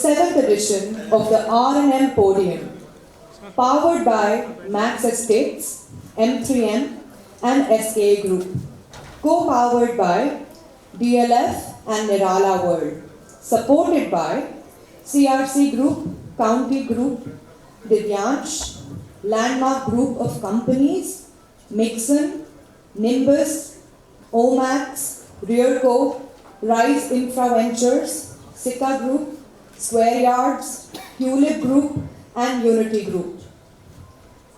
7th edition of the R&M Podium, powered by Max Estates, M3M and SKA Group, co-powered by DLF and Nirala World, supported by CRC Group, County Group, Divyansh, Landmark Group of Companies, Mixon, Nimbus, Omax, Rearco, Rise Infra Ventures, Sika Group, Square Yards, Tulip Group and Unity Group.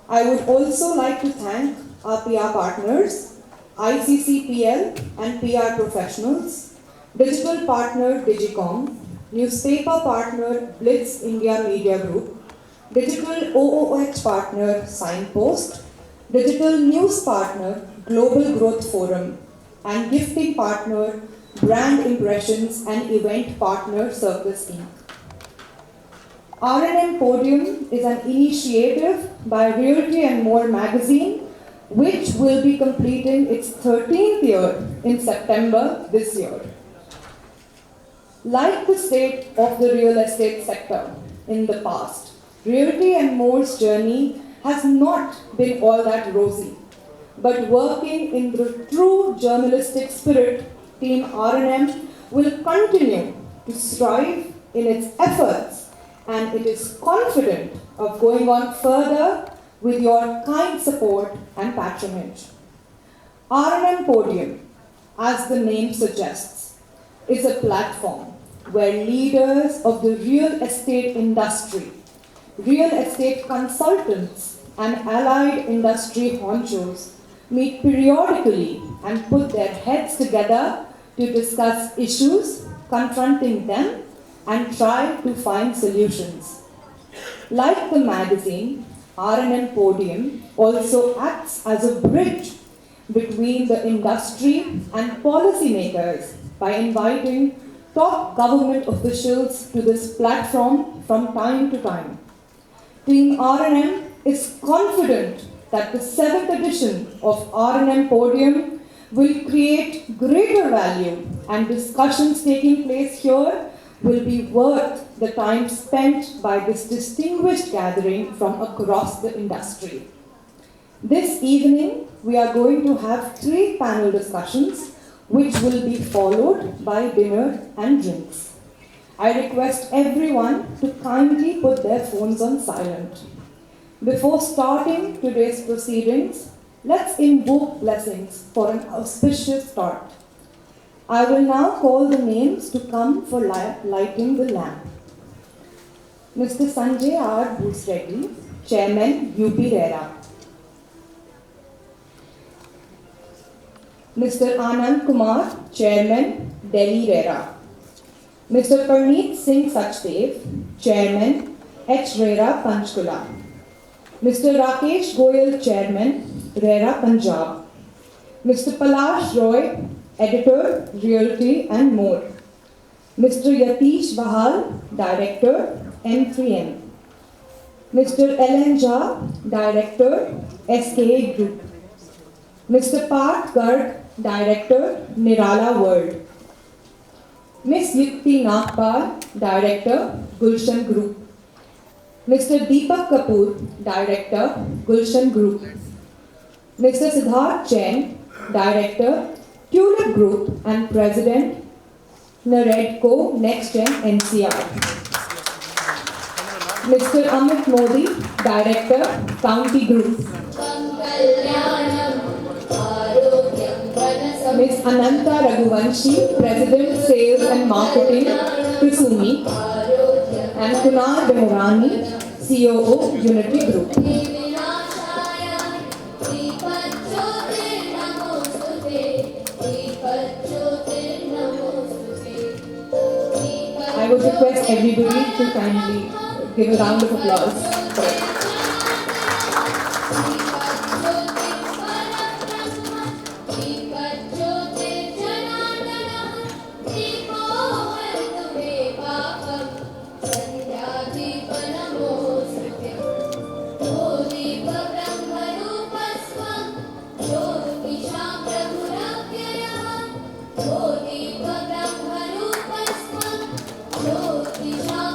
I would also like to thank our PR partners, ICCPL and PR professionals, digital partner Digicom, newspaper partner Blitz India Media Group, digital OOH partner Signpost, digital news partner Global Growth Forum, and gifting partner Brand Impressions and event partner Circus Inc. R&M Podium is an initiative by Realty and More magazine, which will be completing its 13th year in September this year. Like the state of the real estate sector in the past, Realty and More's journey has not been all that rosy, but working in the true journalistic spirit, Team R&M will continue to strive in its efforts, and it is confident of going on further with your kind support and patronage. R&M Podium, as the name suggests, is a platform where leaders of the real estate industry, real estate consultants, and allied industry honchos meet periodically and put their heads together to discuss issues confronting them and try to find solutions. Like the magazine, R&M Podium also acts as a bridge between the industry and policymakers by inviting top government officials to this platform from time to time. Team R&M is confident that the 7th edition of R&M Podium will create greater value, and discussions taking place here will be worth the time spent by this distinguished gathering from across the industry. This evening, we are going to have 3 panel discussions, which will be followed by dinner and drinks. I request everyone to kindly put their phones on silent. Before starting today's proceedings, let's invoke blessings for an auspicious start. I will now call the names to come for lighting the lamp. Mr. Sanjay R. Bhusreddy, Chairman, UP RERA. Mr. Anand Kumar, Chairman, Delhi RERA. Mr. Parneet Singh Sachdev, Chairman, RERA Panchkula. Mr. Rakesh Goyal, Chairman, RERA Punjab. Mr. Palash Roy, Editor, Realty and More. Mr. Yatish Bahal, Director, M3M. Mr. Ellen Jha, Director, SKA Group. Mr. Parth Garg, Director, Nirala World. Ms. Yukti Nagpal, Director, Gulshan Group. Mr. Deepak Kapoor, Director, Gulshan Group. Mr. Siddharth Jain, Director, Tulip Group and President, Naredco Next Gen NCR. Mr. Amit Modi, Director, County Group. Ms. Ananta Raghuvanshi, President, Sales and Marketing, Kusumi. And Kunal Behrani, COO, Unity Group. I would request everybody to kindly give a round of applause for it. Jyoti Brahma Rupasvam Jyoti Sham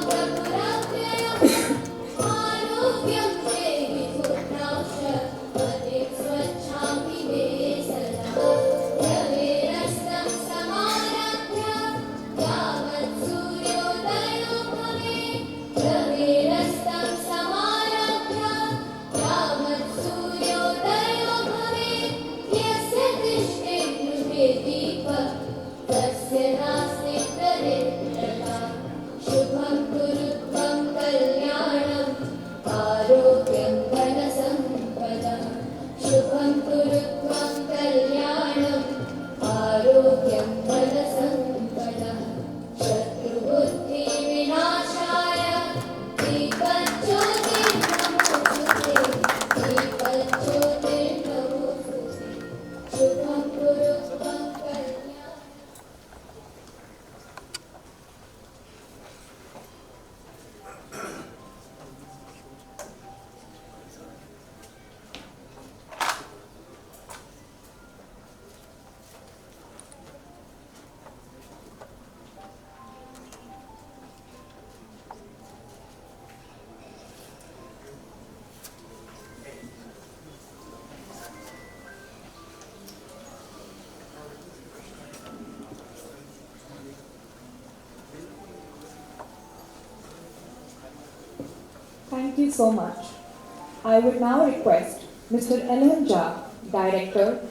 Thank you so much. I would now request Mr. Anil Jha, Director,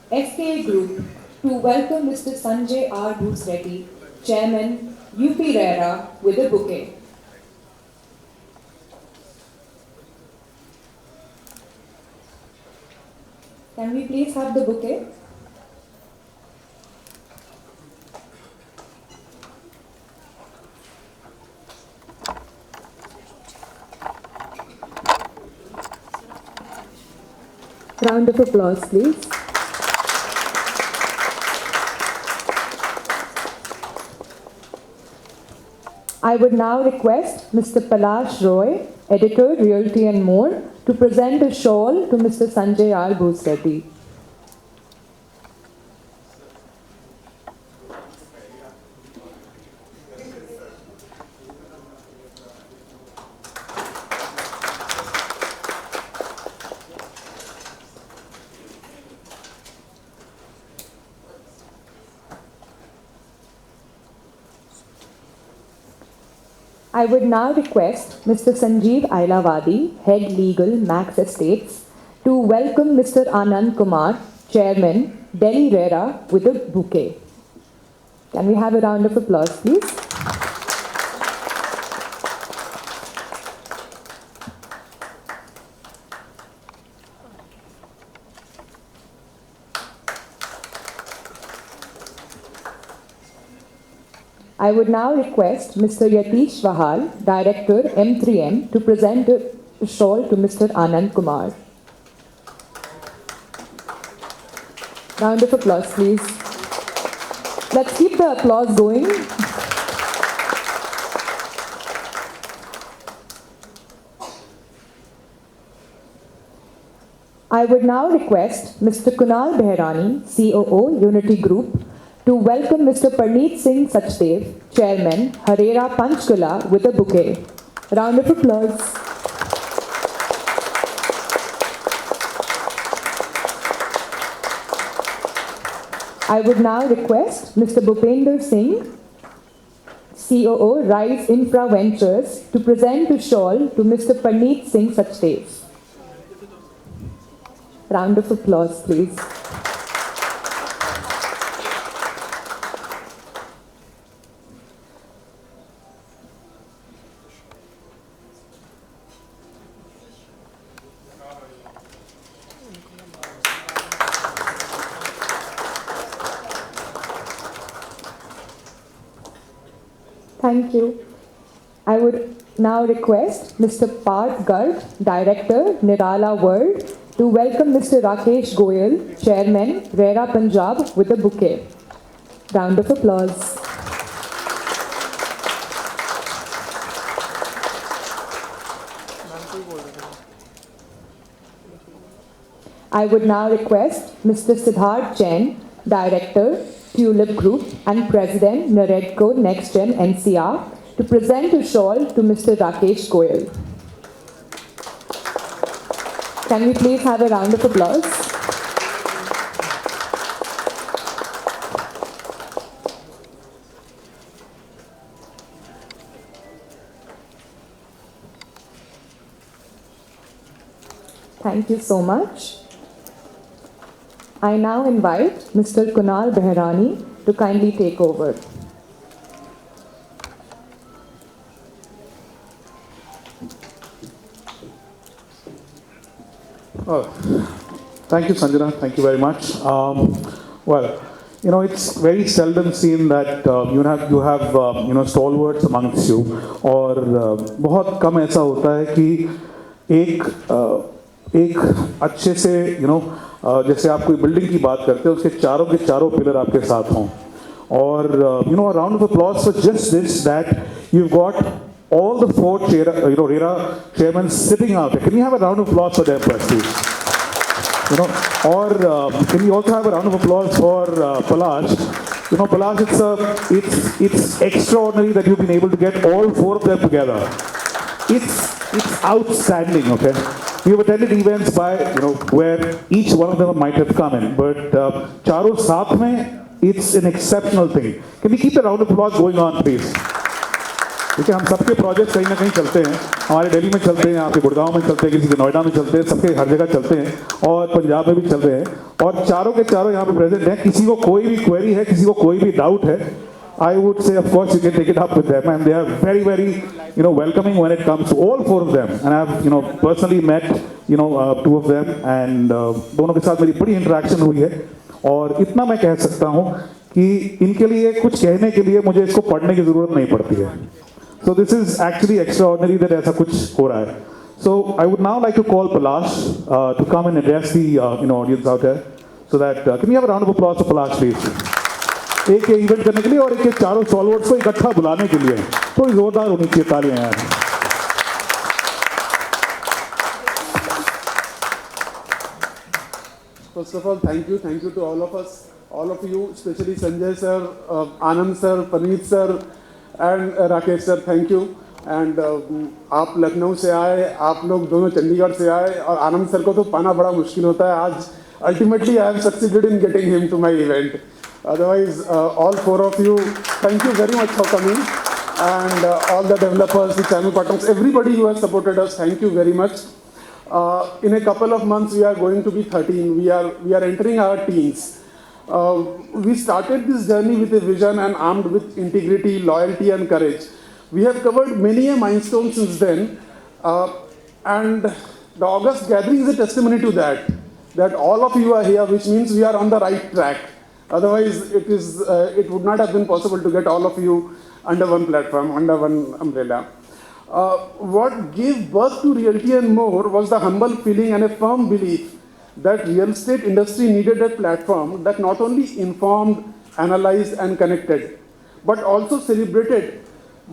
SKA Group, to welcome Mr. Sanjay R. Reddy, Chairman, RERA, with a bouquet. Can we please have the bouquet? Round of applause, please. I would now request Mr. Palash Roy, Editor, Realty and More, to present a shawl to Mr. Sanjay R. Reddy. I would now request Mr. Sanjeev Ailavadi, Head Legal, Max Estates, to welcome Mr. Anand Kumar, Chairman, Delhi RERA, with a bouquet. Can we have a round of applause, please? I would now request Mr. Yatish Vahal, Director, M3M, to present a shawl to Mr. Anand Kumar. Round of applause, please. Let's keep the applause going. I would now request Mr. Kunal Behrani, COO, Unity Group, to welcome Mr. Parneet Singh Sachdev, Chairman, RERA Panchkula, with a bouquet. Round of applause. I would now request Mr. Bhupender Singh, COO, Rise Infra Ventures, to present a shawl to Mr. Parneet Singh Sachdev. Round of applause, please. Thank you. I would now request Mr. Parth Garg, Director, Nirala World, to welcome Mr. Rakesh Goyal, Chairman, RERA Punjab, with a bouquet. Round of applause. I would now request Mr. Siddharth Jain, Director, Tulip Group and President, Naredco NextGen NCR, to present a shawl to Mr. Rakesh Goyal. Can we please have a round of applause? Thank you so much. I now invite Mr. Kunal Behrani to kindly take over. Thank you, Sanjana. Thank you very much. Well, you know, it's very seldom seen that you have stalwarts amongst you, और बहुत कम ऐसा होता है कि एक अच्छे से जैसे आप कोई बिल्डिंग की बात करते हैं उसके चारों के चारों पिलर आपके साथ हों और a round of applause for just this, that you've got all the four RERA chairmen sitting out there. Can we have a round of applause for them, please? Or can we also have a round of applause for Palash? Palash, it's extraordinary that you've been able to get all four of them together. It's outstanding, okay? We've attended events by, where each one of them might have come in, but charo saath mein, it's an exceptional thing. Can we keep a round of applause going on, please? देखिए, हम सबके projects कहीं ना कहीं चलते हैं, हमारे दिल्ली में चलते हैं, आपके गुड़गांव में चलते हैं, किसी के नोएडा में चलते हैं, सबके हर जगह चलते हैं और पंजाब में भी चल रहे हैं और चारों के चारों यहाँ पे प्रेजेंट हैं। किसी को कोई भी क्वेरी है, किसी को कोई भी डाउट है, I would say, of course, you can take it up with them, and they are very, very, welcoming when it comes to all four of them. And I've, personally met, two of them, and दोनों के साथ मेरी बड़ी interaction हुई है और इतना मैं कह सकता हूँ कि इनके लिए कुछ कहने के लिए मुझे इसको पढ़ने की जरूरत नहीं पड़ती है. So this is actually extraordinary that ऐसा कुछ हो रहा है. So I would now like to call Palash to come and address the audience out there. So that can we have a round of applause for Palash, please? एक ये event करने के लिए और एक ये चारों सॉल्वर्स को इकट्ठा बुलाने के लिए थोड़ी जोरदार होनी चाहिए तालियां यार. First of all, thank you to all of you, especially Sanjay sir, Anand sir, Paneet sir, and Rakesh sir. Thank you. And आप लखनऊ से आए, आप लोग दोनों चंडीगढ़ से आए और आनंद सर को तो पाना बड़ा मुश्किल होता है. आज ultimately I have succeeded in getting him to my event. Otherwise, all four of you, thank you very much for coming, and all the developers, the channel partners, everybody who has supported us, thank you very much. In a couple of months, we are going to be 13. We are entering our teens. We started this journey with a vision and armed with integrity, loyalty, and courage. We have covered many a milestone since then, and the August gathering is a testimony to that. That all of you are here, which means we are on the right track. Otherwise, it would not have been possible to get all of you under one platform, under one umbrella. What gave birth to Realty and more was the humble feeling and a firm belief that real estate industry needed a platform that not only informed, analyzed, and connected, but also celebrated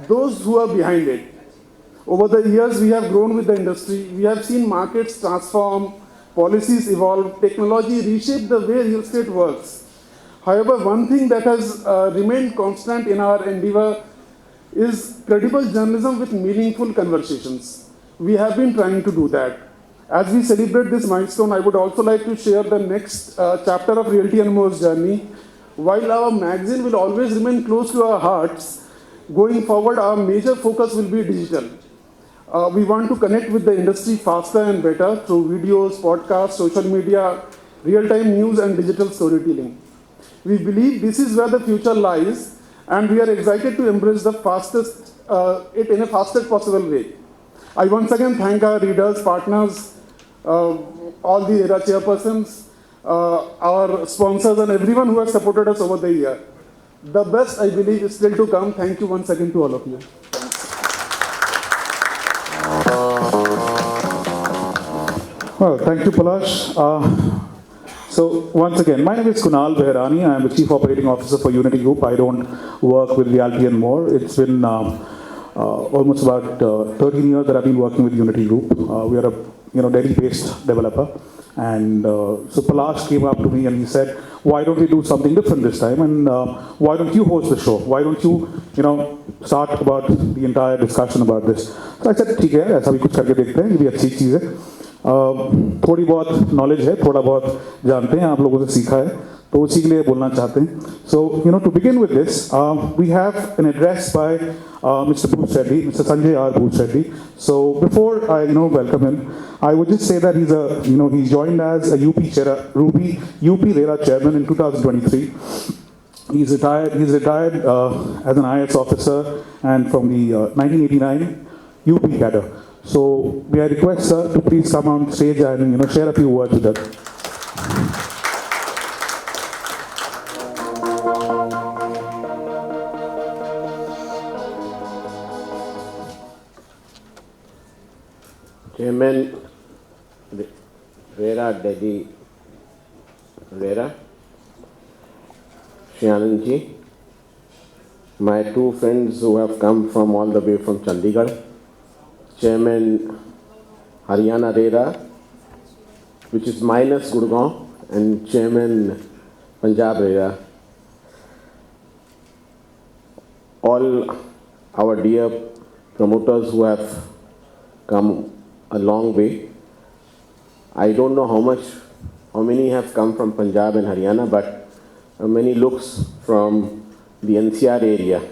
those who are behind it. Over the years, we have grown with the industry. We have seen markets transform, policies evolve, technology reshape the way real estate works. However, one thing that has remained constant in our endeavor is credible journalism with meaningful conversations. We have been trying to do that. As we celebrate this milestone, I would also like to share the next chapter of Realty and More's journey. While our magazine will always remain close to our hearts, going forward, our major focus will be digital. We want to connect with the industry faster and better through videos, podcasts, social media, real-time news, and digital storytelling. We believe this is where the future lies, and we are excited to embrace it in a fastest possible way. I once again thank our readers, partners, all the RERA Chairpersons, our sponsors, and everyone who has supported us over the year. The best, I believe, is still to come. Thank you once again to all of you. Well, thank you, Palash. So once again, my name is Kunal Behrani. I am the Chief Operating Officer for Unity Group. I don't work with Realty and more. It's been almost about 13 years that I've been working with Unity Group. We are a Delhi-based developer, and so Palash came up to me and he said, "Why don't we do something different this time? And why don't you host the show? Why don't you, start about the entire discussion about this?" So I said, "ठीक है, ऐसा भी कुछ करके देखते हैं. ये भी अच्छी चीज़ है. थोड़ी बहुत नॉलेज है, थोड़ा बहुत जानते हैं, आप लोगों से सीखा है, तो उसी के लिए बोलना चाहते हैं." So, to begin with this, we have an address by Mr. Bhuj Reddy, Mr. Sanjay R. Bhuj Reddy. So before I, welcome him, I would just say that he's joined as a UP RERA chairman in 2023. He's retired as an IS officer and from the 1989 UP cadre. So may I request sir to please come on stage and share a few words with us. Chairman RERA Delhi RERA, Anand ji, my two friends who have come from all the way from Chandigarh, Chairman Haryana RERA, which is minus Gurgaon, and Chairman Punjab RERA. All our dear promoters who have come a long way. I don't know how many have come from Punjab and Haryana, but many looks from the NCR area.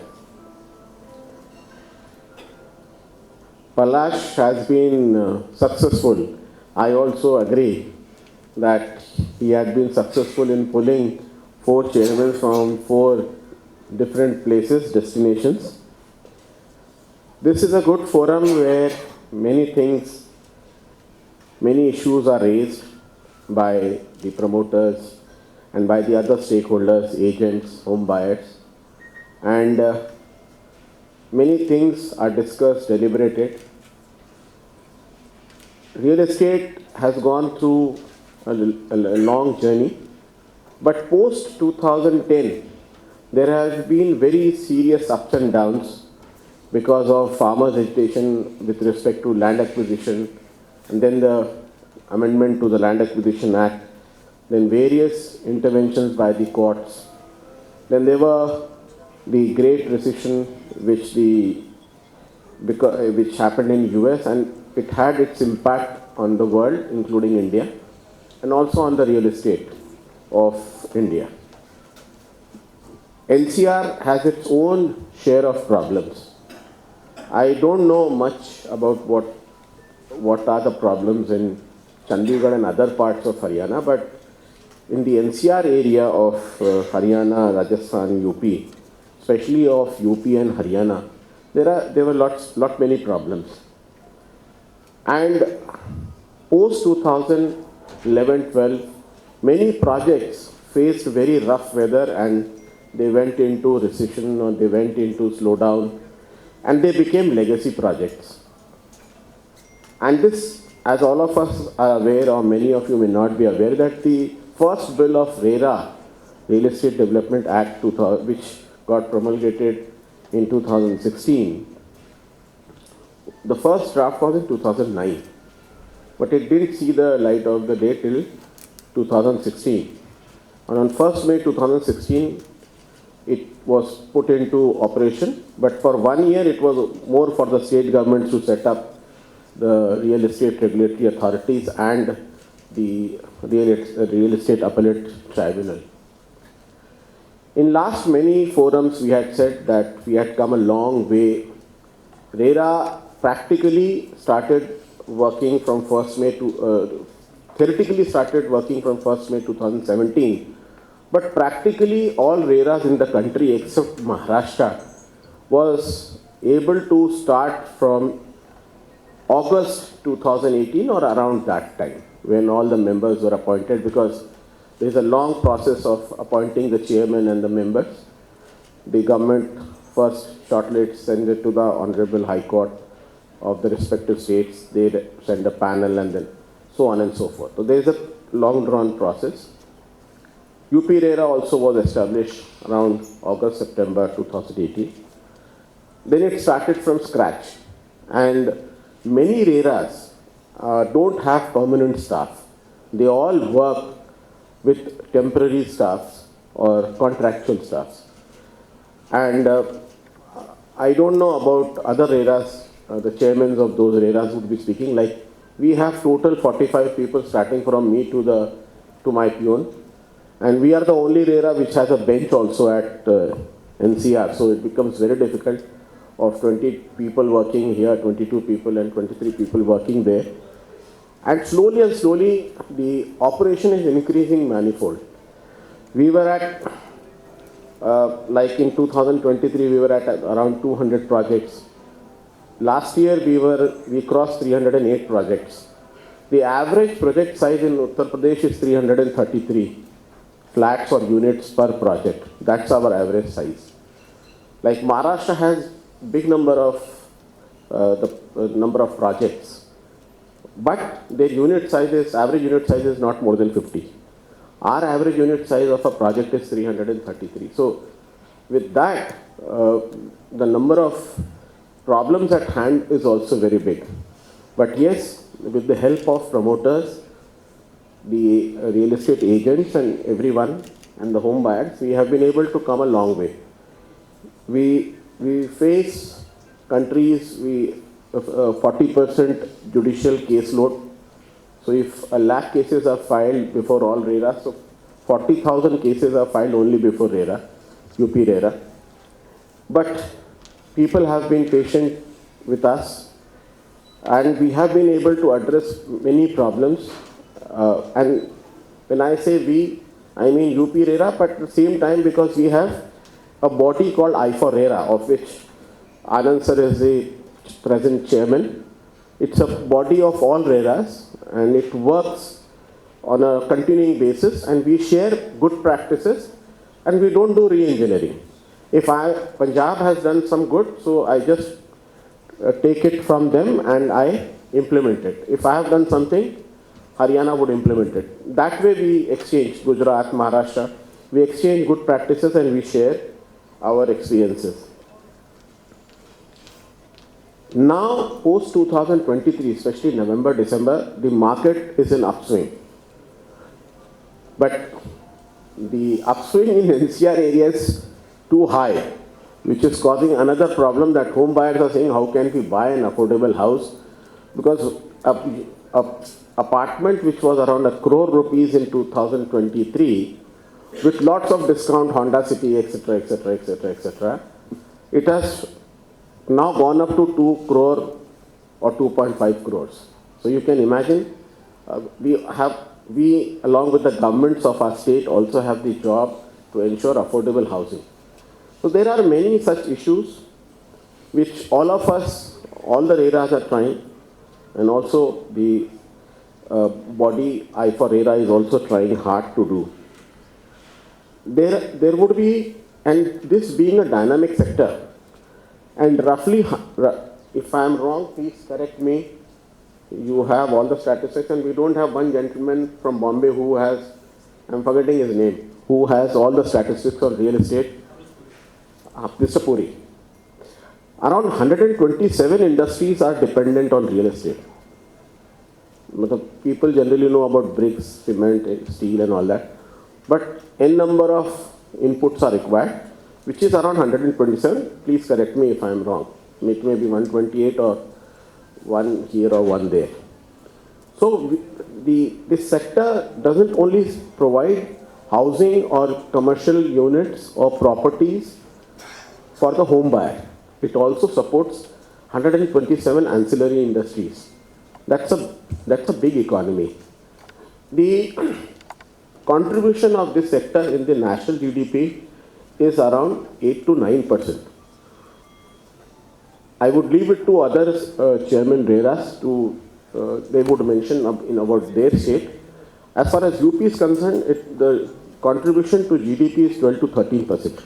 Palash has been successful. I also agree that he had been successful in pulling 4 chairmen from 4 different places, destinations. This is a good forum where many things, many issues are raised by the promoters and by the other stakeholders, agents, home buyers, and many things are discussed, deliberated. Real estate has gone through a long journey, but post 2010, there has been very serious ups and downs because of farmers' agitation with respect to land acquisition, and then the amendment to the Land Acquisition Act, then various interventions by the courts. Then there were the Great Recession, which happened in US, and it had its impact on the world, including India, and also on the real estate of India. NCR has its own share of problems. I don't know much about what are the problems in Chandigarh and other parts of Haryana, but in the NCR area of Haryana, Rajasthan, UP, especially of UP and Haryana, there were many problems. And post 2011-12, many projects faced very rough weather and they went into recession or they went into slowdown, and they became legacy projects. And this, as all of us are aware, or many of you may not be aware, that the first bill of RERA, Real Estate Development Act, which got promulgated in 2016, the first draft was in 2009, but it didn't see the light of the day till 2016. And on 1st May 2016, it was put into operation, but for 1 year it was more for the state governments to set up the real estate regulatory authorities and the real estate appellate tribunal. In last many forums we had said that we had come a long way. RERA practically started working from 1st May to, theoretically started working from 1st May 2017. But practically all RERAs in the country except Maharashtra was able to start from August 2018 or around that time when all the members were appointed, because there is a long process of appointing the chairman and the members. The government first shortlists, send it to the Honorable High Court of the respective states. They send a panel and then so on and so forth. So there is a long drawn process. UP RERA also was established around August, September 2018. Then it started from scratch, and many RERAs don't have permanent staff. They all work with temporary staffs or contractual staffs. And I don't know about other RERAs, the chairmen of those RERAs would be speaking, like we have total 45 people starting from me to my peon. And we are the only RERA which has a bench also at NCR. So it becomes very difficult of 20 people working here, 22 people and 23 people working there. And slowly, the operation is increasing manifold. We were at, like in 2023, we were at around 200 projects. Last year, we crossed 308 projects. The average project size in Uttar Pradesh is 333. Flats or units per project. That's our average size. Like Maharashtra has big number of number of projects, but their average unit size is not more than 50. Our average unit size of a project is 333. So with that, the number of problems at hand is also very big. But yes, with the help of promoters, the real estate agents and everyone and the home buyers, we have been able to come a long way. We face countries, 40% judicial caseload. So if 1 lakh cases are filed before all RERA, so 40,000 cases are filed only before RERA, UP RERA. But people have been patient with us, and we have been able to address many problems. And when I say we, I mean UP RERA, but at the same time because we have a body called I for RERA, of which Anand sir is the present chairman. It's a body of all RERAs, and it works on a continuing basis, and we share good practices, and we don't do re-engineering. If Punjab has done some good, so I just take it from them and I implement it. If I have done something, Haryana would implement it. That way we exchange, Gujarat, Maharashtra, we exchange good practices and we share our experiences. Now, post 2023, especially November, December, the market is in upswing. But the upswing in NCR area is too high, which is causing another problem that home buyers are saying, how can we buy an affordable house? Because a apartment which was around 1 crore rupees in 2023, with lots of discount, Honda City, etc., etc., etc., etc., it has now gone up to 2 crore or 2.5 crores. So you can imagine, we along with the governments of our state also have the job to ensure affordable housing. So there are many such issues which all of us, all the RERAs are trying, and also the body I for RERA is also trying hard to do. There would be, and this being a dynamic sector, and roughly, if I am wrong, please correct me, you have all the statistics, and we don't have one gentleman from Bombay who has, I'm forgetting his name, who has all the statistics on real estate. Mr. Puri. Around 127 industries are dependent on real estate. People generally know about bricks, cement, steel and all that. But n number of inputs are required, which is around 127. Please correct me if I am wrong. It may be 128 or one here or one there. So this sector doesn't only provide housing or commercial units or properties for the home buyer. It also supports 127 ancillary industries. That's a big economy. The contribution of this sector in the national GDP is around 8 to 9%. I would leave it to others, Chairman RERAs, to they would mention about their state. As far as UP is concerned, the contribution to GDP is 12 to 13%.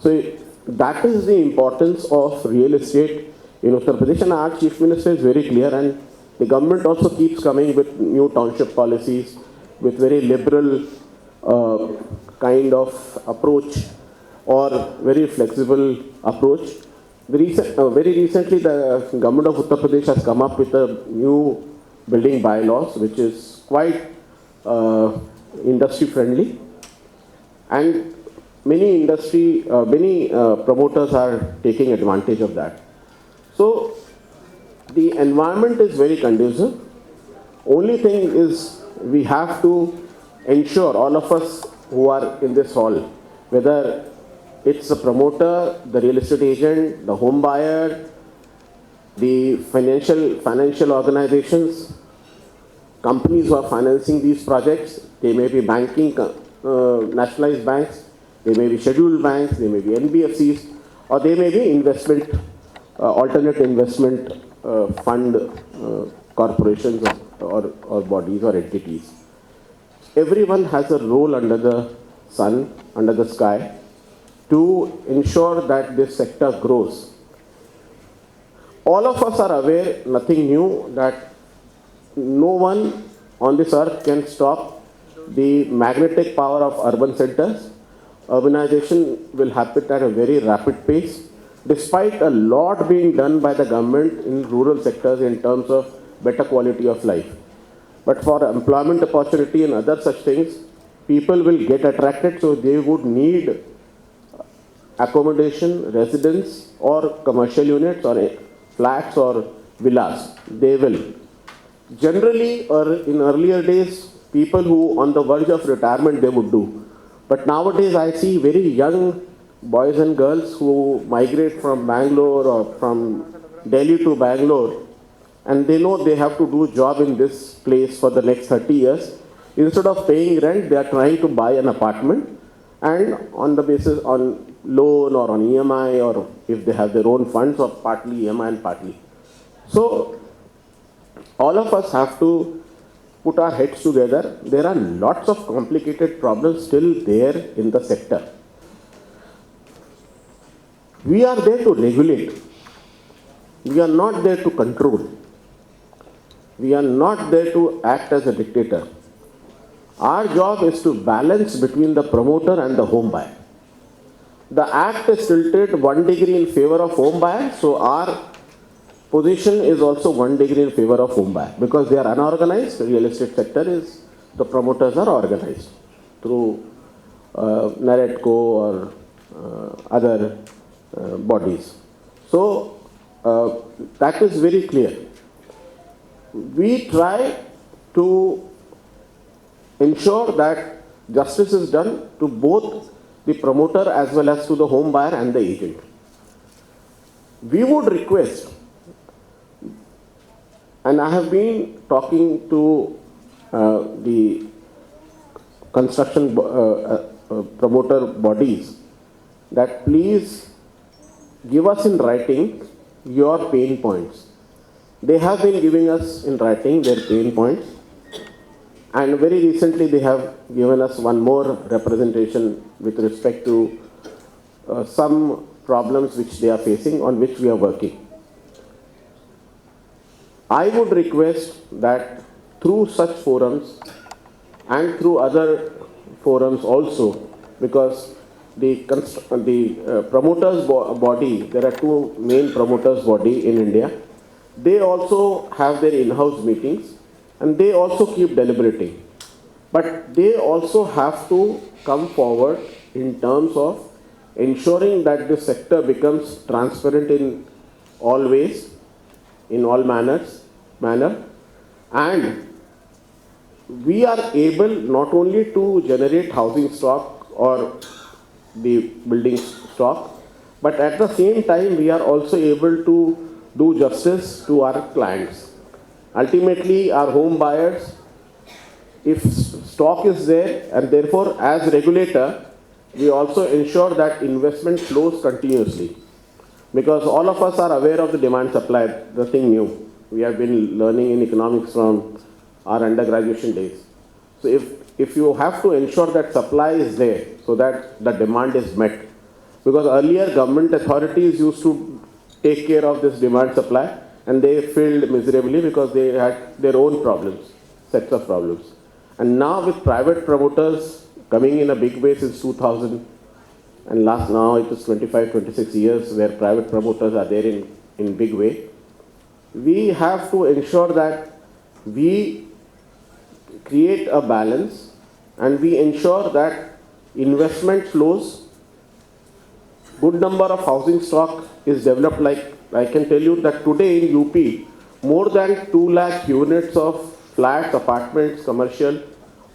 So that is the importance of real estate in Uttar Pradesh, and our Chief Minister is very clear, and the government also keeps coming with new township policies, with very liberal kind of approach or very flexible approach. Very recently, the government of Uttar Pradesh has come up with a new building bylaws, which is quite industry friendly, and many promoters are taking advantage of that. So the environment is very conducive. Only thing is we have to ensure, all of us who are in this hall, whether it's the promoter, the real estate agent, the home buyer, the financial organizations, companies who are financing these projects, they may be banking, nationalized banks, they may be scheduled banks, they may be NBFCs, or they may be alternate investment fund corporations or bodies or entities. Everyone has a role under the sun, under the sky, to ensure that this sector grows. All of us are aware, nothing new, that no one on this earth can stop the magnetic power of urban centers. Urbanization will happen at a very rapid pace, despite a lot being done by the government in rural sectors in terms of better quality of life. But for employment opportunity and other such things, people will get attracted, so they would need accommodation, residence, or commercial units, or flats, or villas. They will. Generally, in earlier days, people who on the verge of retirement, they would do. But nowadays, I see very young boys and girls who migrate from Bangalore or from Delhi to Bangalore and they know they have to do a job in this place for the next 30 years. Instead of paying rent, they are trying to buy an apartment, and on the basis on loan or on EMI, or if they have their own funds, or partly EMI and partly. So all of us have to put our heads together. There are lots of complicated problems still there in the sector. We are there to regulate. We are not there to control. We are not there to act as a dictator. Our job is to balance between the promoter and the home buyer. The act is tilted 1 degree in favor of home buyer, so our position is also 1 degree in favor of home buyer, because they are unorganized. The real estate sector is, the promoters are organized through Naretco or other bodies. So that is very clear. We try to ensure that justice is done to both the promoter as well as to the home buyer and the agent. We would request, and I have been talking to the construction promoter bodies, that please give us in writing your pain points. They have been giving us in writing their pain points, and very recently they have given us one more representation with respect to some problems which they are facing, on which we are working. I would request that through such forums and through other forums also, because the promoters body, there are two main promoters body in India, they also have their in-house meetings and they also keep deliberating. But they also have to come forward in terms of ensuring that this sector becomes transparent in all ways, in all manner, and we are able not only to generate housing stock or the building stock, but at the same time we are also able to do justice to our clients. Ultimately, our home buyers, if stock is there, and therefore as regulator, we also ensure that investment flows continuously. Because all of us are aware of the demand supply, the thing new. We have been learning in economics from our undergraduation days. So if you have to ensure that supply is there so that the demand is met, because earlier government authorities used to take care of this demand supply and they failed miserably because they had their own problems, sets of problems. And now with private promoters coming in a big way since 2000, and now it is 25, 26 years where private promoters are there in big way, we have to ensure that we create a balance and we ensure that investment flows, good number of housing stock is developed. Like I can tell you that today in UP, more than 2 lakh units of flats, apartments, commercial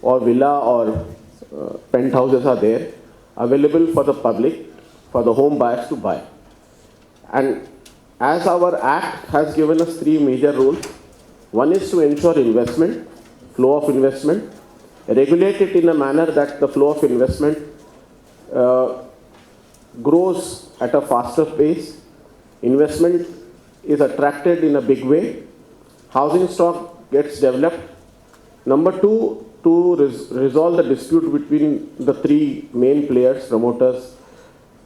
or villa or penthouses are there, available for the public, for the home buyers to buy. And as our Act has given us 3 major rules, one is to ensure investment, flow of investment, regulate it in a manner that the flow of investment grows at a faster pace, investment is attracted in a big way, housing stock gets developed. Number 2, to resolve the dispute between the 3 main players, promoters,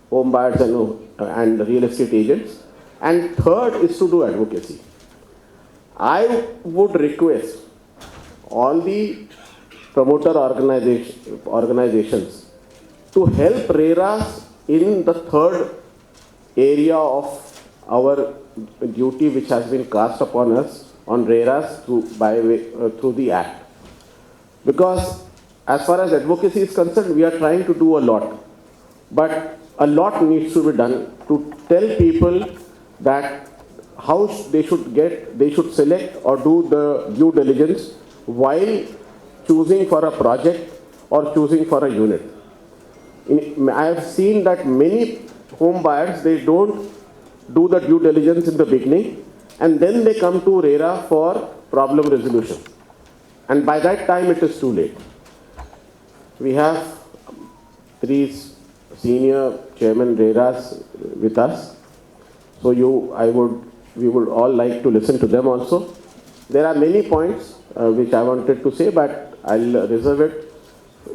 home buyers and real estate agents. And third is to do advocacy. I would request all the promoter organizations to help RERAs in the third area of our duty which has been cast upon us on RERAs through the Act. Because as far as advocacy is concerned, we are trying to do a lot. But a lot needs to be done to tell people that how they should select or do the due diligence while choosing for a project or choosing for a unit. I have seen that many home buyers, they don't do the due diligence in the beginning, and then they come to RERA for problem resolution. And by that time it is too late. We have 3 senior chairman RERAs with us. So we would all like to listen to them also. There are many points which I wanted to say, but I'll reserve it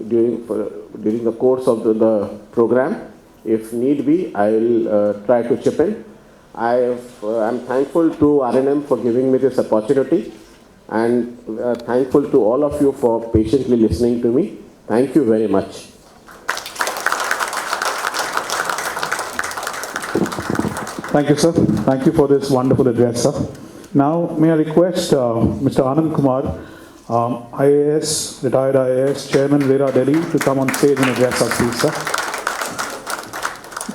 during the course of the program. If need be, I'll try to chip in. I'm thankful to R&M for giving me this opportunity, and thankful to all of you for patiently listening to me. Thank you very much. Thank you, sir. Thank you for this wonderful address, sir. Now, may I request Mr. Anand Kumar, IAS, retired IAS, Chairman RERA Delhi, to come on stage and address us, please, sir.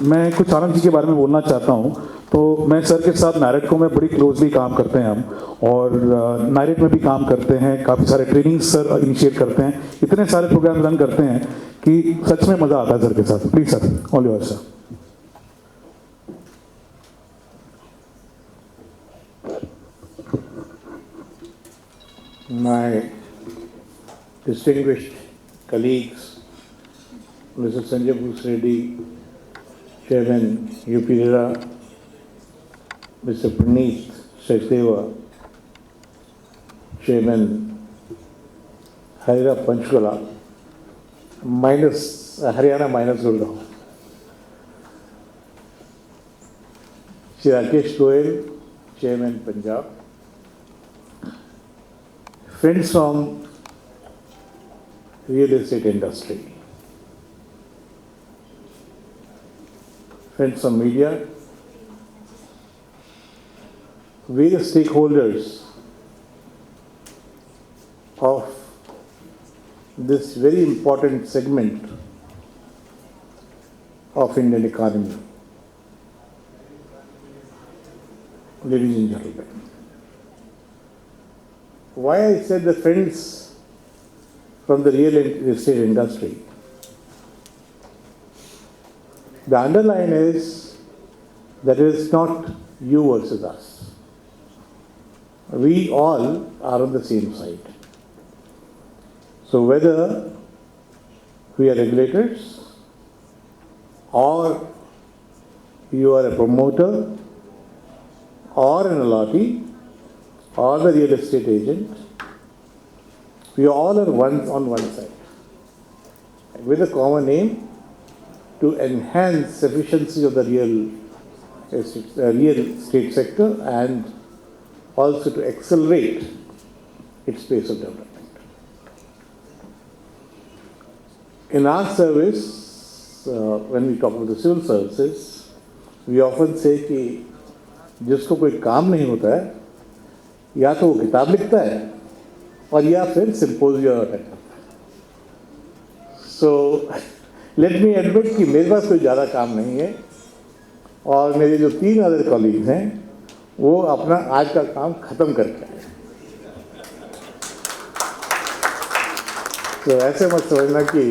मैं कुछ आनंद जी के बारे में बोलना चाहता हूँ. तो मैं सर के साथ नारेट को में बड़ी क्लोजली काम करते हैं हम, और नारेट में भी काम करते हैं. काफ़ी सारे ट्रेनिंग्स सर इनिशिएट करते हैं. इतने सारे प्रोग्राम रन करते हैं कि सच में मज़ा आता है सर के साथ. Please sir, all your sir. My distinguished colleagues, Mr. Sanjay Reddy, Chairman UP RERA, Mr. Praneeth Sachdeva, Chairman RERA Panchkula, Haryana minus Gurgaon, Shri Rakesh Goyal, Chairman Punjab, friends from real estate industry, friends from media, various stakeholders of this very important segment of Indian economy. Ladies and gentlemen, why I said the friends from the real estate industry, the underline is that it is not you versus us. We all are on the same side. So whether we are regulators or you are a promoter or an allotee or the real estate agent, we all are on one side, with a common aim to enhance efficiency of the real estate sector and also to accelerate its pace of development. In our service, when we talk about the civil services, we often say कि जिसको कोई काम नहीं होता है, या तो वो किताब लिखता है और या फिर सिंपोजियम अटेंड करता है. सो लेट मी एडमिट कि मेरे पास कोई ज़्यादा काम नहीं है, और मेरे जो 3 अदर कॉलीग्स हैं वो अपना आज का काम ख़त्म करके आए. तो ऐसे मत समझना कि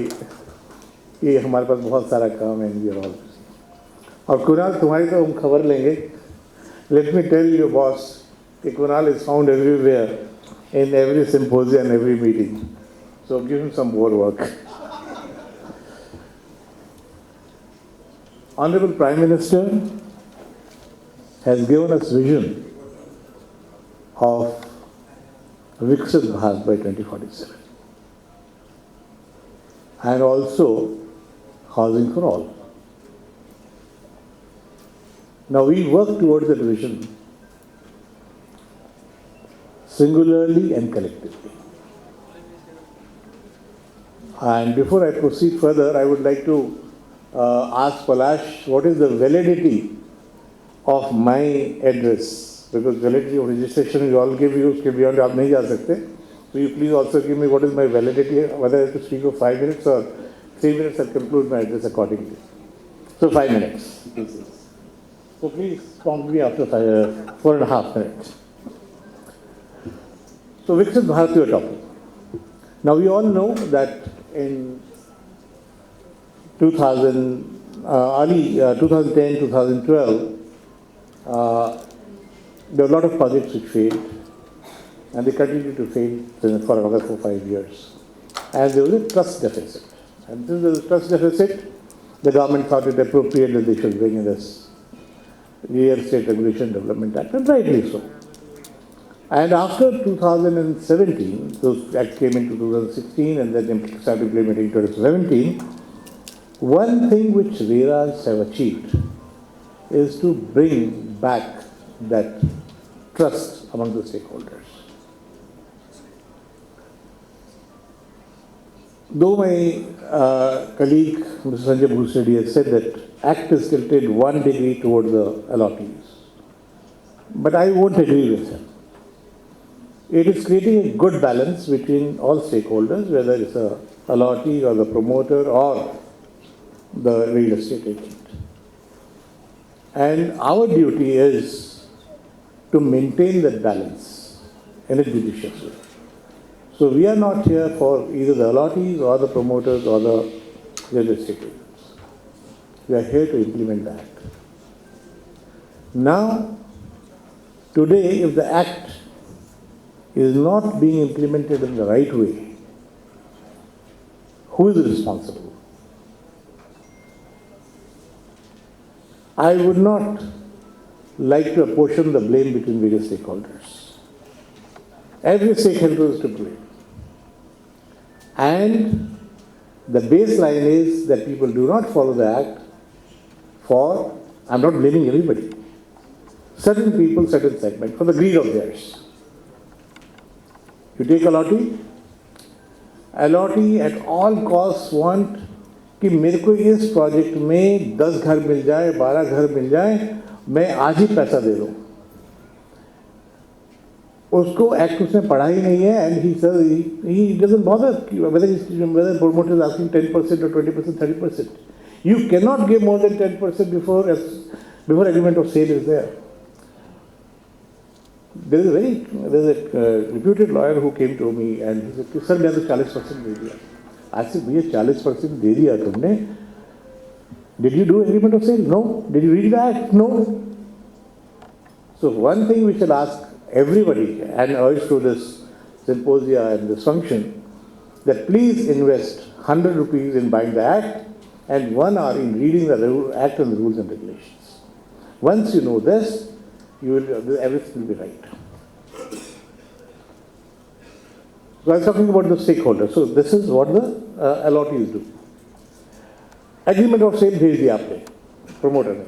ये हमारे पास बहुत सारा काम है. और कुणाल, तुम्हारी तो हम खबर लेंगे. Let me tell you boss, Kunal is found everywhere, in every symposium, every meeting. So give him some more work. Honorable Prime Minister has given us vision of Viksit Bharat by 2047, and also housing for all. Now we work towards that vision singularly and collectively. And before I proceed further, I would like to ask Palash, what is the validity of my address? Because validity of registration we all give you, uske beyond aap nahi ja sakte. Will you please also give me what is my validity, whether I have to speak for 5 minutes or 3 minutes, I'll conclude my address accordingly. So 5 minutes. So please prompt me after 4.5 minutes. So Viksit Bharat you are talking. Now we all know that in 2010, 2012, there were a lot of projects which failed, and they continued to fail for another 4-5 years. And there was a trust deficit. And since there was a trust deficit, the government thought it appropriate that they should bring in this Real Estate Regulation Development Act, and rightly so. And after 2017, those Act came into 2016 and then started implementing in 2017, one thing which RERAs have achieved is to bring back that trust among the stakeholders. Though my colleague, Mr. Sanjay Bhusreddy, has said that Act is tilted 1 degree towards the allottees, but I won't agree with him. It is creating a good balance between all stakeholders, whether it's a allottee or the promoter or the real estate agent. And our duty is to maintain that balance in a judicious way. So we are not here for either the allottees or the promoters or the real estate agents. We are here to implement the Act. Now, today, if the Act is not being implemented in the right way, who is responsible? I would not like to apportion the blame between various stakeholders. Every stakeholder is to blame. And the baseline is that people do not follow the Act for, I'm not blaming everybody, certain people, certain segment, for the greed of theirs. You take allotee at all costs want कि मेरे को इस project में 10 घर मिल जाए, 12 घर मिल जाए, मैं आज ही पैसा दे दूँ. उसको एक्ट उसने पढ़ा ही नहीं है, and he doesn't bother whether promoter is asking 10% or 20%, 30%. You cannot give more than 10% before agreement of sale is there. There is a reputed lawyer who came to me and he said, "Sir, मैंने तो 40% दे दिया." I said, "भैया 40% दे दिया तुमने? Did you do agreement of sale? No. Did you read the Act? No." So one thing we shall ask everybody, and urge through this symposia and this function, that please invest 100 rupees in buying the Act and 1 hour in reading the Act and the rules and regulations. Once you know this, everything will be right. So I was talking about the stakeholders. So this is what the allottees do. Agreement of sale भेज दिया आपने promoter ने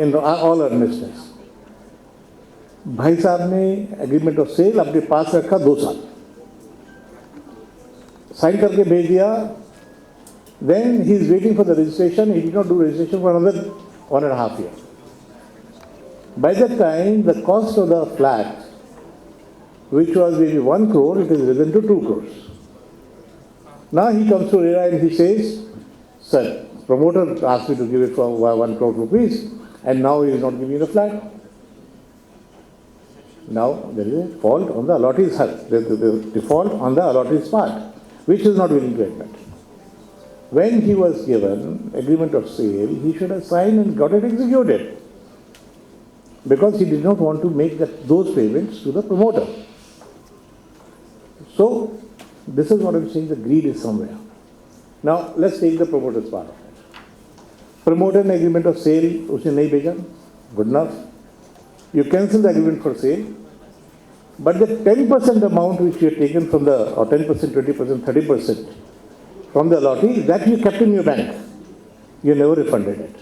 in all earnestness. भाई साहब ने agreement of cell अपने पास रखा 2 साल, साइन करके भेज दिया. Then he is waiting for the registration. He did not do registration for another 1.5 years. By that time, the cost of the flat, which was maybe 1 crore, it is risen to 2 crores. Now he comes to RERA and he says, "Sir, promoter asked me to give it for 1 crore rupees, and now he is not giving the flat." Now there is a fault on the allottee's part. The default on the allottee's part, which is not willing to admit. When he was given agreement of sale, he should have signed and got it executed, because he did not want to make those payments to the promoter. So this is what I'm saying, the greed is somewhere. Now let's take the promoter's part of it. Promoter ने agreement of sale उसने नहीं भेजा, good enough. You cancel the agreement for sale, but the 10% amount which you have taken from the, or 10%, 20%, 30% from the allottee, that you kept in your bank. You never refunded it.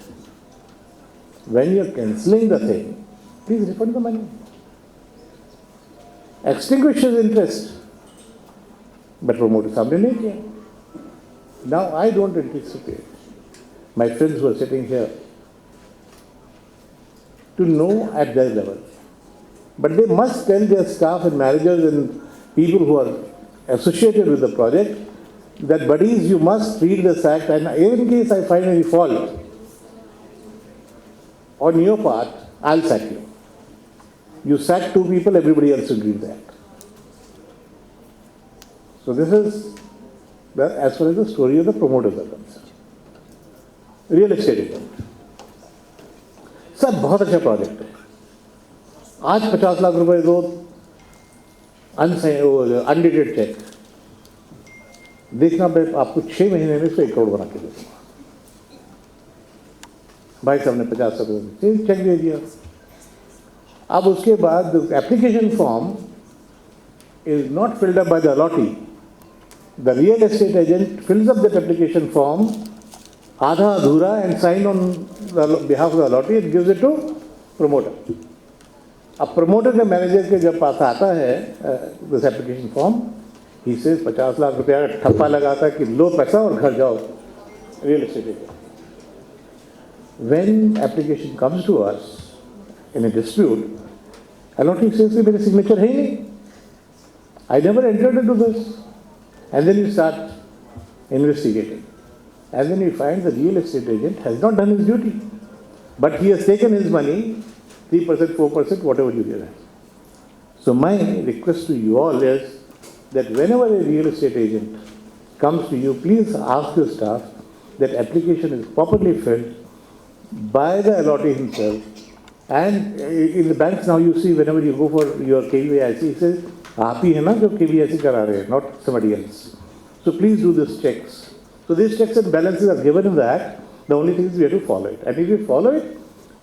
When you are cancelling the thing, please refund the money. Extinguish his interest. But promoter सामने नहीं किया. Now I don't anticipate my friends who are sitting here to know at their level. But they must tell their staff and managers and people who are associated with the project that, buddies, you must read this Act, and in case I find any fault on your part, I'll sack you. You sack 2 people, everybody else will read the Act. So this is as far as the story of the promoters are concerned. Real estate agent. सब बहुत अच्छा project है, आज 50 लाख रुपए दो undated check, देखना मैं आपको 6 महीने में इसको 1 करोड़ बना के दे दूंगा। भाई साहब ने 50 लाख रुपए चेक दे दिया। अब उसके बाद application form is not filled up by the allotee. The real estate agent fills up that application form, आधा अधूरा, and sign on the behalf of the allotee and gives it to promoter. अब promoter के manager के जब पास आता है this application form, he says 50 lakh रुपया का ठप्पा लगाता है कि लो पैसा और घर जाओ real estate agent. When application comes to us in a dispute, allotee says कि मेरी signature है ही नहीं, I never entered into this. And then you start investigating. And then you find the real estate agent has not done his duty. But he has taken his money, 3%, 4%, whatever you give him. So my request to you all is that whenever a real estate agent comes to you, please ask your staff that application is properly filled by the allotee himself. And in the banks now you see whenever you go for your KYC, he says, आप ही है ना जो KYC करा रहे हैं, not somebody else. So please do these checks. So these checks and balances are given in the act. The only thing is we have to follow it. And if you follow it,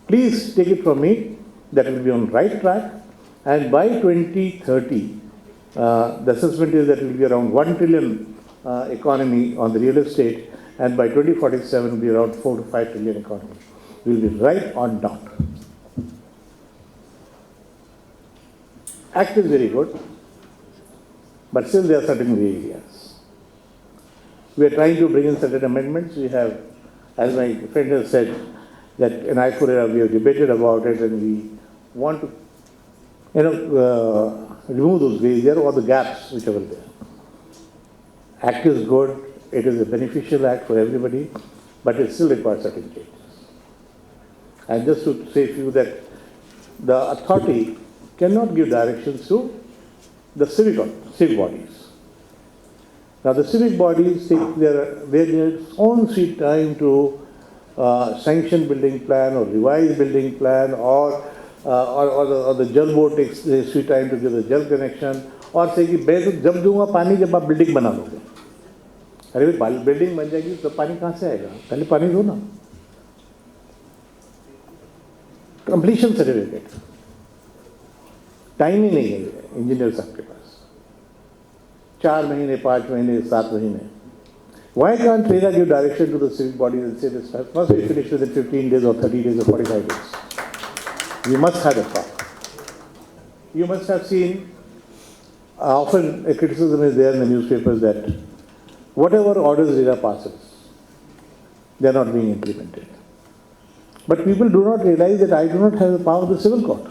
please take it from me that it will be on right track. And by 2030, the assessment is that it will be around 1 trillion economy on the real estate, and by 2047 it will be around 4 to 5 trillion economy. We will be right on dot. Act is very good, but still there are certain gray areas. We are trying to bring in certain amendments. We have, as my friend has said, that in I4ERA we have debated about it, and we want to, remove those gray areas or the gaps which are there. Act is good. It is a beneficial act for everybody, but it still requires certain changes. And just to say to you that the authority cannot give directions to the civic bodies. Now the civic bodies take their own sweet time to sanction building plan or revise building plan, or the jal board takes their sweet time to give the jal connection, or say कि मैं तो जब दूंगा पानी जब आप building बना लोगे। अरे भाई बिल्डिंग बन जाएगी तो पानी कहाँ से आएगा? पहले पानी दो ना। कंप्लीशन सर्टिफिकेट टाइम ही नहीं है इंजीनियर साहब के पास, 4 महीने, 5 महीने, 7 महीने. Why can't RERA give direction to the civic bodies and say this must be finished within 15 days or 30 days or 45 days? We must have that power. You must have seen, often a criticism is there in the newspapers that whatever orders RERA passes, they are not being implemented. But people do not realize that I do not have the power of the civil court.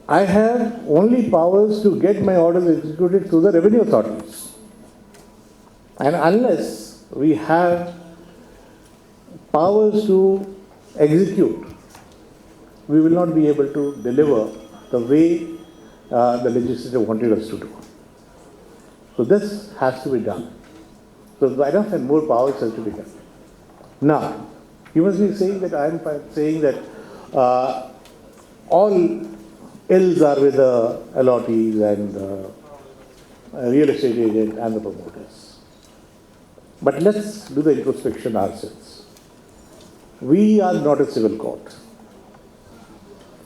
I have only powers to get my orders executed through the revenue authorities. And unless we have powers to execute, we will not be able to deliver the way the legislature wanted us to do. So this has to be done. So enough and more powers have to be done. Now, you must be saying that I am saying that all ills are with the allottees and real estate agent and the promoters. But let's do the introspection ourselves. We are not a civil court.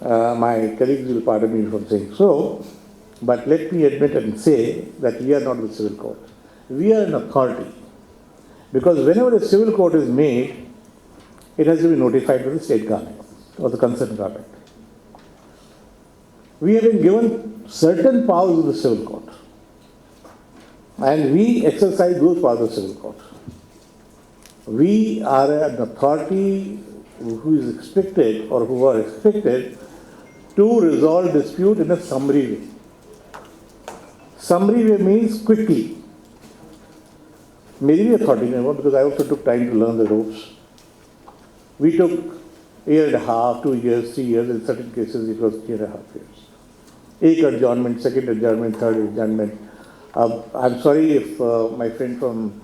My colleagues will pardon me from saying so, but let me admit and say that we are not the civil court. We are an authority. Because whenever a civil court is made, it has to be notified to the state government or the concerned government. We have been given certain powers of the civil court, and we exercise those powers of the civil court. We are an authority who is expected or who are expected to resolve dispute in a summary way. Summary way means quickly. Maybe authority member, because I also took time to learn the ropes. We took 1.5 years, 2 years, 3 years. In certain cases, it was 3.5 years. एक adjournment, second adjournment, third adjournment. I'm sorry if my friend from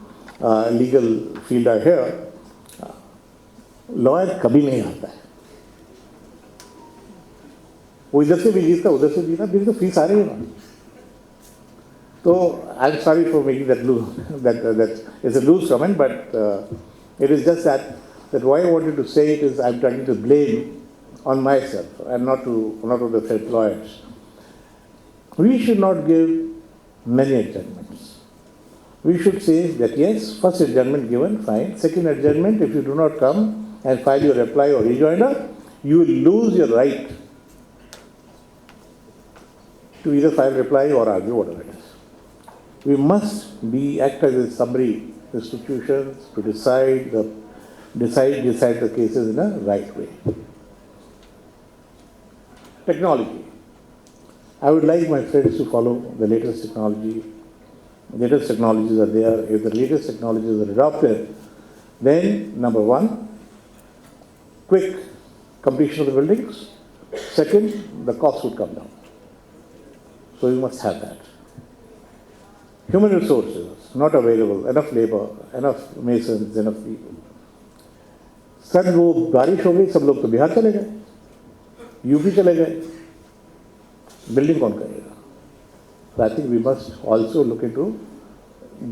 legal field are here. Lawyer कभी नहीं आता है. वो इधर से भी जीता उधर से जीता, मेरी तो फीस आ रही है ना. So I'm sorry for making that loose, that is a loose comment, but it is just that why I wanted to say it is I'm trying to blame on myself and not to the employers. We should not give many adjournments. We should say that yes, first adjournment given, fine. Second adjournment, if you do not come and file your reply or rejoinder, you will lose your right to either file reply or argue, whatever it is. We must act as a summary institutions to decide the cases in a right way. Technology. I would like my friends to follow the latest technology. Latest technologies are there. If the latest technologies are adopted, then number one, quick completion of the buildings. Second, the cost would come down. So you must have that. Human resources, not available, enough labor, enough masons, enough people. Sir वो बारिश हो गई, सब लोग तो बिहार चले गए, UP चले गए, बिल्डिंग कौन करेगा? So I think we must also look into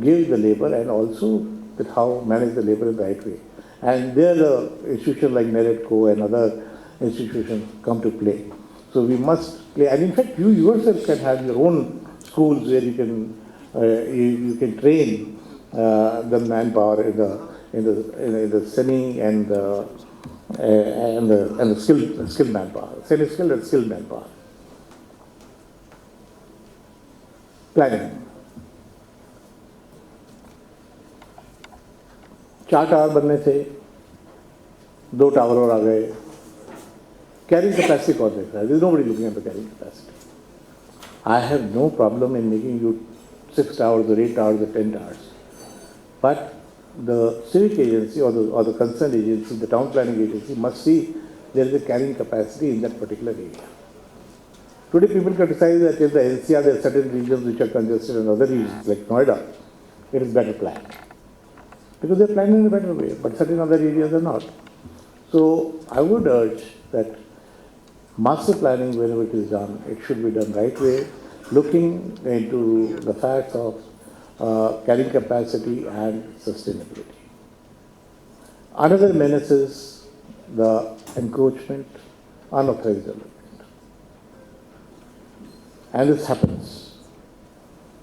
give the labor and also with how manage the labor in the right way. And there the institutions like NEREDCO and other institutions come to play. So we must play, and in fact you yourself can have your own schools where you can train the manpower in the semi and the skilled manpower, semi-skilled and skilled manpower. Planning. 4 tower बनने थे, 2 tower और आ गए. Carrying capacity कौन देख रहा है? There is nobody looking at the carrying capacity. I have no problem in making you 6 towers or 8 towers or 10 towers. But the civic agency or the concerned agency, the town planning agency must see there is a carrying capacity in that particular area. Today people criticize that in the NCR there are certain regions which are congested and other regions like Noida, it is better planned. Because they are planned in a better way, but certain other areas are not. So I would urge that master planning, whenever it is done, it should be done right way, looking into the facts of carrying capacity and sustainability. Another menace is the encroachment, unauthorized development. And this happens.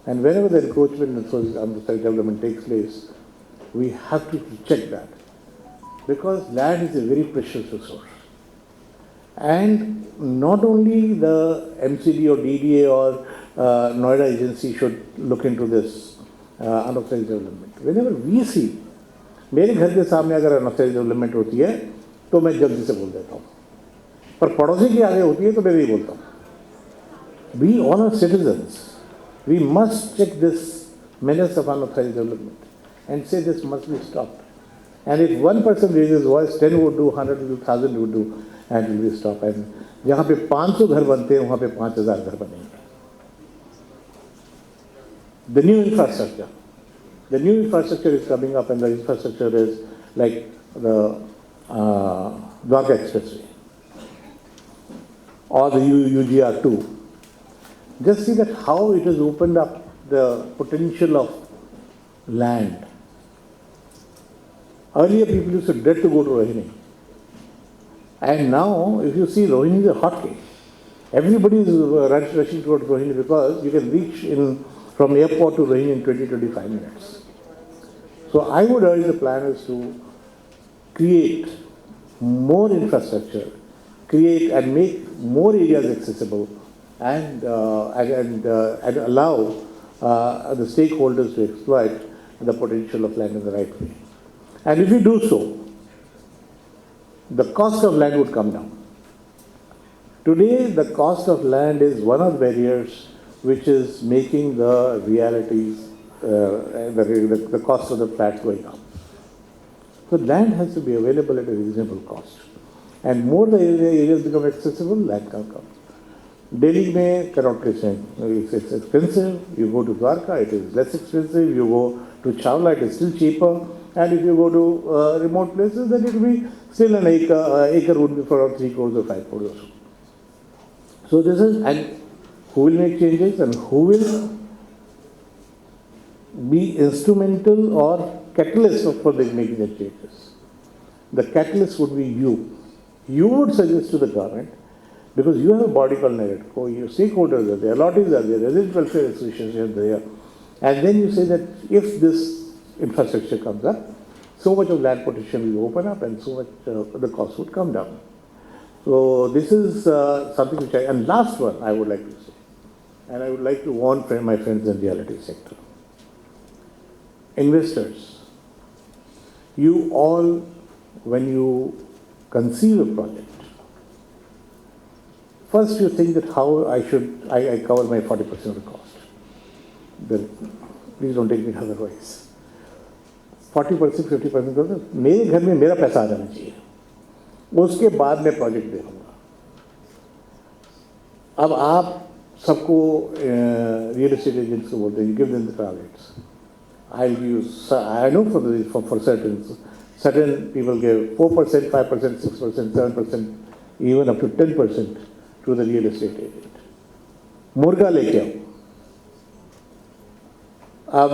And whenever the encroachment and unauthorized development takes place, we have to check that. Because land is a very precious resource. And not only the MCD or DDA or Noida agency should look into this unauthorized development. Whenever we see, मेरे घर के सामने अगर unauthorized development होती है तो मैं जल्दी से बोल देता हूँ, पर पड़ोसी के आगे होती है तो मैं नहीं बोलता हूँ. We all are citizens. We must check this menace of unauthorized development and say this must be stopped. And if one person raises voice, 10 would do, 100 would do, 1,000 would do, and it will be stopped. And जहाँ पे 500 घर बनते हैं वहाँ पे 5,000 घर बनेंगे. The new infrastructure is coming up, and the infrastructure is like the Dwarka Expressway or the UGR2. Just see that how it has opened up the potential of land. Earlier people used to dread to go to Rohini. And now, if you see, Rohini is a hot cake. Everybody is rushing towards Rohini because you can reach from airport to Rohini in 20-25 minutes. So I would urge the planners to create more infrastructure, create and make more areas accessible, and allow the stakeholders to exploit the potential of land in the right way. And if you do so, the cost of land would come down. Today, the cost of land is one of the barriers which is making the realities, the cost of the flats going up. So land has to be available at a reasonable cost. And more the areas become accessible, land can come. Delhi may cannot listen. It's expensive. You go to Dwarka, it is less expensive. You go to Chawla, it is still cheaper. And if you go to remote places, then it will be still an acre would be for around 3 crores or 5 crores or so. So this is, and who will make changes and who will be instrumental or catalyst for making the changes. The catalyst would be you. You would suggest to the government, because you have a body called NEREDCO, your stakeholders are there, allottees are there, resident welfare associations are there, and then you say that if this infrastructure comes up, so much of land potential will open up and so much the cost would come down. So this is something which and last one I would like to say, and I would like to warn my friends in the realty sector. Investors, you all, when you conceive a project, first you think that how I cover my 40% of the cost. Then, please don't take me otherwise. 40%, 50% का मेरे घर में मेरा पैसा आ जाना चाहिए, उसके बाद मैं प्रोजेक्ट देखूंगा. अब आप सबको रियल एस्टेट एजेंट्स को बोलते हैं, give them the targets. I know for certain people give 4%, 5%, 6%, 7%, even up to 10% to the real estate agent. मुर्गा लेके आओ. अब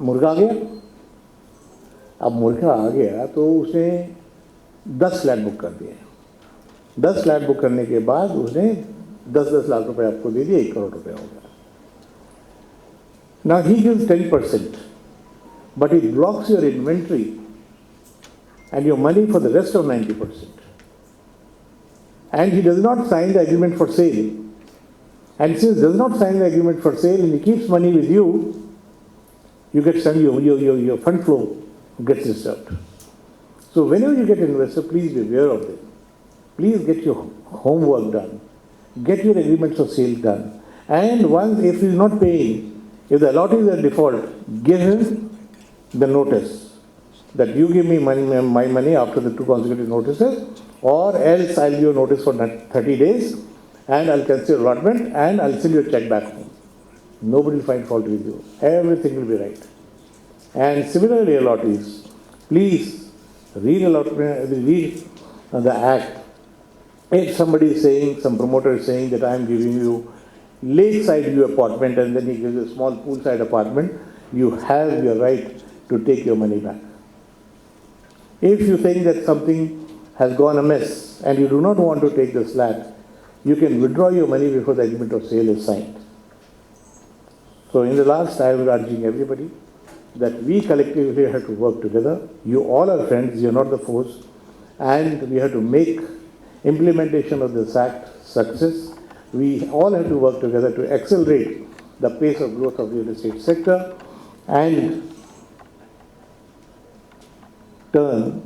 मुर्गा आ गया. अब मुर्गा आ गया तो उसने 10 फ्लैट बुक कर दिए. 10 फ्लैट बुक करने के बाद उसने 10-10 लाख रुपए आपको दे दिए, 1 करोड़ रुपए हो गया. Now he gives 10%, but he blocks your inventory and your money for the rest of 90%. And he does not sign the agreement for sale. And since he does not sign the agreement for sale and he keeps money with you, you get your fund flow gets disturbed. So whenever you get an investor, please be aware of them. Please get your homework done. Get your agreements of sale done. And once, if he is not paying, if the allotee is at default, give him the notice that you give me my money after the 2 consecutive notices, or else I'll give you notice for 30 days and I'll cancel your allotment and I'll send you a check back home. Nobody will find fault with you. Everything will be right. And similarly, allottees, please read the act. If somebody is saying, some promoter is saying that I am giving you lakeside view apartment and then he gives you a small poolside apartment, you have your right to take your money back. If you think that something has gone amiss and you do not want to take this flat, you can withdraw your money before the agreement of sale is signed. So in the last, I was urging everybody that we collectively have to work together. You all are friends, you are not the foes, and we have to make implementation of this act success. We all have to work together to accelerate the pace of growth of the real estate sector and turn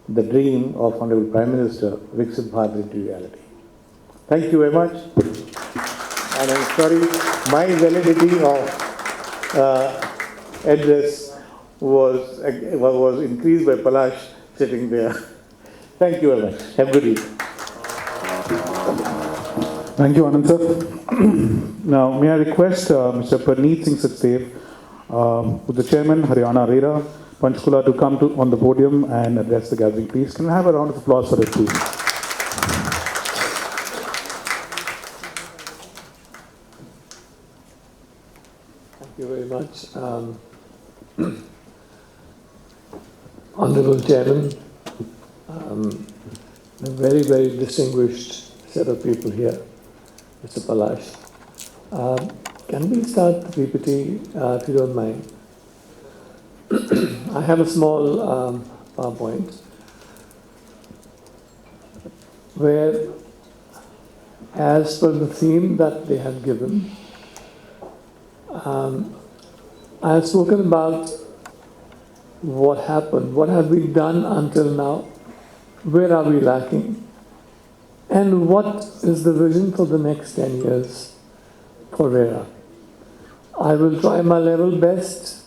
the dream of Honorable Prime Minister Viksit Bharat into reality. Thank you very much. And I'm sorry, my validity of address was increased by Palash sitting there. Thank you very much. Have a good evening. Thank you, Anand sir. Now, may I request Mr. Parneet Singh Saxdev, who's the chairman, Haryana RERA, Panchkula, to come on the podium and address the gathering, please. Can I have a round of applause for it, please? Thank you very much. Honorable Chairman, a very, very distinguished set of people here, Mr. Palash. Can we start the PPT, if you don't mind? I have a small PowerPoint where, as per the theme that they have given, I have spoken about what happened, what have we done until now, where are we lacking, and what is the vision for the next 10 years for RERA. I will try my level best.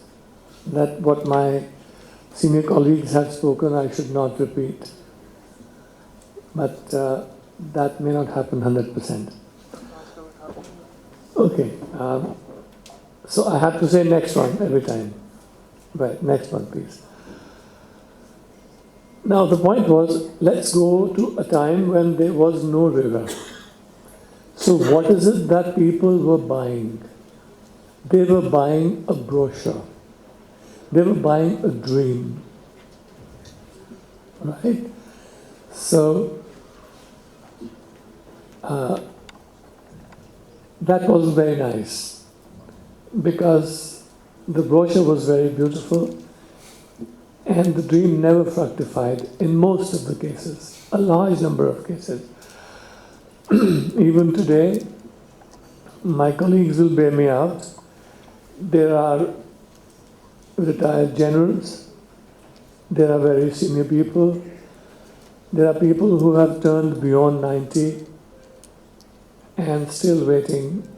That what my senior colleagues have spoken, I should not repeat. But that may not happen 100%. Okay. So I have to say next one every time. Right, next one, please. Now the point was, let's go to a time when there was no RERA. So what is it that people were buying? They were buying a brochure. They were buying a dream. Right? So that was very nice because the brochure was very beautiful and the dream never fructified in most of the cases, a large number of cases. Even today, my colleagues will bear me out. There are retired generals, there are very senior people, there are people who have turned beyond 90 and still waiting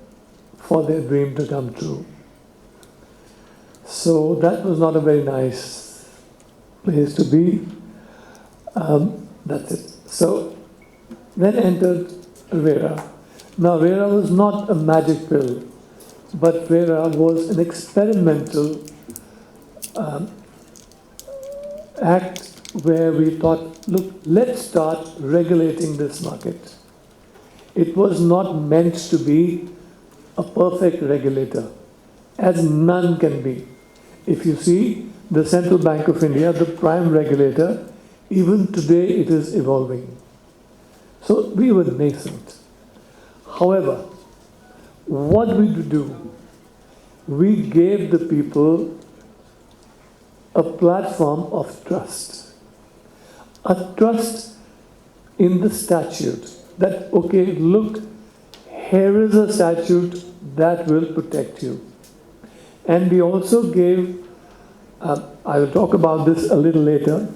for their dream to come true. So that was not a very nice place to be. That's it. So then entered RERA. Now RERA was not a magic pill, but RERA was an experimental act where we thought, look, let's start regulating this market. It was not meant to be a perfect regulator, as none can be. If you see the Central Bank of India, the prime regulator, even today it is evolving. So we were nascent. However, what we do, we gave the people a platform of trust. A trust in the statute that, okay, look, here is a statute that will protect you. And we also gave, I will talk about this a little later.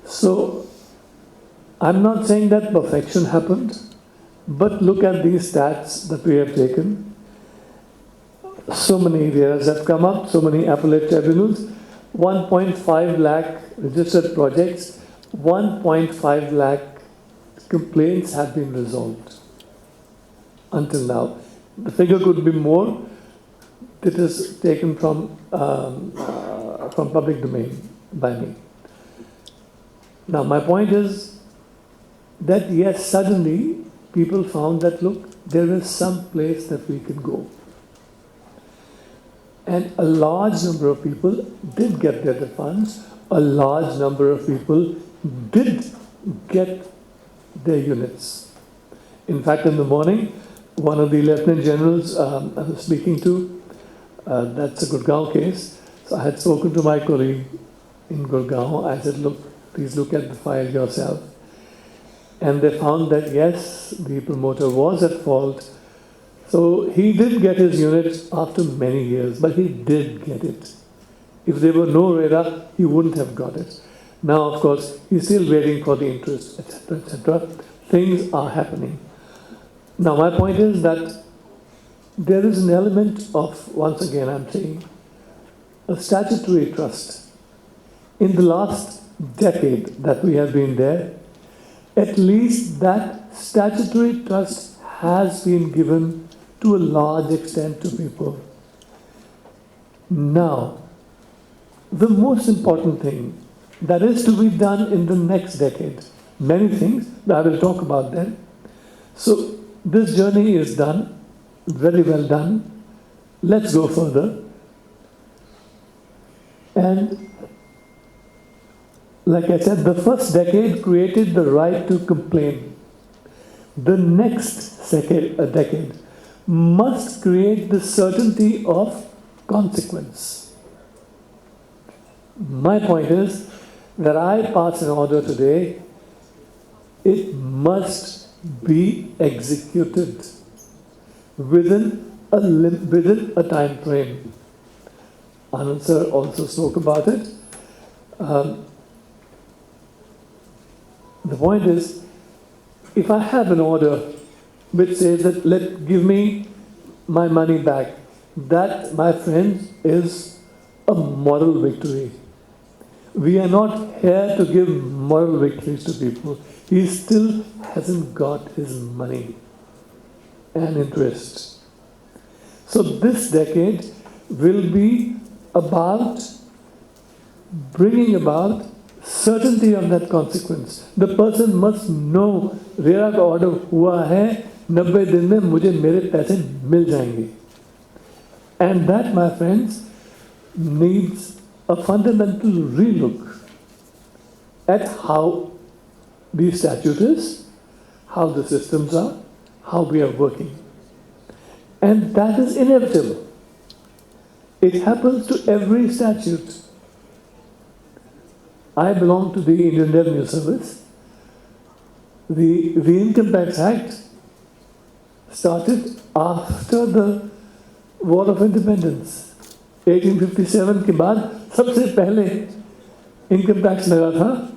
So, I'm not saying that perfection happened, but look at these stats that we have taken. So many areas have come up, so many appellate tribunals, 1.5 lakh registered projects, 1.5 lakh complaints have been resolved until now. The figure could be more. It is taken from public domain by me. Now, my point is that yes, suddenly people found that, look, there is some place that we can go. And a large number of people did get their refunds. A large number of people did get their units. In fact, in the morning, one of the Lieutenant Generals I was speaking to, that's a Gurgaon case. So I had spoken to my colleague in Gurgaon. I said, look, please look at the file yourself. And they found that yes, the promoter was at fault. So he did get his unit after many years, but he did get it. If there were no RERA, he wouldn't have got it. Now, of course, he's still waiting for the interest, etc., etc. Things are happening. Now, my point is that there is an element of, once again, I'm saying, a statutory trust. In the last decade that we have been there, at least that statutory trust has been given to a large extent to people. Now, the most important thing that is to be done in the next decade, many things that I will talk about then. So, this journey is done, very well done. Let's go further. And like I said, the first decade created the right to complain. The next decade must create the certainty of consequence. My point is that I pass an order today, it must be executed within a time frame. Anand sir also spoke about it. The point is, if I have an order which says that give me my money back, that, my friends, is a moral victory. We are not here to give moral victories to people. He still hasn't got his money and interest. So this decade will be about bringing about certainty of that consequence. The person must know, RERA का order हुआ है, 90 दिन में मुझे मेरे पैसे मिल जाएंगे. And that, my friends, needs a fundamental relook at how the statute is, how the systems are, how we are working. And that is inevitable. It happens to every statute. I belong to the Indian Revenue Service. The Income Tax Act started after the War of Independence. 1857 के बाद सबसे पहले income tax लगा था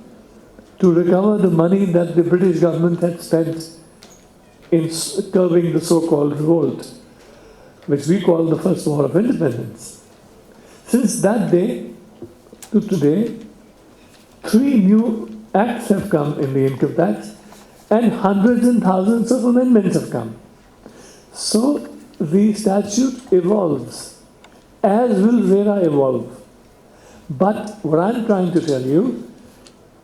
to recover the money that the British government had spent in curbing the so-called revolt, which we call the First War of Independence. Since that day to today, 3 new acts have come in the income tax and hundreds and thousands of amendments have come. So the statute evolves, as will RERA evolve. But what I'm trying to tell you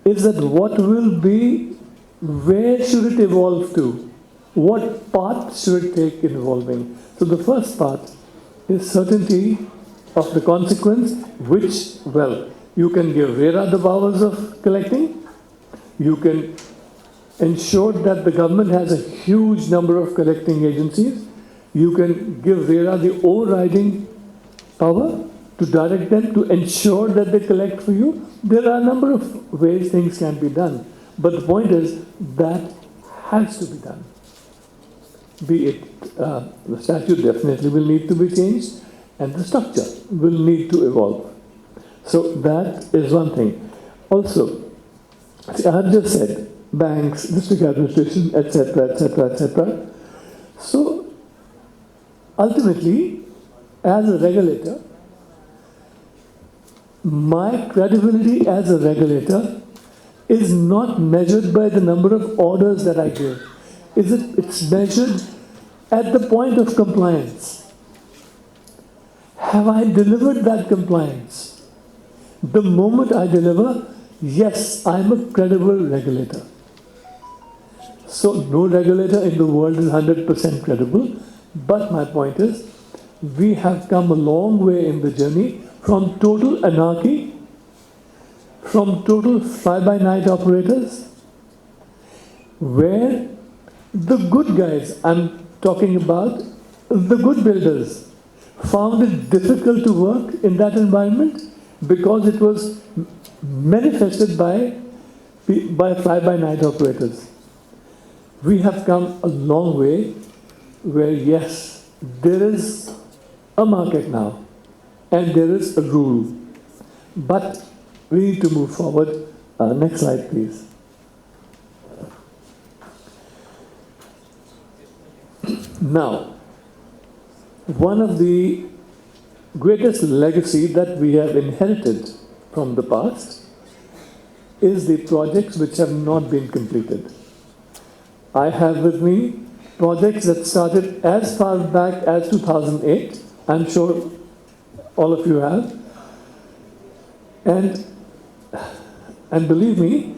is that what will be, where should it evolve to? What path should it take in evolving? So the first part is certainty of the consequence, which, well, you can give RERA the powers of collecting. You can ensure that the government has a huge number of collecting agencies. You can give RERA the overriding power to direct them, to ensure that they collect for you. There are a number of ways things can be done. But the point is that has to be done. Be it, the statute definitely will need to be changed and the structure will need to evolve. So that is one thing. Also, see, I have just said banks, district administration, etc., etc., etc. So ultimately, as a regulator, my credibility as a regulator is not measured by the number of orders that I give. It's measured at the point of compliance. Have I delivered that compliance? The moment I deliver, yes, I'm a credible regulator. So no regulator in the world is 100% credible. But my point is, we have come a long way in the journey from total anarchy, from total fly-by-night operators, where the good guys, I'm talking about the good builders, found it difficult to work in that environment because it was manifested by fly-by-night operators. We have come a long way where, yes, there is a market now and there is a rule. But we need to move forward. Next slide, please. Now, one of the greatest legacy that we have inherited from the past is the projects which have not been completed. I have with me projects that started as far back as 2008. I'm sure all of you have. And believe me,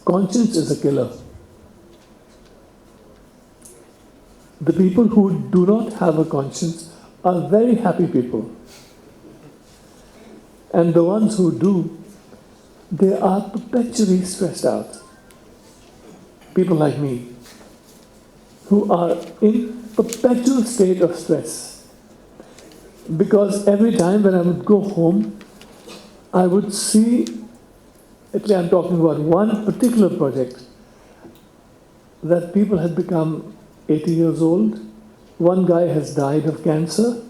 conscience is a killer. The people who do not have a conscience are very happy people. And the ones who do, they are perpetually stressed out. People like me, who are in perpetual state of stress. Because every time when I would go home, I would see, actually I'm talking about one particular project, that people had become 80 years old. One guy has died of cancer.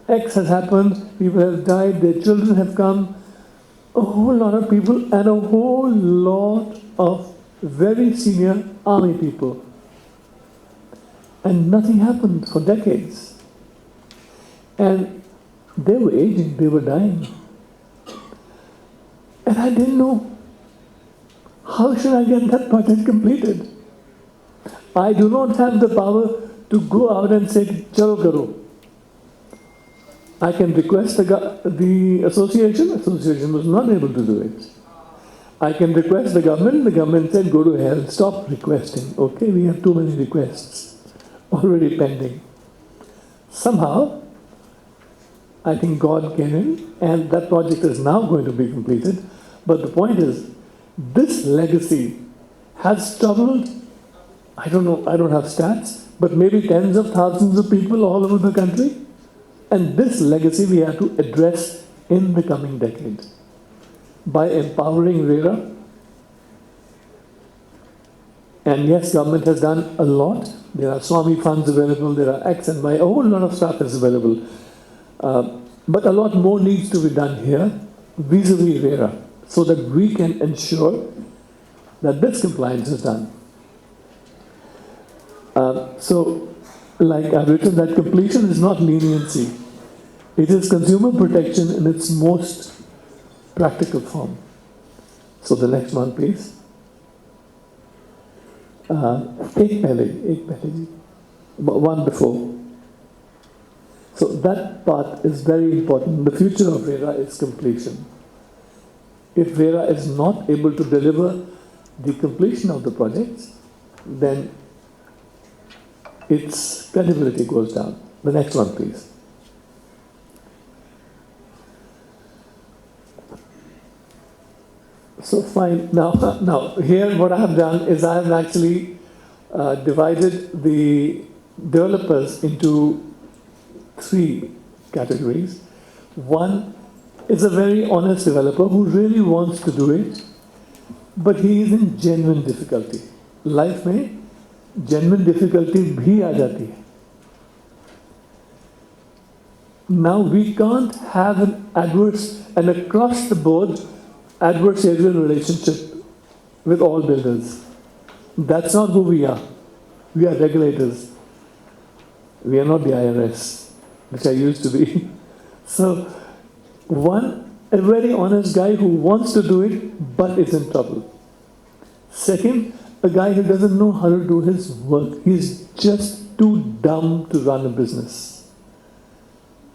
X has happened, people have died, their children have come. A whole lot of people and a whole lot of very senior army people. And nothing happened for decades. And they were aging, they were dying. And I didn't know, how should I get that project completed? I do not have the power to go out and say, chalo karo. I can request the association was not able to do it. I can request the government said, go to hell, stop requesting. Okay, we have too many requests already pending. Somehow, I think God came in and that project is now going to be completed. But the point is, this legacy has troubled, I don't know, I don't have stats, but maybe tens of thousands of people all over the country. And this legacy we have to address in the coming decade by empowering RERA. And yes, government has done a lot. There are Swami funds available, there are X and Y, a whole lot of stuff is available. But a lot more needs to be done here vis-a-vis RERA so that we can ensure that this compliance is done. So, like I've written, that completion is not leniency. It is consumer protection in its most practical form. So the next one, please. One before. So that part is very important. The future of RERA is completion. If RERA is not able to deliver the completion of the projects, then its credibility goes down. The next one, please. So fine. Now here what I have done is I have actually divided the developers into 3 categories. One is a very honest developer who really wants to do it, but he is in genuine difficulty. Life में genuine difficulty भी आ जाती है. Now we can't have an adverse and across the board adversarial relationship with all builders. That's not who we are. We are regulators. We are not the IRS, which I used to be. So, one, a very honest guy who wants to do it but is in trouble. Second, a guy who doesn't know how to do his work. He's just too dumb to run a business.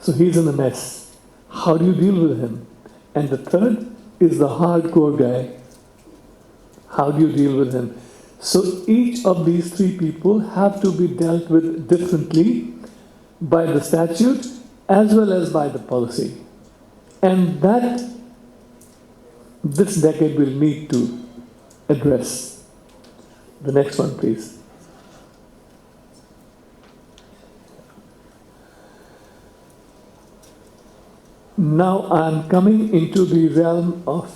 So he's in a mess. How do you deal with him? And the third is the hardcore guy. How do you deal with him? So each of these 3 people have to be dealt with differently by the statute as well as by the policy. And that this decade will need to address. The next one, please. Now I'm coming into the realm of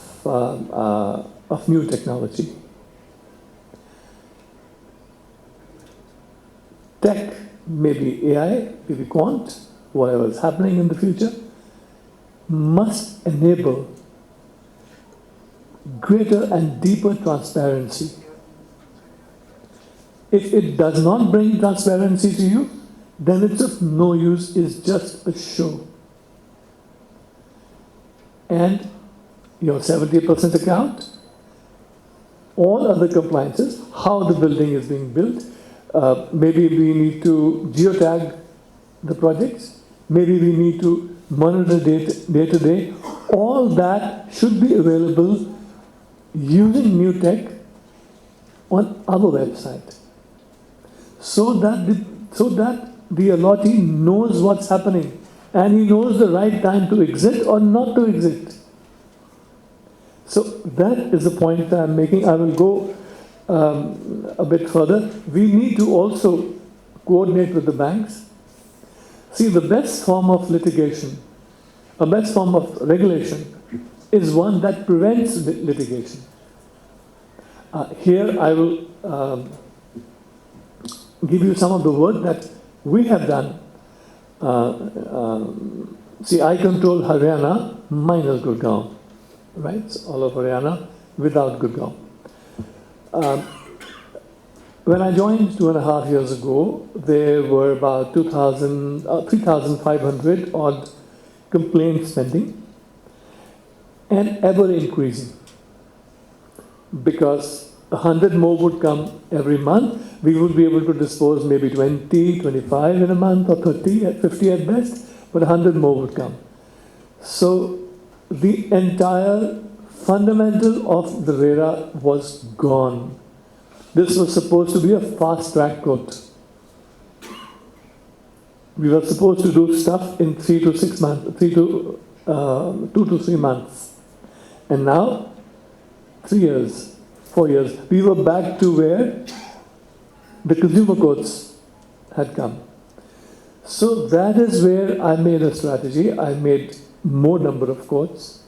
new technology. Tech, maybe AI, maybe quant, whatever is happening in the future, must enable greater and deeper transparency. If it does not bring transparency to you, then it's of no use, it's just a show. And your 70% account, all other compliances, how the building is being built, maybe we need to geotag the projects, maybe we need to monitor day to day, all that should be available using new tech on our website. So that the allotee knows what's happening and he knows the right time to exit or not to exit. So that is the point that I'm making. I will go a bit further. We need to also coordinate with the banks. See, the best form of litigation, a best form of regulation is one that prevents litigation. Here I will give you some of the work that we have done. See, I control Haryana minus Gurgaon, right? So all of Haryana without Gurgaon. When I joined 2.5 years ago, there were about 3,500 odd complaints pending and ever increasing because 100 more would come every month. We would be able to dispose maybe 20, 25 in a month or 30, 50 at best, but 100 more would come. So the entire fundamental of the RERA was gone. This was supposed to be a fast-track court. We were supposed to do stuff in 2 to 3 months. And now, 3 years, 4 years, we were back to where the consumer courts had come. So that is where I made a strategy. I made more number of courts.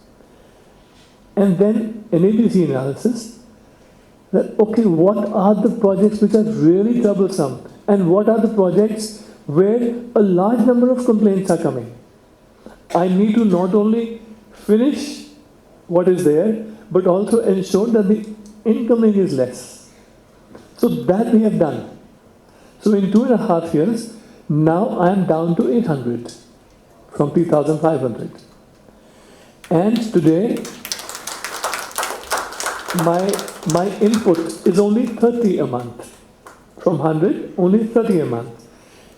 And then an ABC analysis that, okay, what are the projects which are really troublesome? And what are the projects where a large number of complaints are coming? I need to not only finish what is there, but also ensure that the incoming is less. So that we have done. So in 2.5 years, now I am down to 800 from 3,500. And today, my input is only 30 a month. From 100, only 30 a month.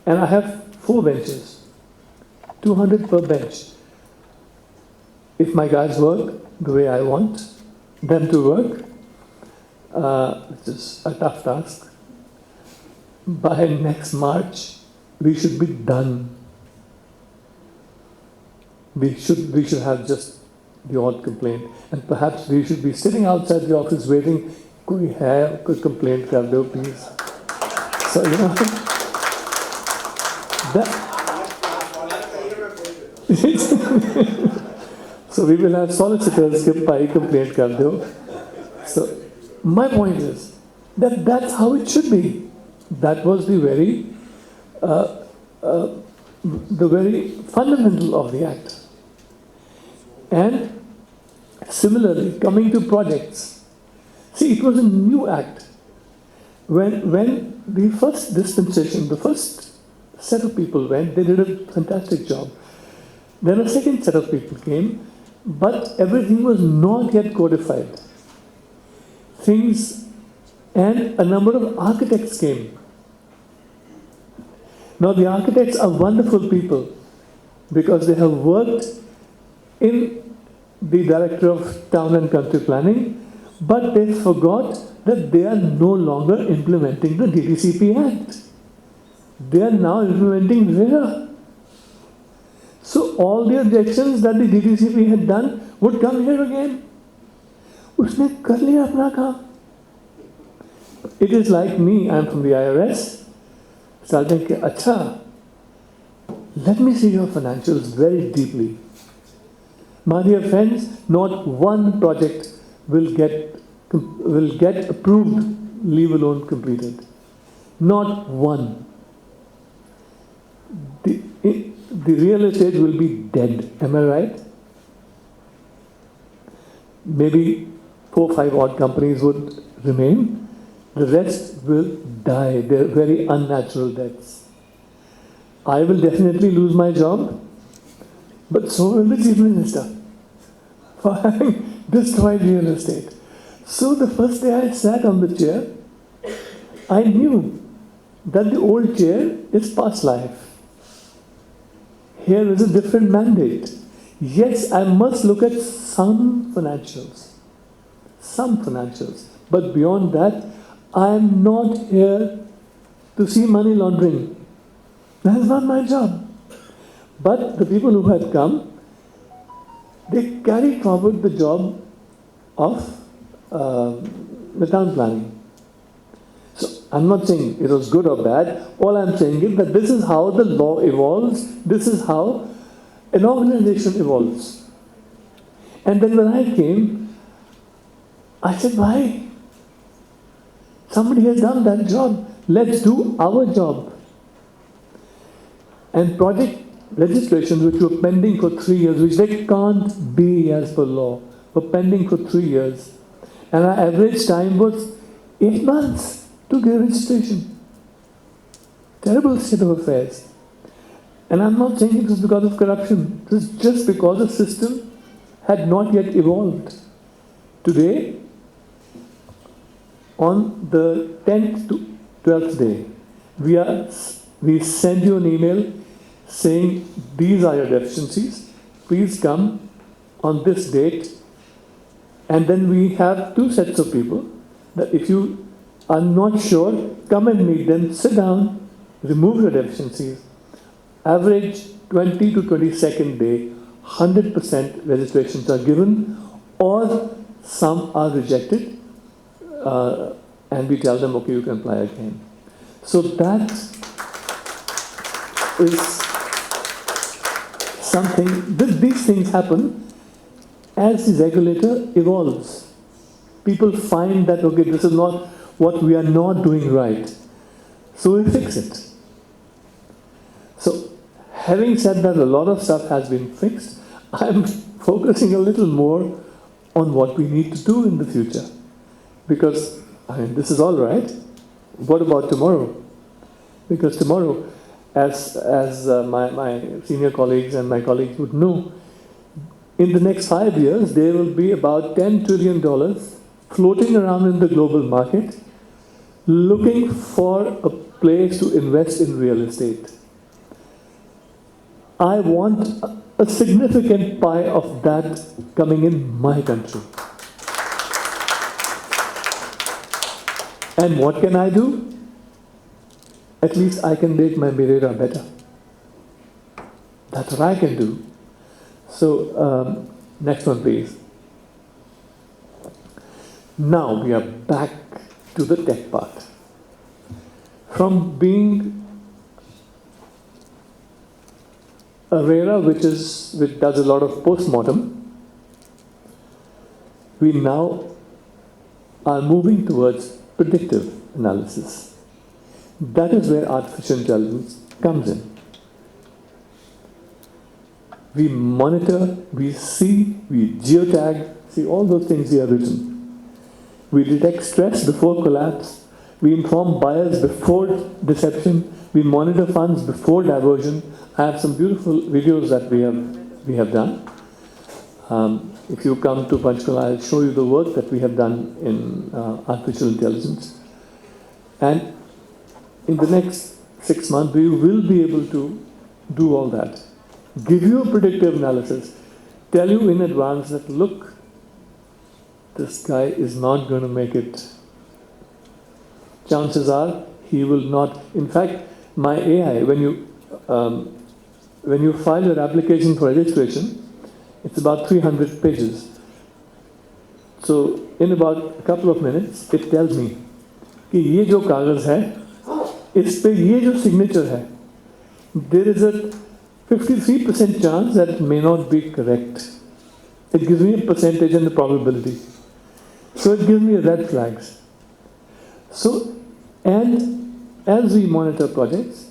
And I have 4 benches, 200 per bench. If my guys work the way I want them to work, which is a tough task, by next March, we should be done. We should have just the odd complaint, and perhaps we should be sitting outside the office waiting. Could complaint kar do, please. So so we will have solicitors ke pai complaint kar do. So my point is that that's how it should be. That was the very fundamental of the Act. And similarly, coming to projects, see, it was a new Act. When the first dispensation, the first set of people went, they did a fantastic job. Then a second set of people came, but everything was not yet codified. Things, and a number of architects came. Now the architects are wonderful people because they have worked in the Director of Town and Country Planning, but they forgot that they are no longer implementing the DTCP Act. They are now implementing RERA. So all the objections that the DTCP had done would come here again. Usne kar liya apna kaam. It is like me, I am from the IRS. Starting ke, acha, let me see your financials very deeply. My dear friends, not one project will get approved, leave alone completed. Not one. The real estate will be dead. Am I right? Maybe 4 or 5 odd companies would remain. The rest will die. They're very unnatural deaths. I will definitely lose my job, but so will the Chief Minister for having destroyed real estate. So the first day I sat on the chair, I knew that the old chair is past life. Here is a different mandate. Yes, I must look at some financials, but beyond that, I am not here to see money laundering. That is not my job. But the people who had come, they carried forward the job of the town planning. So I'm not saying it was good or bad. All I'm saying is that this is how the law evolves. This is how an organization evolves. And then when I came, I said, why? Somebody has done that job. Let's do our job. And project legislations which were pending for 3 years, which they can't be as per law, were pending for 3 years. And our average time was 8 months to get registration. Terrible state of affairs. And I'm not saying it was because of corruption. It was just because the system had not yet evolved. Today, on the 10th to 12th day, we send you an email saying these are your deficiencies. Please come on this date And then we have two sets of people that if you are not sure, come and meet them, sit down, remove your deficiencies. Average 20 to 22nd day, 100% registrations are given, or some are rejected, and we tell them, okay, you can apply again. So that is something, these things happen as the regulator evolves. People find that, okay, this is not what we are not doing right, so we fix it. So, having said that a lot of stuff has been fixed, I'm focusing a little more on what we need to do in the future. Because, I mean, this is all right. What about tomorrow? Because tomorrow, as my senior colleagues and my colleagues would know, in the next 5 years, there will be about $10 trillion floating around in the global market, looking for a place to invest in real estate. I want a significant pie of that coming in my country. And what can I do? At least I can make my RERA better. That's what I can do. So, next one please. Now we are back to the tech part. From being a RERA which does a lot of post-mortem, we now are moving towards predictive analysis. That is where artificial intelligence comes in. We monitor, we see, we geotag, see all those things we have written. We detect stress before collapse, we inform buyers before deception, we monitor funds before diversion. I have some beautiful videos that we have done. If you come to Panchkula, I'll show you the work that we have done in artificial intelligence. And in the next 6 months, we will be able to do all that. Give you a predictive analysis, tell you in advance that, look, this guy is not going to make it. Chances are he will not. In fact, my AI, when you file your application for registration, it's about 300 pages. So in about a couple of minutes, it tells me कि ये जो कागज है, इस पे ये जो signature है, there is a 53% chance that it may not be correct. It gives me a percentage and the probability. So it gives me red flags. So, and as we monitor projects,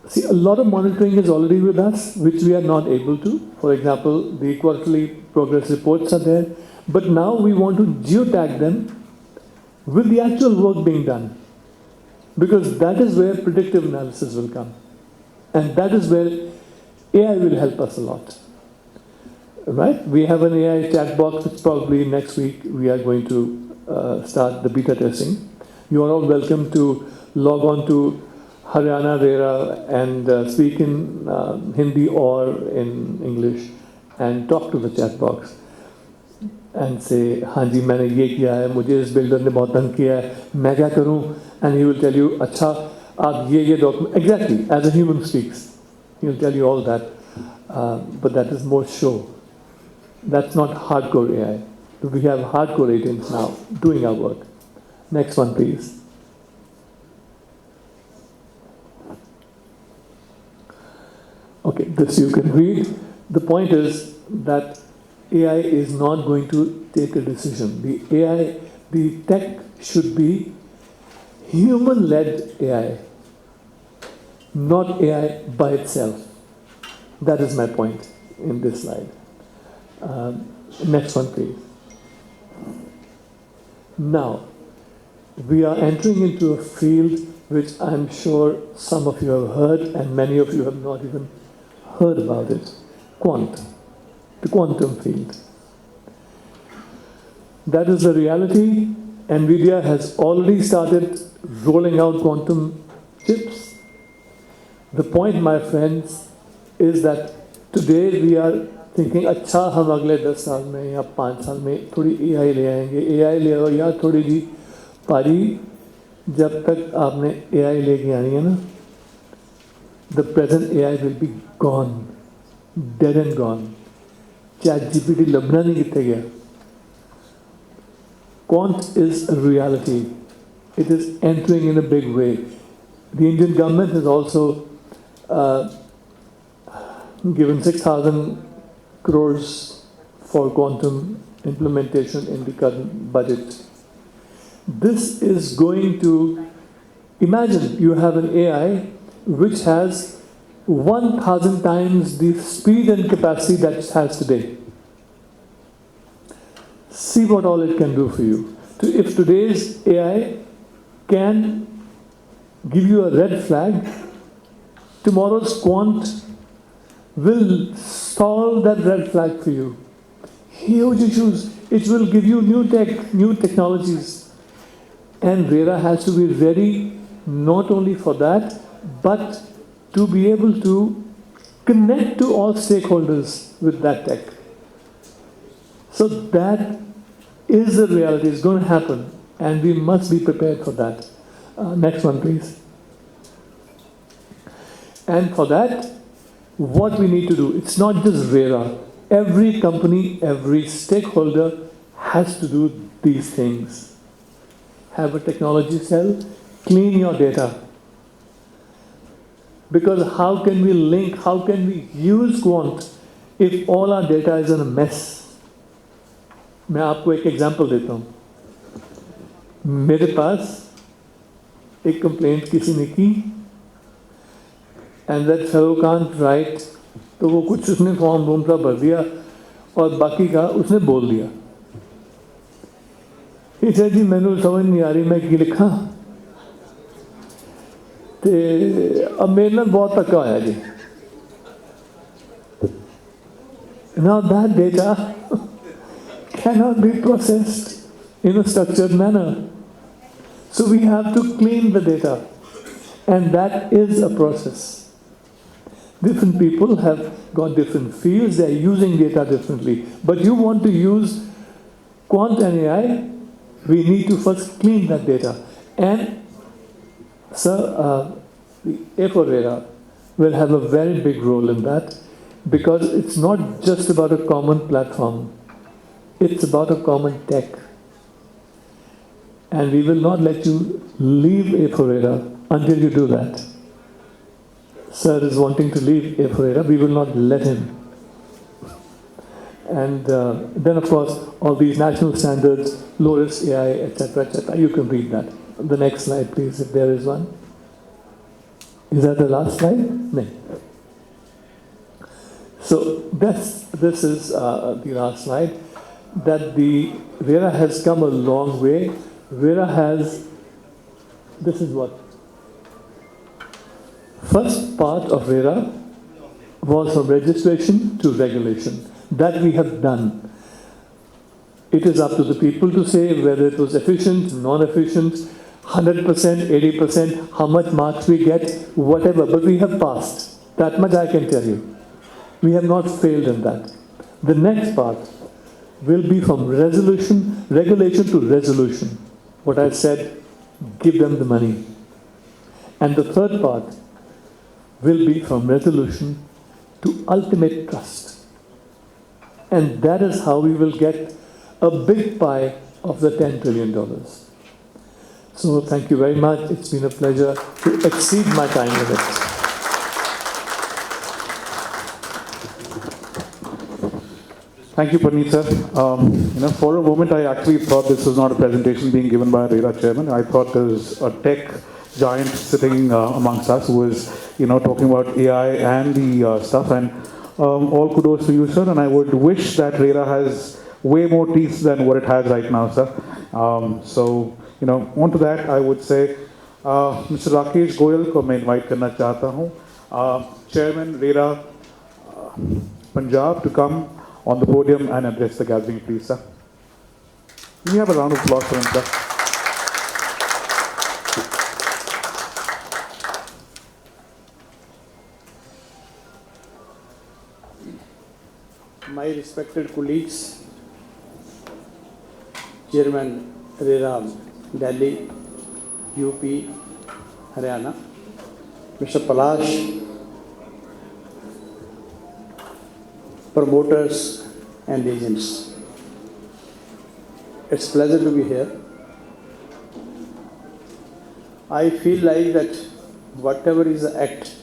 see, a lot of monitoring is already with us, which we are not able to. For example, the quarterly progress reports are there, but now we want to geotag them with the actual work being done, because that is where predictive analysis will come. And that is where AI will help us a lot. Right? We have an AI chat box, which probably next week we are going to start the beta testing. You are all welcome to log on to Haryana RERA and speak in Hindi or in English and talk to the chat box and say, हाँ जी मैंने ये किया है, मुझे इस builder ने बहुत तंग किया है, मैं क्या करूँ? And he will tell you, अच्छा आप ये document, exactly as a human speaks, he will tell you all that, but that is more show. That's not hardcore AI. We have hardcore agents now doing our work. Next one, please. Okay, this you can read. The point is that AI is not going to take a decision. The tech should be human-led AI, not AI by itself. That is my point in this slide. Next one, please. Now, we are entering into a field which I'm sure some of you have heard and many of you have not even heard about it. Quantum, the quantum field. That is the reality. NVIDIA has already started rolling out quantum chips. The point, my friends, is that today we are thinking अच्छा हम अगले 10 साल में या 5 साल में थोड़ी AI ले आएंगे, AI ले आओ या थोड़ी जी पारी, जब तक आपने AI लेके आनी है ना, the present AI will be gone, dead and gone. ChatGPT लबना नहीं कितने गया. Quant is a reality. It is entering in a big way. The Indian government has also given 6,000 crores for quantum implementation in the current budget. This is going to, imagine you have an AI which has 1,000 times the speed and capacity that it has today. See what all it can do for you. If today's AI can give you a red flag, tomorrow's quant will solve that red flag for you. Huge issues. It will give you new tech, new technologies. And RERA has to be ready not only for that, but to be able to connect to all stakeholders with that tech. So that is the reality. It's going to happen, and we must be prepared for that. Next one, please. And for that, what we need to do, it's not just RERA. Every company, every stakeholder has to do these things. Have a technology cell, clean your data. Because how can we link, how can we use Quant if all our data is in a mess? मैं आपको एक example देता हूँ. मेरे पास एक complaint किसी ने की, and that fellow can't right, तो वो कुछ उसने फॉर्म वॉर्म सा भर दिया और बाकी का उसने बोल दिया. इसे जी मैंने समझ नहीं आ रही मैं की लिखा, तो अब मेरे नाल बहुत धक्का होया जी. Now that data cannot be processed in a structured manner. So we have to clean the data, and that is a process. Different people have got different fields, they are using data differently. But you want to use Quant and AI, we need to first clean that data. And sir, the A for RERA will have a very big role in that, because it's not just about a common platform, it's about a common tech. And we will not let you leave A for RERA until you do that. Sir is wanting to leave A for RERA, we will not let him. And then of course, all these national standards, low-risk AI, etc., you can read that. The next slide, please, if there is one. Is that the last slide? No. So this is the last slide, that the RERA has come a long way. RERA has, this is what? First part of RERA was from registration to regulation. That we have done. It is up to the people to say whether it was efficient, non-efficient, 100%, 80%, how much marks we get, whatever. But we have passed. That much I can tell you. We have not failed in that. The next part will be from regulation to resolution. What I said, give them the money. And the third part will be from resolution to ultimate trust. And that is how we will get a big pie of the $10 trillion. So thank you very much. It's been a pleasure to exceed my time limit. Thank you, Paneet sir. For a moment, I actually thought this was not a presentation being given by a RERA chairman. I thought there was a tech giant sitting amongst us who was, talking about AI and the stuff. And all kudos to you, sir. And I would wish that RERA has way more teeth than what it has right now, sir. So, on to that, I would say, Mr. Rakesh Goyal ko main invite karna chahta hoon, Chairman RERA Punjab, to come on the podium and address the gathering, please, sir. Can you have a round of applause for him, sir? my respected colleagues, Chairman RERA Delhi, UP, Haryana, Mr. Palash, promoters and agents. It's a pleasure to be here. I feel like that whatever is the act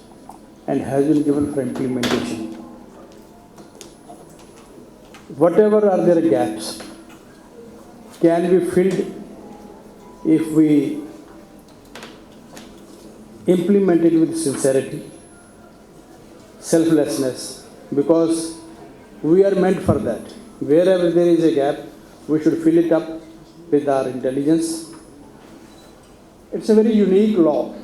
and has been given for implementation, whatever are their gaps, can be filled if we implement it with sincerity, selflessness, because we are meant for that. Wherever there is a gap, we should fill it up with our intelligence. It's a very unique law.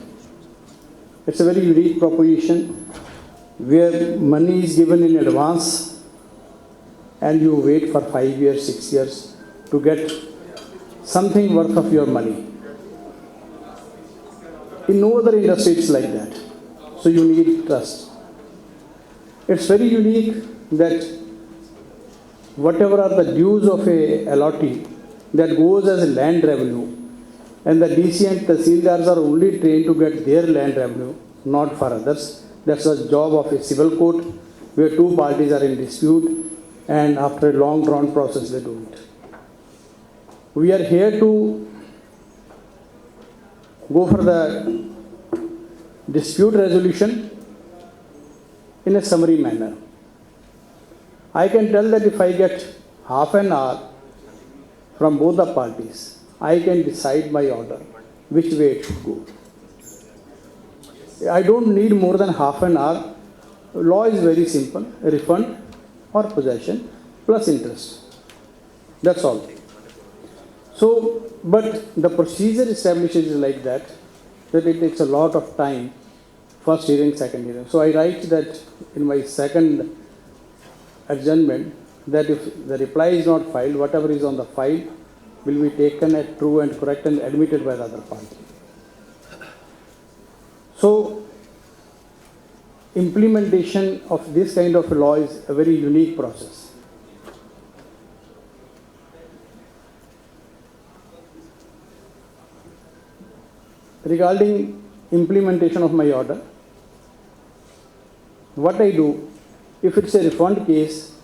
It's a very unique proposition where money is given in advance and you wait for 5 years, 6 years to get something worth of your money. In no other industry it's like that. So you need trust. It's very unique that whatever are the dues of a LOT that goes as a land revenue, and the DC and Tahsildars are only trained to get their land revenue, not for others. That's the job of a civil court where two parties are in dispute, and after a long drawn process they do it. We are here to go for the dispute resolution in a summary manner. I can tell that if I get half an hour from both the parties, I can decide my order, which way it should go. I don't need more than half an hour. Law is very simple, refund or possession plus interest. That's all. So, but the procedure establishes is like that it takes a lot of time, first hearing, second hearing. So I write that in my second adjournment that if the reply is not filed, whatever is on the file will be taken as true and correct and admitted by the other party. So, implementation of this kind of law is a very unique process. Regarding implementation of my order, what I do, if it's a refund case,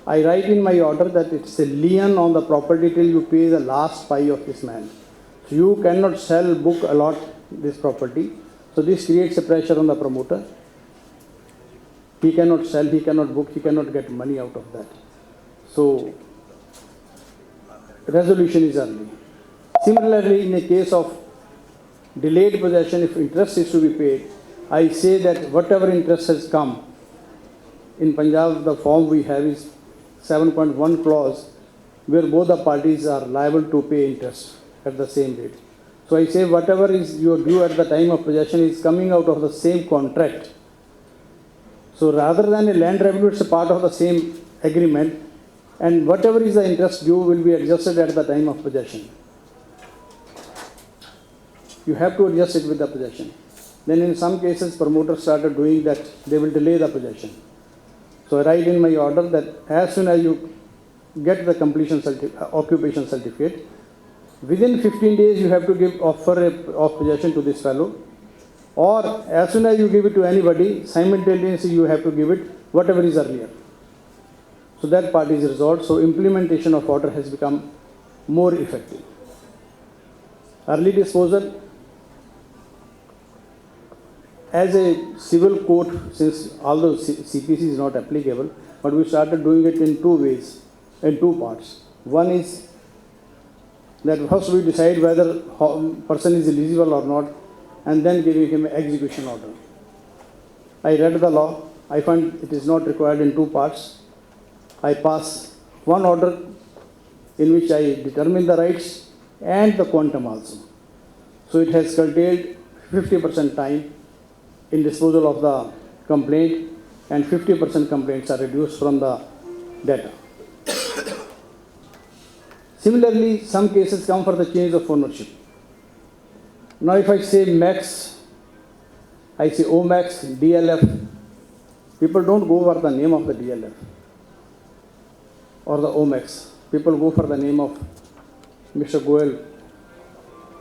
I write in my order that it's a lien on the property till you pay the last pie of this man. So you cannot sell, book, allot this property. So this creates a pressure on the promoter. He cannot sell, he cannot book, he cannot get money out of that. So resolution is early. Similarly, in a case of delayed possession, if interest is to be paid, I say that whatever interest has come, in Punjab the form we have is 7.1 clause where both the parties are liable to pay interest at the same rate. So I say whatever is your due at the time of possession is coming out of the same contract. So rather than a land revenue, it's a part of the same agreement, and whatever is the interest due will be adjusted at the time of possession. You have to adjust it with the possession. Then in some cases promoters started doing that, they will delay the possession. So I write in my order that as soon as you get the completion occupation certificate, within 15 days you have to offer of possession to this fellow, or as soon as you give it to anybody, simultaneously you have to give it whatever is earlier. So that part is resolved. So implementation of order has become more effective. Early disposal, as a civil court, since although CPC is not applicable, but we started doing it in two ways, in two parts. One is that first we decide whether person is eligible or not, and then giving him an execution order. I read the law. I find it is not required in two parts. I pass one order in which I determine the rights and the quantum also. So it has curtailed 50% time in disposal of the complaint, and 50% complaints are reduced from the data. Similarly, some cases come for the change of ownership. Now if I say max, I say OMAX, DLF, people don't go over the name of the DLF. or the Omex. People go for the name of Mr. Goel,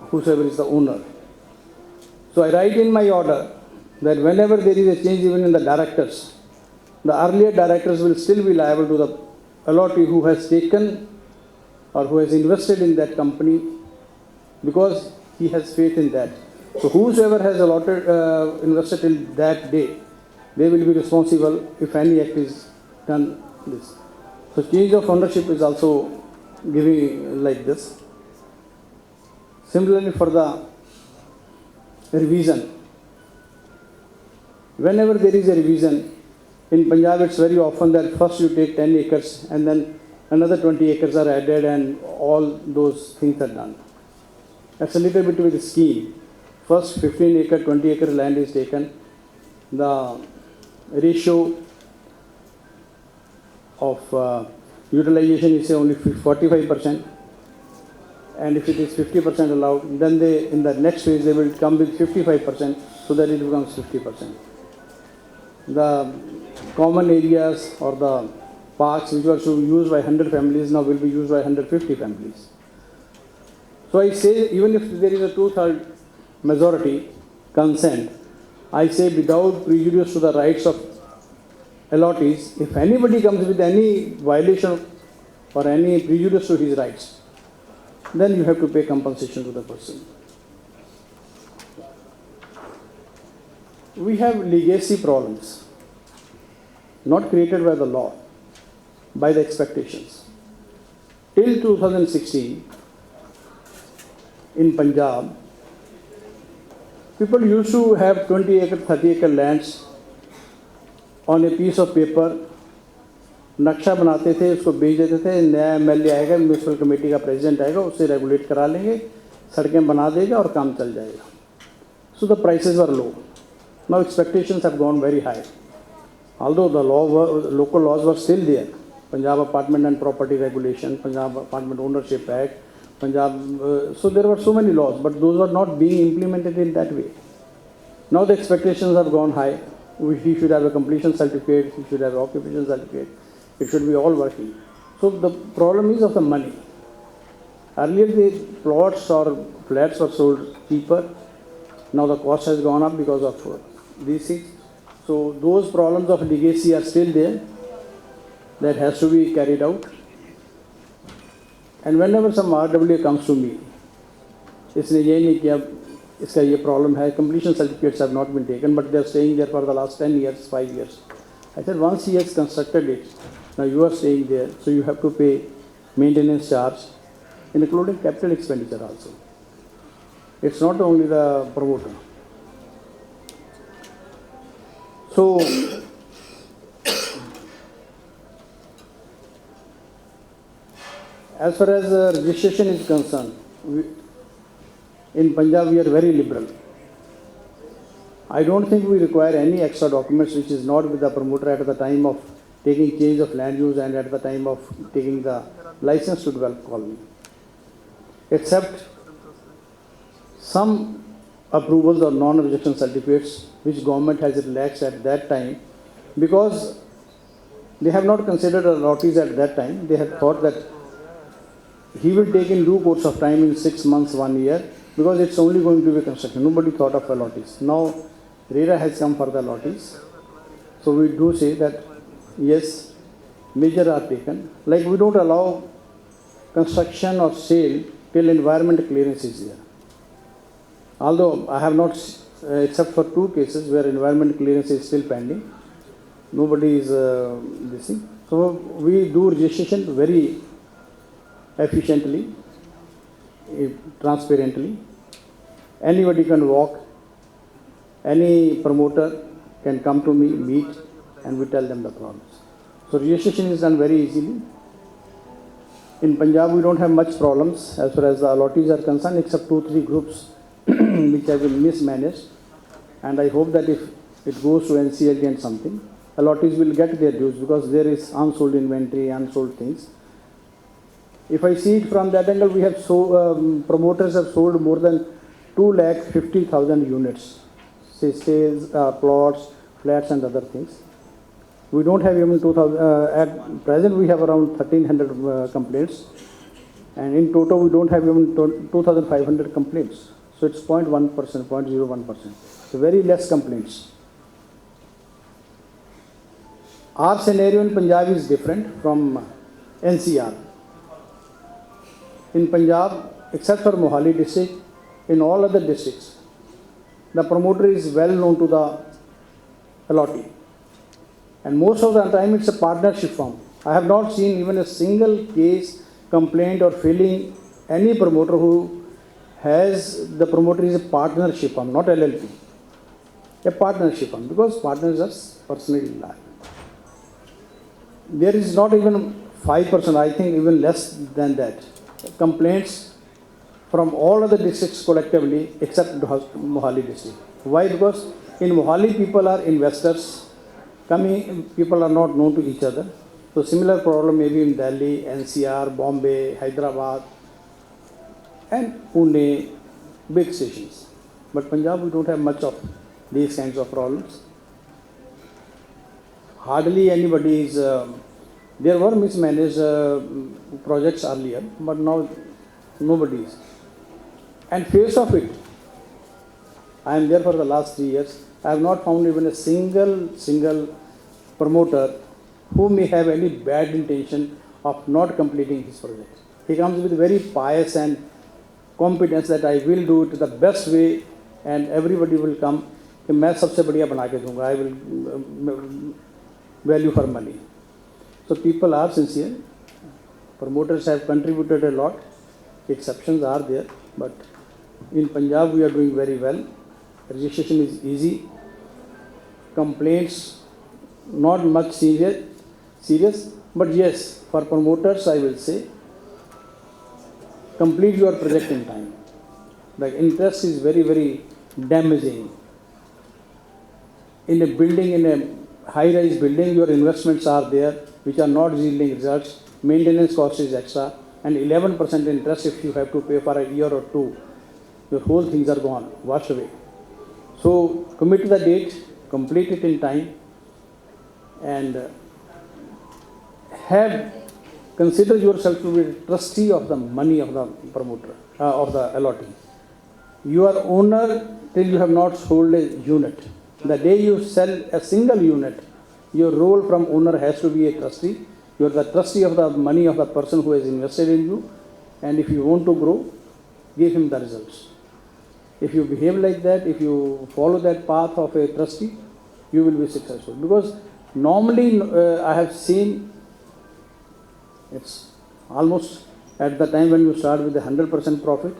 whosoever is the owner. So I write in my order that whenever there is a change even in the directors, the earlier directors will still be liable to the allottee who has taken or who has invested in that company because he has faith in that. So whosoever has invested in that day, they will be responsible if any act is done this. So change of ownership is also giving like this. Similarly for the revision, whenever there is a revision, in Punjab it's very often that first you take 10 acres and then another 20 acres are added and all those things are done. That's a little bit with the scheme. First 15 acre, 20 acre land is taken. The ratio of utilization is say only 45%. And if it is 50% allowed, then they, in the next phase, they will come with 55% so that it becomes 50%. The common areas or the parks which were used by 100 families now will be used by 150 families. So I say, even if there is a 2/3 majority consent, I say without prejudice to the rights of allottees, if anybody comes with any violation or any prejudice to his rights, then you have to pay compensation to the person. We have legacy problems, not created by the law, by the expectations. Till 2016, in Punjab, people used to have 20 acre, 30 acre lands on a piece of paper. नक्शा बनाते थे, उसको बेच देते थे, नया MLA आएगा, municipal committee का प्रेसिडेंट आएगा, उससे रेगुलेट करा लेंगे, सड़कें बना देगा और काम चल जाएगा. So the prices were low. Now expectations have gone very high. Although the local laws were still there, Punjab Apartment and Property Regulation, Punjab Apartment Ownership Act, so there were so many laws, but those were not being implemented in that way. Now the expectations have gone high. He should have a completion certificate, he should have an occupation certificate. It should be all working. So the problem is of the money. Earlier the plots or flats were sold cheaper. Now the cost has gone up because of these things. So those problems of legacy are still there. That has to be carried out. And whenever some RWA comes to me, इसने ये नहीं किया, इसका ये problem है, completion certificates have not been taken, but they are staying there for the last 10 years, 5 years. I said, once he has constructed it, now you are staying there, so you have to pay maintenance charge, including capital expenditure also. It's not only the promoter. So, as far as registration is concerned, in Punjab we are very liberal. I don't think we require any extra documents which is not with the promoter at the time of taking change of land use and at the time of taking the license to develop colony. Except some approvals or non-rejection certificates which government has relaxed at that time because they have not considered allottees at that time. They had thought that he will take in due course of time in 6 months, 1 year, because it's only going to be construction. Nobody thought of allottees. Now RERA has come for the allottees. So we do say that yes, measures are taken. Like we don't allow construction or sale till environment clearance is there. Although I have not, except for 2 cases where environment clearance is still pending, nobody is this thing. So we do registration very efficiently, transparently. Anybody can walk, any promoter can come to me, meet, and we tell them the problems. So registration is done very easily. In Punjab, we don't have much problems as far as the allottees are concerned, except 2-3 groups which have been mismanaged. And I hope that if it goes to NCLT and something, allottees will get their dues because there is unsold inventory, unsold things. If I see it from that angle, we have promoters have sold more than 250,000 units, say sales, plots, flats and other things. We don't have even 2,000, at present we have around 1,300 complaints, and in total we don't have even 2,500 complaints. So it's 0.1%, 0.01%. So very less complaints. Our scenario in Punjab is different from NCR. In Punjab, except for Mohali district, in all other districts, the promoter is well known to the allottee. And most of the time it's a partnership firm. I have not seen even a single case, complaint or filing any promoter who has, the promoter is a partnership firm, not LLP. A partnership firm, because partners are personally liable. There is not even 5%, I think even less than that, complaints from all other districts collectively except Mohali district. Why? Because in Mohali people are investors, coming, people are not known to each other. So similar problem maybe in Delhi, NCR, Bombay, Hyderabad and Pune, big stations. But Punjab we don't have much of these kinds of problems. Hardly anybody is, there were mismanaged projects earlier, but now nobody is. And face of it, I am there for the last 3 years, I have not found even a single promoter who may have any bad intention of not completing his project. He comes with very pious and competence that I will do it the best way and everybody will come कि मैं सबसे बढ़िया बना के दूंगा. I will value for money. So people are sincere. Promoters have contributed a lot. Exceptions are there, but in Punjab we are doing very well. Registration is easy. Complaints not much serious, but yes, for promoters I will say, complete your project in time. The interest is very, very damaging. In a building, in a high-rise building, your investments are there, which are not yielding results. Maintenance cost is extra, and 11% interest if you have to pay for a year or two. Your whole things are gone, washed away. So commit to the date, complete it in time, and consider yourself to be a trustee of the money of the promoter, of the allottee. You are owner till you have not sold a unit. The day you sell a single unit, your role from owner has to be a trustee. You are the trustee of the money of the person who has invested in you, and if you want to grow, give him the results. If you behave like that, if you follow that path of a trustee, you will be successful. Because normally I have seen, it's almost at the time when you start with a 100% profit,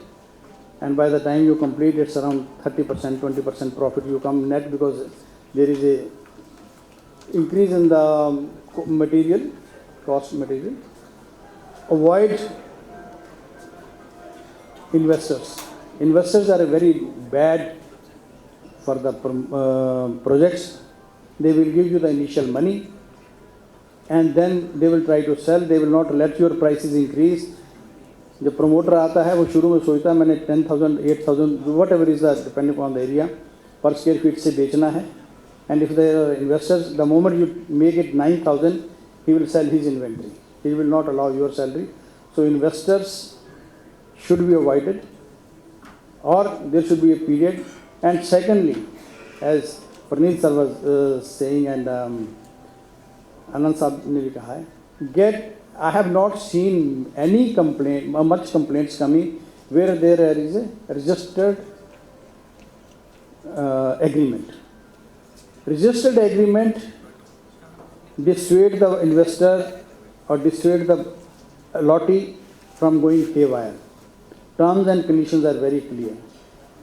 and by the time you complete, it's around 30%, 20% profit you come net, because there is a increase in the material, cost material. Avoid investors. Investors are very bad for the projects. They will give you the initial money and then they will try to sell. They will not let your prices increase. The promoter आता है वो शुरू में सोचता है मैंने 10,000, 8,000, whatever is the depending on the area per square feet से बेचना है. And if there are investors, the moment you make it 9,000, he will sell his inventory. He will not allow your salary. So investors should be avoided, or there should be a period. And secondly, as Praneeth sir was saying and Anand sahab ne bhi kaha hai, I have not seen any complaint, much complaints coming where there is a registered agreement. Registered agreement dissuade the investor or dissuade the allottee from going haywire. Terms and conditions are very clear.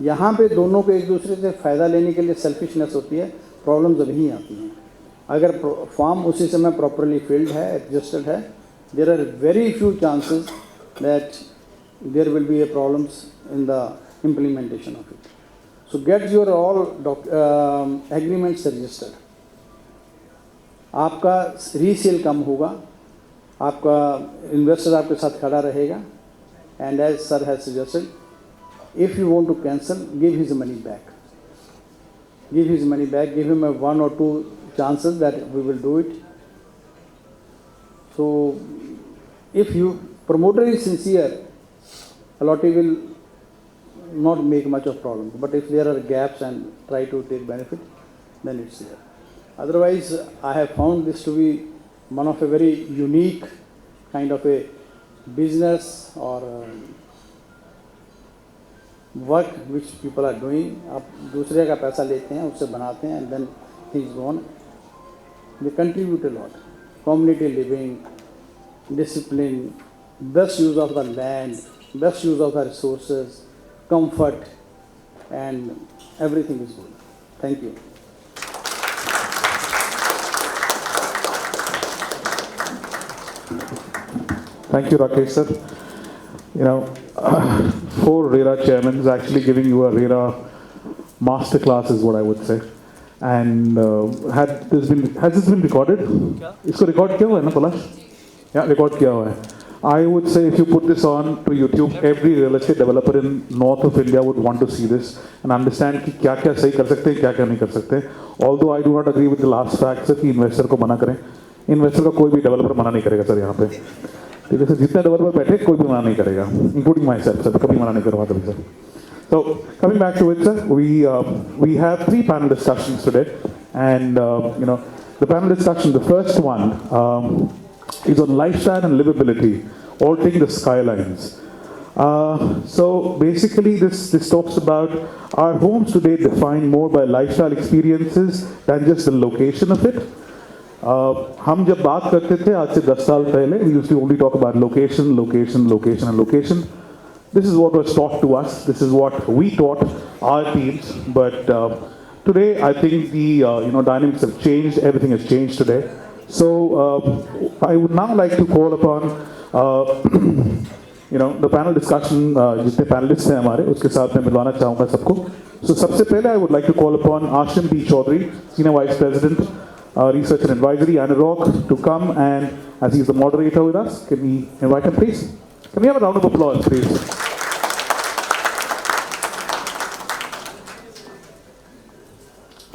यहाँ पे दोनों को एक दूसरे से फ़ायदा लेने के लिए सेल्फिशनेस होती है, प्रॉब्लम्स अभी आती हैं. अगर फॉर्म उसी समय प्रॉपरली फिल्ड है, रजिस्टर्ड है, there are very few chances that there will be a problems in the implementation of it. So get your all agreements registered. आपका रीसेल कम होगा, आपका इन्वेस्टर आपके साथ खड़ा रहेगा, and as sir has suggested, if you want to cancel, give his money back. give his money back, give him a 1 or 2 chances that we will do it. So if promoter is sincere, allotee will not make much of problem. But if there are gaps and try to take benefit, then it's there. Otherwise, I have found this to be one of a very unique kind of a business or work which people are doing. आप दूसरे का पैसा लेते हैं, उससे बनाते हैं, and then things go on. They contribute a lot. Community living, discipline, best use of the land, best use of the resources, comfort, and everything is good. Thank you. Thank you, Rakesh sir. You know, for RERA chairmen is actually giving you a RERA masterclass is what I would say. And has this been recorded? इसको record किया हुआ है ना पलाश? Yeah, record किया हुआ है. I would say if you put this on to YouTube, every real estate developer in north of India would want to see this and understand कि क्या क्या सही कर सकते हैं, क्या क्या नहीं कर सकते. Although I do not agree with the last fact sir कि investor को मना करें. Investor का कोई भी developer मना नहीं करेगा सर यहाँ पे. ठीक है सर, जितने developer बैठे कोई भी मना नहीं करेगा, including myself सर, कभी मना नहीं करूँगा कभी sir. So coming back to it, sir, we have 3 panel discussions today, and you know, the panel discussion, the first one is on lifestyle and livability, altering the skylines. So basically, this talks about our homes today defined more by lifestyle experiences than just the location of it. हम जब बात करते थे आज से 10 साल पहले, we used to only talk about location, location, location, and location. This is what was taught to us. This is what we taught our teams. But today, I think the dynamics have changed. Everything has changed today. So I would now like to call upon the panel discussion. जितने panelists हैं हमारे, उसके साथ मैं मिलवाना चाहूँगा सबको. So सबसे पहले I would like to call upon Ashim B. Chaudhary, Senior Vice President, Research and Advisory, ANAROC, to come and as he is the moderator with us. Can we invite him, please? Can we have a round of applause, please?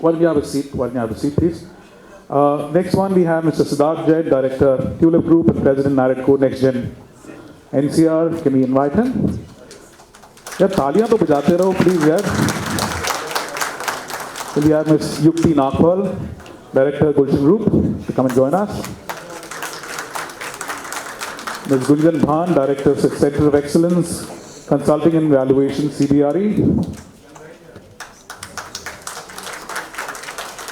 Why don't you have a seat? Why don't you have a seat, please? Next one, we have Mr. Siddharth Jain, Director, Tulip Group, and President, NAREDCO Next Gen NCR. Can we invite him? यार तालियां तो बजाते रहो, please, यार. Then we have Ms. Yukti Nakwal, Director, Gulshan Group, to come and join us. Ms. Gunjan Bhan, Director, Center of Excellence, Consulting and Valuation, CBRE.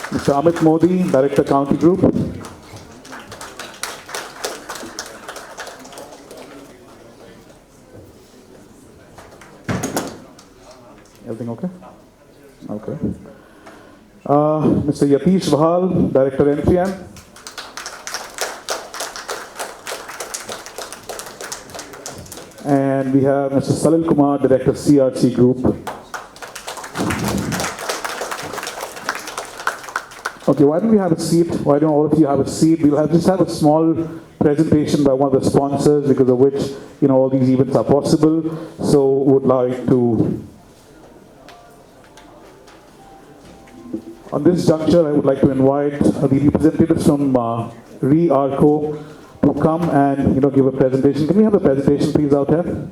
Mr. Amit Modi, Director, County Group. Everything okay? Okay. Mr. Yatish Vahal, Director, NPM. And we have Mr. Salil Kumar, Director, CRC Group. Okay, why don't we have a seat? Why don't all of you have a seat? We'll just have a small presentation by one of the sponsors, because of which all these events are possible. So would like to, on this juncture, I would like to invite the representatives from RERA to come and give a presentation. Can we have a presentation, please, out here?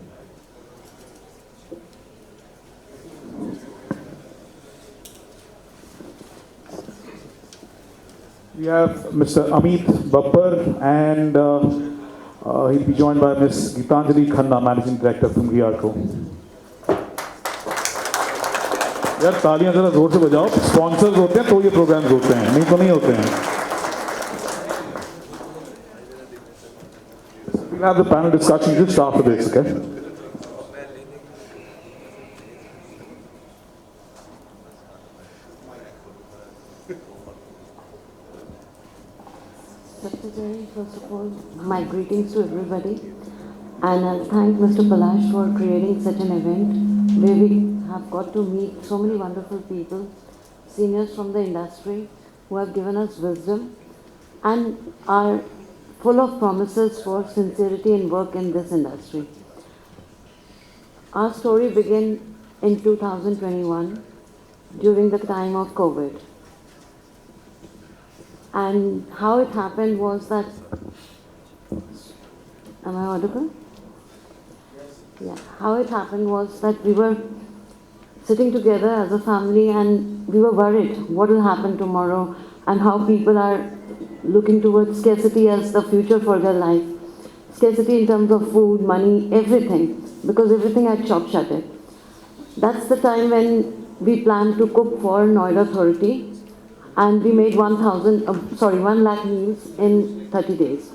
We have Mr. Amit Bappar, and he'll be joined by Ms. Gitanjali Khanna, Managing Director from RERA. यार तालियां जरा जोर से बजाओ. Sponsors होते हैं तो ये प्रोग्राम्स होते हैं, नहीं तो नहीं होते हैं. We'll have the panel discussion just after this, okay? Secretary, first of all, my greetings to everybody, and I'll thank Mr. Palash for creating such an event where we have got to meet so many wonderful people, seniors from the industry who have given us wisdom and are full of promises for sincerity and work in this industry. Our story began in 2021 during the time of COVID. And how it happened was that, am I audible? Yeah. How it happened was that we were sitting together as a family and we were worried what will happen tomorrow and how people are looking towards scarcity as the future for their life. Scarcity in terms of food, money, everything, because everything had shop shuttered. That's the time when we planned to cook for Noida Authority, and we made 1 lakh meals in 30 days.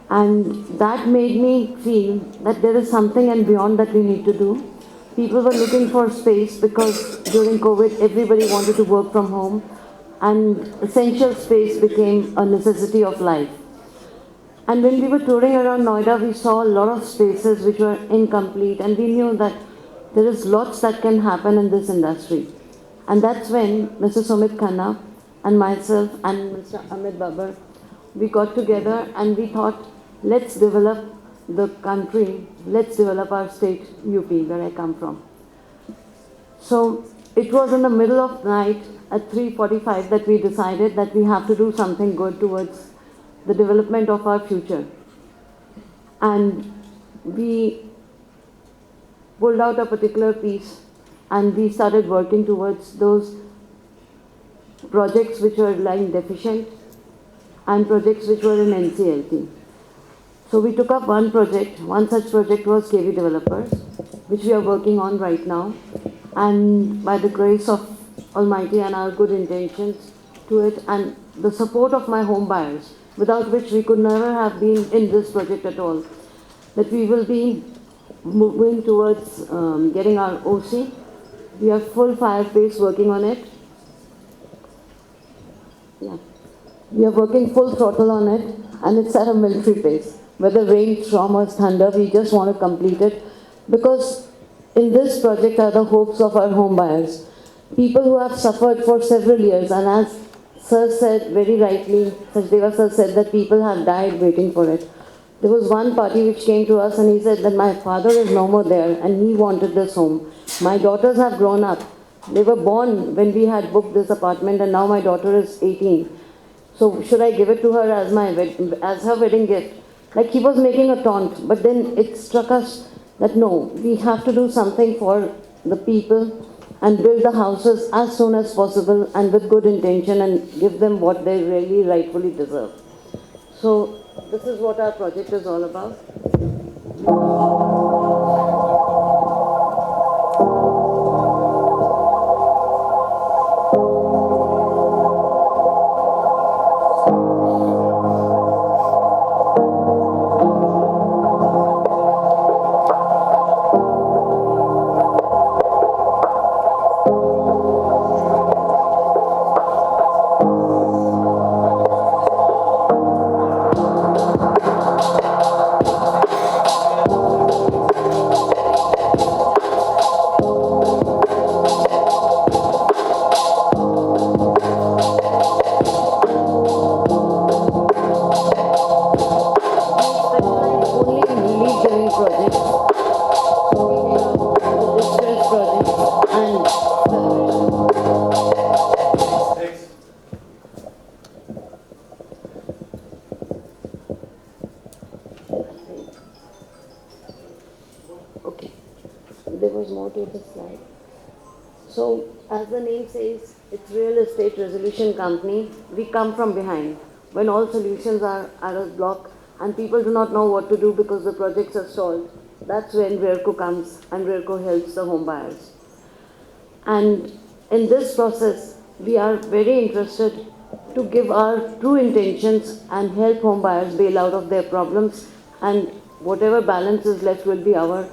And that made me feel that there is something and beyond that we need to do. People were looking for space because during COVID everybody wanted to work from home, and essential space became a necessity of life. And when we were touring around Noida, we saw a lot of spaces which were incomplete, and we knew that there is lots that can happen in this industry. And that's when Mr. Sumit Khanna and myself and Mr. Amit Babar, we got together and we thought, let's develop the country, let's develop our state, UP, where I come from. So it was in the middle of night at 3:45 that we decided that we have to do something good towards the development of our future. And we pulled out a particular piece and we started working towards those projects which were lying deficient and projects which were in NCLT. So we took up one project. One such project was KV Developers, which we are working on right now. And by the grace of Almighty and our good intentions to it and the support of my home buyers, without which we could never have been in this project at all, that we will be moving towards getting our OC. We are full fire pace working on it. Yeah. We are working full throttle on it, and it's at a military pace. Whether rain, storm or thunder, we just want to complete it, because in this project are the hopes of our home buyers. People who have suffered for several years, and as Sir said very rightly, Sachdeva Sir said that people have died waiting for it. There was one party which came to us and he said that my father is no more there and he wanted this home. My daughters have grown up. They were born when we had booked this apartment and now my daughter is 18. So should I give it to her as her wedding gift? Like he was making a taunt, but then it struck us that no, we have to do something for the people and build the houses as soon as possible and with good intention and give them what they really rightfully deserve. So this is what our project is all about. Okay, there was more to the slide. So, as the name says, it's real estate resolution company. We come from behind. When all solutions are at a block and people do not know what to do because the projects are stalled, that's when RERCO comes and RERCO helps the home buyers. And in this process, we are very interested to give our true intentions and help home buyers bail out of their problems, and whatever balance is left will be our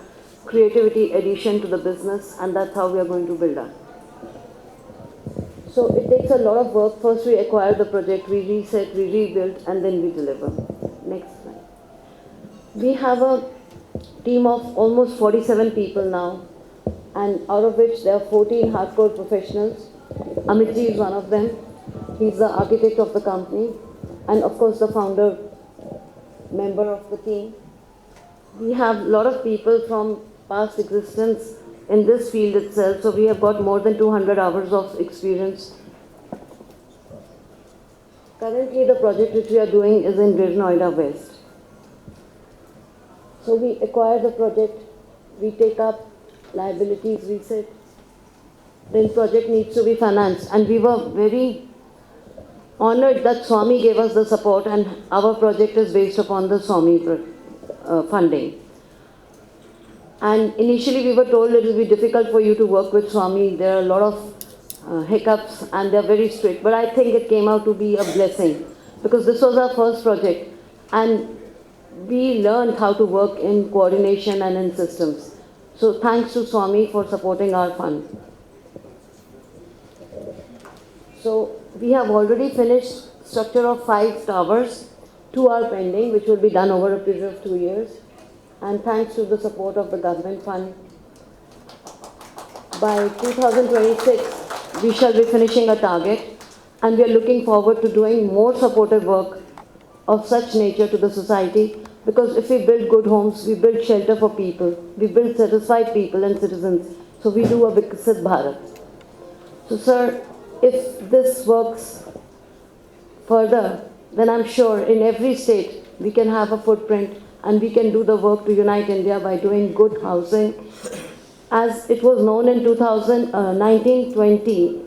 creativity addition to the business, and that's how we are going to build up. So it takes a lot of work. First we acquire the project, we reset, we rebuild, and then we deliver. Next slide. We have a team of almost 47 people now, and out of which there are 14 hardcore professionals. Amitji is one of them. He's the architect of the company, and of course the founder, member of the team. We have a lot of people from past existence in this field itself, so we have got more than 200 hours of experience. Currently, the project which we are doing is in Greater Noida West. So we acquire the project, we take up liabilities, reset, then project needs to be financed. And we were very honored that Swami gave us the support, and our project is based upon the Swami funding. And initially we were told it will be difficult for you to work with Swami. There are a lot of hiccups and they're very strict. But I think it came out to be a blessing because this was our first project and we learned how to work in coordination and in systems. So thanks to Swami for supporting our fund. So we have already finished structure of 5 towers. 2 are pending, which will be done over a period of 2 years. And thanks to the support of the government fund, by 2026, we shall be finishing a target, and we are looking forward to doing more supportive work of such nature to the society, because if we build good homes, we build shelter for people, we build satisfied people and citizens, so we do a Viksit Bharat. So sir, if this works further, then I'm sure in every state we can have a footprint and we can do the work to unite India by doing good housing. As it was known in 1920,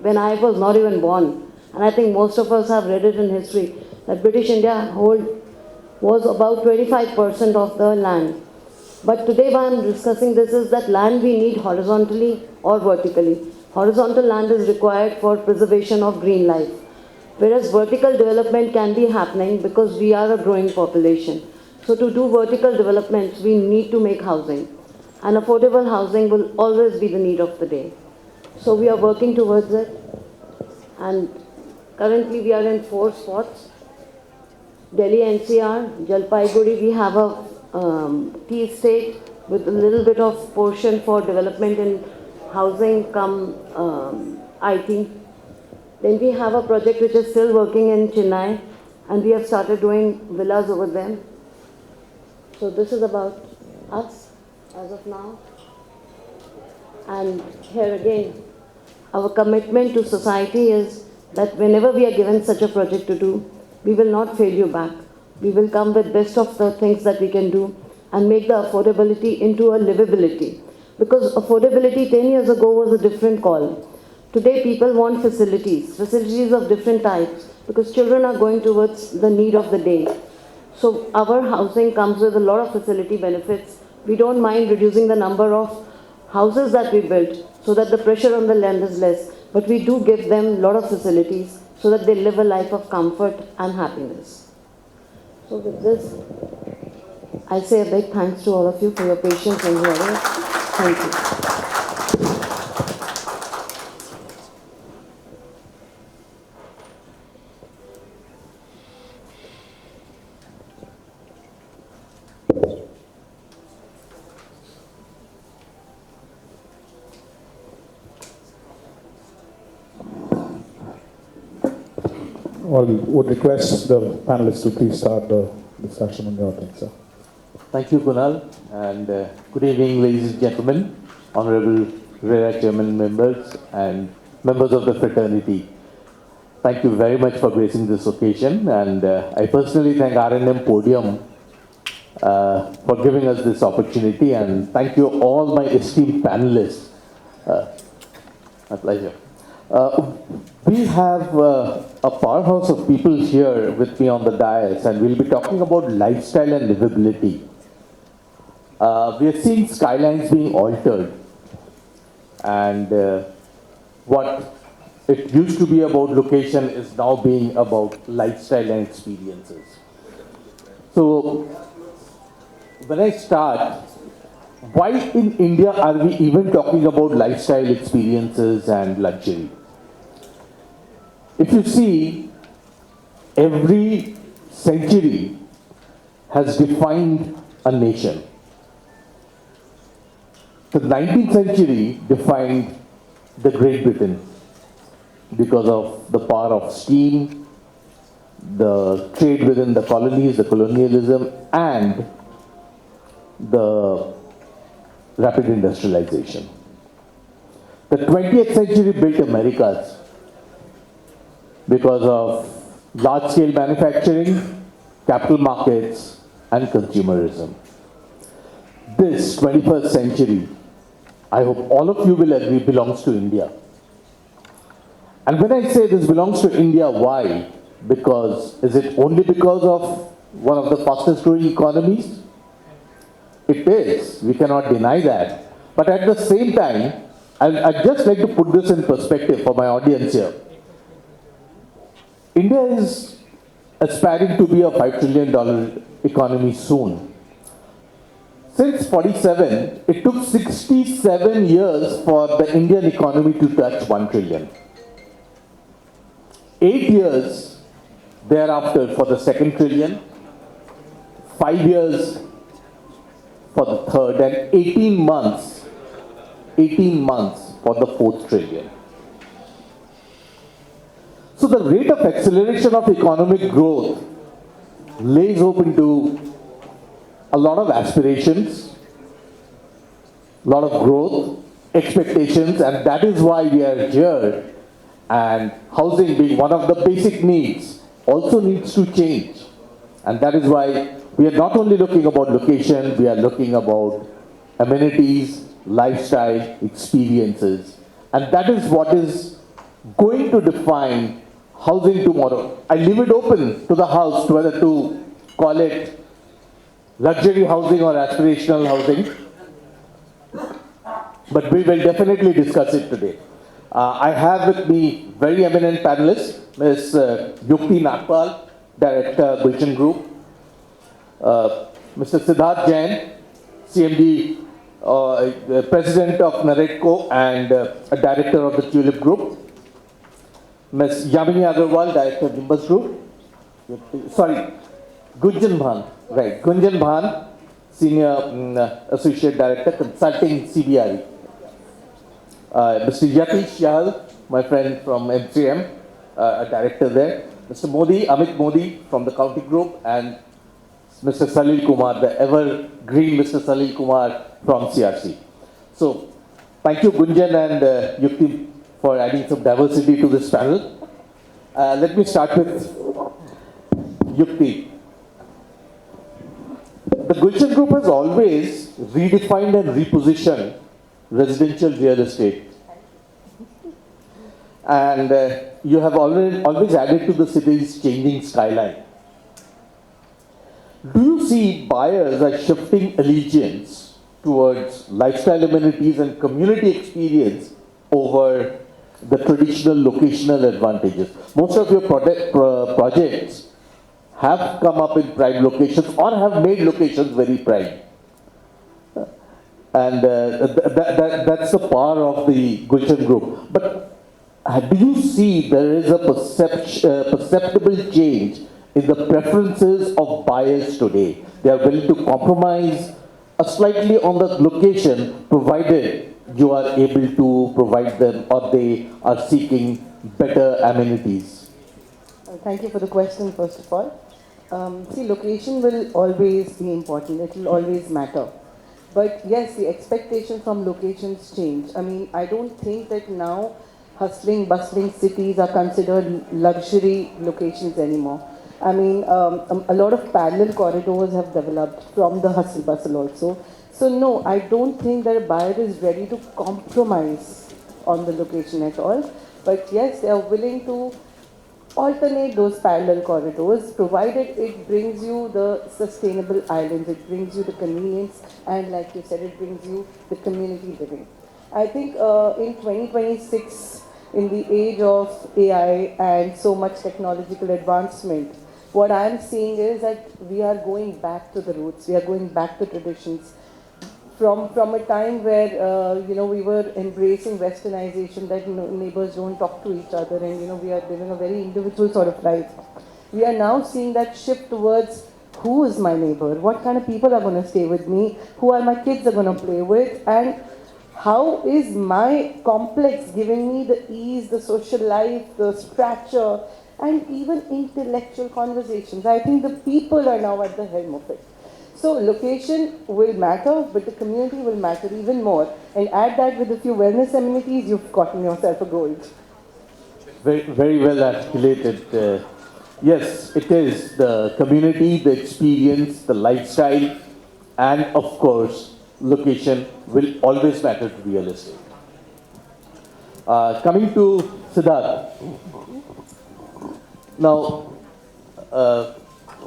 when I was not even born, and I think most of us have read it in history, that British India was about 25% of the land. But today why I'm discussing this is that land we need horizontally or vertically. Horizontal land is required for preservation of green life, whereas vertical development can be happening because we are a growing population. So to do vertical development, we need to make housing. And affordable housing will always be the need of the day. So we are working towards it. And currently we are in 4 spots. Delhi NCR, Jalpaiguri, we have a tea estate with a little bit of portion for development in housing come IT. Then we have a project which is still working in Chennai, and we have started doing villas over there. So this is about us as of now. And here again, our commitment to society is that whenever we are given such a project to do, we will not fail you back. We will come with best of the things that we can do and make the affordability into a livability. Because affordability 10 years ago was a different call. Today people want facilities of different types, because children are going towards the need of the day. So our housing comes with a lot of facility benefits. We don't mind reducing the number of houses that we build so that the pressure on the land is less. But we do give them a lot of facilities so that they live a life of comfort and happiness. So with this, I say a big thanks to all of you for your patience and hearing. Thank you. Well, would request the panelists to please start the discussion on your thing, sir. Thank you, Kunal, and good evening, ladies and gentlemen, honorable RERA Chairman members and members of the fraternity. Thank you very much for gracing this occasion, and I personally thank R&M Podium for giving us this opportunity, and thank you all my esteemed panelists. My pleasure. We have a powerhouse of people here with me on the dais, and we'll be talking about lifestyle and livability. We are seeing skylines being altered, and what it used to be about location is now being about lifestyle and experiences. So, when I start, why in India are we even talking about lifestyle experiences and luxury? If you see, every century has defined a nation. The 19th century defined the Great Britain because of the power of steam, the trade within the colonies, the colonialism, and the rapid industrialization. The 20th century built Americas because of large-scale manufacturing, capital markets, and consumerism. This 21st century, I hope all of you will agree, belongs to India. And when I say this belongs to India, why? Because, is it only because of one of the fastest growing economies? It is, we cannot deny that. But at the same time, I'd just like to put this in perspective for my audience here. India is aspiring to be a $5 trillion economy soon. Since 47, it took 67 years for the Indian economy to touch 1 trillion. 8 years thereafter for the second trillion, 5 years for the third, and 18 months for the fourth trillion. So the rate of acceleration of economic growth lays open to a lot of aspirations, a lot of growth, expectations, and that is why we are here. And housing being one of the basic needs also needs to change. And that is why we are not only looking about location, we are looking about amenities, lifestyle, experiences. And that is what is going to define housing tomorrow. I leave it open to the house to whether to call it luxury housing or aspirational housing. But we will definitely discuss it today. I have with me very eminent panelists, Ms. Yukti Nagpal, Director, Gulshan Group, Mr. Siddharth Jain, CMD, President of Naredco and a Director of the Tulip Group, Ms. Yamini Agarwal, Director of Nimbus Group, Gunjan Bhan, right, Gunjan Bhan, Senior Associate Director, Consulting CBRE. Mr. Yatish Yahal, my friend from M3M, a director there. Mr. Modi, Amit Modi from the County Group, and Mr. Salil Kumar, the evergreen Mr. Salil Kumar from CRC. So, thank you Gunjan and Yukti for adding some diversity to this panel. Let me start with Yukti. The Gulshan Group has always redefined and repositioned residential real estate. And you have always added to the city's changing skyline. Do you see buyers are shifting allegiance towards lifestyle amenities and community experience over the traditional locational advantages? Most of your projects have come up in prime locations or have made locations very prime. And that's the power of the Gulshan Group. But do you see there is a perceptible change in the preferences of buyers today? They are willing to compromise slightly on the location, provided you are able to provide them or they are seeking better amenities. Thank you for the question, first of all. See, location will always be important. It will always matter. But yes, the expectation from locations change. I mean, I don't think that now hustling, bustling cities are considered luxury locations anymore. I mean, a lot of parallel corridors have developed from the hustle bustle also. So no, I don't think that a buyer is ready to compromise on the location at all. But yes, they are willing to alternate those parallel corridors, provided it brings you the sustainable islands, it brings you the convenience, and like you said, it brings you the community living. I think in 2026, in the age of AI and so much technological advancement, what I am seeing is that we are going back to the roots, we are going back to traditions. From a time where, we were embracing westernization, that neighbors don't talk to each other and, we are living a very individual sort of life. We are now seeing that shift towards who is my neighbor, what kind of people are going to stay with me, who are my kids are going to play with, and how is my complex giving me the ease, the social life, the stature, and even intellectual conversations. I think the people are now at the helm of it. So location will matter, but the community will matter even more. And add that with a few wellness amenities, you've gotten yourself a gold. Very, very well articulated. Yes, it is the community, the experience, the lifestyle, and of course, location will always matter to real estate. Coming to Siddharth. Now,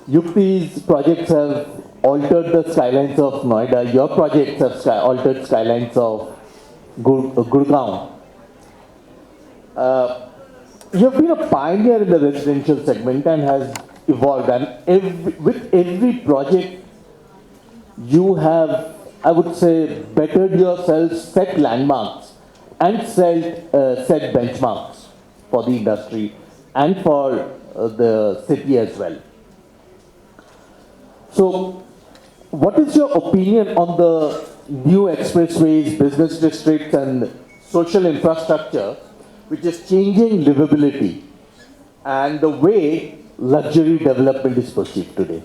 Yukti's projects have altered the skylines of Noida. Your projects have altered skylines of Gurgaon. You have been a pioneer in the residential segment and has evolved. And with every project, you have, I would say, bettered yourself, set landmarks and set benchmarks for the industry and for the city as well. So, what is your opinion on the new expressways, business districts and social infrastructure which is changing livability and the way luxury development is perceived today?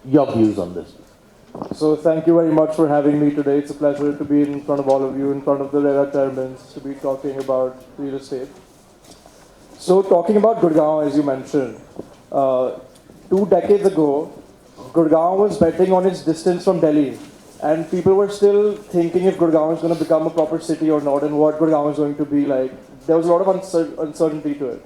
Your views on this? So thank you very much for having me today. It's a pleasure to be in front of all of you, in front of the RERA Chairpersons, to be talking about real estate. So talking about Gurgaon, as you mentioned, 2 decades ago, Gurgaon was betting on its distance from Delhi. And people were still thinking if Gurgaon is going to become a proper city or not and what Gurgaon is going to be like. There was a lot of uncertainty to it.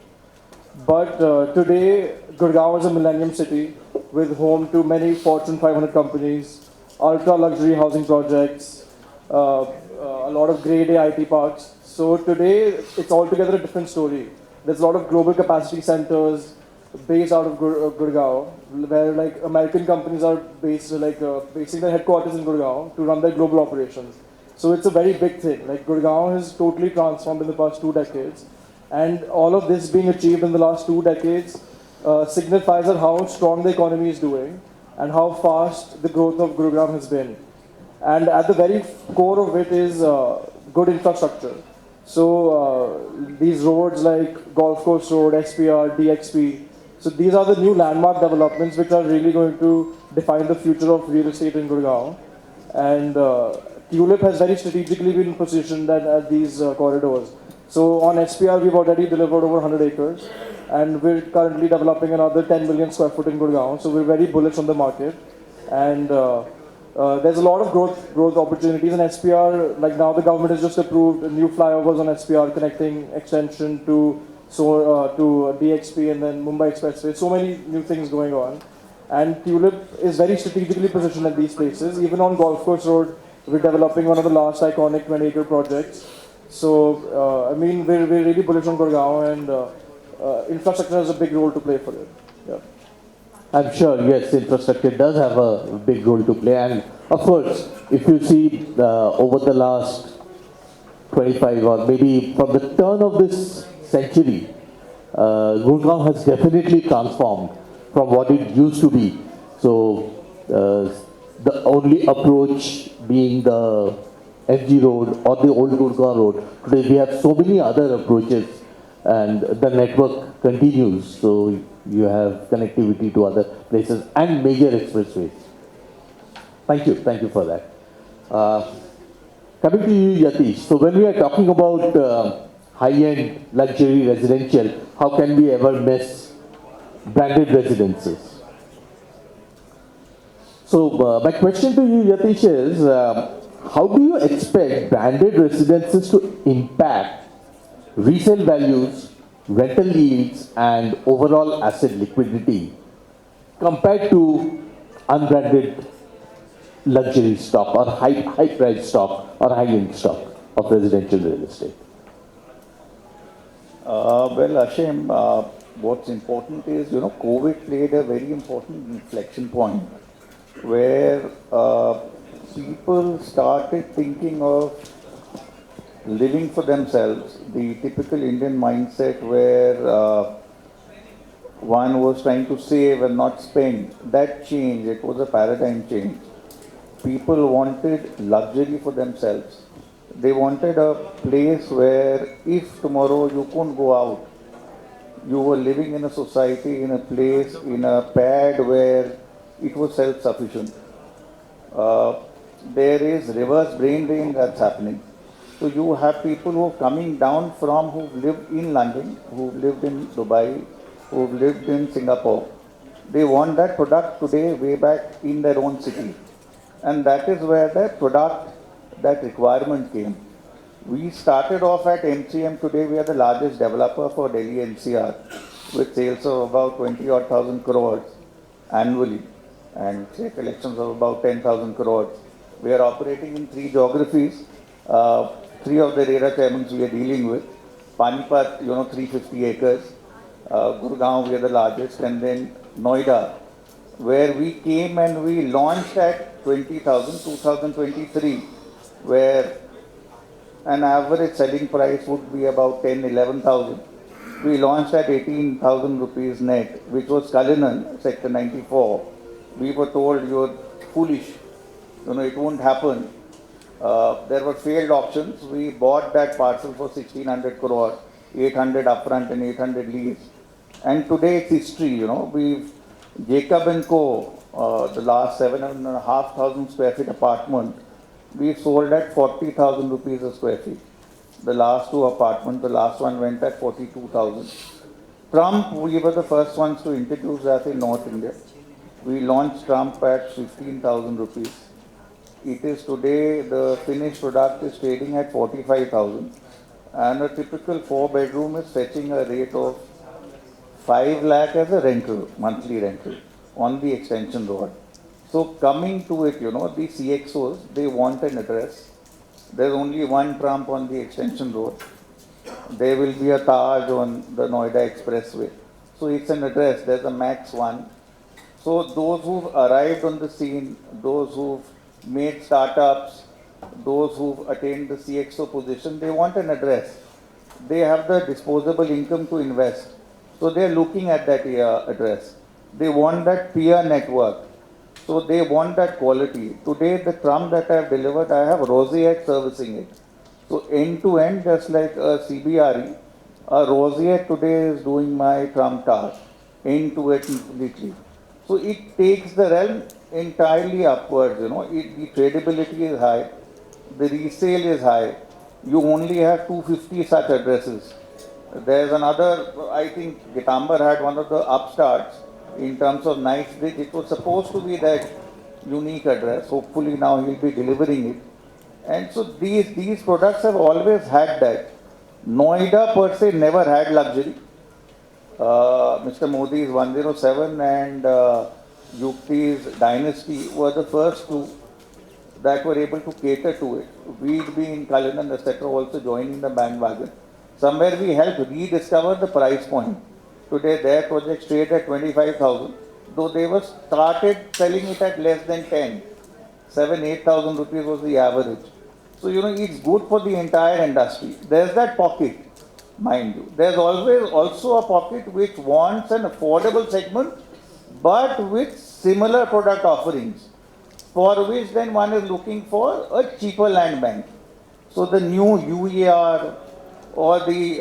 But today, Gurgaon is a millennium city with home to many Fortune 500 companies, ultra-luxury housing projects, a lot of grade A IT parks. So today, it's altogether a different story. There's a lot of global capacity centers based out of Gurgaon, where like American companies are basing their headquarters in Gurgaon to run their global operations. So it's a very big thing. Like Gurgaon has totally transformed in the past 2 decades. And all of this being achieved in the last 2 decades signifies that how strong the economy is doing and how fast the growth of Gurugram has been. And at the very core of it is good infrastructure. So these roads like Golf Course Road, SPR, DXP, so these are the new landmark developments which are really going to define the future of real estate in Gurugram. And Tulip has very strategically been positioned at these corridors. So on SPR, we've already delivered over 100 acres, and we're currently developing another 10 million square foot in Gurgaon. So we're very bullish on the market, and there's a lot of growth opportunities in SPR. Like now, the government has just approved new flyovers on SPR connecting extension to DXP and then Mumbai Expressway. So many new things going on, and Tulip is very strategically positioned at these places. Even on Golf Course Road, we're developing one of the last iconic 20-acre projects. So, I mean, we're really bullish on Gurgaon, and infrastructure has a big role to play for it. Yeah. I'm sure, yes, infrastructure does have a big role to play. And of course, if you see over the last 25 or maybe from the turn of this century, Gurgaon has definitely transformed from what it used to be. So, the only approach being the FG Road or the old Gurgaon Road. Today we have so many other approaches and the network continues. So you have connectivity to other places and major expressways. Thank you for that. Coming to you, Yatish. So when we are talking about high-end luxury residential, how can we ever miss branded residences? So my question to you, Yatish, is how do you expect branded residences to impact resale values, rental yields, and overall asset liquidity compared to unbranded luxury stock or high price stock or high-end stock of residential real estate? Well, Ashim, what's important is, COVID played a very important inflection point where people started thinking of living for themselves. The typical Indian mindset where one was trying to save and not spend, that changed. It was a paradigm change. People wanted luxury for themselves. They wanted a place where if tomorrow you couldn't go out, you were living in a society, in a place, in a pad where it was self-sufficient. there is reverse brain drain that's happening. So you have people who are coming down from who've lived in London, who've lived in Dubai, who've lived in Singapore. They want that product today way back in their own city. And that is where the product, that requirement came. We started off at MCM. Today we are the largest developer for Delhi NCR with sales of about 20 odd thousand crores annually and say collections of about 10,000 crores. We are operating in 3 geographies. 3 of the RERA chairmans we are dealing with. Panipat, 350 acres. Gurgaon, we are the largest. And then Noida, where we came and we launched at 20,000, 2023, where an average selling price would be about 10, 11,000. We launched at 18,000 rupees net, which was Cullinan, Sector 94. We were told, you're foolish, it won't happen. There were failed options. We bought that parcel for 1,600 crore, 800 upfront and 800 lease. And today it's history, We've, Jacob and Co., the last 7,500 square feet apartment, we sold at 40,000 rupees a square feet. The last 2 apartments, the last one went at 42,000. Trump, we were the first ones to introduce that in North India. We launched Trump at 15,000 rupees. It is today, the finished product is trading at 45,000. And a typical 4-bedroom is fetching a rate of 5 lakh as a rental, monthly rental, on the extension road. So coming to it, the CXOs, they want an address. There's only one Trump on the extension road. There will be a Taj on the Noida Expressway. So it's an address, there's a max one. So those who've arrived on the scene, those who've made startups, those who've attained the CXO position, they want an address. They have the disposable income to invest. So they're looking at that address. They want that peer network. So they want that quality. Today, the Trump that I have delivered, I have Roseate servicing it. So end to end, just like a CBRE, a Roseate today is doing my Trump task, end to end completely. So it takes the realm entirely upwards, the tradability is high, the resale is high. You only have 250 such addresses. There's another, I think Gitambar had one of the upstarts in terms of nice bridge. It was supposed to be that unique address. Hopefully now he'll be delivering it. And so these products have always had that. Noida per se never had luxury. Mr. Modi's 107 and Yukti's Dynasty were the first 2 that were able to cater to it. We'd be in Cullinan, etc. also joining the bandwagon. Somewhere we helped rediscover the price point. Today their projects trade at 25,000, though they were started selling it at less than 10. 7,000-8,000 rupees was the average. So, it's good for the entire industry. There's that pocket, mind you. There's always also a pocket which wants an affordable segment, but with similar product offerings, for which then one is looking for a cheaper land bank. So the new UER or the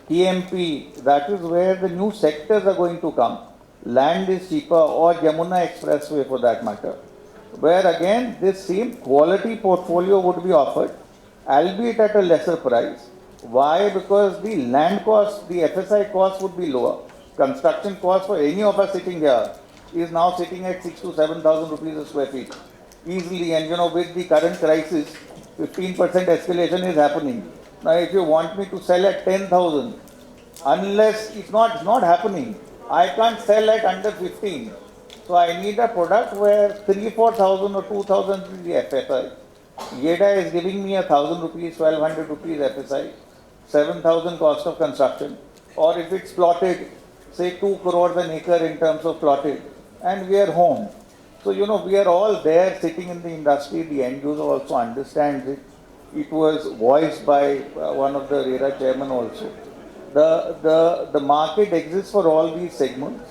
TMP, that is where the new sectors are going to come. Land is cheaper, or Yamuna Expressway for that matter, where again this same quality portfolio would be offered, albeit at a lesser price. Why? Because the land cost, the FSI cost would be lower. Construction cost for any of us sitting here is now sitting at 6,000 to 7,000 rupees a square feet. Easily, and with the current crisis, 15% escalation is happening. Now if you want me to sell at 10,000, unless it's not happening, I can't sell at under 15. So I need a product where 3,000-4,000 or 2,000 is the FSI. YEDA is giving me 1,000 rupees, 1,200 rupees FSI, 7,000 cost of construction. Or if it's plotted, say 2 crores an acre in terms of plotted, and we are home. So, we are all there sitting in the industry. The end user also understands it. It was voiced by one of the RERA chairman also. The market exists for all these segments.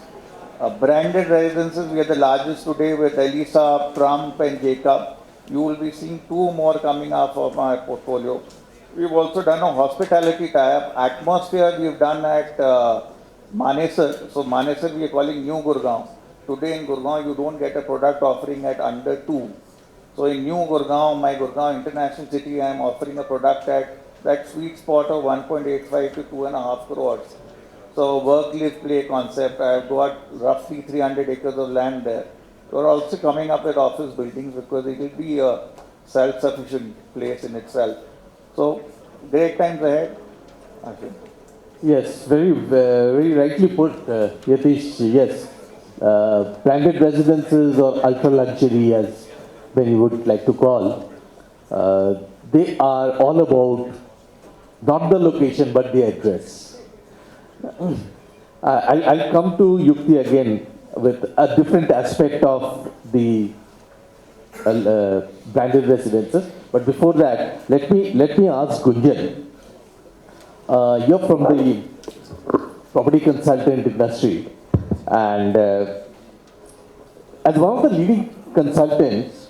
Branded residences, we are the largest today with Elisa, Trump and Jacob. You will be seeing 2 more coming up of our portfolio. We've also done a hospitality tie-up. Atmosphere we've done at Manesar. So Manesar we are calling New Gurgaon. Today in Gurgaon, you don't get a product offering at under 2. So in New Gurgaon, my Gurgaon International City, I am offering a product at that sweet spot of 1.85 to 2.5 crores. So work, live, play concept. I have got roughly 300 acres of land there. We're also coming up with office buildings because it will be a self-sufficient place in itself. So great times ahead. Okay. Yes, very rightly put, Yatish. Yes, branded residences or ultra luxury, as many would like to call, they are all about not the location but the address. I'll come to Yukti again with a different aspect of the branded residences. But before that, let me ask Gunjan. You're from the property consultant industry, and as one of the leading consultants,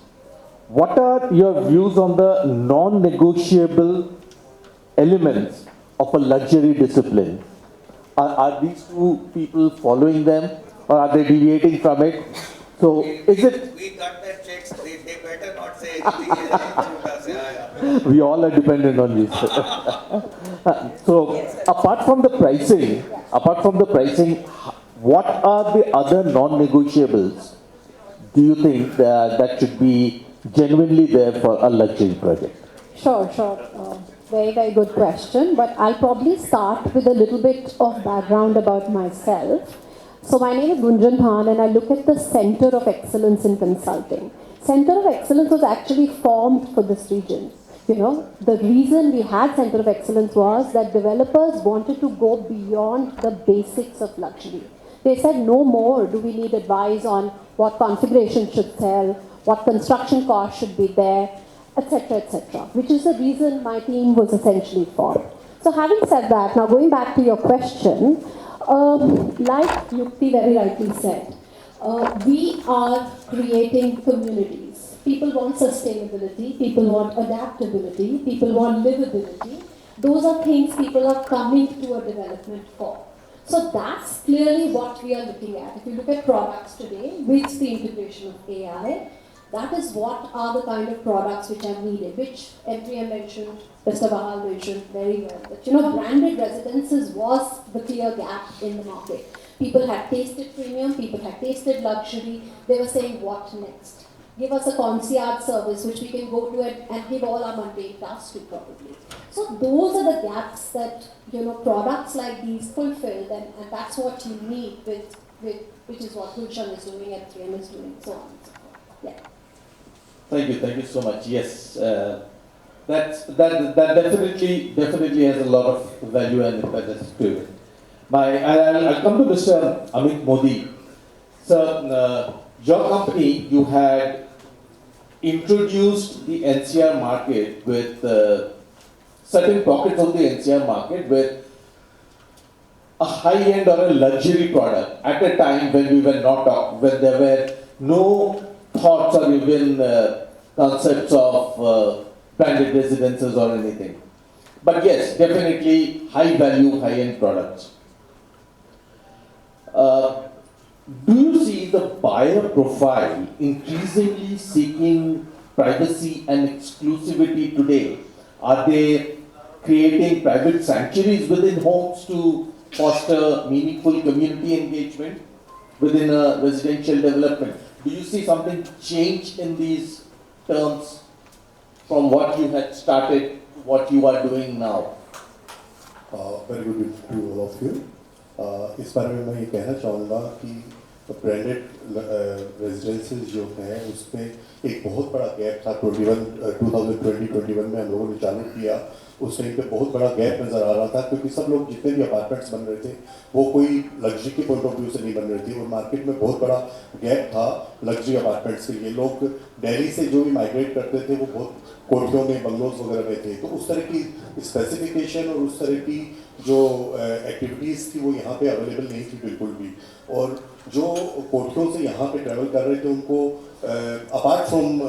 what are your views on the non-negotiable elements of a luxury discipline? Are these two people following them, or are they deviating from it? So, is it? We got their checks. They better not say anything. We all are dependent on you. So, apart from the pricing, what are the other non-negotiables do you think that should be genuinely there for a luxury project? Sure. Very good question. But I'll probably start with a little bit of background about myself. So my name is Gunjan Bhan, and I look at the Center of Excellence in Consulting. Center of Excellence was actually formed for this region. You know, the reason we had Center of Excellence was that developers wanted to go beyond the basics of luxury. They said no more do we need advice on what configuration should sell, what construction cost should be there, etc., which is the reason my team was essentially formed. So having said that, now going back to your question, like Yukti very rightly said, we are creating communities. People want sustainability, people want adaptability, people want livability. Those are things people are coming to a development for. So that's clearly what we are looking at. If you look at products today, with the integration of AI, that is what are the kind of products which are needed, which MPM mentioned, Mr. Bahal mentioned very well. But branded residences was the clear gap in the market. People had tasted premium, people had tasted luxury. They were saying, what next? Give us a concierge service which we can go to and give all our mundane tasks to probably. So those are the gaps that products like these fulfill, and that's what you need with which is what Gulshan is doing and 3M is doing, so on and so forth. Yeah. Thank you so much. Yes, that definitely has a lot of value and impetus to it. I'll come to Mr. Amit Modi. Sir, your company, you had introduced the NCR market with certain pockets of the NCR market with a high-end or a luxury product at a time when we were not, when there were no thoughts or even concepts of branded residences or anything. But yes, definitely high value, high-end products. Do you see the buyer profile increasingly seeking privacy and exclusivity today? Are they creating private sanctuaries within homes to foster meaningful community engagement within a residential development? Do you see something change in these terms from what you had started to what you are doing now? Very good to all of you. इस बारे में मैं ये कहना चाहूँगा कि branded residences जो हैं उसमें एक बहुत बड़ा गैप था 2020-21 में हम लोगों ने चालू किया उस टाइम पे बहुत बड़ा गैप नज़र आ रहा था क्योंकि सब लोग जितने भी अपार्टमेंट्स बन रहे थे वो कोई लग्जरी के पॉइंट ऑफ व्यू से नहीं बन रहे थे और मार्केट में बहुत बड़ा गैप था लग्जरी अपार्टमेंट्स के लिए। लोग दिल्ली से जो भी माइग्रेट करते थे वो बहुत कोठियों में बंगलोज वगैरह में थे, तो उस तरह की स्पेसिफिकेशन और उस तरह की जो एक्टिविटीज़ थी वो यहाँ पे अवेलेबल नहीं थी बिल्कुल भी। और जो कोठियों से यहाँ पे ट्रैवल कर रहे थे उनको apart from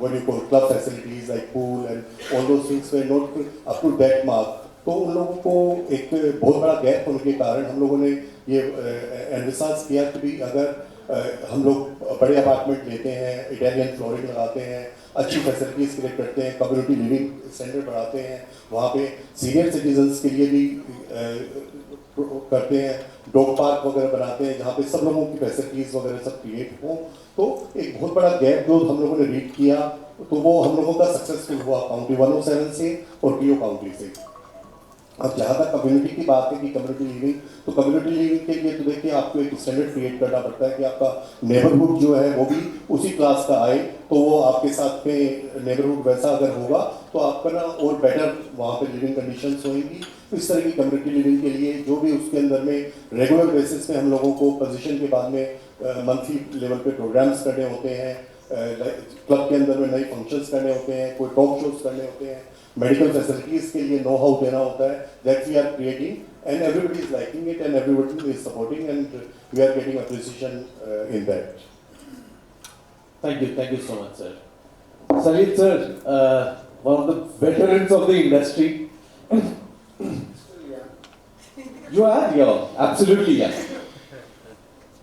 what you call club facilities like pool and all those things were not up to that mark, तो उन लोगों को एक बहुत बड़ा गैप होने के कारण हम लोगों ने ये एहसास किया कि भी अगर हम लोग बड़े अपार्टमेंट लेते हैं, इटालियन फ्लोरिंग लगाते हैं, अच्छी फैसिलिटीज़ क्रिएट करते हैं, कम्युनिटी लिविंग स्टैंडर्ड बढ़ाते हैं, वहाँ पे सीनियर सिटीजन्स के लिए भी करते हैं, डॉग पार्क वगैरह बनाते हैं जहाँ पे सब लोगों की फैसिलिटीज़ वगैरह सब क्रिएट हो, तो एक बहुत बड़ा गैप जो हम लोगों ने रीड किया, तो वो हम लोगों का सक्सेसफुल हुआ काउंटी 107 से और पीओ काउंटी से। अब जहाँ तक कम्युनिटी की बात है कि कम्युनिटी लिविंग, तो कम्युनिटी लिविंग के लिए तो देखिए आपको एक स्टैंडर्ड क्रिएट करना पड़ता है कि आपका नेबरहुड जो है वो भी उसी क्लास का आए, तो वो आपके साथ में नेबरहुड वैसा अगर होगा तो आपका ना और बेटर वहाँ पे लिविंग कंडीशंस होंगी। तो इस तरह की कम्युनिटी लिविंग के लिए जो भी उसके अंदर में रेगुलर बेसिस पे हम लोगों को पोजीशन के बाद में मंथली लेवल पे प्रोग्राम्स करने होते हैं, क्लब के अंदर में नए फंक्शंस करने होते हैं, कोई टॉक शोज करने होते हैं, मेडिकल फैसिलिटीज के लिए नो हाउ देना होता है, that we are creating and everybody is liking it and everybody is supporting and we are getting appreciation in that. Thank you so much, sir. Sajid sir, one of the veterans of the industry. You are, yeah, absolutely, yeah.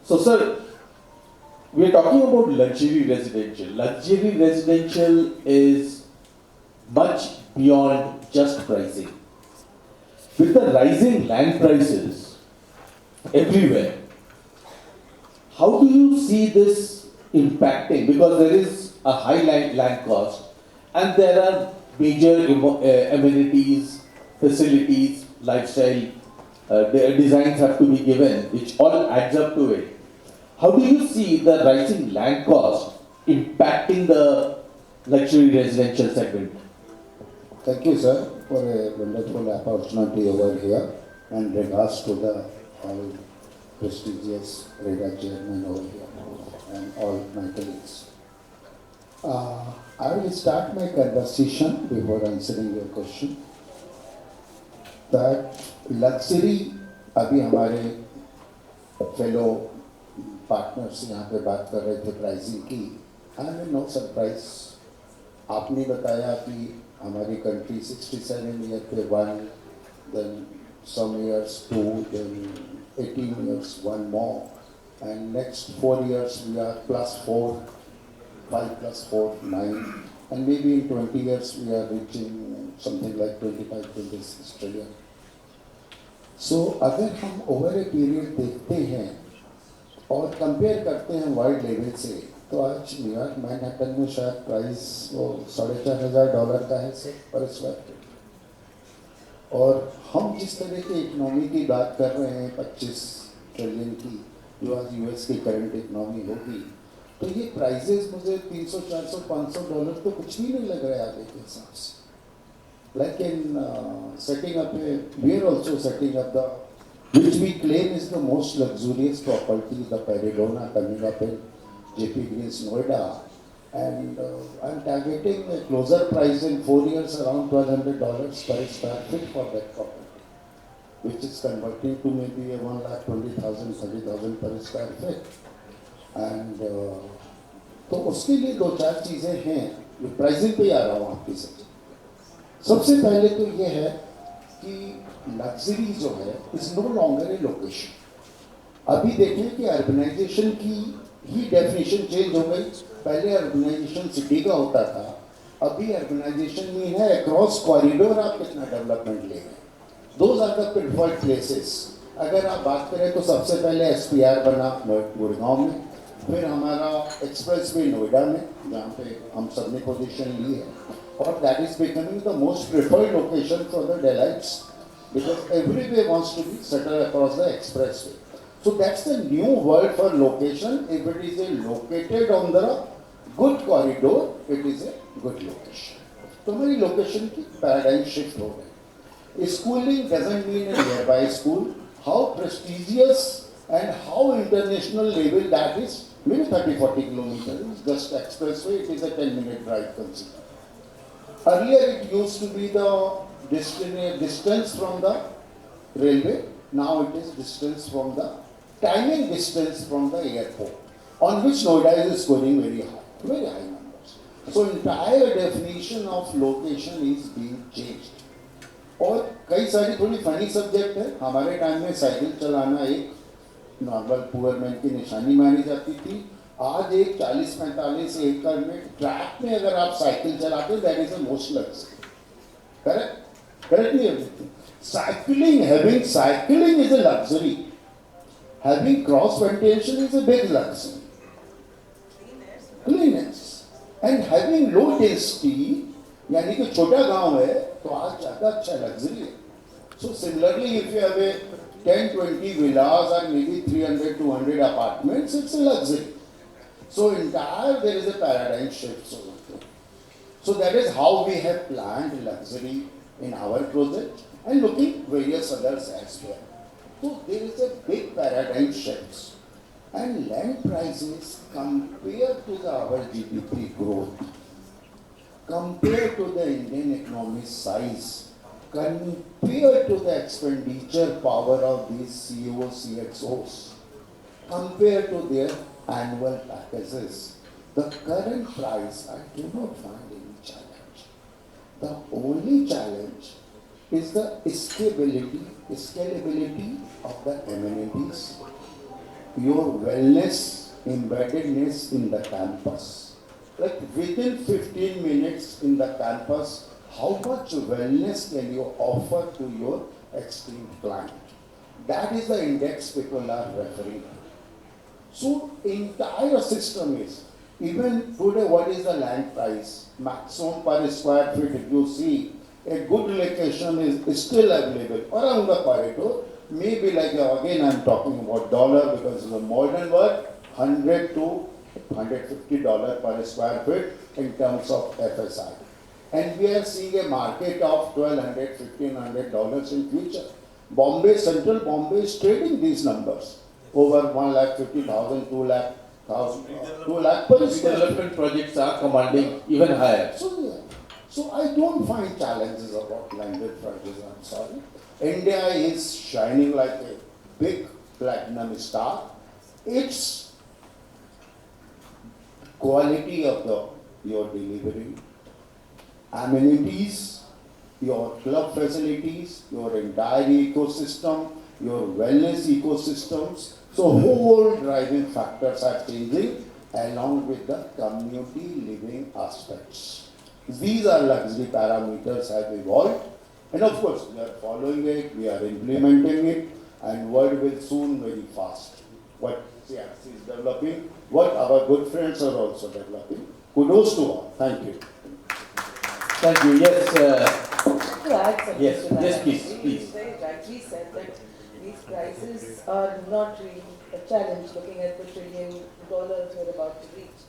So, sir, we are talking about luxury residential. Luxury residential is much beyond just pricing. With the rising land prices everywhere, how do you see this impacting? Because there is a high land cost and there are major amenities, facilities, lifestyle designs have to be given, which all adds up to it. How do you see the rising land cost impacting the luxury residential segment? Thank you, sir, for a wonderful opportunity over here, and regards to the all prestigious RERA chairman over here and all my colleagues. I will start my conversation before answering your question. That luxury, अभी हमारे fellow partners यहाँ पे बात कर रहे थे pricing की, I am no surprise. आपने बताया कि हमारी कंट्री 67 ईयर पे 1, then some years 2, then 18 years 1 more, and next 4 years we are +4, 5 + 4, 9, and maybe in 20 years we are reaching something like 25-26 trillion. So अगर हम ओवर ए पीरियड देखते हैं और कंपेयर करते हैं वर्ल्ड लेवल से, तो आज न्यूयॉर्क मैनहट्टन में शायद प्राइस वो $4,500 का है सर पर स्क्वायर फीट। और हम जिस तरह की इकनॉमी की बात कर रहे हैं 25 ट्रिलियन की, जो आज यूएस की करंट इकनॉमी होगी, तो ये प्राइजेस मुझे $300, $400, $500 तो कुछ भी नहीं लग रहा है आगे के हिसाब से। Like in setting up we are also setting up the, which we claim is the most luxurious property, the Paradona coming up in JP Greens, Noida, and I'm targeting a closer price in 4 years around $1,200 per square feet for that property, which is converting to maybe a 1,20,000, 30,000 per square feet. And तो उसके लिए 2-4 चीज़ें हैं, जो pricing पे आ रहा हूँ आपकी से। सबसे पहले तो ये है कि लग्जरी जो है is no longer a location. अभी देखें कि अर्बनाइजेशन की ही डेफिनेशन चेंज हो गई। पहले अर्बनाइजेशन सिटी का होता था, अभी अर्बनाइजेशन में है अक्रॉस कॉरिडोर आप कितना डेवलपमेंट ले गए। Those are the preferred places. अगर आप बात करें तो सबसे पहले SPR बना गुड़गांव में, फिर हमारा एक्सप्रेस वे नोएडा में, जहाँ पे हम सब ने पोजिशन ली है, और that is becoming the most preferred location for the delights, because everybody wants to be settled across the expressway. So that's the new word for location. If it is located on the good corridor, it is a good location. तो हमारी location की paradigm shift हो गई। Schooling doesn't mean a nearby school. How prestigious and how international level that is, maybe 30-40 kilometers, just expressway, it is a 10-minute drive considered. Earlier it used to be the distance from the railway, now it is distance from the, timing distance from the airport, on which Noida is scoring very high numbers. So entire definition of location is being changed. और कई सारी थोड़ी funny subject है। हमारे time में cycle चलाना एक normal poor man की निशानी मानी जाती थी। आज एक 40-45 एकड़ में ट्रैक में अगर आप साइकिल चलाते हो, that is a most luxury. Correct, correctly everything. Cycling, having cycling is a luxury, having cross ventilation is a big luxury, cleanness and having low density, यानी कि छोटा गांव है तो आज ज्यादा अच्छा लग्जरी है। So similarly, if you have a 10-20 villas or maybe 300-200 apartments, it's a luxury. So there is a paradigm shift. So that is how we have planned luxury in our project and looking various others as well. So there is a big paradigm shift. And land prices compared to our GDP growth, compared to the Indian economic size, compared to the expenditure power of these CEOs, CXOs, compared to their annual packages, the current price, I do not find any challenge. The only challenge is the scalability of the amenities, your wellness, embeddedness in the campus. Like within 15 minutes in the campus, how much wellness can you offer to your extreme client? That is the index people are referring to. So entire system is, even today what is the land price? Maximum per square feet, if you see, a good location is still available around the corridor. Maybe like, again I'm talking about dollar because it's a modern word, $100 to $150 per square feet in terms of FSI. And we are seeing a market of $1,200, $1,500 in future. Bombay, central Bombay is trading these numbers. Over 1,50,000, 2,00,000, 2 lakh per square. Development projects are commanding even higher. So I don't find challenges about landed prices, I'm sorry. India is shining like a big platinum star. Its quality of your delivery, amenities, your club facilities, your entire ecosystem, your wellness ecosystems. So whole driving factors are changing along with the community living aspects. These are luxury parameters have evolved, and of course we are following it, we are implementing it, and world will soon very fast. What CRC is developing, what our good friends are also developing. Kudos to all. Thank you. Thank you. Yes. To add something Yes. to that, Yes, please. Please. It's very rightly said that these prices are not really a challenge looking at the $1 trillion we're about to reach.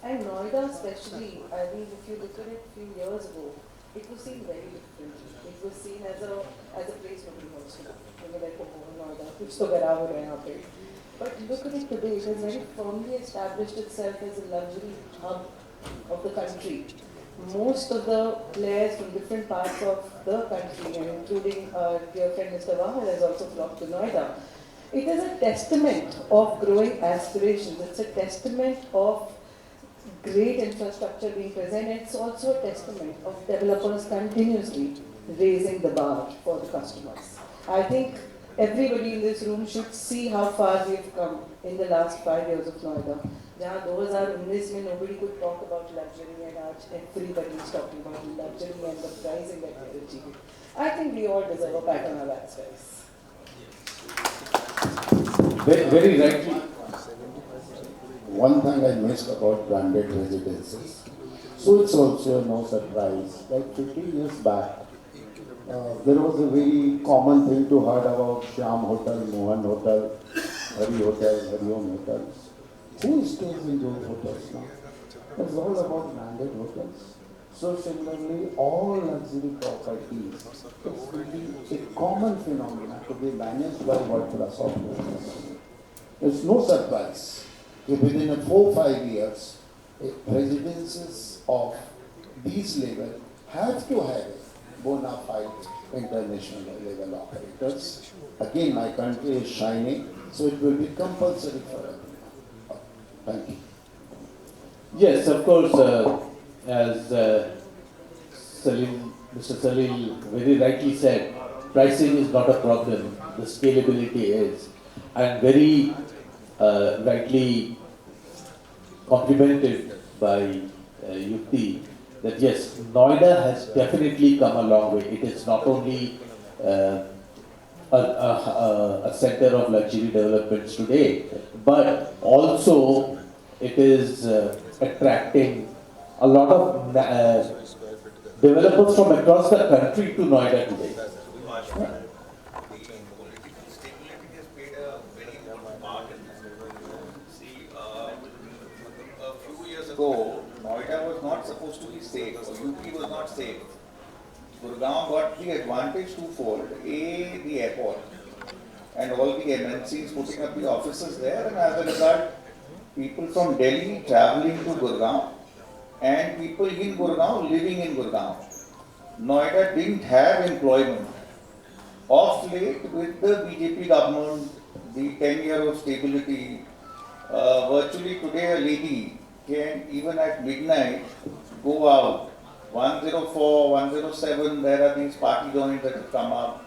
And Noida especially, I think if you look at it a few years ago, it was seen very differently. It was seen as a place nobody wants to go. Like, oh, Noida, kuch to kara ho raha hai yahan pe. But look at it today, it has very firmly established itself as a luxury hub of the country. Most of the players from different parts of the country, and including our dear friend Mr. Wahal, has also flocked to Noida. It is a testament of growing aspirations. It's a testament of great infrastructure being present. And it's also a testament of developers continuously raising the bar for the customers. I think everybody in this room should see how far we've come in the last 5 years of Noida. जहाँ 2019 में nobody could talk about luxury, and आज everybody is talking about luxury and the pricing that we're achieving. I think we all deserve a pat on our backs, guys. Very rightly. One thing I missed about branded residences. So it's also no surprise. Like 50 years back, there was a very common thing to heard about Shyam Hotel, Mohan Hotel, Hari Hotel, Hariom Hotels. Who stays in those hotels now? It's all about branded hotels. So similarly, all luxury properties, it's really a common phenomenon to be managed by world class operators. It's no surprise if within 4-5 years, residences of these level have to have bona fide international level operators. Again, my country is shining, so it will be compulsory for everyone. Thank you. Yes, of course, as Salim Mr. Salil very rightly said, pricing is not a problem, the scalability is. And very rightly complimented by Yukti that yes, Noida has definitely come a long way. It is not only a center of luxury developments today, but also it is attracting a lot of developers from across the country to Noida today. Ago, Noida was not supposed to be safe, or UP was not safe. Gurgaon got the advantage twofold. A, the airport, and all the MNCs putting up the offices there, and as a result, people from Delhi traveling to Gurgaon, and people in Gurgaon living in Gurgaon. Noida didn't have employment. Of late, with the BJP government, the 10 years of stability, virtually today a lady can, even at midnight, go out. 104, 107, there are these party joints that have come up.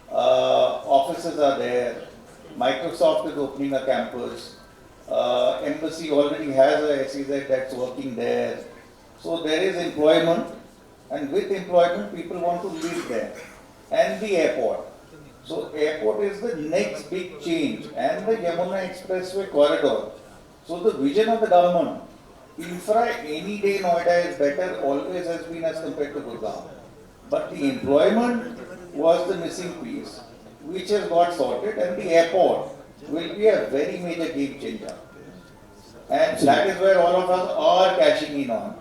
Offices are there. Microsoft is opening a campus. Embassy already has a SEZ that's working there. So there is employment, and with employment, people want to live there. And the airport. So airport is the next big change, and the Yamuna Expressway corridor. So the vision of the government, infra any day Noida is better, always has been as compared to Gurgaon. But the employment was the missing piece, which has got sorted, and the airport will be a very major game changer. And that is where all of us are cashing in on.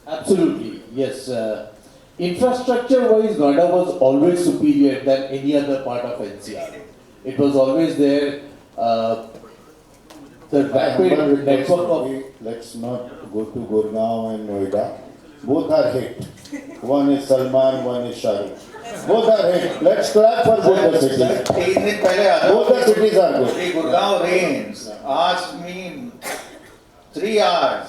Absolutely, yes. Infrastructure-wise, Noida was always superior than any other part of NCR. It was always there. The rapid network of... Let's not go to Gurgaon and Noida. Both are hit. One is Salman, one is Shahrukh. Both are hit. Let's clap for both the cities. Both the cities are good. The Gurgaon Rains asked me 3 hours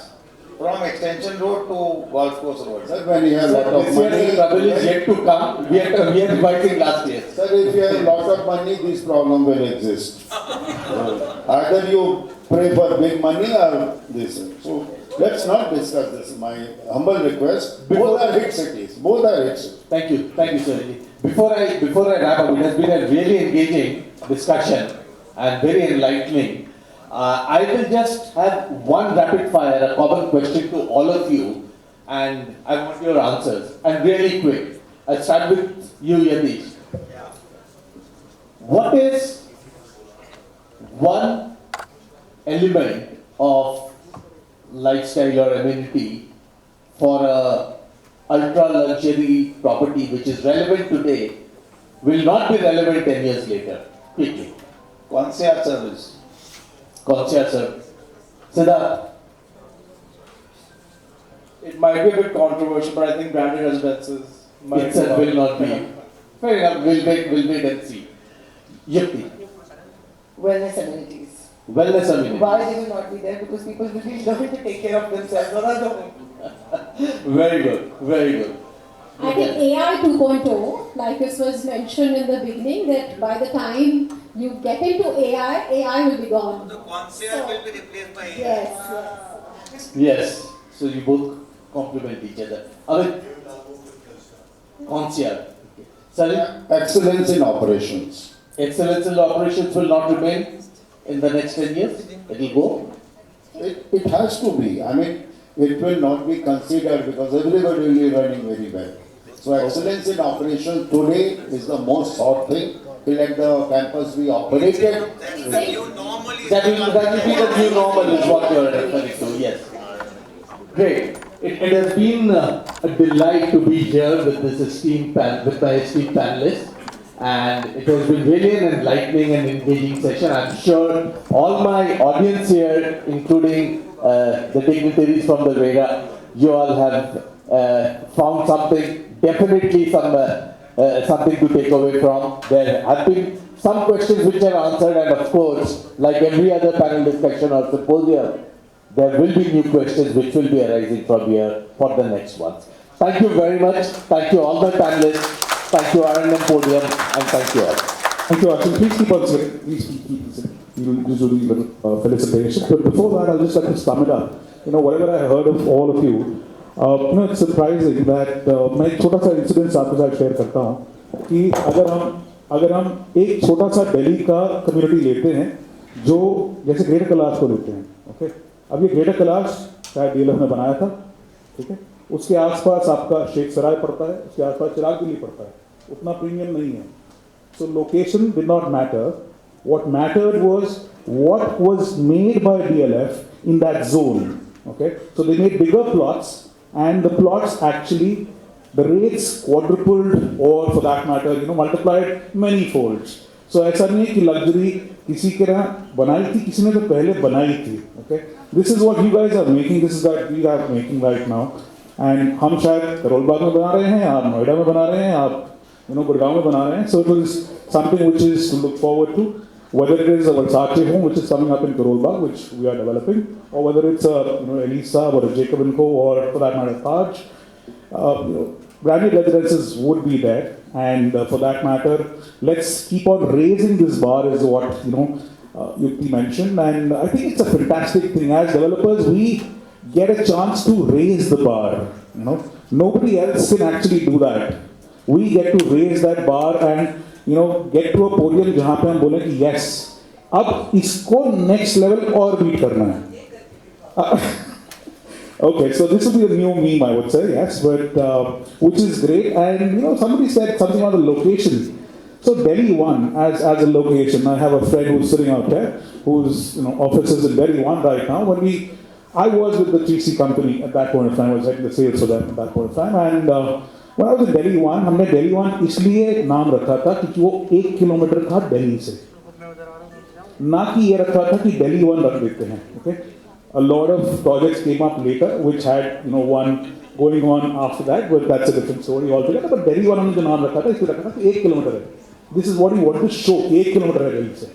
from Extension Road to Golf Course Road. Sir, when you have a lot of This money, year the trouble is yet to come. We are revising last year. sir, if you have a lot of money, this problem will exist. Either you pray for big money or this. So let's not discuss this. My humble request. Both are hit cities. Both are hit cities. Thank you, sir. Before I wrap up, it has been a really engaging discussion and very enlightening. I will just have one rapid fire, a common question to all of you, and I want your answers, and really quick. I'll start with you, Yatish. What is one element of lifestyle or amenity for a ultra luxury property which is relevant today will not be relevant 10 years later? Quickly. Concierge service. Concierge service. Siddharth. It might be a bit controversial, but I think branded residences might Itself will not be. Fair enough, we'll wait and see. Yukti. Wellness amenities. Wellness amenities. Why they will not be there? Because people will be learning to take care of themselves on their own. Very good, very good. I think AI 2.0, like this was mentioned in the beginning, that by the time you get into AI will be gone. The concierge will be replaced by AI. Yes. Yes, so you both complement each other. Amit, concierge. Salil? Excellence in operations. Excellence in operations will not remain in the next 10 years? It will go? It has to be. I mean, it will not be considered because everybody will be running very well. So excellence in operations today is the most sought thing. Let the campus be operated. That will be the new normal is what you are referring to, yes. Great. It has been a delight to be here with this esteemed with my esteemed panelists, and it has been really an enlightening and engaging session. I'm sure all my audience here, including the dignitaries from the RERA, you all have found something, definitely something to take away from. There have been some questions which are answered, and of course, like every other panel discussion or symposium, there will be new questions which will be arising from here for the next ones. Thank you very much. Thank you all the panelists. Thank you R&M Podium, and thank you all. Thank you, Arjun. Please keep on sitting. Please keep sitting. You do the felicitation. But before that, I'll just like to sum it up. Whatever I heard of all of you, it's surprising that मैं एक छोटा सा incident आपके साथ share करता हूँ कि अगर हम एक छोटा सा दिल्ली का कम्युनिटी लेते हैं जो जैसे ग्रेटर कैलाश को लेते हैं, ओके, अब ये ग्रेटर कैलाश शायद डीएलएफ ने बनाया था, ठीक है, उसके आसपास आपका शेख सराय पड़ता है, उसके आसपास चिराग दिल्ली पड़ता है, उतना प्रीमियम नहीं है. So location did not matter. What mattered was what was made by DLF in that zone. Okay, so they made bigger plots, and the plots actually, the rates quadrupled, or for that matter, multiplied many folds. So ऐसा नहीं है कि luxury किसी के ना बनाई थी, किसी ने तो पहले बनाई थी. Okay, this is what you guys are making. This is what we are making right now. And हम शायद करोल बाग में बना रहे हैं, आप नोएडा में बना रहे हैं, आप Gurgaon में बना रहे हैं. So it was something which is to look forward to. Whether it is a Versace home which is coming up in Karol Bagh, which we are developing, or whether it's a Elisa or a Jacob & Co, or for that matter Taj, branded residences would be there. And for that matter, let's keep on raising this bar, is what Yukti mentioned. And I think it's a fantastic thing. As developers, we get a chance to raise the bar. Nobody else can actually do that. We get to raise that bar and get to a podium जहाँ पे हम बोले कि yes, अब इसको next level और beat करना है. Okay, so this will be a new meme, I would say, yes, but which is great. And somebody said something on the location. So Delhi One as a location. I have a friend who's sitting out there, whose offices in Delhi One right now. I was with the 3C company at that point of time. I was heading the sales for them at that point of time, and when I was in Delhi One, हमने Delhi One इसलिए नाम रखा था क्योंकि वो 1 kilometre था दिल्ली से, ना कि ये रखा था कि Delhi One रख देते हैं. Okay, a lot of projects came up later which had one going on after that, but that's a different story altogether. But Delhi One हमने जो नाम रखा था इसलिए रखा था कि 1 किलोमीटर है. This is what we wanted to show, 1 kilometre है दिल्ली से.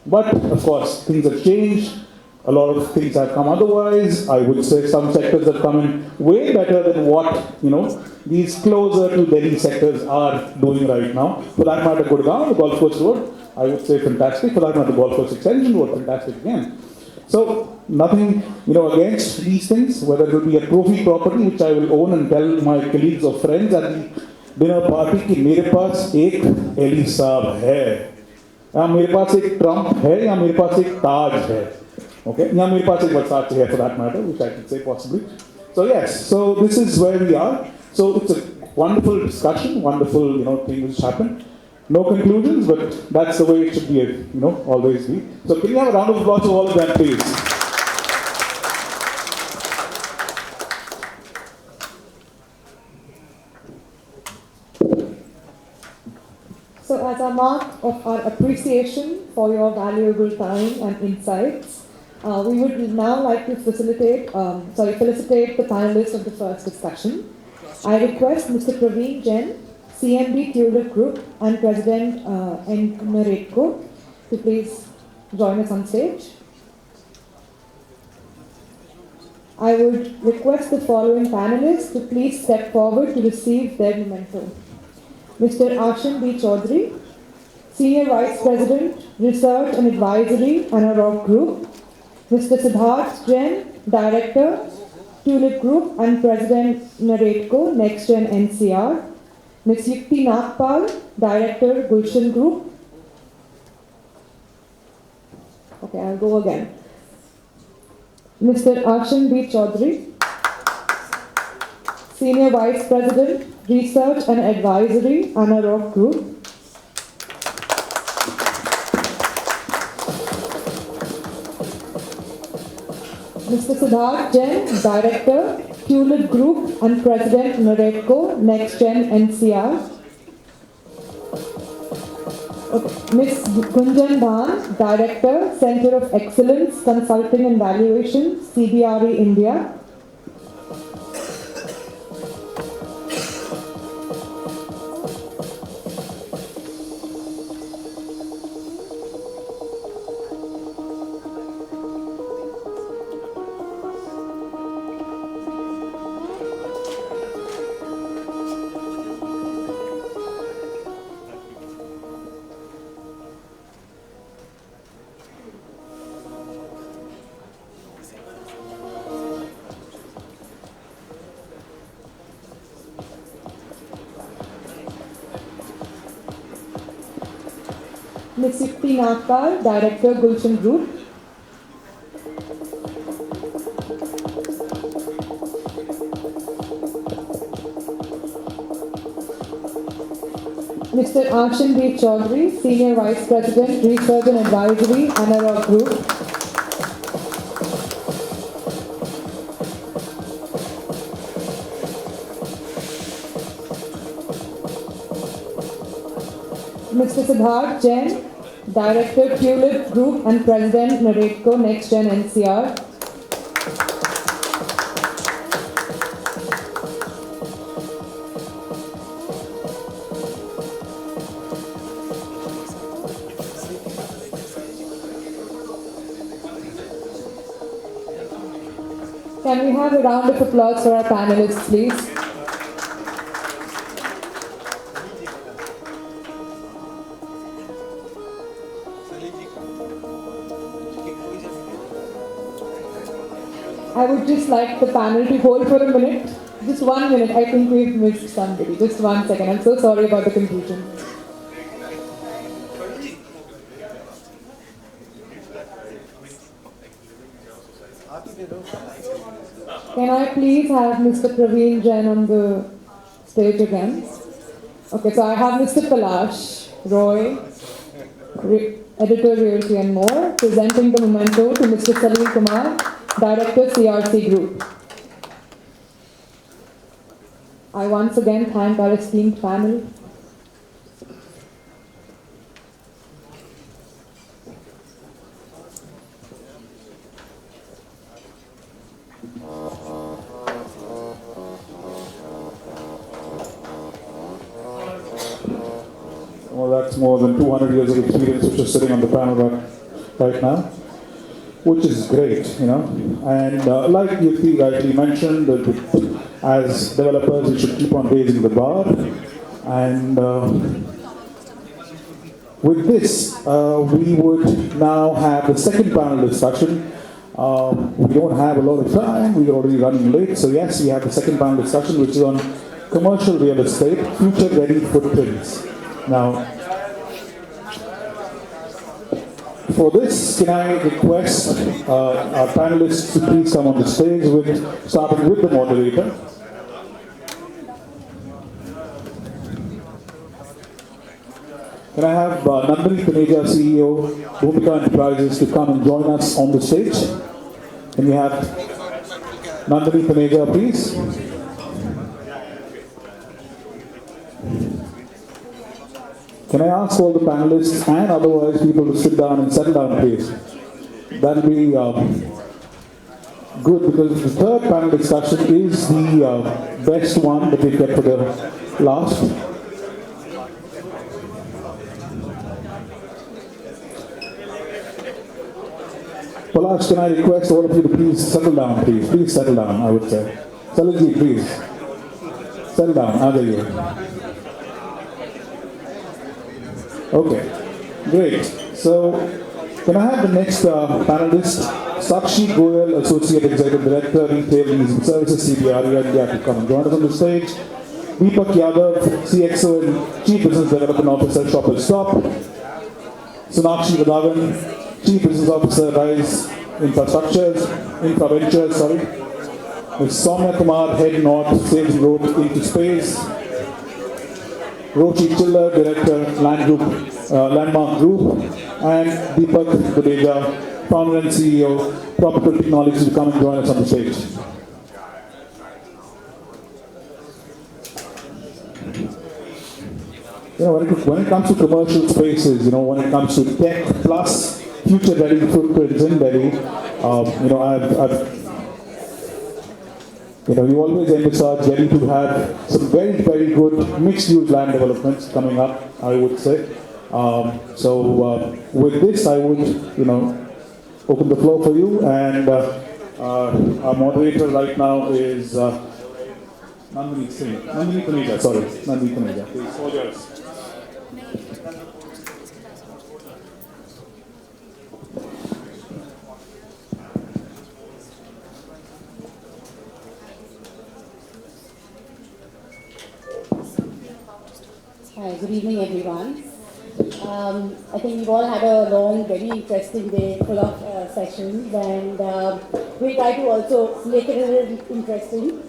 But of course things have changed. A lot of things have come otherwise. I would say some sectors have come in way better than what these closer to Delhi sectors are doing right now. For that matter, Gurgaon, the Golf Course Road, I would say fantastic. For that matter, the Golf Course Extension Road, fantastic again. So nothing against these things. Whether it will be a trophy property which I will own and tell my colleagues or friends at the dinner party कि मेरे पास एक Eli साहब है, या मेरे पास एक Trump है, या मेरे पास एक ताज है. Okay, yeah, मेरे पास एक Versace here for that matter, which I can say possibly. So yes, so this is where we are. So it's a wonderful discussion, wonderful thing which happened. No conclusions, but that's the way it should be, always be. So can you have a round of applause for all of them, please? So as a mark of our appreciation for your valuable time and insights, we would now like to felicitate the panelists of the first discussion. I request Mr. Praveen Jain, CMD Tulip Group and President NRERA, to please join us on stage. I would request the following panelists to please step forward to receive their memento. Mr. Ashan B. Chaudhary, Senior Vice President, Research and Advisory, RERA Group. Mr. Siddharth Jain, Director, Tulip Group and President NRERA, Next Gen NCR. Ms. Yukti Nagpal, Director, Gulshan Group. Okay, I'll go again. Mr. Ashan B. Chaudhary, Senior Vice President, Research and Advisory, RERA Group. Mr. Siddharth Jain, Director, Tulip Group and President, NRERA, Next Gen NCR. Ms. Gunjan Bhan, Director, Center of Excellence, Consulting and Valuation, CBRE India. Ms. Yukti Nagpal, Director, Gulshan Group. Mr. Ashandeep Chaudhary, Senior Vice President, Research and Advisory, RERA Group. Mr. Siddharth Jain, Director, Tulip Group and President, Naredco Next Gen NCR. Can we have a round of applause for our panelists, please? I would just like the panel to hold for a minute. Just 1 minute. I think we've missed somebody. Just 1 second. I'm so sorry about the confusion. Can I please have Mr. Praveen Jain on the stage again? Okay, so I have Mr. Palash Roy, Editor, Realty and more, presenting the memento to Mr. Salim Kumar, Director, CRC Group. I once again thank our esteemed panel. Well, that's more than 200 years of experience which is sitting on the panel right now, which is great, you know. And like Yukti rightly mentioned, that as developers, we should keep on raising the bar. And with this, we would now have the second panel discussion. We don't have a lot of time, we're already running late. So yes, we have the second panel discussion, which is on commercial real estate, future-ready footprints. Now, for this, can I request our panelists to please come on the stage, starting with the moderator. Can I have Nandini Taneja, CEO, Bhumika Enterprises, to come and join us on the stage? Can we have Nandini Taneja, please? Can I ask all the panelists and otherwise people to sit down and settle down, please? That will be good, because the third panel discussion is the best one that we kept for the last. Palash, can I request all of you to please settle down, please? Please settle down, I would say. Salilji, please. Settle down, how are you? Okay, great. So, can I have the next panelist, Sakshi Goyal, Associate Executive Director, Retail Leasing Services, CBRE India, to come and join us on the stage. Deepak Yadav, CXO and Chief Business Development Officer, Shoppers Stop. Sonakshi Vadavan, Chief Business Officer, Rise Infraventures, Ms. Soumya Kumar, Head North, Sales Growth into Space. Rochi Chiller, Director, Landmark Group, and Deepak Budeja, Founder and CEO, Property Technologies, to come and join us on the stage. You know, when it comes to commercial spaces, you know, when it comes to tech plus future-ready footprints in Delhi, you know, you always envisage Delhi to have some very, very good mixed-use land developments coming up, I would say. With this, I would, you know, open the floor for you. And our moderator right now is Nandini Taneja, Nandini Taneja. Please, all yours. Hi, good evening everyone. I think we've all had a long, very interesting day full of sessions, and we try to also make it a little interesting.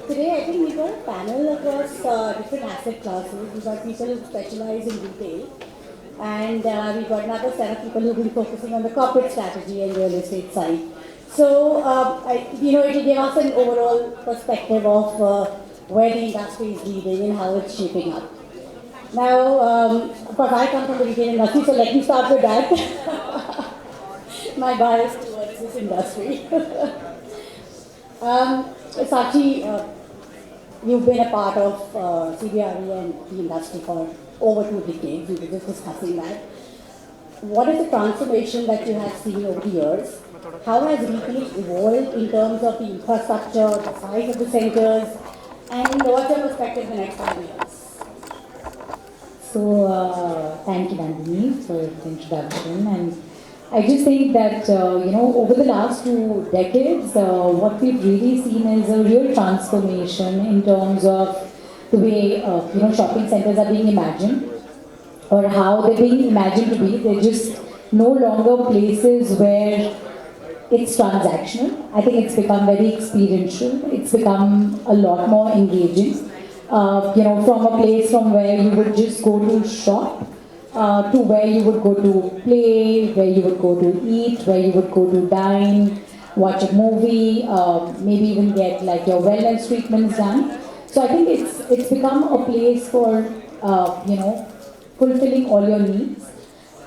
Today, I think we've got a panel across different asset classes. We've got people who specialize in retail, and we've got another set of people who will be focusing on the corporate strategy and real estate side. So, it will give us an overall perspective of where the industry is leading and how it's shaping up. Now, of course, I come from the retail industry, so let me start with that. My bias towards this industry. Sachi, you've been a part of CBRE and the industry for over 2 decades. We were just discussing that. What is the transformation that you have seen over the years? How has retail evolved in terms of the infrastructure, the size of the centers, and what's your perspective in the next 5 years? So, thank you, Nandini, for the introduction. And I just think that, over the last 2 decades, what we've really seen is a real transformation in terms of the way, shopping centers are being imagined, or how they're being imagined to be. They're just no longer places where it's transactional. I think it's become very experiential. It's become a lot more engaging. From a place from where you would just go to shop, to where you would go to play, where you would go to eat, where you would go to dine, watch a movie, maybe even get like your wellness treatments done. So I think it's become a place for, fulfilling all your needs.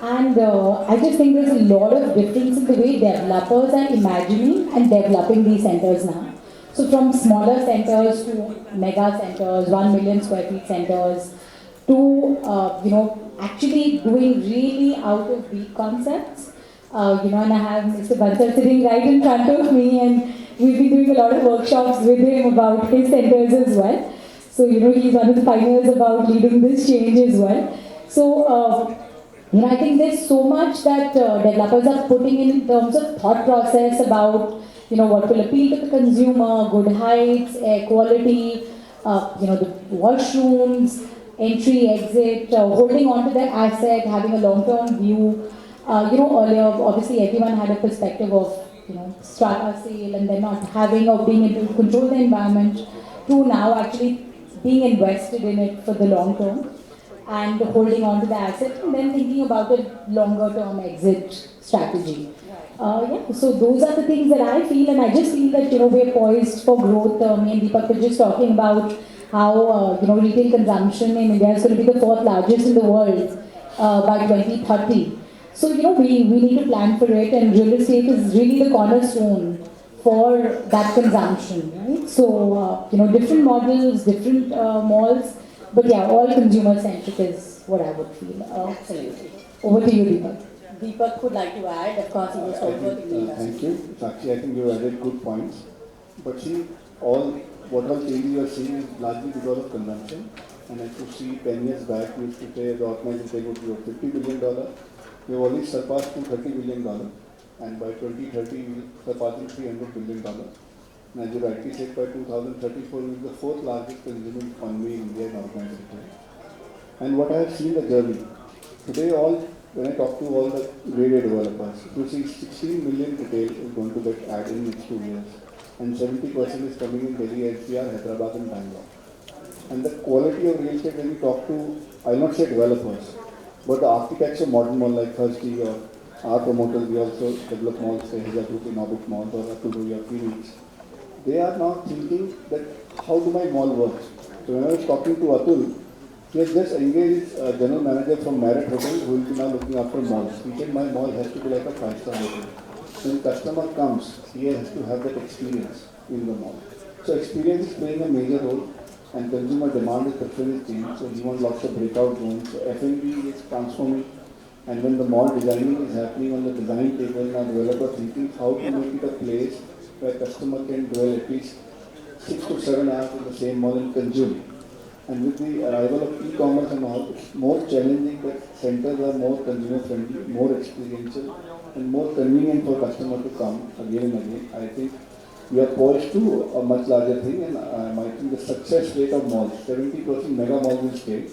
And I just think there's a lot of difference in the way developers are imagining and developing these centers now. So from smaller centers to mega centers, 1 million square feet centers, to, actually doing really out of beat concepts. And I have Mr. Bansal sitting right in front of me, and we've been doing a lot of workshops with him about his centers as well. So, he's one of the pioneers about leading this change as well. So, I think there's so much that developers are putting in terms of thought process about, what will appeal to the consumer, good heights, air quality, the washrooms, entry, exit, holding on to their asset, having a long-term view. Earlier, obviously, everyone had a perspective of, strata sale and then not having or being able to control the environment, to now actually being invested in it for the long term and holding on to the asset and then thinking about a longer-term exit strategy. So those are the things that I feel, and I just feel that, we're poised for growth. Me and Deepak were just talking about how, retail consumption in India is going to be the 4th largest in the world by 2030. So, we need to plan for it, and real estate is really the cornerstone for that consumption, right? So, different models, different malls, but yeah, all consumer-centric is what I would feel. Absolutely. Over to you, Deepak. Deepak would like to add, of course, he was over in the industry. Thank you. Sakshi, I think you added good points. But see, what all changes you are seeing is largely because of consumption. And if you see 10 years back, we used to say the organization would be worth $50 billion. We have already surpassed $230 billion. And by 2030, we will surpass $300 billion. And as you rightly said, by 2034, we will be the 4th largest consuming economy in India in organized retail. And what I have seen the journey, today when I talk to all the grade A developers, you see 16 million retail is going to get added in next 2 years. And 70% is coming in Delhi, NCR, Hyderabad and Bangalore. And the quality of real estate when you talk to, I will not say developers, but the architects of modern malls like Thirsty or our promoters, we also develop malls, say Hija Group in Orbit Malls or Atul or Phoenix. They are now thinking that how do my mall work? So when I was talking to Atul, he has just engaged a general manager from Marriott Hotel who will be now looking after malls. He said my mall has to be like a 5-star hotel. When customer comes, he has to have that experience in the mall. So experience is playing a major role, and consumer demand is preferably changed. So he wants lots of breakout rooms. So F&B is transforming, and when the mall designing is happening on the design table, now developer thinking how to make it a place where customer can dwell at least 6 to 7 hours in the same mall and consume. And with the arrival of e-commerce and all, it's more challenging, but centers are more consumer friendly, more experiential, and more convenient for customer to come again and again. I think we are poised to a much larger thing, and I think the success rate of malls, 70% mega malls will stay.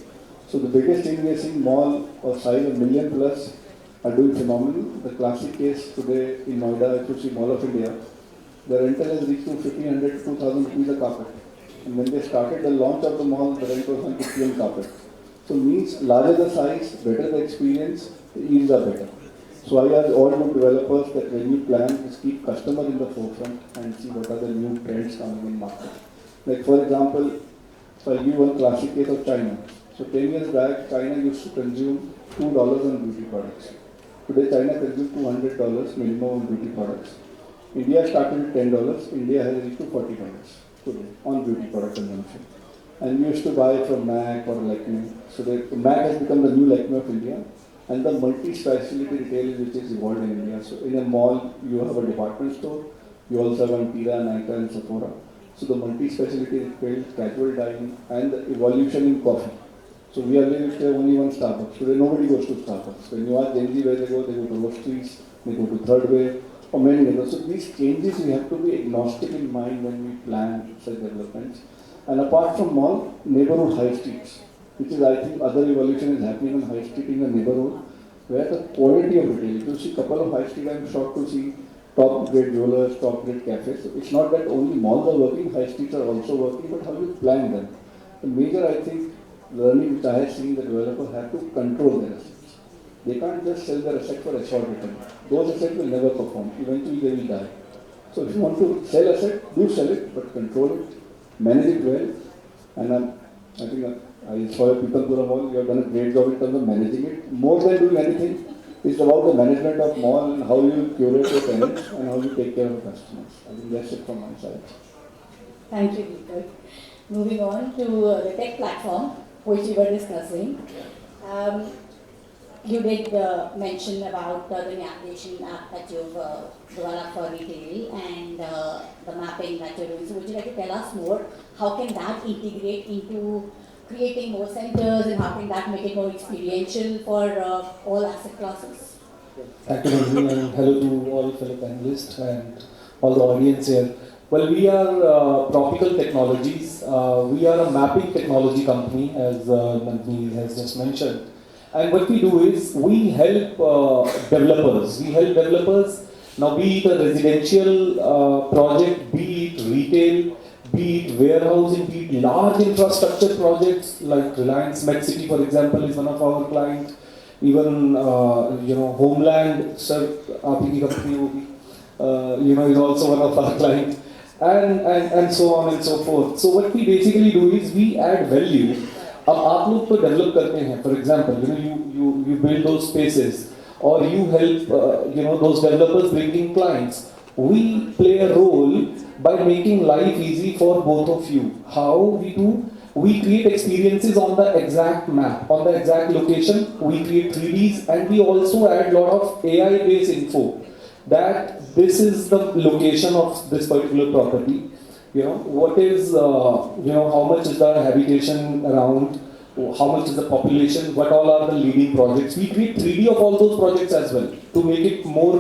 So the biggest thing we are seeing, mall of size of million plus are doing phenomenal. The classic case today in Noida, if you see Mall of India, the rental has reached to 1,500 to 2,000 rupees a carpet. And when they started the launch of the mall, the rent was on 50 carpet. So means larger the size, better the experience, the yields are better. So I urge all good developers that when you plan, just keep customer in the forefront and see what are the new trends coming in market. Like for example, so I'll give one classic case of China. So 10 years back, China used to consume $2 on beauty products. Today China consumes $200 minimum on beauty products. India started with $10, India has reached to $40 today on beauty product consumption. And we used to buy from MAC or Lakme. So the MAC has become the new Lakme of India. And the multi-specialty retail which is evolved in India. So in a mall, you have a department store. You also have Antira, Nykaa and Sephora. So the multi-specialty retail, casual dining and the evolution in coffee. So we are living with only one Starbucks. Today nobody goes to Starbucks. When you ask Gen Z where they go to Roasteries, they go to Third Way, or many others. So these changes we have to be agnostic in mind when we plan such developments. And apart from mall, neighborhood high streets, which is I think other evolution is happening on high street in the neighborhood, where the quality of retail, if you see a couple of high street, I'm shocked to see top grade jewelers, top grade cafes. So it's not that only malls are working, high streets are also working, but how you plan them. The major, I think, learning which I have seen, the developers have to control their assets. They can't just sell their asset for assured return. Those assets will never perform. Eventually they will die. So if you want to sell asset, do sell it, but control it, manage it well. And I think I saw your people go to mall, you have done a great job in terms of managing it. More than doing anything, it's about the management of mall and how you curate your tenants and how you take care of customers. I think that's it from my side. Thank you, Deepak. Moving on to the tech platform, which we were discussing. You did mention about the navigation app that you've developed for retail and the mapping that you're doing. So would you like to tell us more? How can that integrate into creating more centers and how can that make it more experiential for all asset classes? Thank you, Nandini, and hello to all fellow panelists and all the audience here. Well, we are Tropical Technologies. We are a mapping technology company, as Nandini has just mentioned. And what we do is we help developers. We help developers, now be it a residential project, be it retail, be it warehousing, be it large infrastructure projects like Reliance MedCity, for example, is one of our clients. Even Homeland, sir, aapki company hogi, is also one of our clients, and so on and so forth. So what we basically do is we add value. अब आप लोग तो develop करते हैं, for example, you build those spaces, or you help those developers bringing clients. We play a role by making life easy for both of you. How we do? We create experiences on the exact map, on the exact location. We create 3Ds, and we also add a lot of AI-based info that this is the location of this particular property. What is, how much is the habitation around, how much is the population, what all are the leading projects. We create 3D of all those projects as well to make it more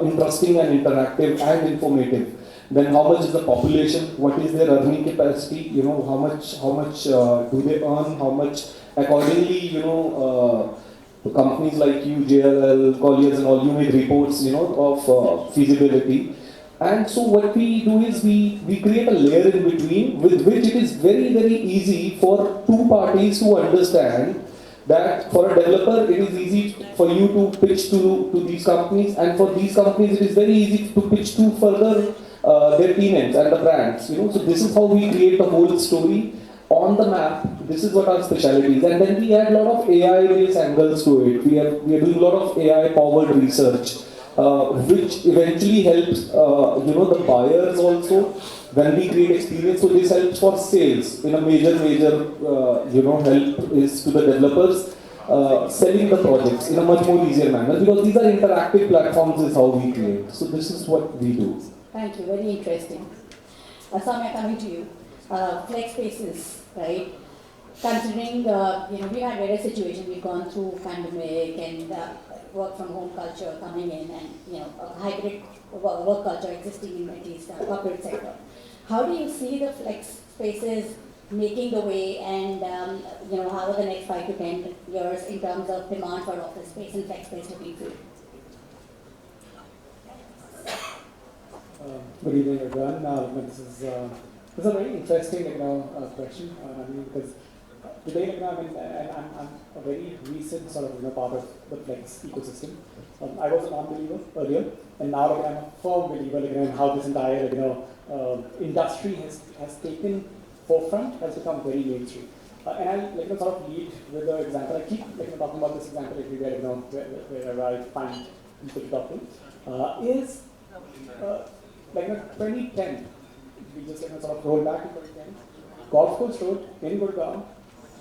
interesting and interactive and informative. Then how much is the population, what is their earning capacity, how much do they earn, how much accordingly, companies like you, JLL, Colliers and all, you make reports, of feasibility. And so what we do is we create a layer in between with which it is very, very easy for two parties to understand that for a developer it is easy for you to pitch to these companies, and for these companies it is very easy to pitch to further their tenants and the brands. So this is how we create the whole story on the map. This is what our specialty is, and then we add a lot of AI-based angles to it. We are doing a lot of AI-powered research. Which eventually helps, the buyers also when we create experience. So this helps for sales in a major, help is to the developers selling the projects in a much more easier manner, because these are interactive platforms is how we create. So this is what we do. Thank you, very interesting. Samya, coming to you. Flex spaces, right? Considering, we had various situations, we've gone through pandemic and work from home culture coming in and, a hybrid work culture existing in at least the corporate sector. How do you see the flex spaces making the way, and how are the next 5 to 10 years in terms of demand for office space and flex space looking through? Good evening, everyone. This is a very interesting, question. Because today, I'm a very recent sort of part of the flex ecosystem. I was a non-believer earlier, and now I'm a firm believer in how this entire industry has taken forefront, has become very mainstream. And I'll sort of lead with the example. I keep talking about this example everywhere, wherever I find people to talk to. Is 2010, we just sort of roll back to 2010. Golf Course Road in Gurgaon,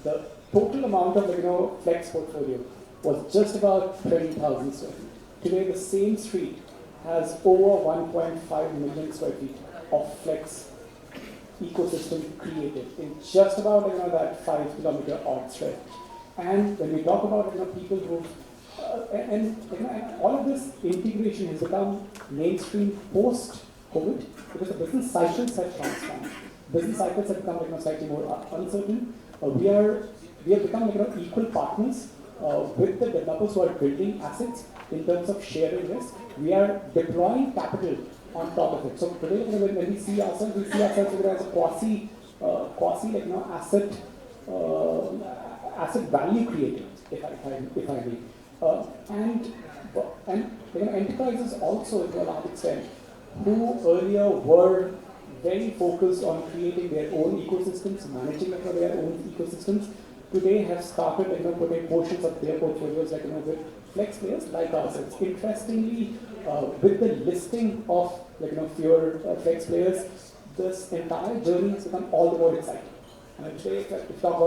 the total amount of flex portfolio was just about 30,000 square feet. Today, the same street has over 1.5 million square feet of flex ecosystem created in just about that 5-kilometer odd stretch. And when we talk about people who and all of this integration has become mainstream post-COVID because the business cycles have transformed. Business cycles have become slightly more uncertain. We have become equal partners with the developers who are building assets in terms of sharing risk. We are deploying capital on top of it. So today, when we see ourselves as a quasi asset value creator, if I may. And enterprises also, to a large extent, who earlier were very focused on creating their own ecosystems, managing their own ecosystems, today have started putting portions of their portfolios with flex players like ourselves. Interestingly, with the listing of fewer flex players, this entire journey has become all the more exciting. And today, if I talk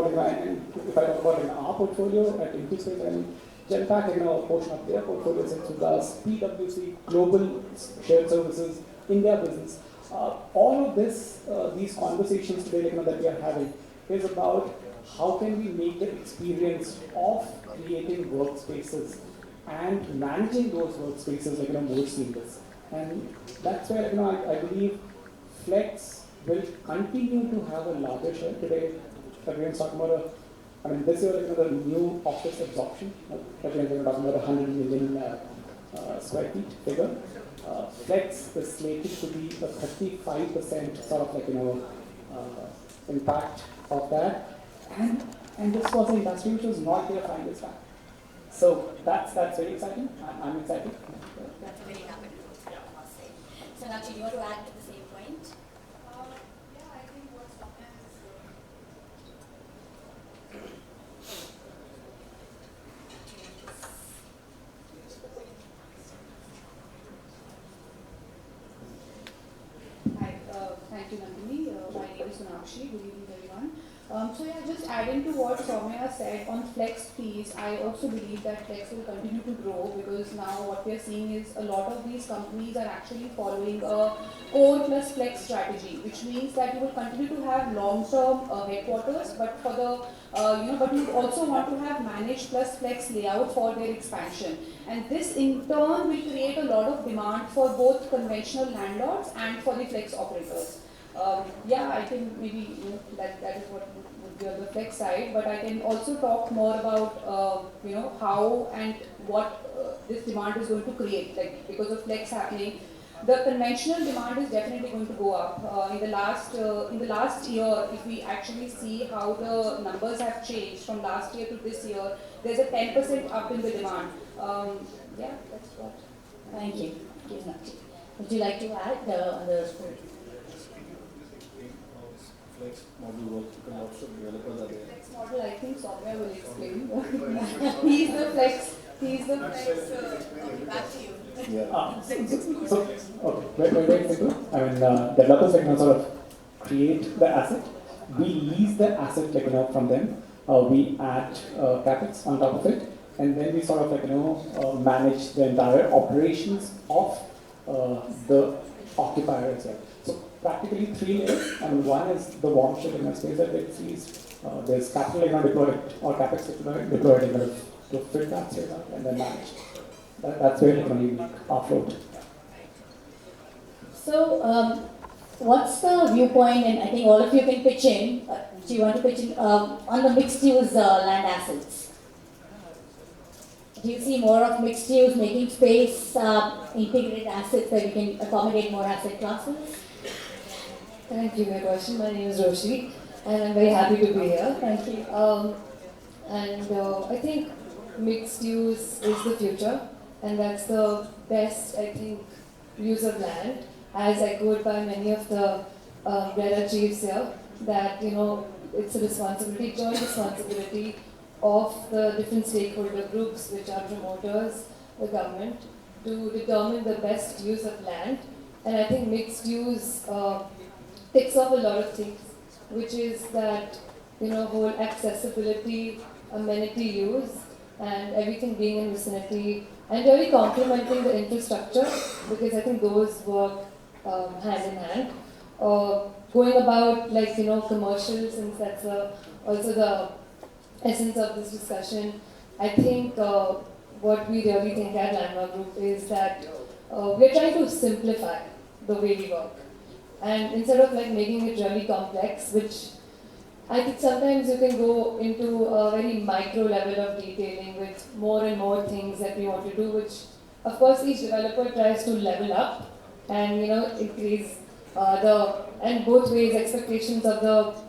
about our portfolio at Infospace, and Genpact, a portion of their portfolio sits with us, PwC, Global Shared Services, India Business. All of this, these conversations today that we are having is about how can we make the experience of creating workspaces and managing those workspaces more seamless. And that's where I believe flex will continue to have a larger share. Today, everyone's talking about this year, the new office absorption, everyone's talking about 100 million square feet figure. Flex is slated to be a 35% sort of impact of that. And this was an industry which was not there 5 years back. So that's very exciting. I'm excited. That's very happy to say. So Nakshi, do you want to add to the same point? I think what's happened is Hi, thank you, Nandini. My name is Sonakshi. Good evening, everyone. Just adding to what Soumya said on flex piece, I also believe that flex will continue to grow because now what we are seeing is a lot of these companies are actually following a core plus flex strategy, which means that you will continue to have long-term headquarters, but for the but you also want to have managed plus flex layout for their expansion. And this in turn will create a lot of demand for both conventional landlords and for the flex operators. I think maybe that is what would be on the flex side, but I can also talk more about how and what this demand is going to create. Like because of flex happening, the conventional demand is definitely going to go up. In the last year, if we actually see how the numbers have changed from last year to this year, there's a 10% up in the demand. That's what. Thank you. Would you like to add the Flex model works because lots of developers are there. Flex model, I think Soumya will explain. He's the flex. Back to you. Very simple. Developers sort of create the asset. We lease the asset from them. We add capex on top of it, and then we sort of manage the entire operations of the occupier as well. So practically 3 layers. One is the warm shell space that it sees. There's capital deployed or capex deployed to fit that space up and then manage. That's where we offload. So what's the viewpoint, and I think all of you can pitch in, if you want to pitch in, on the mixed use land assets? Do you see more of mixed use, making space, integrated assets where we can accommodate more asset classes? Thank you for your question. My name is Roshi, and I'm very happy to be here. Thank you. I think mixed use is the future, and that's the best, I think, use of land, as echoed by many of the RERA chiefs here, that, it's a responsibility, joint responsibility of the different stakeholder groups, which are promoters, the government, to determine the best use of land. And I think mixed use ticks off a lot of things, which is that, whole accessibility, amenity use, and everything being in vicinity, and really complementing the infrastructure, because I think those work hand in hand. Going about, commercial, since that's also the essence of this discussion, I think what we really think at Landmark Group is that we're trying to simplify the way we work. And instead of making it really complex, which I think sometimes you can go into a very micro level of detailing with more and more things that we want to do, which of course each developer tries to level up and increase and both ways expectations of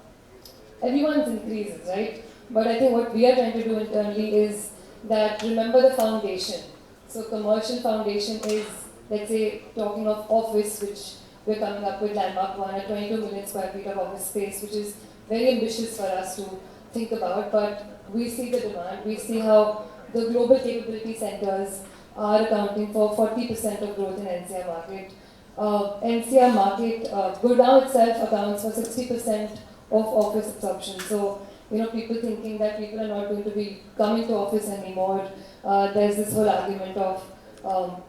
everyone's increases, right? But I think what we are trying to do internally is that remember the foundation. So commercial foundation is, let's say, talking of office, which we're coming up with Landmark 1 at 22 million square feet of office space, which is very ambitious for us to think about, but we see the demand. We see how the global capability centers are accounting for 40% of growth in NCR market. NCR market, Gurgaon itself accounts for 60% of office absorption. So, people thinking that people are not going to be coming to office anymore. There's this whole argument of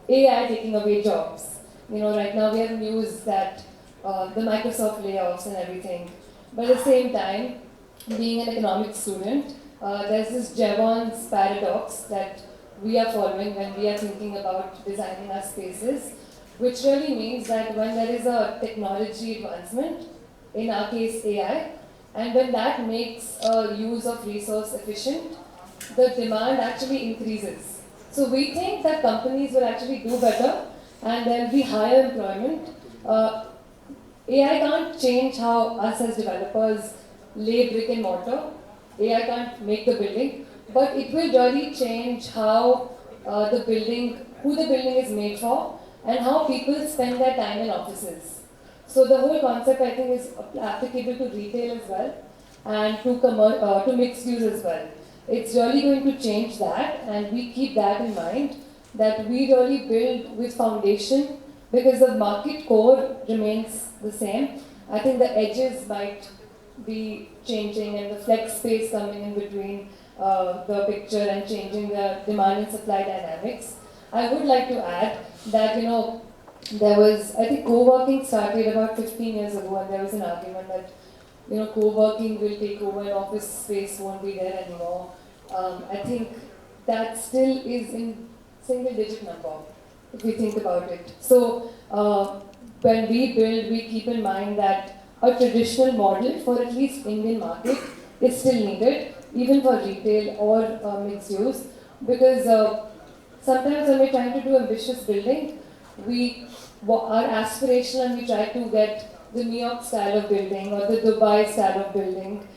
AI taking away jobs. Right now we have news that the Microsoft layoffs and everything. But at the same time, being an economics student, there's this Jevons paradox that we are following when we are thinking about designing our spaces, which really means that when there is a technology advancement, in our case AI, and when that makes use of resource efficient, the demand actually increases. So we think that companies will actually do better and there will be higher employment. AI can't change how us as developers lay brick and mortar. AI can't make the building, but it will really change how who the building is made for, and how people spend their time in offices. So the whole concept, I think, is applicable to retail as well, and to mixed use as well. It's really going to change that, and we keep that in mind, that we really build with foundation, because the market core remains the same. I think the edges might be changing, and the flex space coming in between the picture and changing the demand and supply dynamics. I would like to add that, there was, I think co-working started about 15 years ago, and there was an argument that, co-working will take over and office space won't be there anymore. I think that still is in single digit number, if we think about it. So when we build, we keep in mind that a traditional model for at least Indian market is still needed, even for retail or mixed use, because sometimes when we're trying to do ambitious building, we are aspirational and we try to get the New York style of building or the Dubai style of building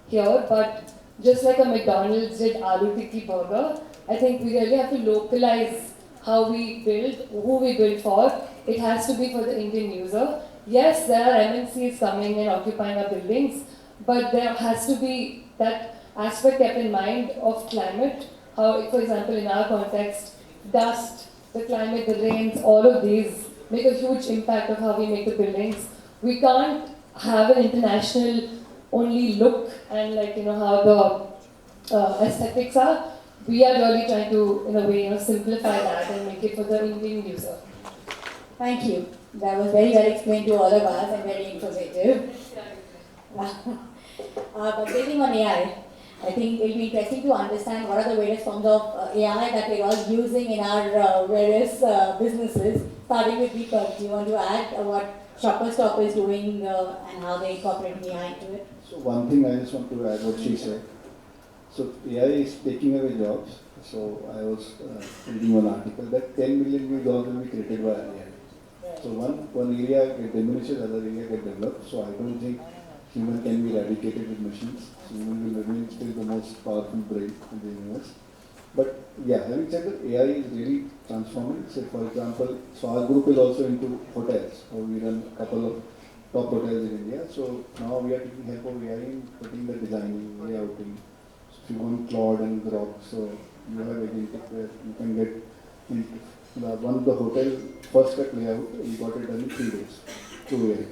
here, but just like a McDonald's did aloo tikki burger, I think we really have to localize how we build, who we build for. It has to be for the Indian user. Yes, there are MNCs coming and occupying our buildings, but there has to be that aspect kept in mind of climate. How, for example, in our context, dust, the climate, the rains, all of these make a huge impact of how we make the buildings. We can't have an international only look and how the aesthetics are. We are really trying to, in a way, simplify that and make it for the Indian user. Thank you. That was very well explained to all of us and very informative. But building on AI, I think it will be interesting to understand what are the various forms of AI that we're all using in our various businesses. Starting with Deepak, do you want to add what Shopper Stop is doing and how they incorporate AI into it. So one thing I just want to add what she said. So AI is taking away jobs. So I was reading one article that 10 million new jobs will be created by AI. So one area get diminishes, other area get developed. So I don't think human can be eradicated with machines. Human will remain still the most powerful brain in the universe. But yeah, having said that, AI is really transforming. So for example, so our group is also into hotels. So we run a couple of top hotels in India. So now we are taking help of AI in putting the designing, layouting. So if you want Claude and Grok, so you have agentic where you can get into the hotel first cut layout, we got it done in 3 days through AI.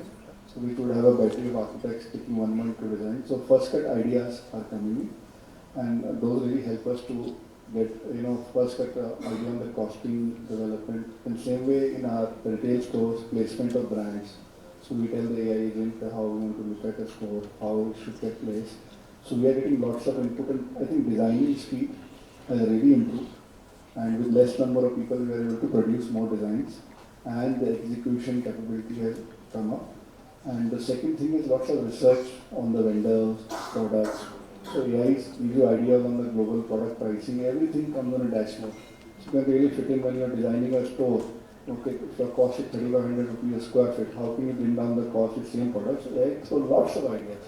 So we could have a battery of architects taking 1 month to design. So first cut ideas are coming in, and those really help us to get first cut idea on the costing development. In the same way in our retail stores, placement of brands. So we tell the AI agent how we want to look at a store, how it should get placed. So we are getting lots of input, and I think designing speed has really improved. And with less number of people, we are able to produce more designs, and the execution capability has come up. And the second thing is lots of research on the vendors, products. So AI gives you ideas on the global product pricing. Everything comes on a dashboard. So you can really fit in when you are designing a store. Okay, if the cost is 3,500 rupees a square feet, how can you bring down the cost of the same product? So lots of ideas.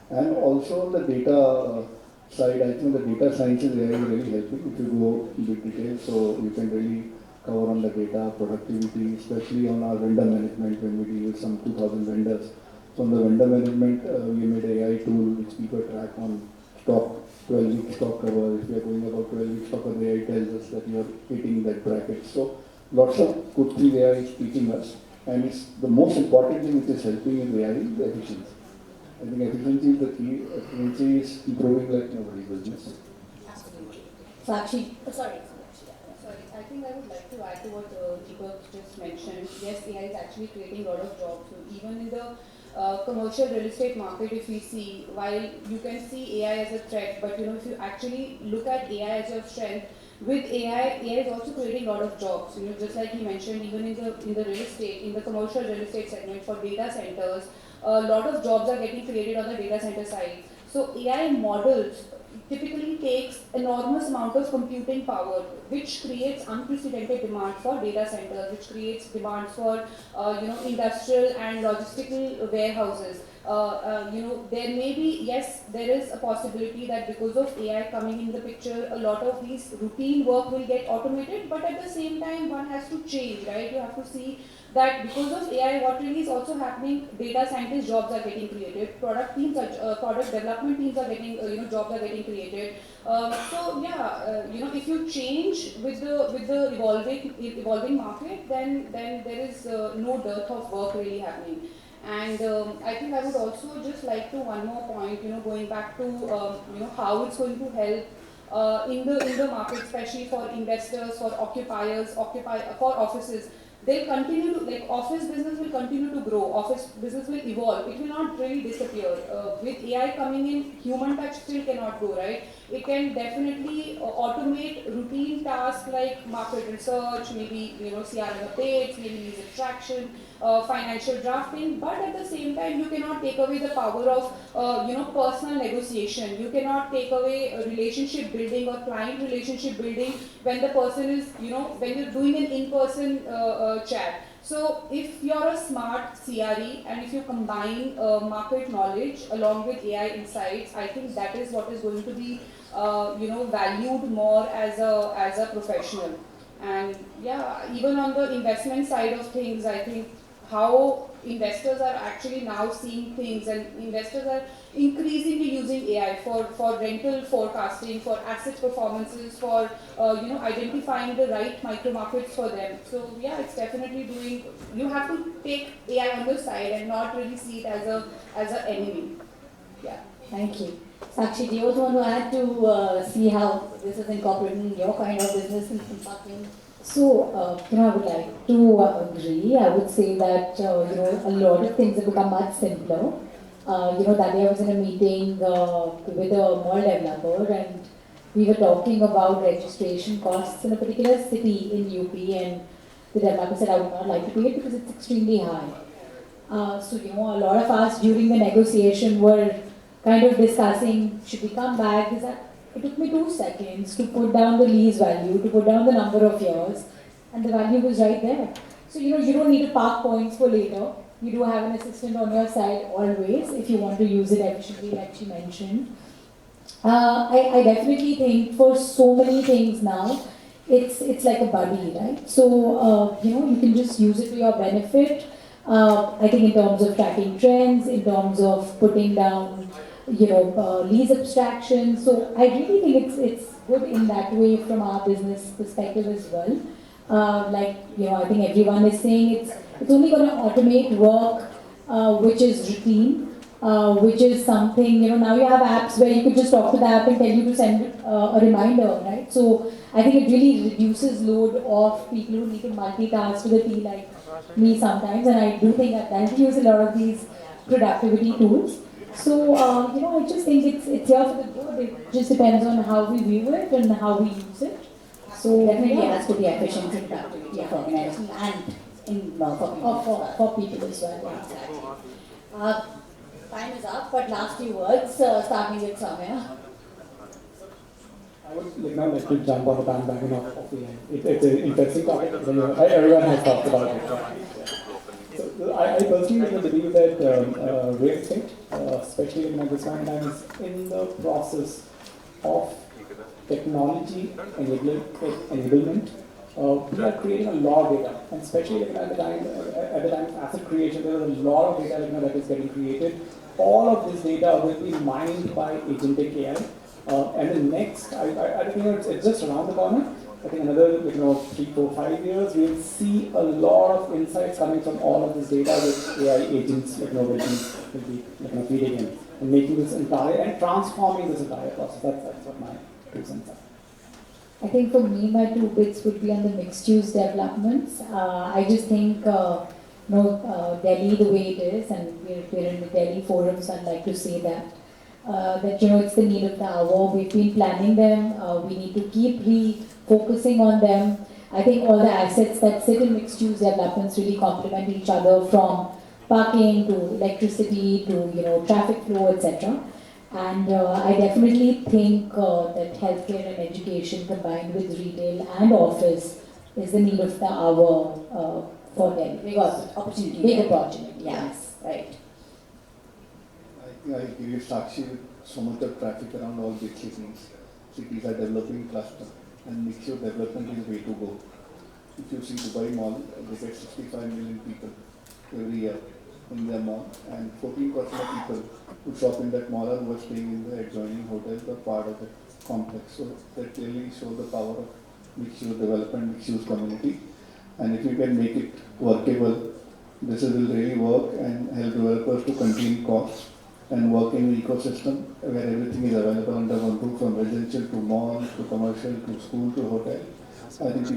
And also on the data side, I think the data science is really helping if you go into detail. So you can really cover on the data productivity, especially on our vendor management when we deal with some 2,000 vendors. So on the vendor management, we made an AI tool which keep a track on stock, 12-week stock cover. If we are going about 12-week stock cover, the AI tells us that you are hitting that bracket. So lots of good things AI is teaching us. And it's the most important thing which is helping in AI is the efficiency. I think efficiency is the key. Efficiency is improving like nobody's business. Absolutely. So actually, sorry. Sorry, I think I would like to add to what Deepak just mentioned. Yes, AI is actually creating a lot of jobs. So even in the commercial real estate market, if we see, while you can see AI as a threat, but if you actually look at AI as your strength, with AI is also creating a lot of jobs. Just like he mentioned, even in the real estate, in the commercial real estate segment for data centers, a lot of jobs are getting created on the data center side. So AI models typically takes enormous amount of computing power, which creates unprecedented demand for data centers, which creates demands for industrial and logistical warehouses. There may be, yes, there is a possibility that because of AI coming in the picture, a lot of these routine work will get automated, but at the same time, one has to change, right? You have to see that because of AI, what really is also happening, data scientist jobs are getting created, product development teams are getting, jobs are getting created. If you change with the evolving market, then there is no dearth of work really happening. And I think I would also just like to one more point, going back to how it's going to help in the market, especially for investors, for occupiers, for offices. They'll continue to, office business will continue to grow, office business will evolve, it will not really disappear. With AI coming in, human touch still cannot go, right? It can definitely automate routine tasks like market research, maybe CRM updates, maybe lead attraction, financial drafting, but at the same time you cannot take away the power of personal negotiation. You cannot take away relationship building or client relationship building when the person is when you're doing an in-person chat. So if you're a smart CRE and if you combine market knowledge along with AI insights, I think that is what is going to be valued more as a professional. And yeah, even on the investment side of things, I think how investors are actually now seeing things, and investors are increasingly using AI for rental forecasting, for asset performances, for identifying the right micro markets for them. So yeah, it's definitely doing. You have to take AI on your side and not really see it as a enemy. Yeah. Thank you. Sakshi, do you also want to add to see how this is incorporating in your kind of business and consulting? So, I would like to agree. I would say that, a lot of things have become much simpler. That day I was in a meeting with a mall developer, and we were talking about registration costs in a particular city in UP, and the developer said, I would not like to pay it because it's extremely high. So, a lot of us during the negotiation were kind of discussing, should we come back? It took me 2 seconds to put down the lease value, to put down the number of years, and the value was right there. So, you don't need to park points for later. You do have an assistant on your side always if you want to use it efficiently, like she mentioned. I definitely think for so many things now, it's like a buddy, right? So, you can just use it to your benefit. I think in terms of tracking trends, in terms of putting down, lease abstraction. So I really think it's good in that way from our business perspective as well. I think everyone is saying it's only going to automate work which is routine, which is something, now you have apps where you could just talk to the app and tell you to send a reminder, right? So I think it really reduces load of people who need to multitask to the T like me sometimes, and I do think that I use a lot of these productivity tools. So, I just think it's here for the good. It just depends on how we view it and how we use it. So Definitely has to be efficient in productivity for organization and for people as well. Yeah, exactly. Time is up, but last few words, starting with Soumya. I would like to jump on the bandwagon of AI. It's an interesting topic. Everyone has talked about it. So I personally believe that real estate, especially in this time, is in the process of technology enablement. We are creating a lot of data, and especially at the time of asset creation, there is a lot of data that is getting created. All of this data will be mined by agentic AI. And the next, I think it's just around the corner. I think another 3, 4, 5 years, we'll see a lot of insights coming from all of this data with AI agents will be feeding in and making this entire and transforming this entire process. That's what my 2 cents are. I think for me, my 2 bits would be on the mixed-use developments. I just think, Delhi the way it is, and we're in the Delhi forum, so I'd like to say that. It's the need of the hour. We've been planning them. We need to keep refocusing on them. I think all the assets that sit in mixed-use developments really complement each other, from parking to electricity to traffic flow, etc. And I definitely think that healthcare and education combined with retail and office is the need of the hour for them. Big opportunity. Big opportunity. Yes, right. I give you Sakshi with so much of traffic around all big cities. Cities are developing cluster, and mixed-use development is way to go. If you see Dubai Mall, they get 65 million people every year in their mall, and 14% of people who shop in that mall who are staying in the adjoining hotels are part of the complex. So that clearly shows the power of mixed-use development, mixed-use community. And if you can make it workable, this will really work and help developers to contain costs and work in an ecosystem where everything is available under one roof, from residential to mall to commercial to school to hotel. I think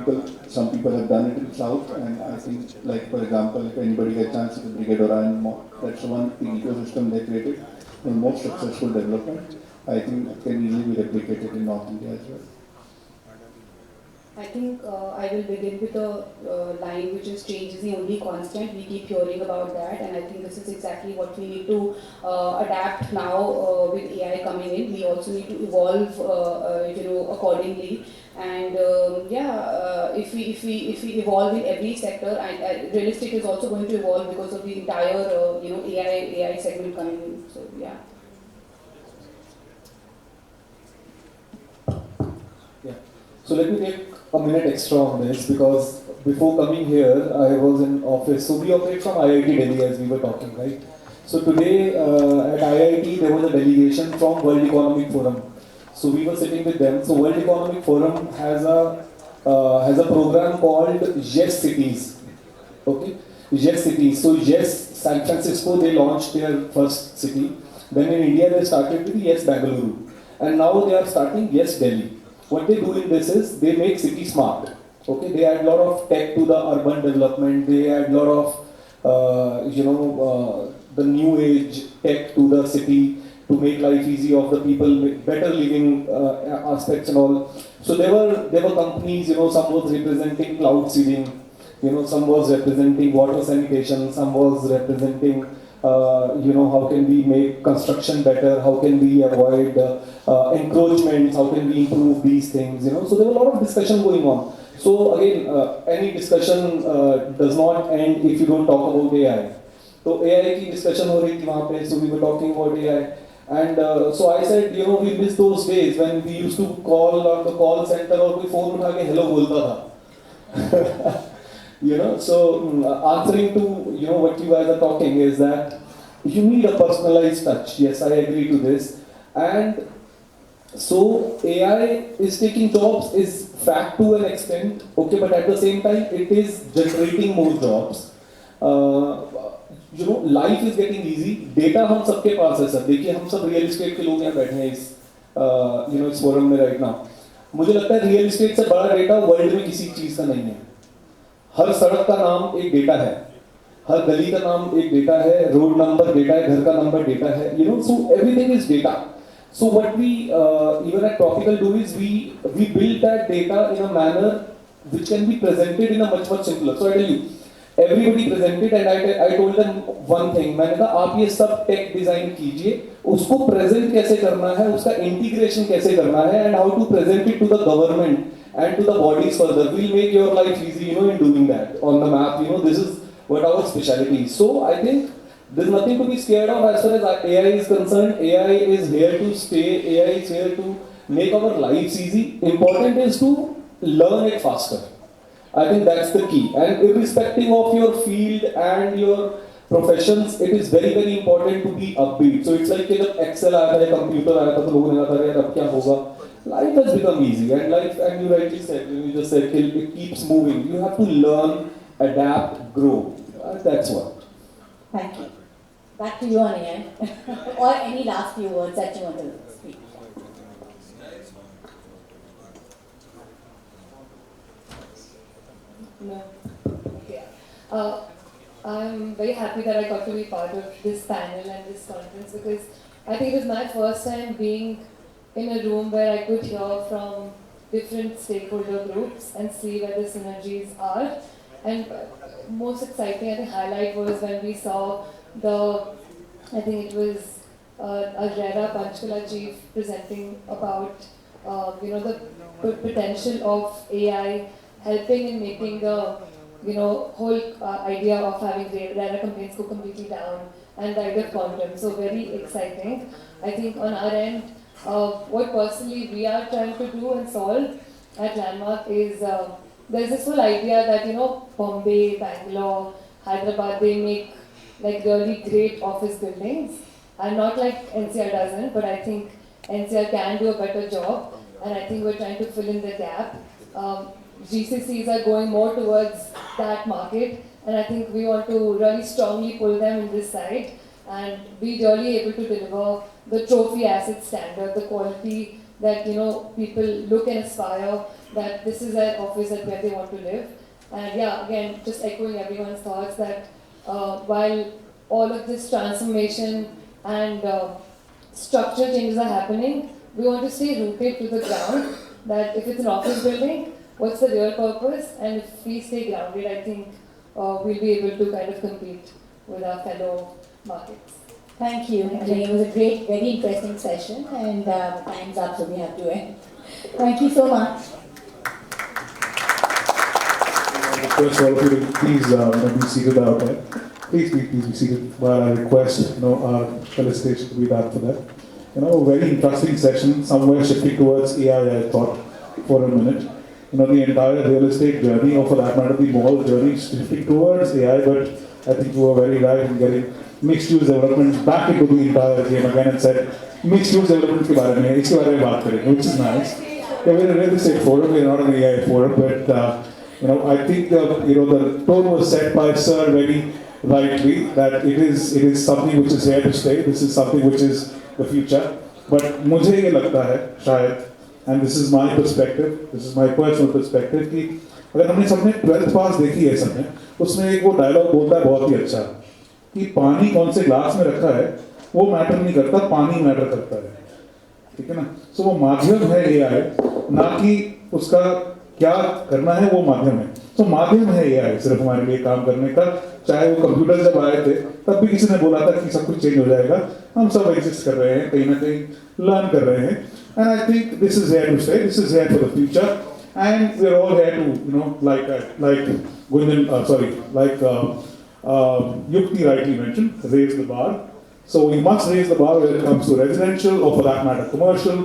some people have done it in South, and I think, like for example, if anybody gets a chance to Brigade Orion Mall, that's one ecosystem they created, the most successful development. I think it can easily be replicated in North India as well. I think I will begin with a line which is change is the only constant. We keep hearing about that, and I think this is exactly what we need to adapt now with AI coming in. We also need to evolve, accordingly. And if we evolve in every sector, and real estate is also going to evolve because of the entire AI segment coming in. So yeah. So let me take a minute extra on this, because before coming here, I was in office. So we operate from IIT Delhi, as we were talking, right? So today at IIT, there was a delegation from World Economic Forum. So we were sitting with them. So World Economic Forum has a program called Yes Cities. Okay, Yes Cities. So Yes San Francisco, they launched their first city. Then in India, they started with Yes Bangalore, and now they are starting Yes Delhi. What they do in this is they make city smart. Okay, they add a lot of tech to the urban development. They add a lot of the new age tech to the city to make life easy of the people, better living aspects and all. So there were companies, some was representing cloud seeding, Some was representing water sanitation, some was representing how can we make construction better, how can we avoid encroachments, how can we improve these things, So there were a lot of discussion going on. So again, any discussion does not end if you don't talk about AI. So AI की discussion हो रही थी वहाँ पे, so we were talking about AI. And so I said, we miss those days when we used to call on the call center और कोई phone उठा के hello बोलता था. So answering to what you guys are talking is that you need a personalized touch. Yes, I agree to this. And so AI is taking jobs is fact to an extent, okay, but at the same time it is generating more jobs. Life is getting easy. Data हम सबके पास है sir. देखिए हम सब real estate के लोग यहाँ बैठे हैं इस फोरम में राइट नाउ. मुझे लगता है रियल एस्टेट से बड़ा डेटा वर्ल्ड में किसी चीज का नहीं है. हर सड़क का नाम एक डेटा है, हर गली का नाम एक डेटा है, रोड नंबर डेटा है, घर का नंबर डेटा है. So everything is data. So what we even at Tropical do is we build that data in a manner which can be presented in a much simpler. So I tell you, everybody presented and I told them one thing. मैंने कहा आप ये सब take design कीजिए, उसको present कैसे करना है, उसका इंटीग्रेशन कैसे करना है, and how to present it to the government and to the bodies further. We'll make your life easy, in doing that on the map. This is what our specialty is. So I think there's nothing to be scared of as far as AI is concerned. AI is here to stay. AI is here to make our lives easy. Important is to learn it faster. I think that's the key. And irrespective of your field and your professions, it is very important to be upbeat. So it's like जब Excel आया था या computer आया था तो लोगों ने कहा था यार अब क्या होगा? Life has become easy, and you rightly said, you just said it keeps moving. You have to learn, adapt, grow. That's what. Thank you. Back to you on AI. Or any last few words that you want to speak. No. Okay. I'm very happy that I got to be part of this panel and this conference because I think it was my first time being in a room where I could hear from different stakeholder groups and see where the synergies are. And most exciting, I think, highlight was when we saw I think it was a RERA Panchkula chief presenting about, the potential of AI helping in making the, whole idea of having RERA complaints go completely down and the idea of quantum. So very exciting. I think on our end, what personally we are trying to do and solve at Landmark is there's this whole idea that Bombay, Bangalore, Hyderabad, they make like really great office buildings, and not like NCR doesn't, but I think NCR can do a better job, and I think we're trying to fill in the gap. GCCs are going more towards that market, and I think we want to really strongly pull them in this side and be really able to deliver the trophy asset standard, the quality that people look and aspire that this is an office that where they want to live. And yeah, again, just echoing everyone's thoughts that while all of this transformation and structural changes are happening, we want to stay rooted to the ground. That if it's an office building, what's the real purpose? And if we stay grounded, I think we'll be able to kind of compete with our fellow markets. Thank you. It was a great, very interesting session, and time's up, so we have to end. Thank you so much. Request all of you to please be seated out there. Please be seated while I request our felicitation to be done for that. A very interesting session, somewhere shifting towards AI, I thought, for a minute. The entire real estate journey, or for that matter, the mall journey, is shifting towards AI, but I think you were very right in getting mixed-use developments back into the entire game again and said, mixed-use development ke baare mein, iske baare mein baat karenge, which is nice. We're a real estate forum, we're not an AI forum, but I think the tone was set by Sir very rightly that it is something which is here to stay. This is something which is the future. But मुझे ये लगता है शायद, and this is my perspective, this is my personal perspective, कि अगर हमने सबने 12th पास देखी है सबने, उसमें एक वो डायलॉग बोलता है बहुत ही अच्छा कि पानी कौन से ग्लास में रखा है वो मैटर नहीं करता, पानी मैटर करता है, ठीक है ना. सो वो माध्यम है AI, ना कि उसका क्या करना है वो माध्यम है। तो माध्यम है AI सिर्फ हमारे लिए काम करने का। चाहे वो कंप्यूटर जब आए थे तब भी किसी ने बोला था कि सब कुछ चेंज हो जाएगा, हम सब एग्जिस्ट कर रहे हैं, कहीं ना कहीं लर्न कर रहे हैं। And I think this is here to stay, this is here for the future, and we are all here to like Gunjan, Yukti rightly mentioned, raise the bar. So we must raise the bar when it comes to residential, or for that matter commercial,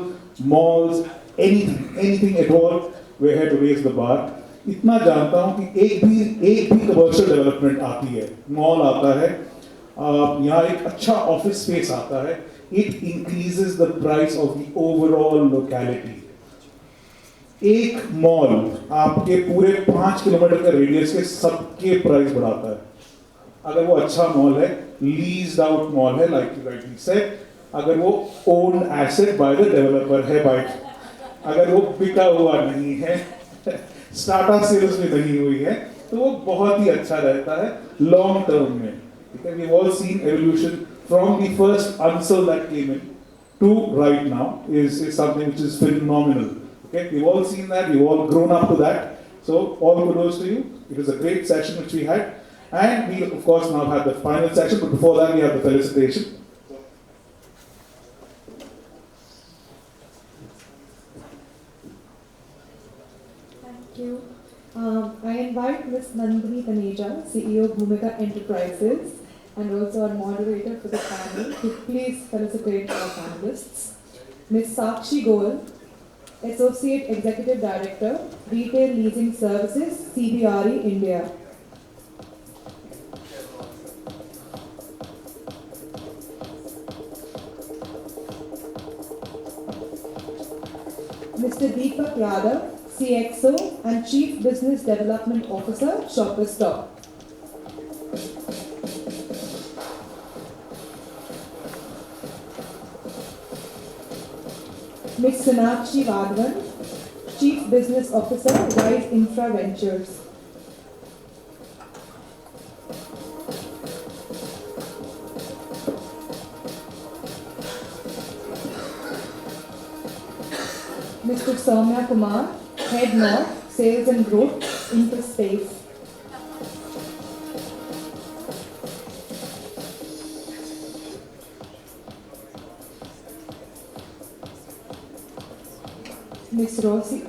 malls, anything at all. We're here to raise the bar. इतना जानता हूँ कि एक भी commercial development आती है, mall आता है, यहाँ एक अच्छा ऑफिस स्पेस आता है, it increases the price of the overall locality. एक मॉल आपके पूरे 5 किलोमीटर के रेडियस के सबके प्राइस बढ़ाता है। अगर वो अच्छा मॉल है, लीज्ड आउट मॉल है, लाइक यू राइटली सेड, अगर वो owned asset by the developer है, अगर वो बिका हुआ नहीं है, स्टार्टअप सेल्स में नहीं हुई है, तो वो बहुत ही अच्छा रहता है लॉन्ग टर्म में। ठीक है, we have all seen evolution from the first answer that came in to right now is something which is phenomenal. Okay, we've all seen that, we've all grown up to that. So all kudos to you. It was a great session which we had, and we of course now have the final session, but before that we have the felicitation. Thank you. I invite Ms. Nandini Taneja, CEO Bhumika Enterprises, and also our moderator for the panel, to please felicitate our panelists. Ms. Sakshi Goel, Associate Executive Director, Retail Leasing Services, CBRE India. Mr. Deepak Yadav, CXO and Chief Business Development Officer, Shoppers Stop. Ms. Sonakshi Vadvan, Chief Business Officer, Rise Infra Ventures. Mr. Soumya Kumar, Head North, Sales and Growth, Interspace.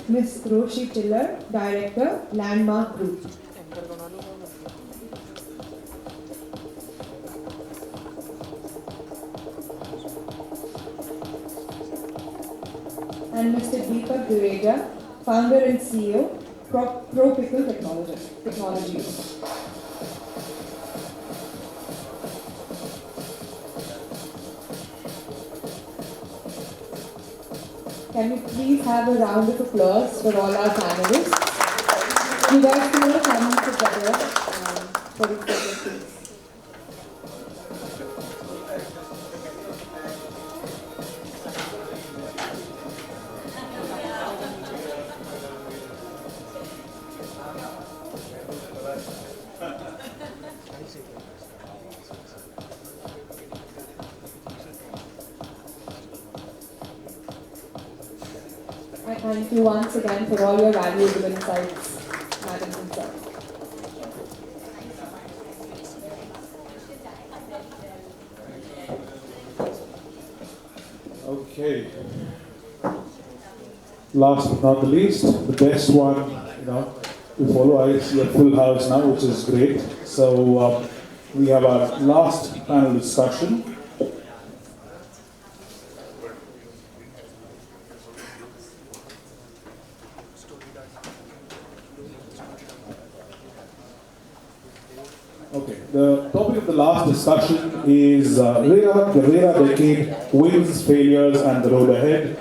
Ms. Roshi Tiller, Director, Landmark Group. And Mr. Deepak Dureja, Founder and CEO, ProPickle Technologies. Can we please have a round of applause for all our panelists? You guys can all come together for this presentation. I thank you once again for all your valuable insights, Madam and Sir. Okay. Last but not the least, the best one, to follow. I see a full house now, which is great. So we have our last panel discussion. Okay, the topic of the last discussion is the RERA decade, wins, failures, and the road ahead.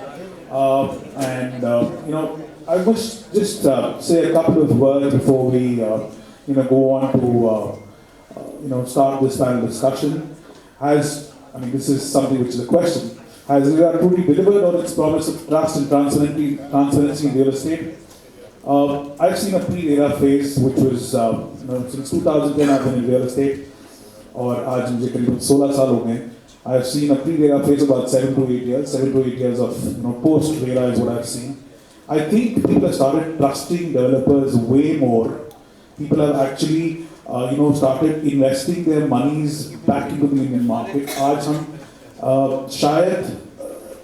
I must just say a couple of words before we, go on to, start this panel discussion. This is something which is a question. Has RERA truly delivered on its promise of trust and transparency in real estate? I've seen a pre-RERA phase, which was since 2010 I've been in real estate, और आज मुझे करीबन 16 साल हो गए. I've seen a pre-RERA phase about 7 to 8 years of post-RERA is what I've seen. I think people have started trusting developers way more. People have actually, started investing their monies back into the Indian market. आज हम शायद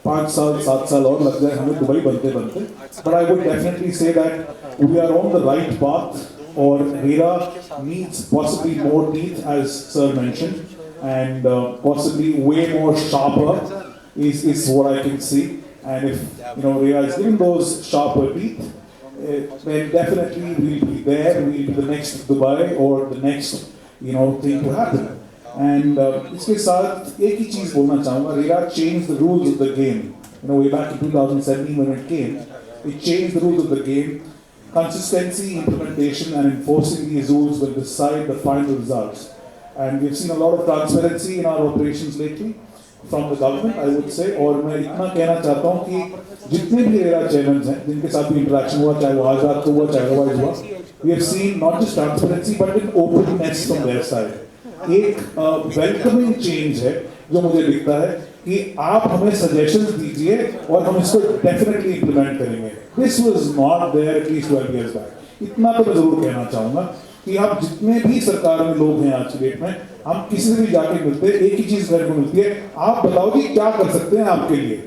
5 साल 7 साल और लग जाए हमें Dubai बनते बनते. But I would definitely say that we are on the right path. Or RERA needs possibly more teeth, as Sir mentioned, and possibly way more sharper is what I can see. And if RERA is giving those sharper teeth, then definitely we'll be there. We'll be the next Dubai or the next thing to happen. And इसके साथ एक ही चीज बोलना चाहूँगा. RERA changed the rules of the game. Way back in 2017 when it came, it changed the rules of the game. Consistency, implementation and enforcing these rules will decide the final results. And we've seen a lot of transparency in our operations lately from the government, I would say. और मैं इतना कहना चाहता हूँ कि जितने भी RERA chairmen हैं, जिनके साथ भी interaction हुआ, चाहे वो आज रात को हुआ, चाहे otherwise हुआ, we have seen not just transparency but an openness from their side. एक welcoming change है जो मुझे दिखता है कि आप हमें suggestions दीजिए और हम इसको definitely implement करेंगे. This was not there at least 12 years back. इतना तो मैं जरूर कहना चाहूँगा कि आप जितने भी सरकार में लोग हैं आज की डेट में, हम किसी से भी जाके मिलते हैं, एक ही चीज़ मेरे को मिलती है, आप बताओ कि क्या कर सकते हैं आपके लिए.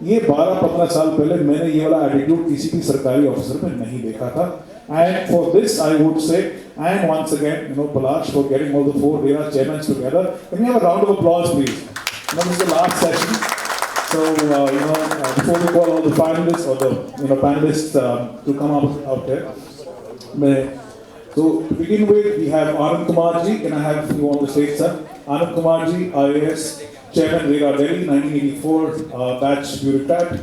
ये 12-15 साल पहले मैंने ये वाला एटीट्यूड किसी भी सरकारी ऑफिसर में नहीं देखा था. And for this, I would say, and once again, Palash for getting all the 4 RERA chairmen together. Can we have a round of applause, please? This is the last session. So, before we call all the finalists or the panelists to come out there. So, to begin with, we have Anand Kumarji. Can I have you on the stage, sir? Anand Kumarji, IAS, Chairman RERA Delhi, 1984 batch bureaucrat.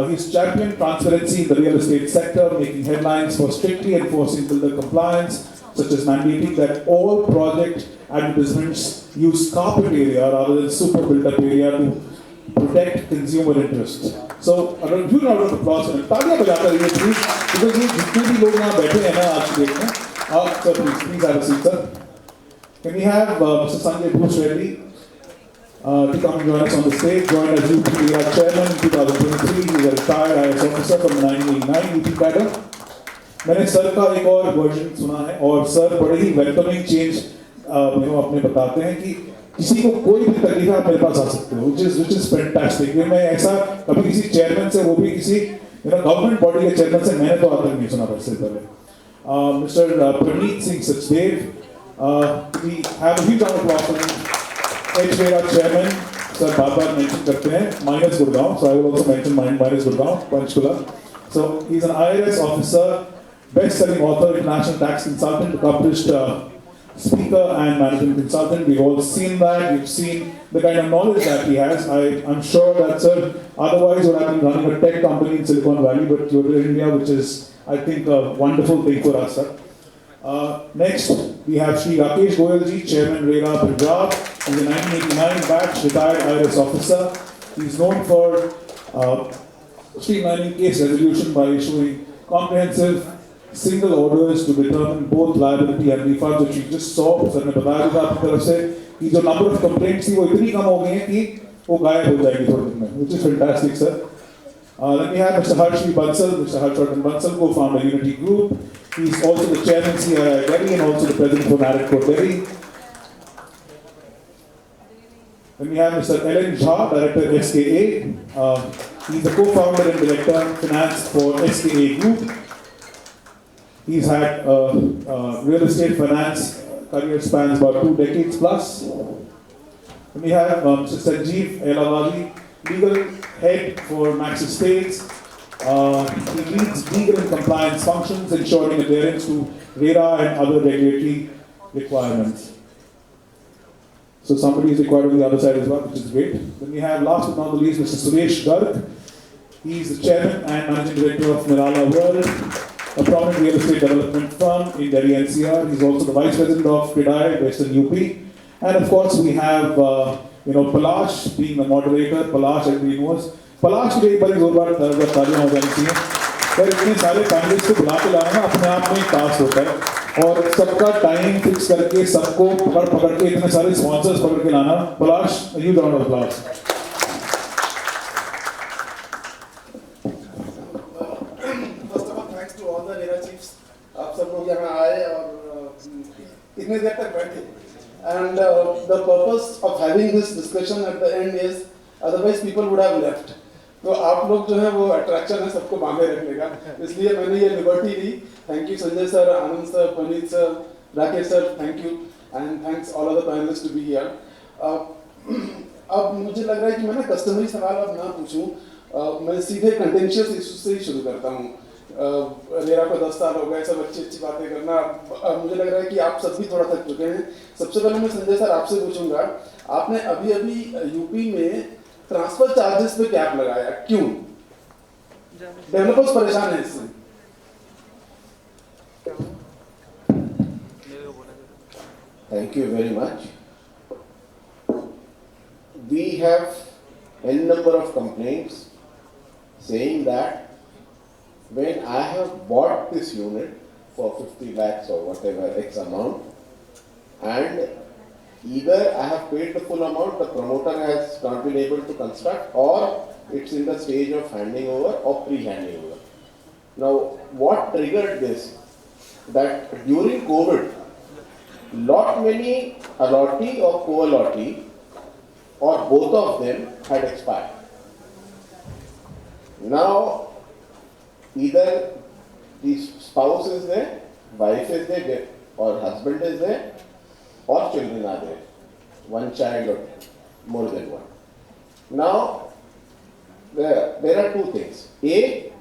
He's championed transparency in the real estate sector, making headlines for strictly enforcing builder compliance, such as mandating that all project advertisements use carpet area rather than super built-up area to protect consumer interest. So, a huge round of applause and तालियां बजाते रहिए please, because ये जितने भी लोग यहाँ बैठे हैं ना आज की डेट में, sir please have a seat, sir. Can we have Mr. Sanjay Bhush Reddy to come and join us on the stage? Joined as UP RERA Chairman in 2023. He is a retired IS officer from the 1989 UP cadre. मैंने sir का एक और version सुना है और sir बड़े ही welcoming change अपने बताते हैं कि किसी को कोई भी तकलीफ आप मेरे पास आ सकते हो, which is fantastic. मैं ऐसा कभी किसी चेयरमैन से, वो भी किसी गवर्नमेंट बॉडी के चेयरमैन से मैंने तो आज तक नहीं सुना इससे पहले. Mr. Praneet Singh Sachdev, we have a huge round of applause for RERA Chairman. Sir बार-बार mention करते हैं minus Gurgaon, so I will also mention minus Gurgaon, Panchkula. So he's an IRS officer, best-selling author, international tax consultant, accomplished speaker and management consultant. We've all seen that. We've seen the kind of knowledge that he has. I'm sure that sir otherwise would have been running a tech company in Silicon Valley, but you're in India, which is, I think, a wonderful thing for us, sir. Next, we have Shri Rakesh Goyalji, Chairman RERA Punjab. He's a 1989 batch retired IRS officer. He's known for streamlining case resolution by issuing comprehensive single orders to determine both liability and refunds, which you just saw. Sir ने बताया था अपनी तरफ से कि जो number of complaints थी वो इतनी कम हो गई हैं कि वो गायब हो जाएगी थोड़े दिन में, which is fantastic, sir. Then we have Mr. Harshvi Bansal, Mr. Harshvardhan Bansal, co-founder Unity Group. He's also the chairman CII Delhi and also the president for Narrative Delhi. Then we have Mr. Ellen Jha, director SKA. He's the co-founder and director finance for SKA Group. He's had real estate finance career spans about 2 decades plus. Then we have Mr. Sanjeev Elavali, legal head for Max Estates. He leads legal and compliance functions, ensuring adherence to RERA and other regulatory requirements. So somebody is required on the other side as well, which is great. Then we have, last but not the least, Mr. Suresh Garg. He is the chairman and managing director of Nirala World, a prominent real estate development firm in Delhi NCR. He's also the vice president of Kedai, Western UP. And of course, we have Palash being the moderator. Palash, everybody knows. Palash के लिए बड़ी जोरदार तालियां हो जानी चाहिए. पर इतने सारे पैनलिस्ट को बुला के लाना अपने आप में टास्क होता है और सबका टाइम फिक्स करके सबको पकड़ के इतने सारे स्पॉन्सर्स पकड़ के लाना. Palash, a huge round of applause. में आए और इतने देर तक बैठे. And the purpose of having this discussion at the end is, otherwise people would have left. तो आप लोग जो है वो अट्रैक्शन है सबको बांधे रखने का, इसलिए मैंने ये लिबर्टी ली. Thank you Sanjay sir, Anand sir, Puneet sir, Rakesh sir, thank you, and thanks all of the panelist to be here. अब मुझे लग रहा है कि मैं ना कस्टमरी सवाल अब ना पूछूं, मैं सीधे कंटेंशियस इशू से ही शुरू करता हूँ. रेरा को 10 साल हो गए, सब अच्छी अच्छी बातें करना. मुझे लग रहा है कि आप सब भी थोड़ा थक चुके हैं. सबसे पहले मैं संजय सर आपसे पूछूंगा, आपने अभी अभी यूपी में ट्रांसफर चार्जेस पे कैप लगाया, क्यों? डेवलपर्स परेशान है इससे. Thank you very much. We have n number of complaints saying that when I have bought this unit for 50 lakhs or whatever X amount, and either I have paid the full amount, the promoter has not been able to construct, or it's in the stage of handing over or pre-handing over. Now, what triggered this? That during COVID, lot many allottee or co-allottee or both of them had expired. Now, either the spouse is there, wife is there, or husband is there, or children are there, one child or more than one. Now, there are two things. A,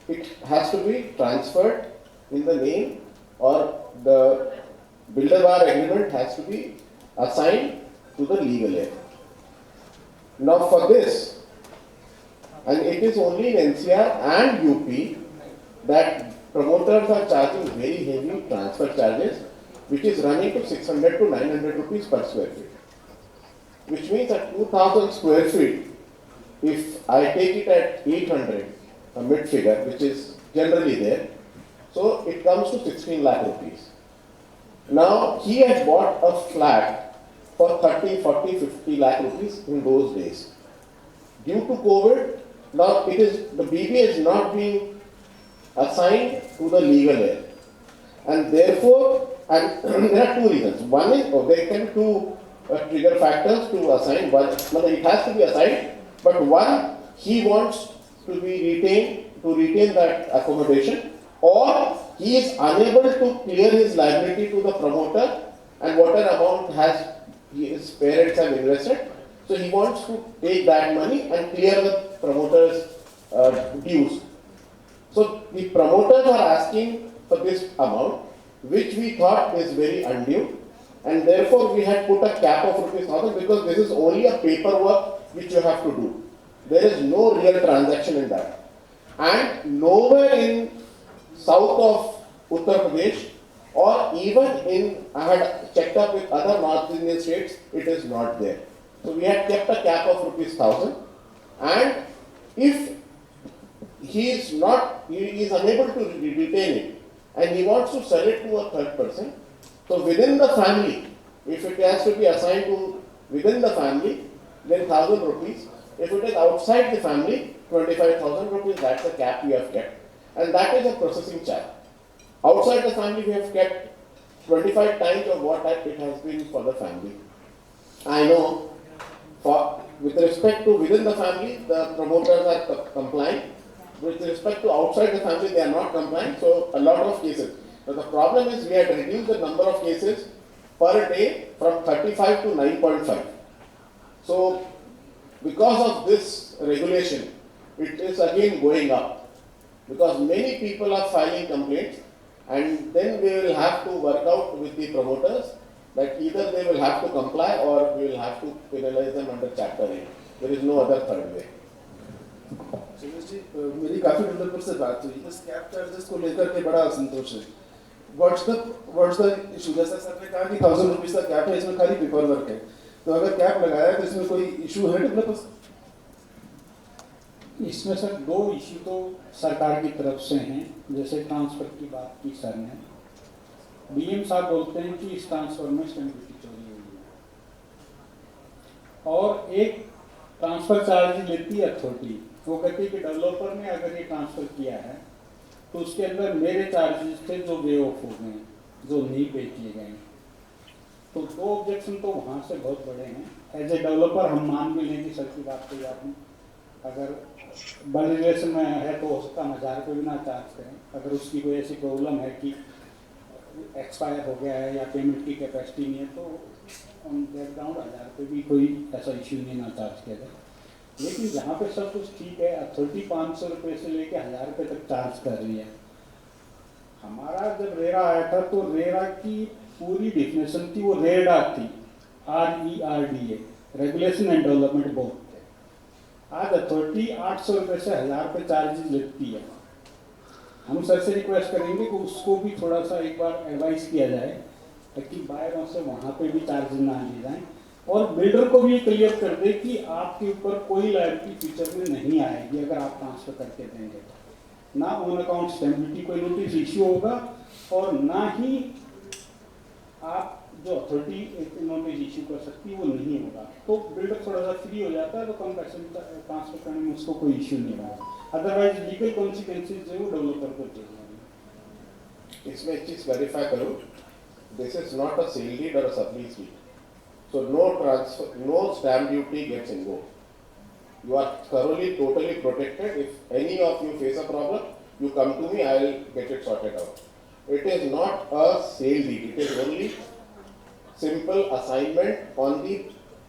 it has to be transferred in the name, or the builder bar agreement has to be assigned to the legal heir. Now for this, and it is only in NCR and UP that promoters are charging very heavy transfer charges, which is running to 600 to 900 rupees per square feet. Which means at 2000 square feet, if I take it at 800, a mid figure, which is generally there, so it comes to 16 lakh rupees. Now, he had bought a flat for 30, 40, 50 lakh rupees in those days. Due to COVID, now the BB is not being assigned to the legal heir. And therefore, and there are two reasons. One is, there can be two trigger factors to assign. One, it has to be assigned, but one, he wants to retain that accommodation, or he is unable to clear his liability to the promoter, and whatever amount his parents have invested, so he wants to take that money and clear the promoter's dues. So the promoters are asking for this amount, which we thought is very undue, and therefore we had put a cap of ₹1,000 because this is only a paperwork which you have to do. There is no real transaction in that. And nowhere in south of Uttar Pradesh, or even I had checked up with other North Indian states, it is not there. So we had kept a cap of ₹1,000, and if he is unable to retain it, and he wants to sell it to a third person, so within the family, if it has to be assigned to within the family, then ₹1,000. If it is outside the family, 25,000 rupees, that's the cap we have kept. And that is a processing charge. Outside the family, we have kept 25 times of what it has been for the family. I know, with respect to within the family, the promoters are compliant. With respect to outside the family, they are not compliant, so a lot of cases. But the problem is we had reduced the number of cases per day from 35 to 9.5. So, because of this regulation, it is again going up. Because many people are filing complaints, and then we will have to work out with the promoters that either they will have to comply or we will have to penalize them under Chapter 8. There is no other third way. मेरी काफी developer से बात हुई, इस cap charges को लेकर के बड़ा असंतोष है. What's the issue? जैसा सर ने कहा कि ₹1,000 का कैप है, इसमें खाली पेपर वर्क है. तो अगर कैप लगाया तो इसमें कोई इशू है डेवलपर्स? इसमें सर दो इशू तो सरकार की तरफ से हैं. जैसे ट्रांसफर की बात की सर ने, बीएम साहब बोलते हैं कि इस ट्रांसफर में स्टैंप ड्यूटी चोरी हुई है, और एक ट्रांसफर चार्ज लेती है अथॉरिटी. वो कहती है कि डेवलपर ने अगर ये ट्रांसफर किया है तो उसके अंदर मेरे चार्जेस थे जो वे ऑफ हो गए, जो नहीं पे किए गए। तो 2 ऑब्जेक्शन तो वहाँ से बहुत बड़े हैं। एज ए डेवलपर हम मान भी लेंगे, सर की बात कही आपने, अगर बल्क रिलेशन में है तो हो सकता हम 1000 रुपये भी ना चार्ज करें। अगर उसकी कोई ऐसी प्रॉब्लम है कि एक्सपायर हो गया है या पेमेंट की कैपेसिटी नहीं है तो ऑन बैकग्राउंड 1000 रुपये भी कोई ऐसा इश्यू नहीं ना चार्ज किया जाए। लेकिन जहाँ पे सब कुछ ठीक है, अथॉरिटी 500 रुपये से लेके 1000 रुपये तक चार्ज कर रही है। हमारा जब रेरा आया था तो रेरा की पूरी डिफिनेशन थी, वो रेडा थी, RERDA, regulation and development board थे। आज अथॉरिटी 800 रुपये से 1000 रुपये चार्जेस लेती है। हम सर से रिक्वेस्ट करेंगे कि उसको भी थोड़ा सा एक बार एडवाइस किया जाए ताकि बायरों से वहाँ पे भी चार्जेस ना लिए जाएँ, और बिल्डर को भी क्लियर कर दे कि आपके ऊपर कोई लायबिलिटी फ्यूचर में नहीं आएगी अगर आप ट्रांसफर करके देंगे तो। ना ऑन अकाउंट स्टैम्पिलिटी कोई नोटिस इश्यू होगा और ना ही आप जो अथॉरिटी नोटिस इश्यू कर सकती है वो नहीं होगा। तो बिल्डर थोड़ा सा फ्री हो जाता है, तो कम पैसे ट्रांसफर करने में उसको कोई इश्यू नहीं होगा। अदरवाइज लीगल कॉन्सिक्वेंसेज जो है वो डेवलपर को चाहिए। इसमें एक चीज वेरीफाई करो, this is not a sale deed और a sublease deed, so no transfer, no stamp duty gets involved. You are thoroughly, totally protected. If any of you face a problem, you come to me, I will get it sorted out. It is not a sale deed, it is only simple assignment on the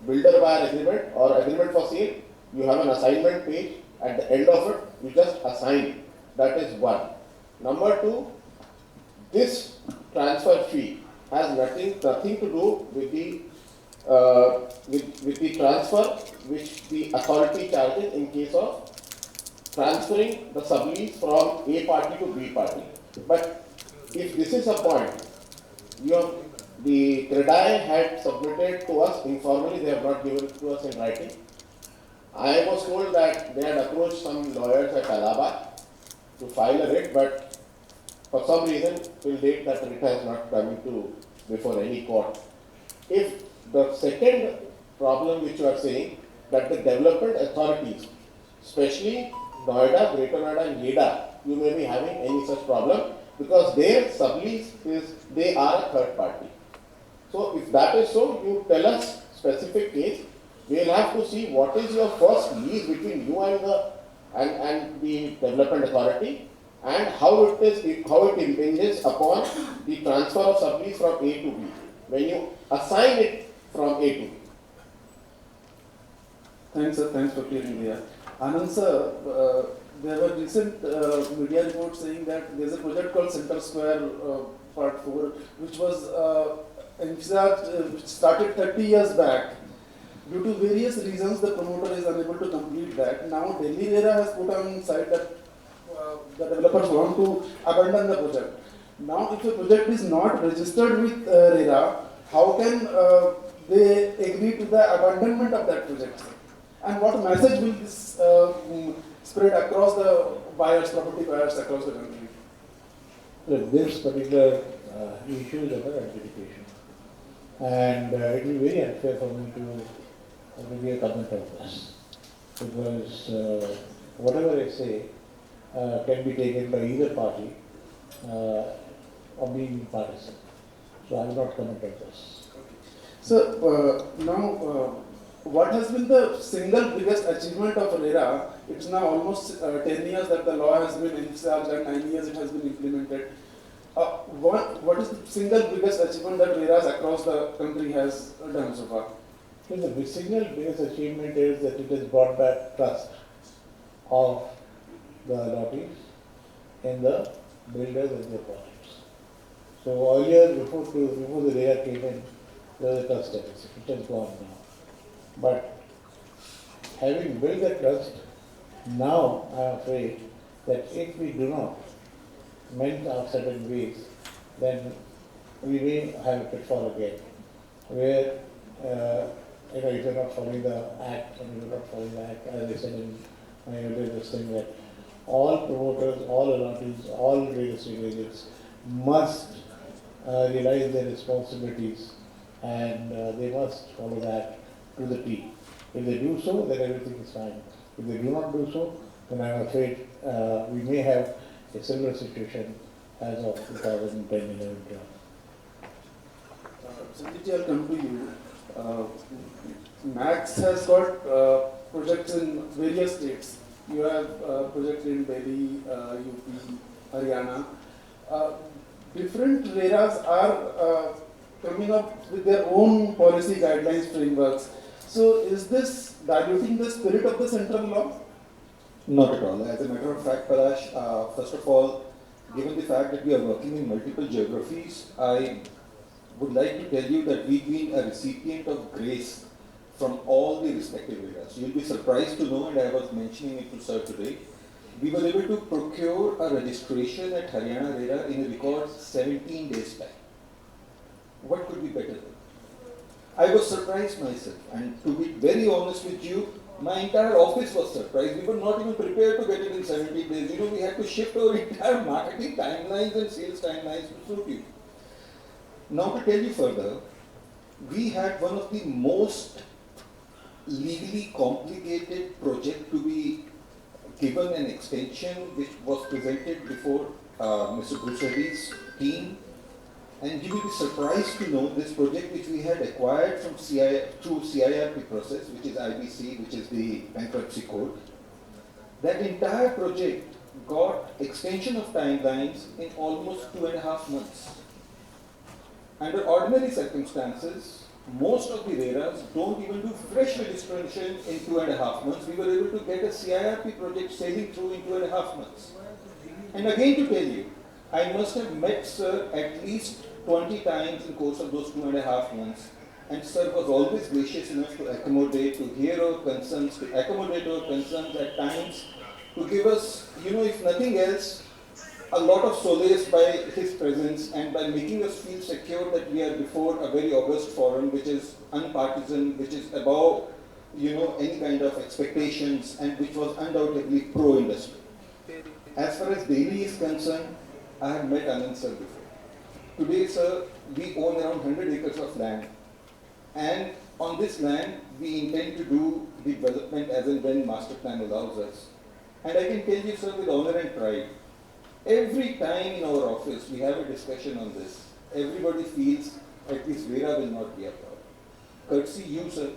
builder-buyer agreement or agreement for sale. You have an assignment page, at the end of it, you just assign. That is one. Number two, this transfer fee has nothing to do with the with the transfer which the authority charges in case of transferring the sublease from A party to B party. But if this is a point, the Claridges had submitted to us informally, they have not given it to us in writing. I was told that they had approached some lawyers at Allahabad to file a writ, but for some reason till date that writ has not come to before any court. If the second problem which you are saying, that the development authorities, especially Noida, Greater Noida and Yeda, you may be having any such problem because their sublease is, they are a third party. So if that is so, you tell us specific case, we will have to see what is your first lease between you and the development authority and how it impinges upon the transfer of sublease from A to B. When you assign it from A to B. Thanks, sir. Thanks for clearing the air. Anand, sir, there were recent media reports saying that there's a project called Center Square Part 4, which was which started 30 years back. Due to various reasons, the promoter is unable to complete that. Now, Delhi RERA has put on site that the developers want to abandon the project. Now, if the project is not registered with RERA, how can they agree to the abandonment of that project? And what message will this spread across the buyers, property buyers across the country? Look, this particular issue is about adjudication. And it will be very unfair for me to give a comment on this. Because whatever I say can be taken by either party or being partisan. So I will not comment on this. So now, what has been the single biggest achievement of RERA? It's now almost 10 years that the law has been enforced and 9 years it has been implemented. What is the single biggest achievement that RERA across the country has done so far? The single biggest achievement is that it has brought back trust of the allottees in the builders and their projects. So earlier, before the RERA came in, there was a trust deficit. It has gone now. But having built that trust, now I am afraid that if we do not mend our certain ways, then we may have a pitfall again, where if you're not following the act, and you're not following the act, as I said in my earlier thing, that all promoters, all allottees, all real estate agents must realize their responsibilities and they must follow the act to the T. If they do so, then everything is fine. If they do not do so, then I'm afraid we may have a similar situation as of 2010-11. Sanjit, I'll come to you. Max has got projects in various states. You have projects in Delhi, UP, Haryana. Different RERAs are coming up with their own policy guidelines, frameworks. So is this diluting the spirit of the central law? Not at all. As a matter of fact, Palash, first of all, given the fact that we are working in multiple geographies, I would like to tell you that we've been a recipient of grace from all the respective areas. You'll be surprised to know, and I was mentioning it to Sir today, we were able to procure a registration at Haryana RERA in a record 17 days time. What could be better than? I was surprised myself, and to be very honest with you, my entire office was surprised. We were not even prepared to get it in 17 days. You know, we had to shift our entire marketing timelines and sales timelines to suit you. Now to tell you further, we had one of the most legally complicated project to be given an extension which was presented before Mr. Bruce Reddy's team. And you will be surprised to know this project which we had acquired from through CIRP process, which is IBC, which is the bankruptcy code. That entire project got extension of timelines in almost 2.5 months. Under ordinary circumstances, most of the RERAs don't even do fresh registration in 2.5 months. We were able to get a CIRP project sailing through in 2.5 months. And again to tell you, I must have met Sir at least 20 times in the course of those 2.5 months. And Sir was always gracious enough to accommodate, to hear our concerns, to accommodate our concerns at times, to give us, you know, if nothing else, a lot of solace by his presence and by making us feel secure that we are before a very august forum which is unpartisan, which is above, you know, any kind of expectations and which was undoubtedly pro-industry. As far as Delhi is concerned, I have met Anand Sir before. Today, Sir, we own around 100 acres of land, and on this land, we intend to do the development as and when master plan allows us. And I can tell you, Sir, with honor and pride, every time in our office we have a discussion on this, everybody feels at least RERA will not be a problem. Courtesy you, Sir,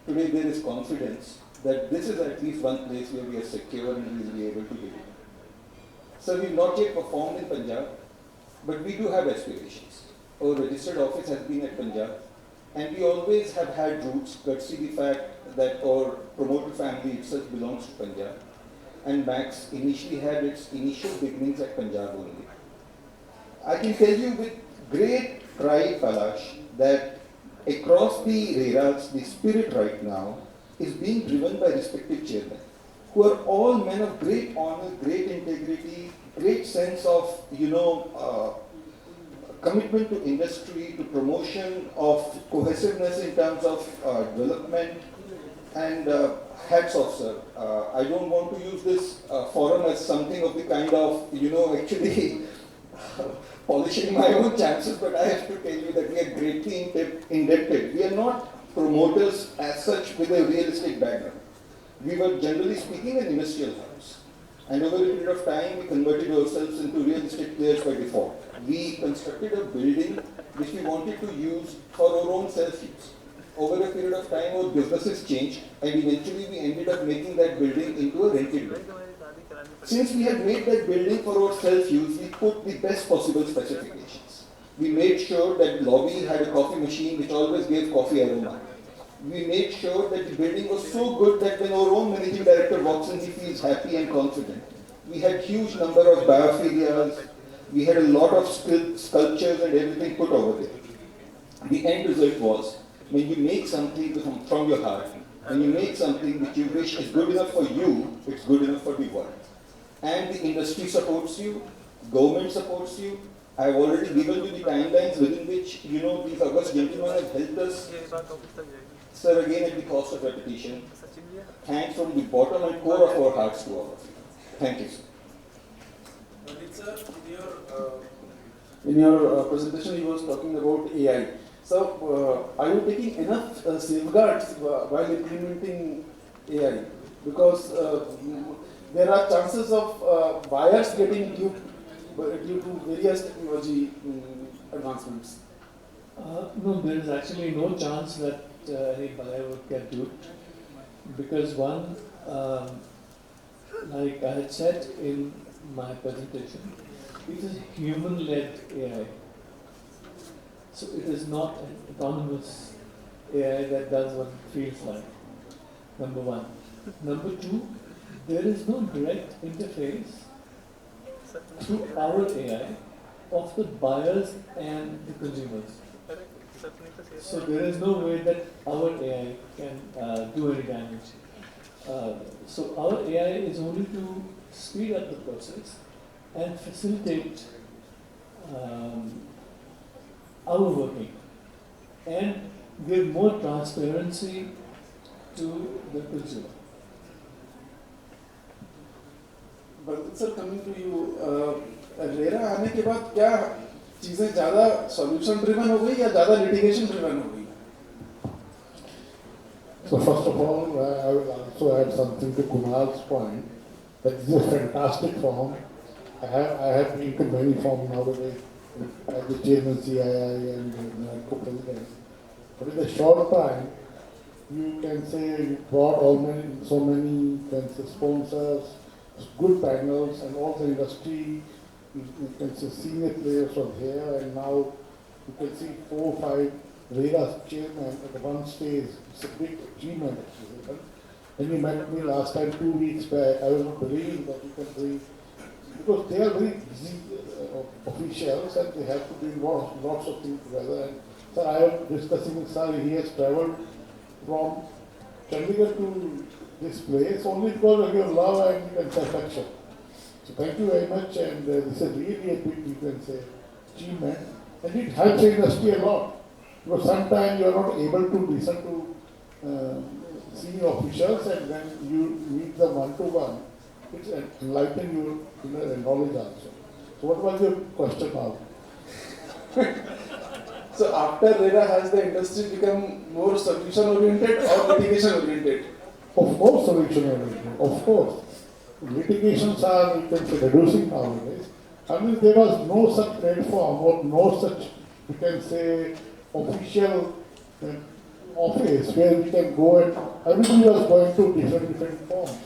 today there is confidence that this is at least one place where we are secure and we will be able to do it. Sir, we have not yet performed in Punjab, but we do have aspirations. Our registered office has been at Punjab, and we always have had roots, courtesy the fact that our promoter family itself belongs to Punjab, and Max initially had its initial beginnings at Punjab only. I can tell you with great pride, Palash, that across the RERAs, the spirit right now is being driven by respective chairmen, who are all men of great honor, great integrity, great sense of, you know, commitment to industry, to promotion of cohesiveness in terms of development, and hats off, Sir. I don't want to use this forum as something of the kind of, you know, actually polishing my own chances, but I have to tell you that we are greatly indebted. We are not promoters as such with a realistic background. We were generally speaking an industrial house. And over a period of time, we converted ourselves into real estate players by default. We constructed a building which we wanted to use for our own self-use. Over a period of time, our businesses changed, and eventually we ended up making that building into a rented building. Since we had made that building for our self-use, we put the best possible specifications. We made sure that the lobby had a coffee machine which always gave coffee aroma. We made sure that the building was so good that when our own managing director walks in, he feels happy and confident. We had huge number of biophilias. We had a lot of sculptures and everything put over there. The end result was, when you make something from your heart, when you make something which you wish is good enough for you, it's good enough for the world. And the industry supports you, government supports you. I have already given you the timelines within which, you know, these august gentlemen have helped us. Sir, again at the cost of repetition, thanks from the bottom and core of our hearts to all of you. Thank you, sir. Sir, in your presentation, you was talking about AI. So, are you taking enough safeguards while implementing AI? Because there are chances of buyers getting duped due to various technology advancements? No, there is actually no chance that any buyer would get duped, because one, like I had said in my presentation, it is human-led AI. So it is not an autonomous AI that does what it feels like, number one. Number two, there is no direct interface through our AI of the buyers and the consumers. So there is no way that our AI can do any damage. So our AI is only to speed up the process and facilitate our working and give more transparency to the consumer. But sir, coming to you, RERA आने के बाद क्या चीजें ज़्यादा solution driven हो गई या ज़्यादा litigation driven हो गई? So first of all, I will also add something to Kunal's point. That this is a fantastic form. I have been to many forms nowadays as the chairman CII and co-president. But in a short time, you can say you brought so many sponsors, good panels, and all the industry. You can see senior players from here, and now you can see 4 or 5 RERA chairmen at one stage. It's a big achievement actually. When you met me last time 2 weeks back, I was not believing that you can bring, because they are very busy officials and they have to do lots of things together. And so I was discussing with Sir, he has travelled from Chandigarh to this place only because of your love and satisfaction. So thank you very much, and this is really a big, you can say, achievement, and it helps the industry a lot. Because sometimes you are not able to listen to senior officials, and then you meet them one-to-one. It's enlightening your knowledge also. So what was your question now? So after RERA, has the industry become more solution-oriented or litigation-oriented? Of course, solution-oriented. Of course. Litigations are, you can say, reducing nowadays. I mean, there was no such platform or no such, you can say, official office where we can go and everybody was going to different forms.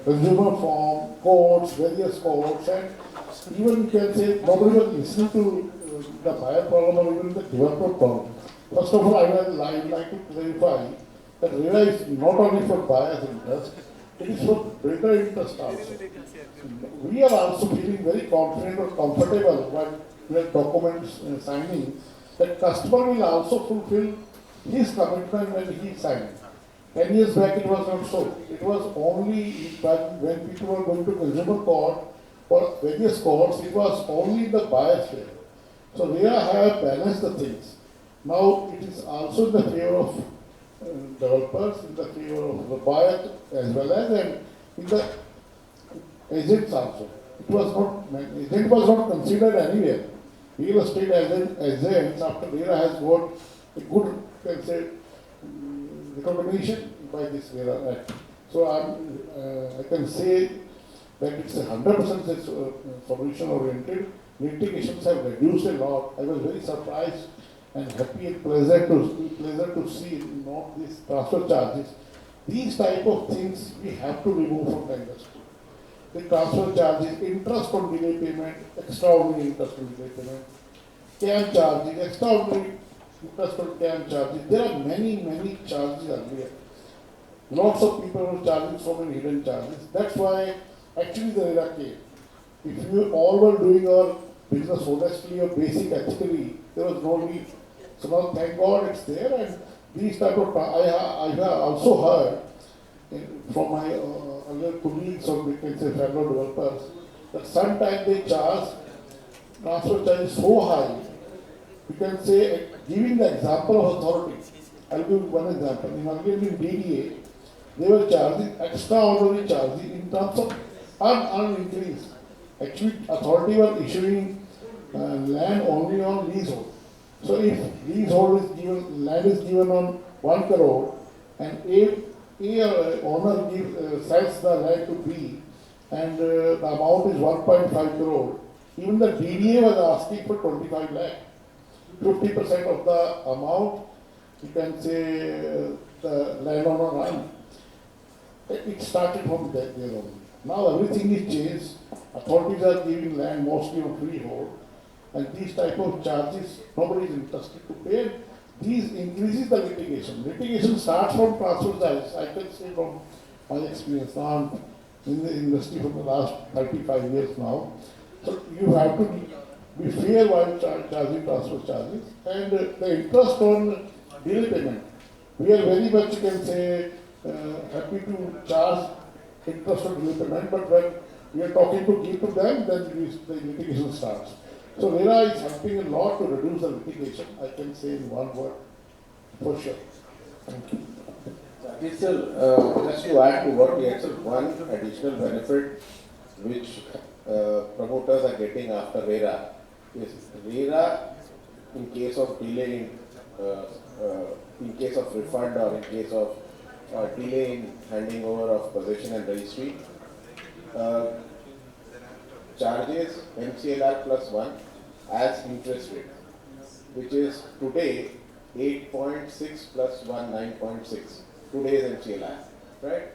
Consumer form, courts, various courts, and even you can say nobody was listening to the buyer problem or even the developer problem. First of all, I would like to clarify that RERA is not only for buyers' interest, it is for builder interest also. We are also feeling very confident or comfortable while we are documents signing that customer will also fulfill his commitment when he signed. 10 years back it was not so. It was only when people were going to consumer court or various courts, it was only the buyer's favor. So RERA have balanced the things. Now it is also in the favor of developers, in the favor of the buyer as well as and in the agents also. Agent was not considered anywhere. Real estate agents after RERA has got a good, can say, recognition by this RERA Act. So I can say that it's 100% solution oriented. Litigations have reduced a lot. I was very surprised and happy and pleasant to see not these transfer charges. These type of things we have to remove from the industry. The transfer charges, interest on delay payment, extraordinary interest on delay payment, CAM charges, extraordinary interest on CAM charges. There are many charges earlier. Lots of people were charging so many hidden charges. That's why actually the RERA came. If you all were doing our business honestly or basic ethically, there was no need. So now thank God it's there, and these type of, I have also heard from my other colleagues or we can say fellow developers that sometimes they charge transfer charges so high. You can say, giving the example of authority. I'll give one example. In DDA, they were charging extraordinary charges in terms of unearned increase. Actually, authority was issuing land only on leasehold. So if leasehold is given, land is given on 1 crore, and if A owner sells the land to B, and the amount is 1.5 crore. Even the DDA was asking for 25 lakh. 50% of the amount, you can say, the landowner run. It started from there only. Now everything is changed. Authorities are giving land mostly on freehold, and these type of charges nobody is interested to pay. These increases the litigation. Litigation starts from transfer charges. I can say from my experience. Now I'm in the industry for the last 35 years now. So you have to be fair while charging transfer charges, and the interest on bill payment. We are very much, you can say, happy to charge interest on bill payment, but when we are talking to give to them, then the litigation starts. So RERA is helping a lot to reduce the litigation, I can say in one word, for sure. Thank you. Just to add to what we said, one additional benefit which promoters are getting after RERA is RERA, in case of delay in case of refund or in case of delay in handing over of possession and registry, charges MCLR plus 1 as interest rate, which is today 8.6 plus 1, 9.6. Today's MCLR, right?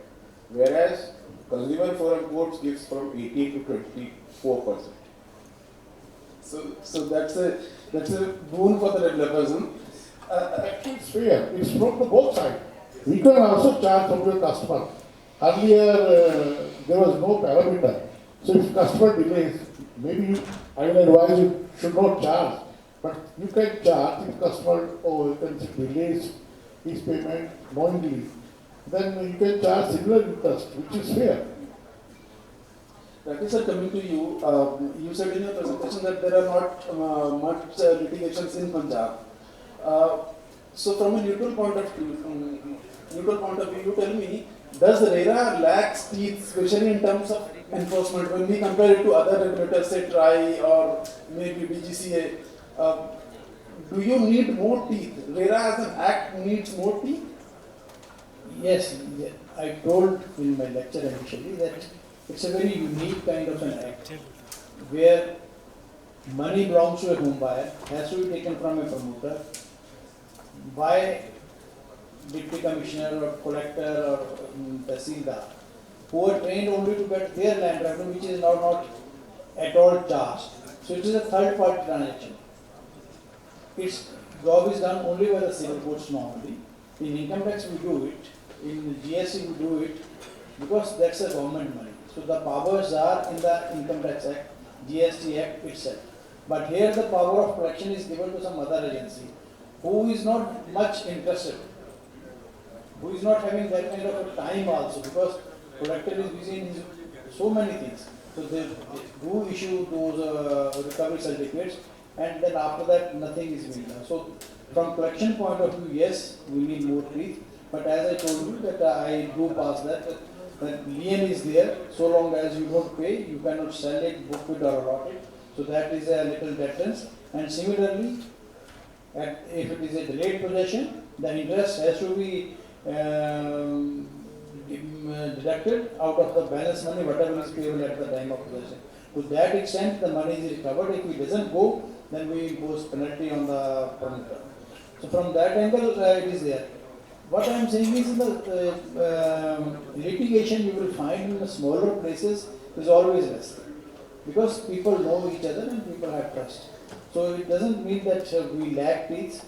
Whereas Consumer Forum Courts gives from 18 to 24%. So that's a boon for the developers. It's fair. It's from the both sides. We can also charge from your customer. Earlier, there was no parameter. So if customer delays, maybe I will advise you should not charge. But you can charge if customer delays his payment knowingly. Then you can charge similar interest, which is fair. Rakesh sir, coming to you, you said in your presentation that there are not much litigations in Punjab. So from a neutral point of view, you tell me, does RERA lacks teeth, especially in terms of enforcement, when we compare it to other regulators, say TRI or maybe BGCA? Do you need more teeth? RERA as an act needs more teeth? Yes, I told in my lecture initially that it's a very unique kind of an act where money belongs to a home buyer, has to be taken from a promoter by deputy commissioner or collector or tahsildar, who are trained only to get their land revenue, which is now not at all charged. So it is a third party transaction. Its job is done only by the civil courts normally. In income tax we do it, in GST we do it, because that's a government money. So the powers are in the Income Tax Act, GST Act itself. But here the power of collection is given to some other agency who is not much interested, who is not having that kind of a time also, because collector is busy in so many things. So they do issue those recovery certificates, and then after that nothing is being done. So from collection point of view, yes, we need more teeth. But as I told you that I do pass that lien is there, so long as you don't pay, you cannot sell it, book it or allot it. So that is a little deterrence. And similarly, if it is a delayed possession, the interest has to be deducted out of the balance money, whatever is payable at the time of possession. To that extent, the money is recovered. If it doesn't go, then we impose penalty on the promoter. So from that angle, it is there. What I am saying is the litigation you will find in the smaller places is always less, because people know each other and people have trust. So it doesn't mean that we lack teeth.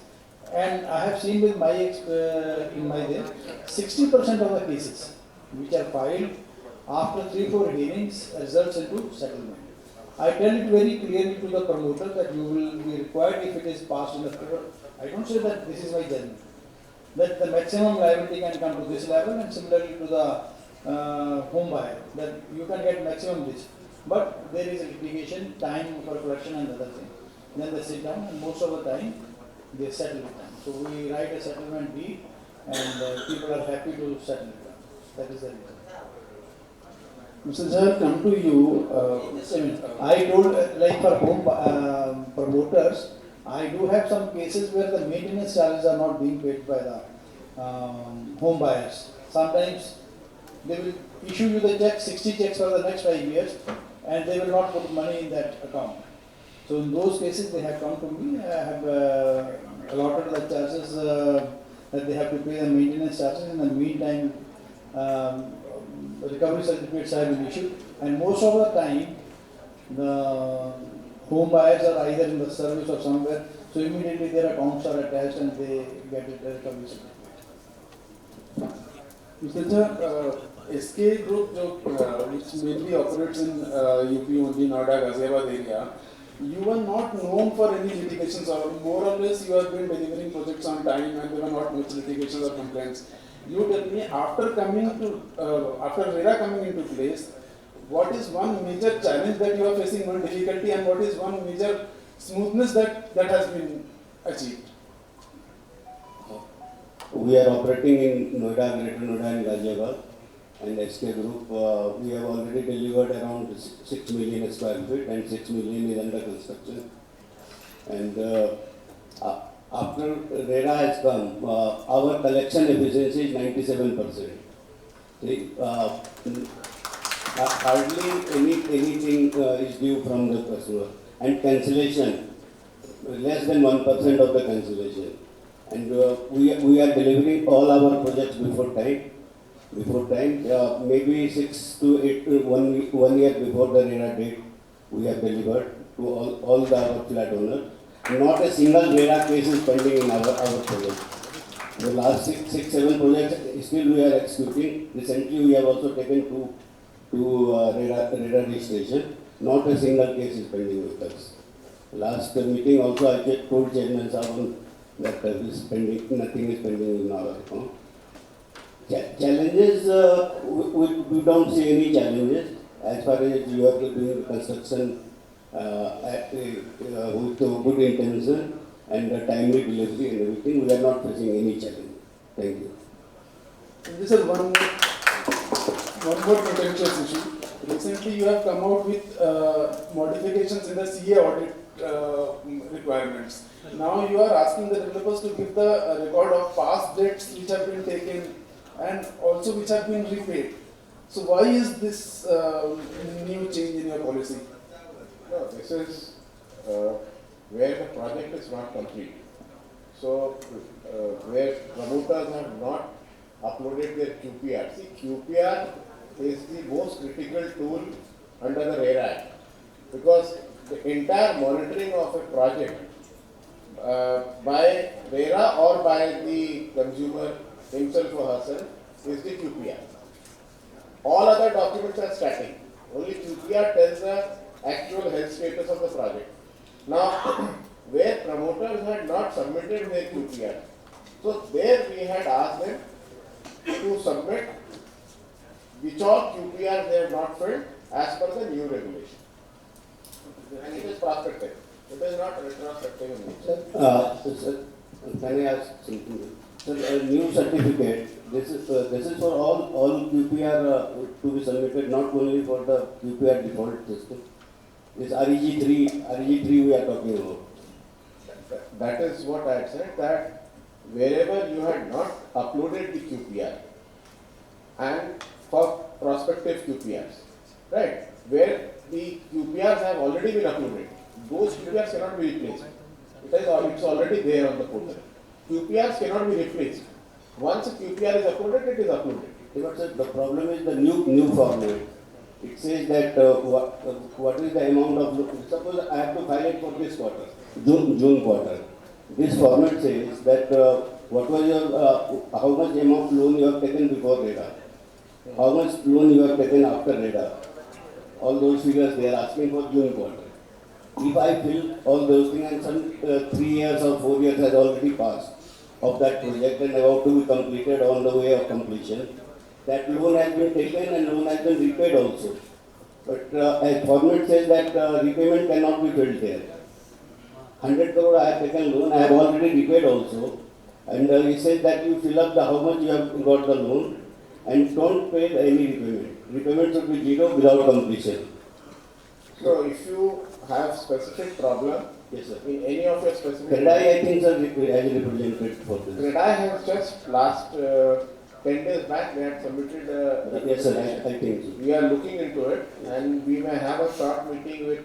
And I have seen with my in my day, 60% of the cases which are filed after 3-4 hearings results into settlement. I tell it very clearly to the promoter that you will be required, if it is passed in the court. I don't say that this is my judgment, that the maximum liability can come to this level, and similarly to the home buyer, that you can get maximum this. But there is a litigation, time for collection and other thing. Then they sit down, and most of the time they settle it down. So we write a settlement deed, and people are happy to settle it down. That is the reason. Mr. Jha, come to you. I told, like for home promoters, I do have some cases where the maintenance charges are not being paid by the home buyers. Sometimes they will issue you the check, 60 checks for the next 5 years, and they will not put money in that account. So in those cases, they have come to me. I have allotted the charges that they have to pay, the maintenance charges. In the meantime, recovery certificates have been issued, and most of the time, the home buyers are either in the service or somewhere, so immediately their accounts are attached and they get it, the recovery certificate. Mr. Chair, SK Group, which mainly operates in UP only, Noida, Ghaziabad area, you were not known for any litigations, or more or less you have been delivering projects on time and there were not much litigations or complaints. You tell me, after RERA coming into place, what is one major challenge that you are facing, one difficulty, and what is one major smoothness that has been achieved? We are operating in Noida, Greater Noida and Ghaziabad, and SK Group, we have already delivered around 6 million square feet and 6 million is under construction. And after RERA has come, our collection efficiency is 97%. See, hardly anything is due from the customer. And cancellation, less than 1% of the cancellation. And we are delivering all our projects before time. Maybe 6 to 8, 1 year before the RERA date, we have delivered to all our flat owners. Not a single RERA case is pending in our project. The last 6-7 projects, still we are executing. Recently, we have also taken to RERA registration. Not a single case is pending with us. Last meeting also, I told Chairman Saban that nothing is pending in our account. Challenges, we don't see any challenges as far as you are doing construction with good intention and timely delivery and everything. We are not facing any challenge. Thank you. This is one more potential issue. Recently, you have come out with modifications in the CA audit requirements. Now you are asking the developers to give the record of past debts which have been taken and also which have been repaid. So why is this new change in your policy? No, this is where the project is not complete. So where promoters have not uploaded their QPR. See, QPR is the most critical tool under the RERA Act, because the entire monitoring of a project by RERA or by the consumer himself or herself is the QPR. All other documents are static. Only QPR tells the actual health status of the project. Now, where promoters had not submitted their QPR, so there we had asked them to submit which all QPRs they have not filled as per the new regulation. And it is prospective. It is not retrospective in nature. Sir, can I ask something? Sir, a new certificate, this is for all QPR to be submitted, not only for the QPR default system. This REG3 we are talking about. That is what I had said, that wherever you had not uploaded the QPR and for prospective QPRs, right, where the QPRs have already been uploaded, those QPRs cannot be replaced. It's already there on the portal. QPRs cannot be replaced. Once a QPR is uploaded, it is uploaded. But sir, the problem is the new format. It says that what is the amount of, suppose I have to file it for this quarter, June quarter. This format says that what was your, how much amount loan you have taken before RERA, how much loan you have taken after RERA. All those figures they are asking for June quarter. If I fill all those things and some 3 years or 4 years has already passed of that project and about to be completed on the way of completion, that loan has been taken and loan has been repaid also. But as format says that repayment cannot be filled there. 100 crore I have taken loan, I have already repaid also. And he says that you fill up the how much you have got the loan and don't pay any repayment. Repayment should be zero without completion. So if you have specific problem, yes, sir, in any of your specific... Credai, I think, sir, has represented for this. Credai has just last 10 days back they had submitted a Yes, sir, recommendation. I think so. We are looking into it, and we may have a short meeting with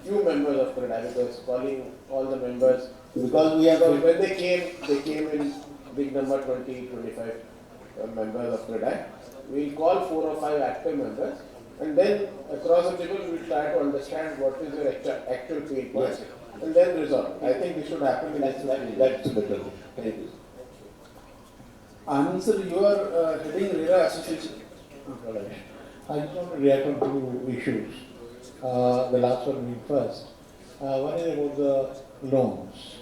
few members of CREDA, because calling all the members, Because we have when they came in big number, 20, 25 members of CREDA. We'll call 4 or 5 active members, and then across the table we'll try to understand what is your actual pain point, Yes. and then resolve. I think this should happen in next 15 That's better. Thank you. Anand sir, you are heading RERA Association. I just want to react on two issues. The last one being first. One is about the loans.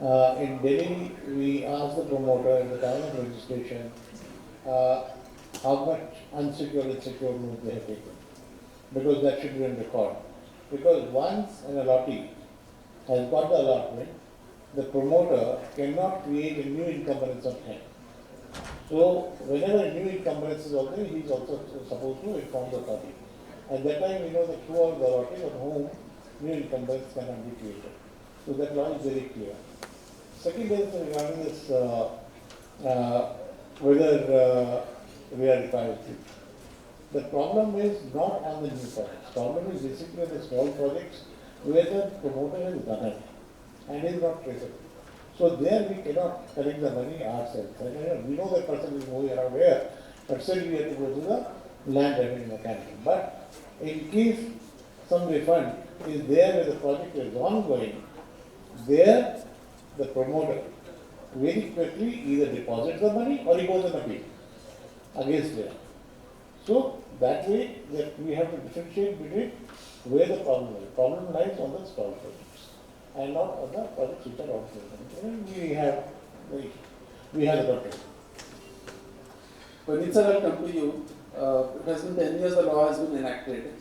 In Delhi, we asked the promoter at the time of registration how much unsecured and secured loans they have taken. Because that should be on record. Because once an allottee has got the allotment, the promoter cannot create a new encumbrance of him. So whenever a new encumbrance is also, he is also supposed to inform the party. At that time, we know the two of the allottees on whom new encumbrance cannot be created. So that law is very clear. Second is regarding this whether we are required to. The problem is not on the new projects. The problem is basically on the small projects where the promoter has done it and is not traceable. So there we cannot collect the money ourselves. We know the person is moving around here, but still we have to go to the land revenue mechanism. But in case some refund is there where the project is ongoing, there the promoter very quickly either deposits the money or he goes on appeal against them. So that way that we have to differentiate between where the problem is. The problem lies on the small projects and not on the projects which are ongoing. We have the control. Puneet sir, I'll come to you. It has been 10 years the law has been enacted.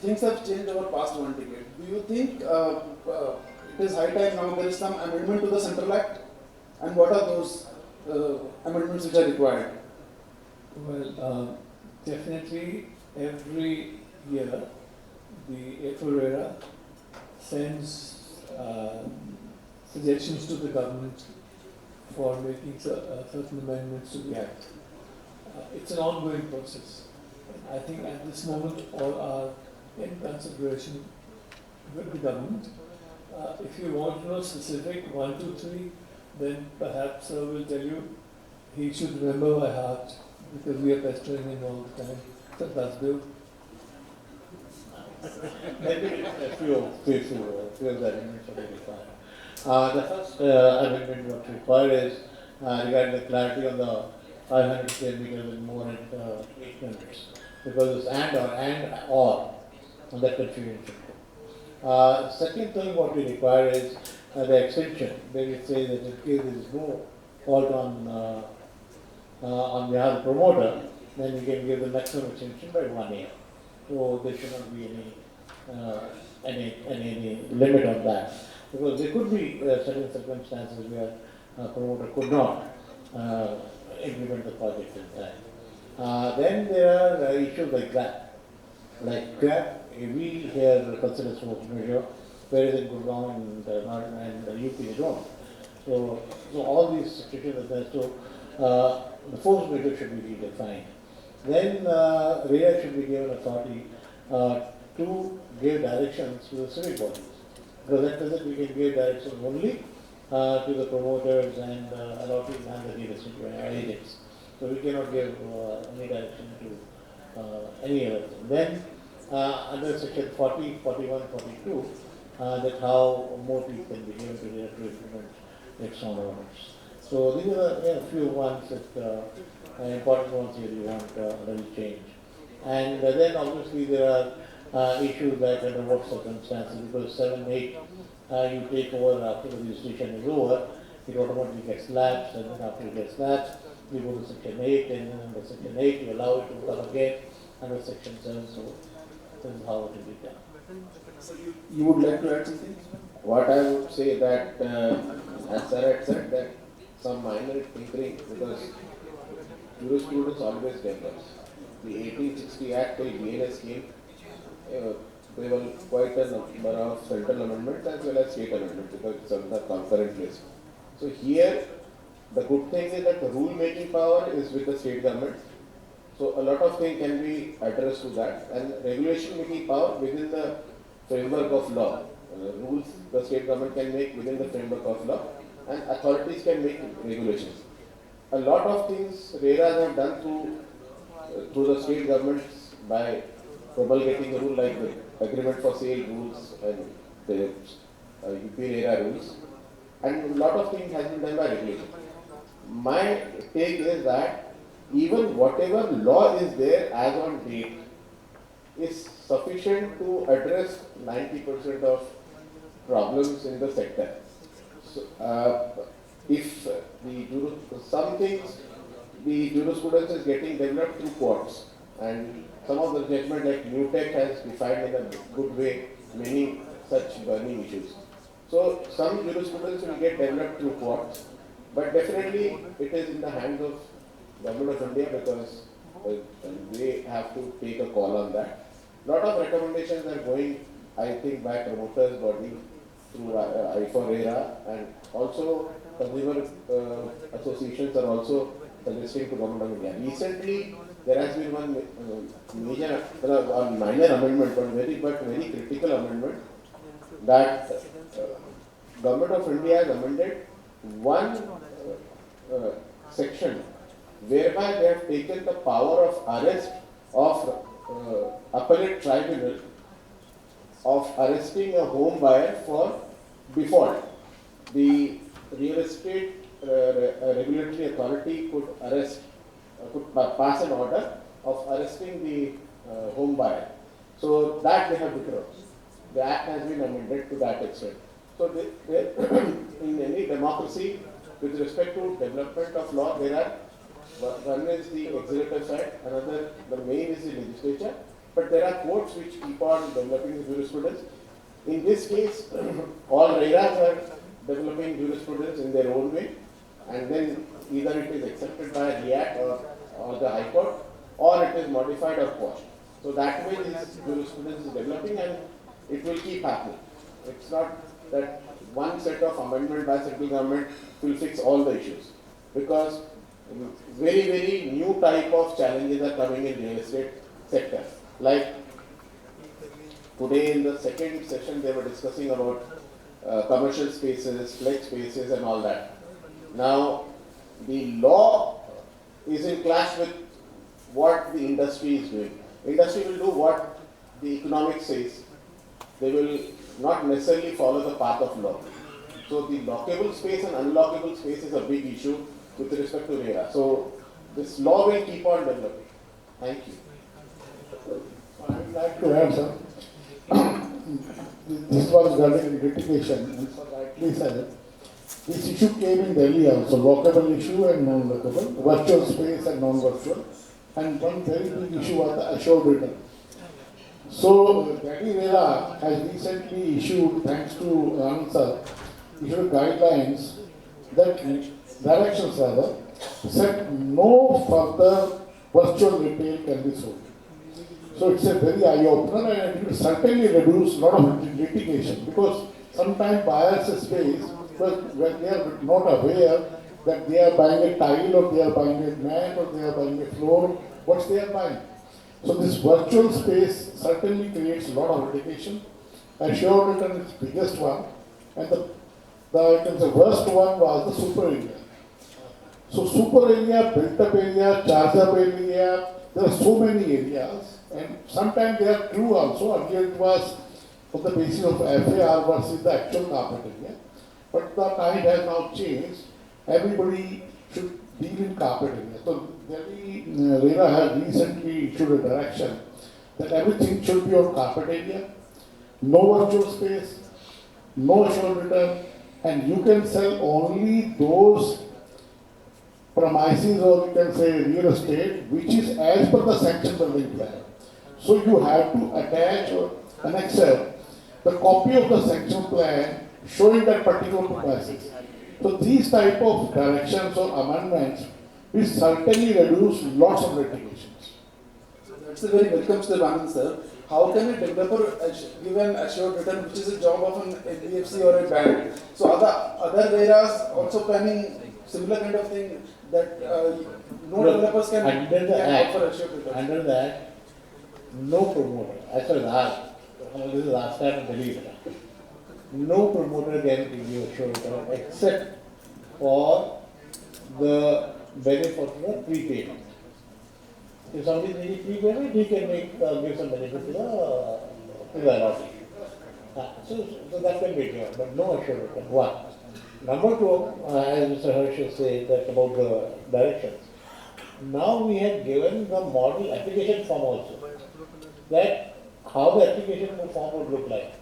Things have changed over past 1 decade. Do you think it is high time now there is some amendment to the Central Act? And what are those amendments which are required? Well, definitely every year the RERA sends suggestions to the government for making certain amendments to the Act. It's an ongoing process. I think at this moment all are in consideration with the government. If you want to know specific 1, 2, 3, then perhaps I will tell you he should remember by heart because we are pestering him all the time. So that's good. Maybe a few of the amendments are required. The first amendment what required is regarding the clarity on the 500 square meters and more at 8 minutes. Because it's and or on that confusion. Second thing what we require is the extension, where we say that in case there is no fault on behalf of the promoter, then we can give the maximum extension by 1 year. So there should not be any limit on that. Because there could be certain circumstances where a promoter could not implement the project in time. Then there are issues like that. Like we here consider force majeure, whereas in Gurgaon and UP they don't. So all these situations are there. So the force majeure should be redefined. Then RERA should be given authority to give directions to the civic bodies. Because at present we can give directions only to the promoters and allottees and the real estate agents. So we cannot give any direction to any other thing. Then under section 40, 41, 42, that how more people can be given to RERA to implement its own orders. So these are a few ones that important ones here you want to change. And then obviously there are issues like under what circumstances, because 7, 8 you take over after the registration is over, it automatically gets lapsed, and then after it gets lapsed, you go to section 8, and then under section 8 you allow it to come again under section 7, so this is how it will be done. So you would like to add something? What I would say that, as Sir had said, that some minor tinkering, because jurisprudence always develops. The 1860 Act till BNS came, there were quite a number of central amendments as well as state amendments because it's on the concurrent list. So here, The good thing is that the rule making power is with the state government. So a lot of things can be addressed to that, and regulation making power within the framework of law. Rules the state government can make within the framework of law, and authorities can make regulations. A lot of things RERA have done through the state governments by promulgating a rule like the agreement for sale rules and the UP RERA rules, and a lot of things has been done by regulation. My take is that even whatever law is there as on date is sufficient to address 90% of problems in the sector. So, if some things, the jurisprudence is getting developed through courts, and some of the judgment like New Tech has defined in a good way many such burning issues. So some jurisprudence will get developed through courts, but definitely it is in the hands of Government of India because they have to take a call on that. Lot of recommendations are going, I think, by promoters body through RERA, and also consumer associations are also suggesting to Government of India. Recently, there has been one major, minor amendment, but very critical amendment that Government of India has amended one section whereby they have taken the power of arrest of appellate tribunal of arresting a home buyer for default. The real estate regulatory authority could pass an order of arresting the home buyer. So that they have withdrawn. The act has been amended to that extent. So in any democracy, with respect to development of law, there are one is the executive side, another, the main is the legislature, but there are courts which keep on developing the jurisprudence. In this case, all RERAs are developing jurisprudence in their own way, and then either it is accepted by REACT or the High Court, or it is modified or quashed. So that way this jurisprudence is developing, and it will keep happening. It's not that one set of amendment by central government will fix all the issues, because very new type of challenges are coming in real estate sector. Like today in the second session they were discussing about commercial spaces, flex spaces and all that. Now the law is in clash with what the industry is doing. Industry will do what the economics says. They will not necessarily follow the path of law. So the lockable space and unlockable space is a big issue with respect to RERA. So this law will keep on developing. Thank you. I would like to add, sir. This was regarding litigation, and so rightly said. This issue came in Delhi also, lockable issue and non-lockable, virtual space and non-virtual, and one very big issue was the assured return. So Delhi RERA has recently issued, thanks to answer, issued guidelines that directions rather said no further virtual retail can be sold. So it's a very eye-opener, and it will certainly reduce a lot of litigation, because sometimes buyers space when they are not aware that they are buying a tile or they are buying a mat or they are buying a floor, what they are buying. So this virtual space certainly creates a lot of litigation. Assured return is the biggest one, and the worst one was the super area. So super area, built-up area, charge-up area, there are so many areas, and sometimes they are true also. Earlier it was on the basis of FAR versus the actual carpet area. But the time has now changed. Everybody should deal in carpet area. So Delhi RERA has recently issued a direction that everything should be on carpet area, no virtual space, no assured return, and you can sell only those premises, or you can say real estate, which is as per the sanction building plan. So you have to attach or annex the copy of the sanction plan showing that particular premises. So these type of directions or amendments will certainly reduce lots of litigations. That's a very welcome step, Anand sir. How can a developer give an assured return, which is a job of an NBFC or a bank? So other RERAs also planning similar kind of thing that no developers can under the can act, offer assured returns? under that, no promoter, as far as this is last time in Delhi, no promoter can give you assured return except for the benefit of the prepayment. If somebody needs prepayment, he can give some benefit to the allotee. So that can be given, but no assured return. One. Number two, as Mr. Harsh said, that about the directions. Now we have given the model application form also. That how the application form would look like.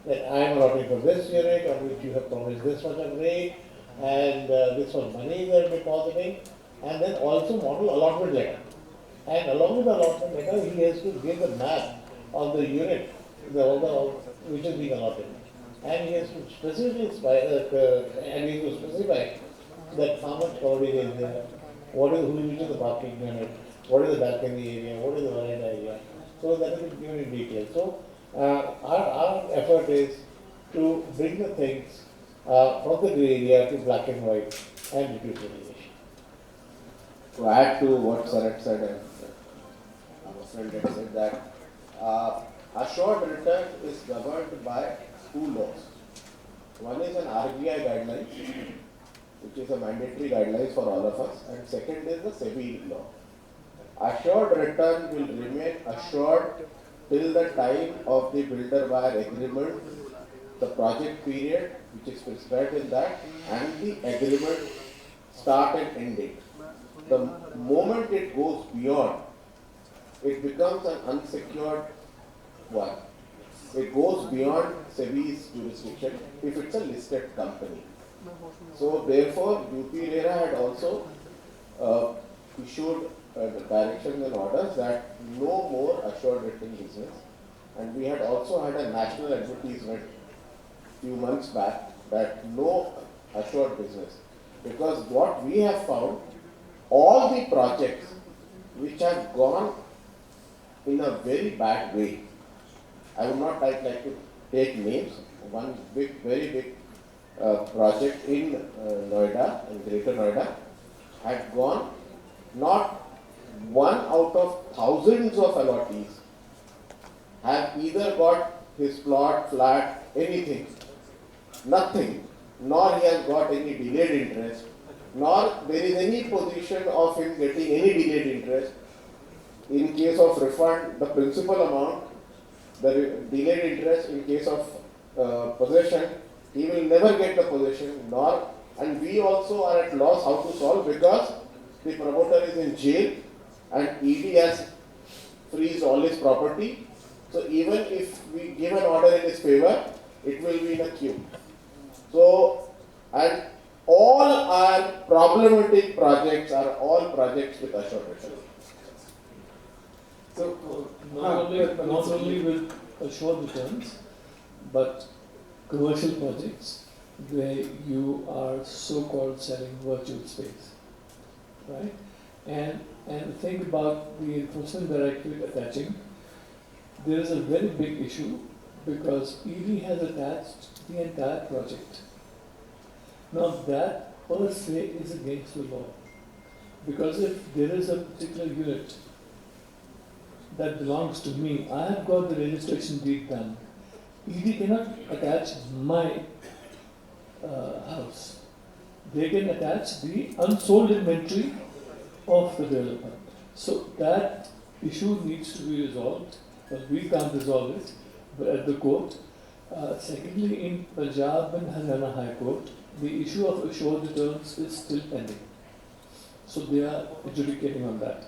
That I am allotting for this unit on which you have promised this much of rate and this much money you are depositing, and then also model allotment letter. And along with the allotment letter, he has to give the map of the unit which is being allotted. And he has to specifically specify that how much coverage is there, which is the parking unit, what is the balcony area, what is the veranda area. So that is given in detail. So our effort is to bring the things from the grey area to black and white and reduce litigation. To add to what Sarat said, and our friend had said that assured return is governed by two laws. One is an RBI guidelines, which is a mandatory guidelines for all of us, and second is the SEBI law. Assured return will remain assured till the time of the builder-buyer agreement, the project period which is prescribed in that, and the agreement start and end date. The moment it goes beyond, it becomes an unsecured one. It goes beyond SEBI's jurisdiction if it's a listed company. So therefore, RERA had also issued directions and orders that no more assured written business. And we had also had a national advertisement few months back that no assured business. Because what we have found, all the projects which have gone in a very bad way, I would not like to take names. One very big project in Noida, in Greater Noida, had gone, not one out of thousands of allottees have either got his plot, flat, anything, nothing, nor he has got any delayed interest, nor there is any position of him getting any delayed interest. In case of refund, the principal amount, the delayed interest in case of possession, he will never get the possession, nor, and we also are at loss how to solve because the promoter is in jail and ED has freezed all his property. So even if we give an order in his favor, it will be in a queue. So, and all our problematic projects are all projects with assured return. So not only with assured returns, but commercial projects where you are so-called selling virtual space, right? And think about the enforcement directorate attaching. There is a very big issue because ED has attached the entire project. Now that per se is against the law, because if there is a particular unit that belongs to me, I have got the registration deed done. ED cannot attach my house. They can attach the unsold inventory of the developer. So that issue needs to be resolved, but we can't resolve it at the court. Secondly, in Punjab and Haryana High Court, the issue of assured returns is still pending. So they are adjudicating on that.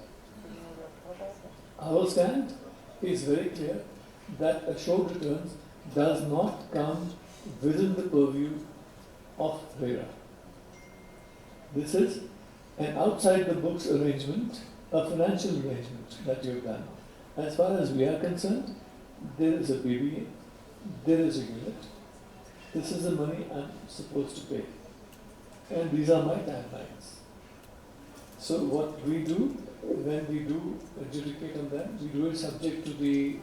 Our stand is very clear that assured returns does not come within the purview of RERA. This is an outside the books arrangement, a financial arrangement that you've done. As far as we are concerned, there is a PBA, there is a unit. This is the money I'm supposed to pay. And these are my timelines. So what we do, when we do adjudicate on them, we do it subject to the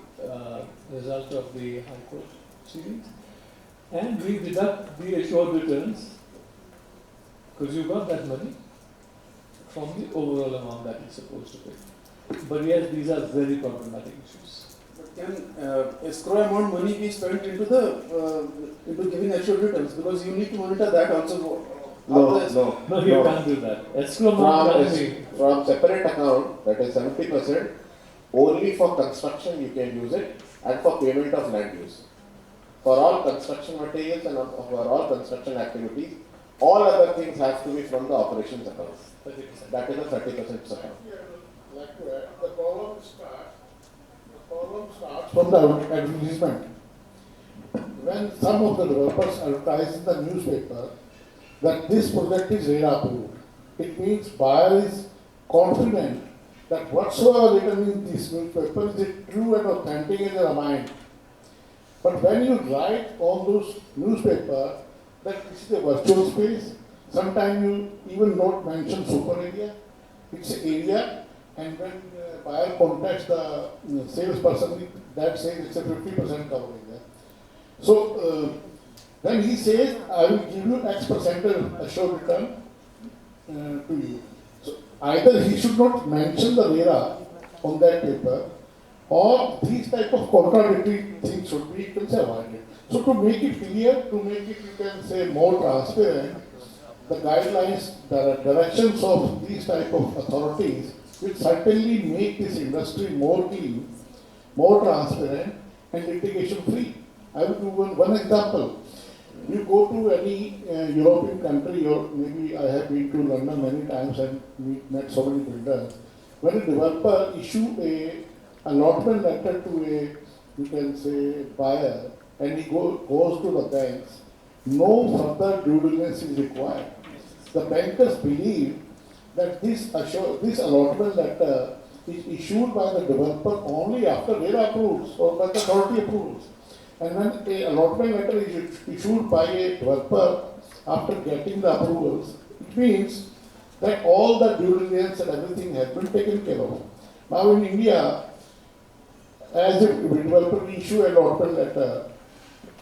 result of the High Court series. And we deduct the assured returns because you got that money from the overall amount that you're supposed to pay. But yes, these are very problematic issues. But can escrow amount money be spent into giving assured returns? Because you need to monitor that also. No, you can't do that. Escrow amount can be. From separate account, that is 70%, only for construction you can use it and for payment of land use. For all construction materials and for all construction activities, all other things have to be from the operations account. 30%. That is a 30% account. Like to add, the problem starts from the advertisement. When some of the developers advertise in the newspaper that this project is RERA approved, it means buyer is confident that whatsoever written in this newspaper is true and authentic in their mind. But when you write on those newspaper that this is a virtual space, sometimes you even not mention super area, it's an area, and when buyer contacts the salesperson, that says it's a 50% coverage there. So then he says, I will give you X percentage assured return to you. So either he should not mention the RERA on that paper, or these type of contradictory things should be, you can say, avoided. So to make it clear, to make it, you can say, more transparent, the guidelines, the directions of these type of authorities will certainly make this industry more clean, more transparent, and litigation free. I will give one example. You go to any European country, or maybe I have been to London many times and met so many builders. When a developer issue a allotment letter to a, you can say, buyer, and he goes to the banks, no further due diligence is required. The bankers believe that this allotment letter is issued by the developer only after RERA approvals or by the authority approvals. And when an allotment letter is issued by a developer after getting the approvals, it means that all the due diligence and everything has been taken care of. Now in India, as a developer issue an allotment letter,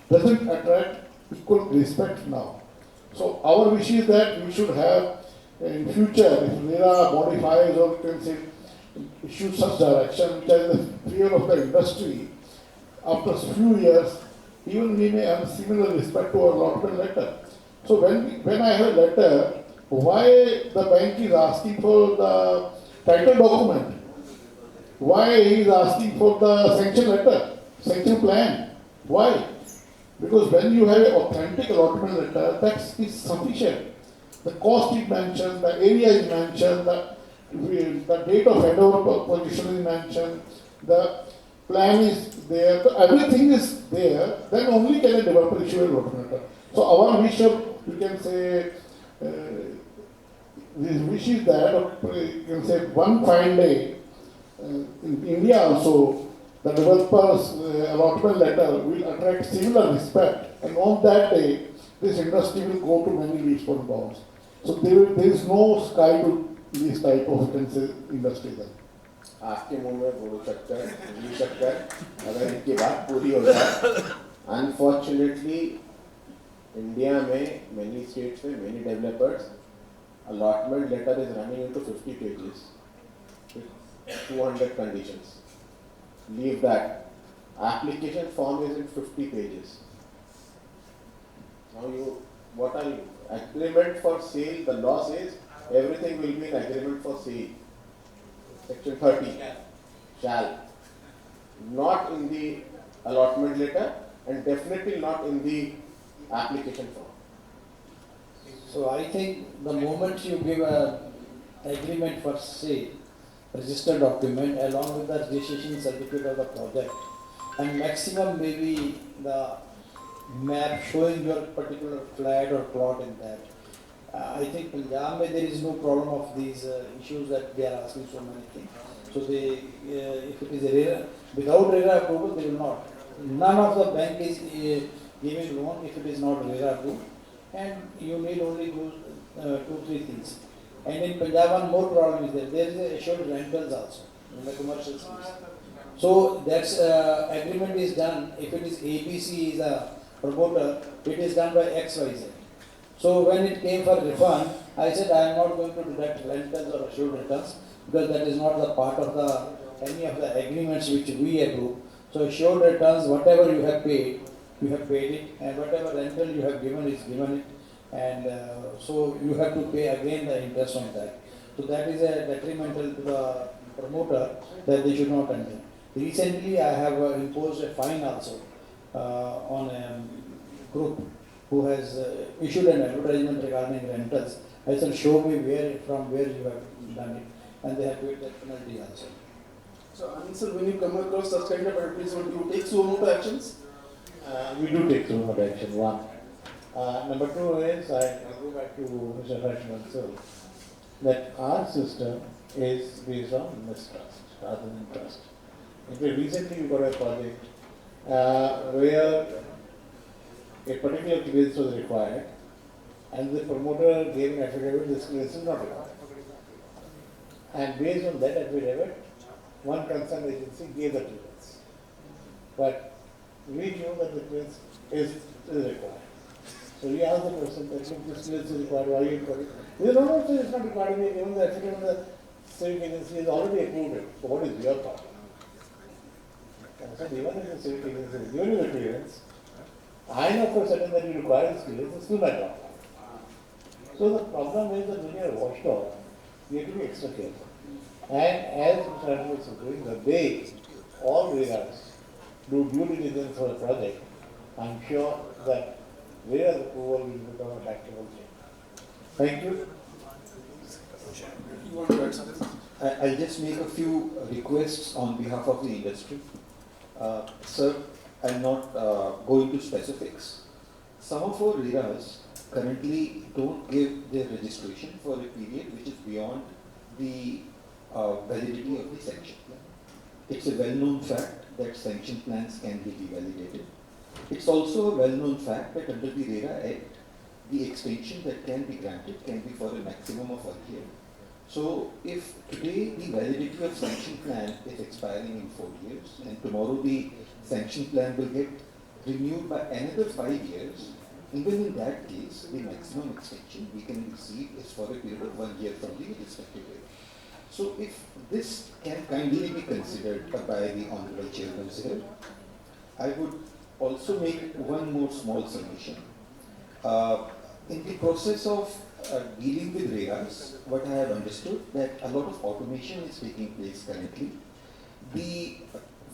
doesn't attract equal respect now. So our wish is that we should have in future, if RERA modifies or you can say issue such direction, which is the fear of the industry, after a few years, even we may have similar respect to our allotment letter. So when I have a letter, why the bank is asking for the title document? Why he is asking for the sanction letter, sanction plan? Why? Because when you have an authentic allotment letter, that is sufficient. The cost is mentioned, the area is mentioned, the date of handover position is mentioned, the plan is there, so everything is there, then only can a developer issue a allotment letter. So our wish of, you can say, this wish is that, you can say, one fine day, in India also, the developer's allotment letter will attract similar respect, and on that day, this industry will go to many leaps and bounds. So there is no sky to this type of, you can say, industry then. आपके मुंह में बोल सकता है अगर इनकी बात पूरी हो जाए अनफॉर्चुनेटली इंडिया में many states में many developers allotment letter is running into 50 pages with 200 conditions. Leave that. Application form is in 50 pages. Now what are you? Agreement for sale, the law says everything will be in agreement for sale. Section 30, shall. Not in the allotment letter and definitely not in the application form. So I think the moment you give an agreement for sale, registered document along with the registration certificate of the project, and maximum maybe the map showing your particular flat or plot in that. I think Punjab there is no problem of these issues that they are asking so many things. So they, if it is a RERA, without RERA approval, they will not. None of the bank is giving loan if it is not RERA approved, and you need only those 2-3 things. And in Punjab, one more problem is there. There is a assured rentals also in the commercial space. So that's agreement is done. If it is ABC is a promoter, it is done by XYZ. So when it came for refund, I said I am not going to deduct rentals or assured returns because that is not the part of any of the agreements which we approve. So assured returns, whatever you have paid it, and whatever rental you have given is given it, and so you have to pay again the interest on that. So that is a detrimental to the promoter that they should not enter. Recently, I have imposed a fine also on a group who has issued an advertisement regarding rentals. I said, show me from where you have done it, and they have paid that penalty also. So, Anand sir, when you come across such kind of advertisement, you take suo actions? We do take suo action, one. Number two is, I go back to Mr. Harshman sir, that our system is based on mistrust rather than trust. In fact, recently we got a project where a particular clearance was required and the promoter gave an affidavit, this clearance is not required. And based on that affidavit, one concerned agency gave the clearance. But we knew that the clearance is required. So we asked the person that if this clearance is required, why are you required? He said, no, it's not required. Even the affidavit of the civic agency has already approved it. So what is your part? I said, even if the civic agency is giving you the clearance, I know for certain that you require this clearance, it's still not done. So the problem is that when you are washed off, you have to be extra careful. And as Mr. Adams was doing, the day all RERAs do due diligence for a project, I'm sure that RERA's approval will become a tactical change. Thank you. You want to add something? I'll just make a few requests on behalf of the industry. Sir, I'm not going to specifics. Some of our RERAs currently don't give their registration for a period which is beyond the validity of the sanction plan. It's a well-known fact that sanction plans can be devalidated. It's also a well-known fact that under the RERA Act, the extension that can be granted can be for a maximum of 1 year. So if today the validity of sanction plan is expiring in 4 years and tomorrow the sanction plan will get renewed by another 5 years, even in that case, the maximum extension we can receive is for a period of 1 year from the respective year. So if this can kindly be considered by the Honorable Chairman here, I would also make one more small submission. In the process of dealing with RERAs, what I have understood that a lot of automation is taking place currently. The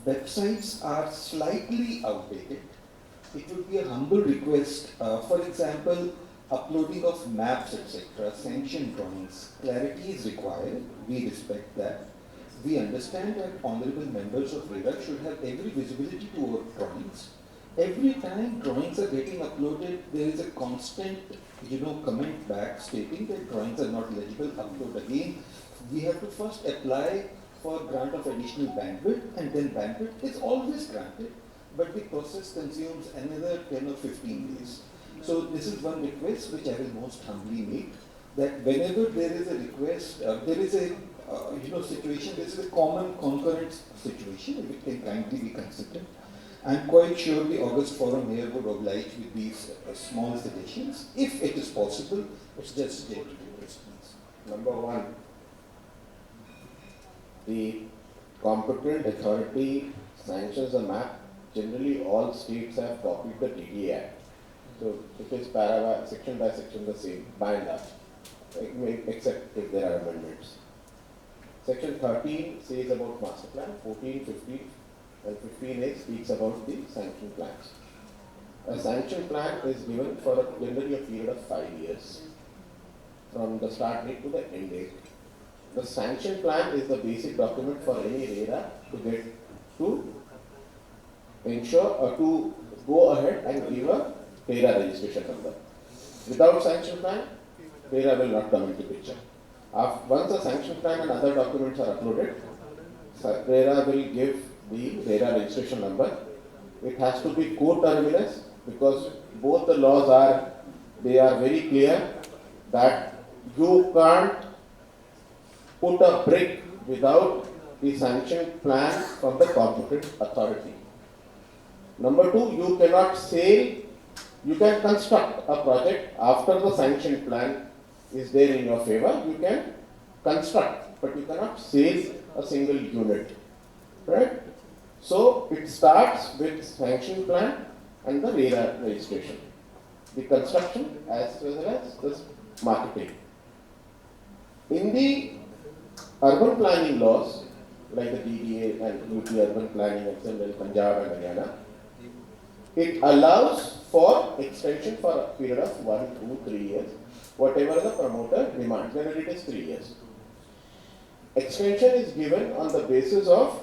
websites are slightly outdated. It would be a humble request, for example, uploading of maps, etc., sanction drawings. Clarity is required. We respect that. We understand that honorable members of RERA should have every visibility to our drawings. Every time drawings are getting uploaded, there is a constant, comment back stating that drawings are not legible. Upload again. We have to first apply for grant of additional bandwidth, and then bandwidth is always granted, but the process consumes another 10 or 15 days. So this is one request which I will most humbly make, that whenever there is a request, there is a situation, this is a common concurrent situation, if it can kindly be considered. I'm quite sure the August Forum here would oblige with these small suggestions. If it is possible, it's just a gentle response. Number one, the competent authority sanctions a map. Generally, all states have copied the TDA Act. So it is section by section the same, by and large, except if there are amendments. Section 13 says about master plan, 14, 15, and 15A speaks about the sanction plans. A sanction plan is given for generally a period of 5 years, from the start date to the end date. The sanction plan is the basic document for any RERA to get to ensure or to go ahead and give a RERA registration number. Without sanction plan, RERA will not come into picture. Once a sanction plan and other documents are uploaded, RERA will give the RERA registration number. It has to be co-terminus because both the laws are very clear that you can't put a brick without the sanction plan from the competent authority. Number two, you cannot sell You can construct a project after the sanction plan is there in your favor. You can construct, but you cannot sell a single unit, right? So it starts with sanction plan and the RERA registration, the construction as well as the marketing. In the urban planning laws, like the DDA and UP urban planning, etc., Punjab and Haryana, it allows for extension for a period of 1, 2, 3 years, whatever the promoter demands. Generally, it is 3 years. Extension is given on the basis of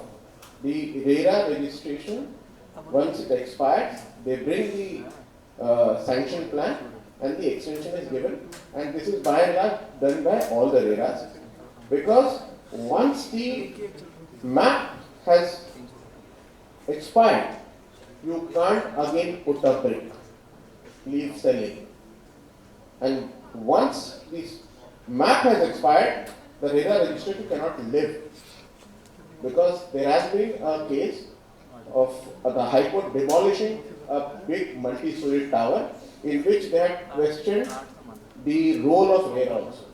the RERA registration. Once it expires, they bring the sanction plan and the extension is given. And this is by and large done by all the RERAs. Because once the map has expired, you can't again put a brick, leave selling. And once this map has expired, the RERA registration cannot live. Because there has been a case of the High Court demolishing a big multi-story tower in which they had questioned the role of RERA also.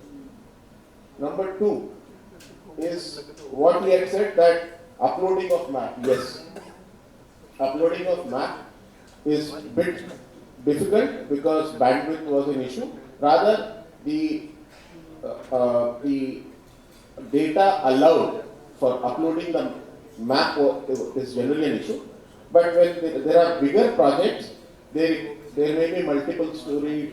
Number 2 is what we had said, that uploading of map. Yes, uploading of map is a bit difficult because bandwidth was an issue. Rather, the data allowed for uploading the map is generally an issue. But when there are bigger projects, there may be multiple story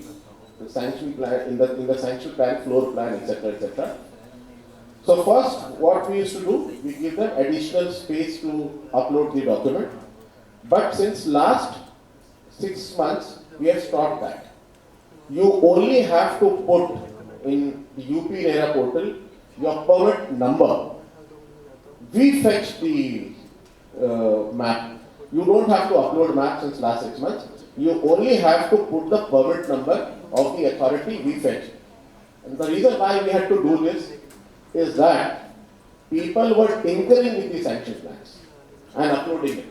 sanction plan in the sanction plan, floor plan, etc., etc. So first, what we used to do, we give them additional space to upload the document. But since last 6 months, we have stopped that. You only have to put in the UP RERA portal your permit number. We fetch the map. You don't have to upload map since last 6 months. You only have to put the permit number of the authority we fetch. And the reason why we had to do this is that people were tinkering with the sanction plans and uploading it.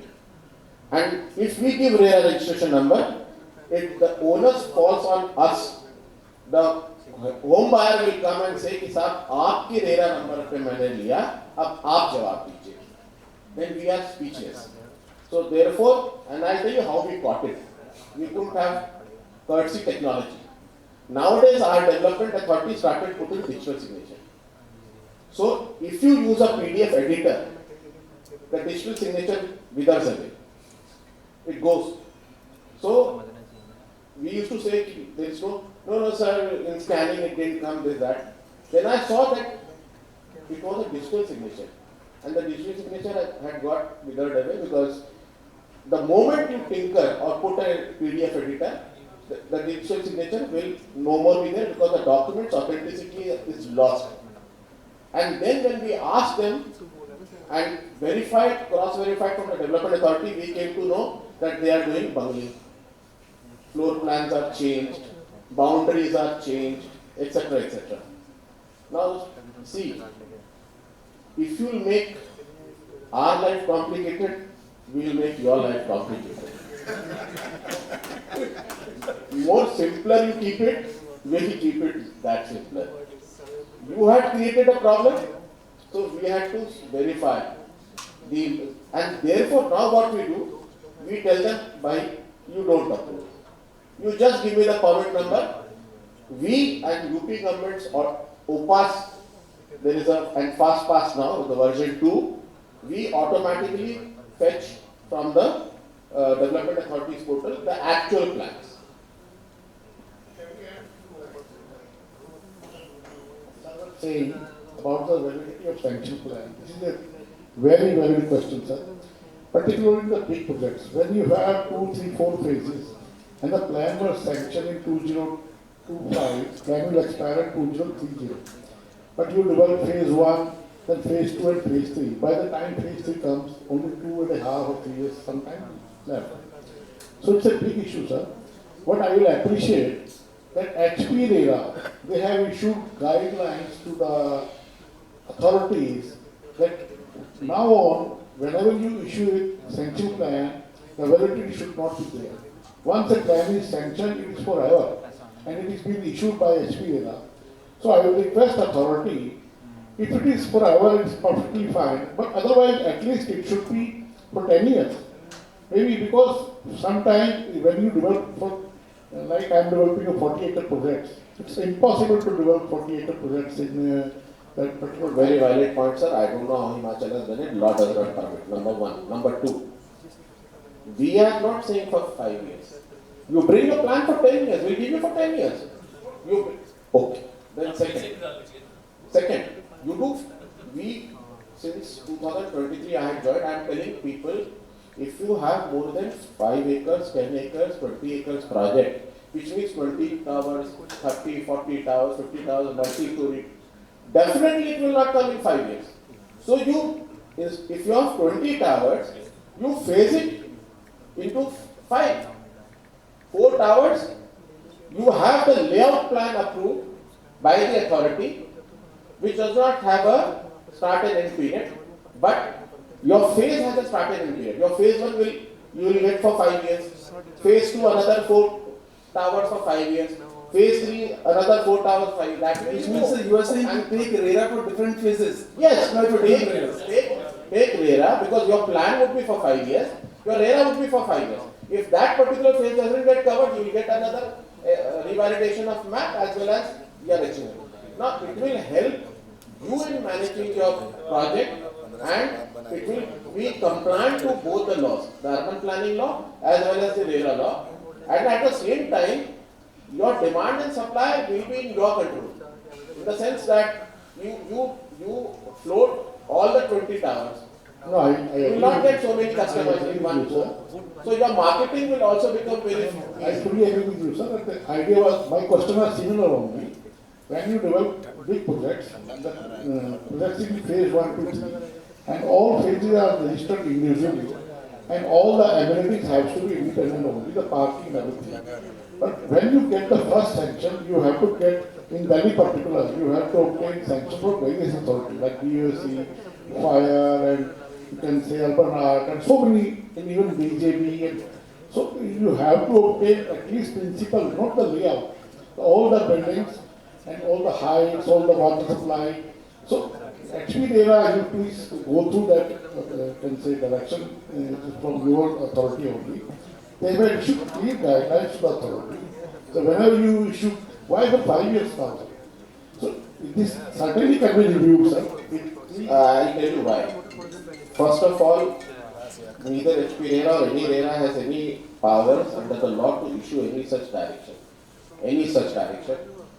And if we give RERA registration number, the onus falls on us. The home buyer will come and say, कि साहब आपकी RERA number पे मैंने लिया, अब आप जवाब दीजिए. Then we are speechless. So therefore, and I'll tell you how we got it. We couldn't have courtesy technology. Nowadays, our development authority started putting digital signature. So if you use a PDF editor, the digital signature withers away. It goes. So we used to say there is no sir, in scanning it didn't come, this, that. Then I saw that it was a digital signature. And the digital signature had got withered away because the moment you tinker or put a PDF editor, the digital signature will no more be there because the document's authenticity is lost. And then when we asked them and verified, cross-verified from the development authority, we came to know that they are doing bungling. Floor plans are changed, boundaries are changed, etc., etc. Now, see, if you make our life complicated, we will make your life complicated. More simpler you keep it, we will keep it that simpler. You had created a problem, so we had to verify. And therefore, now what we do, we tell them, you don't approve. You just give me the permit number. We and UP governments or OPAS, there is and Fast Pass now, the version 2, we automatically fetch from the Development Authorities portal the actual plans. Saying about the validity of sanction plan. This is a very valid question, sir. Particularly in the big projects, when you have 2, 3, 4 phases, and the plan was sanctioned in 2025, plan will expire in 2030. But you develop phase 1, then phase 2 and phase 3. By the time phase 3 comes, only 2.5 or 3 years sometime left. So it's a big issue, sir. What I will appreciate that HP RERA, they have issued guidelines to the authorities that now on, whenever you issue a sanction plan, the validity should not be there. Once a plan is sanctioned, it is forever, and it is being issued by HPRERA. So I will request authority, if it is forever, it is perfectly fine, but otherwise at least it should be for 10 years. Maybe because sometimes when you develop for, like I am developing a 40-acre project, it's impossible to develop 40-acre projects in that particular. Very valid point, sir. I don't know how Himachal has done it. Law does not permit. Number one. Number two, we are not saying for 5 years. You bring a plan for 10 years. We'll give you for 10 years. You okay? Then second, you do. We since 2023 I have joined. I am telling people, if you have more than 5 acres, 10 acres, 20 acres project, which means 20 towers, 30, 40 towers, 50 towers, multi-story, definitely it will not come in 5 years. So if you have 20 towers, you phase it into 5. 4 towers, you have the layout plan approved by the authority, which does not have a start and end period, but your phase has a start and end period. Your phase 1 you will get for 5 years. Phase 2 another 4 towers for 5 years. Phase 3 another 4 towers for 5 years. That Which means that you are saying to take RERA for different phases. Yes, not for take different RERA, because your plan would be for 5 years. Your RERA would be for 5 years. If that particular phase doesn't get covered, you will get another revalidation of map as well as your HMO. Now it will help you in managing your project, and it will be compliant to both the laws, the urban planning law as well as the RERA law, and at the same time your demand and supply will be in your control, in the sense that you float all the 20 towers. No, I you will not get so many customers in one go. So your marketing will also become very easy. I fully agree with you, sir. The idea was, my question was similar only. When you develop big projects, the projects in phase 1 to 3, and all phases are registered individually, and all the amenities have to be independent only, the parking and everything. But when you get the first sanction, you have to get, in Delhi particular, you have to obtain sanction from various authorities like DOC, fire, and you can say urban art, and so many, and even BJP. And so you have to obtain at least principle, not the layout, all the buildings and all the heights, all the water supply. So actually, RERA, you please go through that, can say direction from your authority only. They will issue clear guidelines to the authority. So whenever you issue, why the 5 years now? So this certainly can be reviewed, sir. I'll tell you why. First of all, neither HPRERA or any RERA has any powers under the law to issue any such direction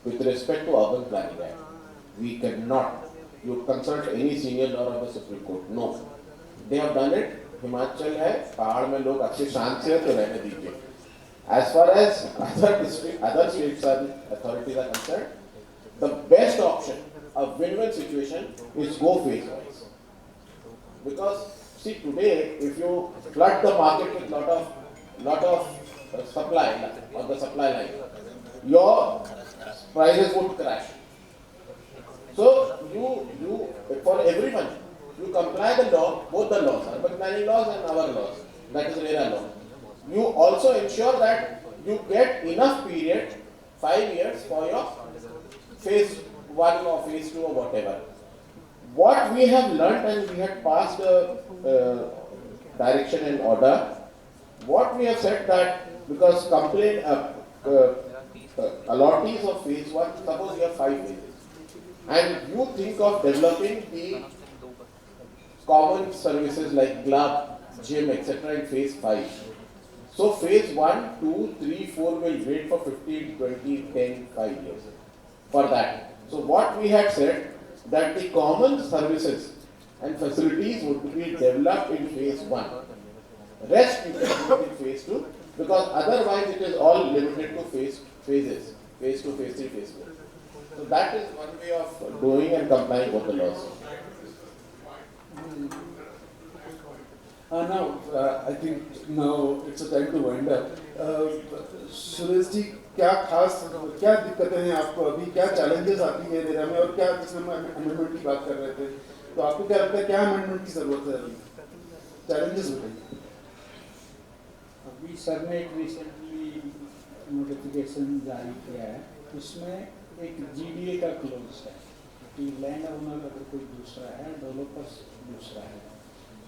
with respect to urban planning act. We cannot. You consult any senior law of the Supreme Court. No. They have done it. Himachal है, पहाड़ में लोग अच्छे शांत से तो रहने दीजिए. As far as other states authorities are concerned, the best option, a win-win situation, is go phase-wise. Because see, today if you flood the market with lot of supply on the supply line, your prices would crash. So you for everyone, you comply the law, both the laws, urban planning laws and our laws, that is RERA law. You also ensure that you get enough period, 5 years, for your phase 1 or phase 2 or whatever. What we have learnt, and we had passed the direction and order, what we have said that because allottees of phase 1, suppose you have 5 phases, and you think of developing the common services like club, gym, etc. in phase 5. So phase 1, 2, 3, 4 will wait for 15, 20, 10, 5 years for that. So what we had said, that the common services and facilities would be developed in phase 1. Rest you can do it in phase 2, because otherwise it is all limited to phases. Phase 2, phase 3, phase 4. So that is one way of doing and complying with the laws. Now, I think now it's a time to wind up. Suresh ji, क्या दिक्कतें हैं आपको अभी, क्या challenges आती है RERA में, और क्या जिसमें हम अमेंडमेंट की बात कर रहे थे, तो आपको क्या लगता है क्या अमेंडमेंट की जरूरत है अभी, चैलेंजेस बताइए. अभी सर ने एक रिसेंटली नोटिफिकेशन जारी किया है, उसमें एक GDA का क्लोज है कि लैंड ओनर अगर कोई दूसरा है, डेवलपर्स दूसरा है,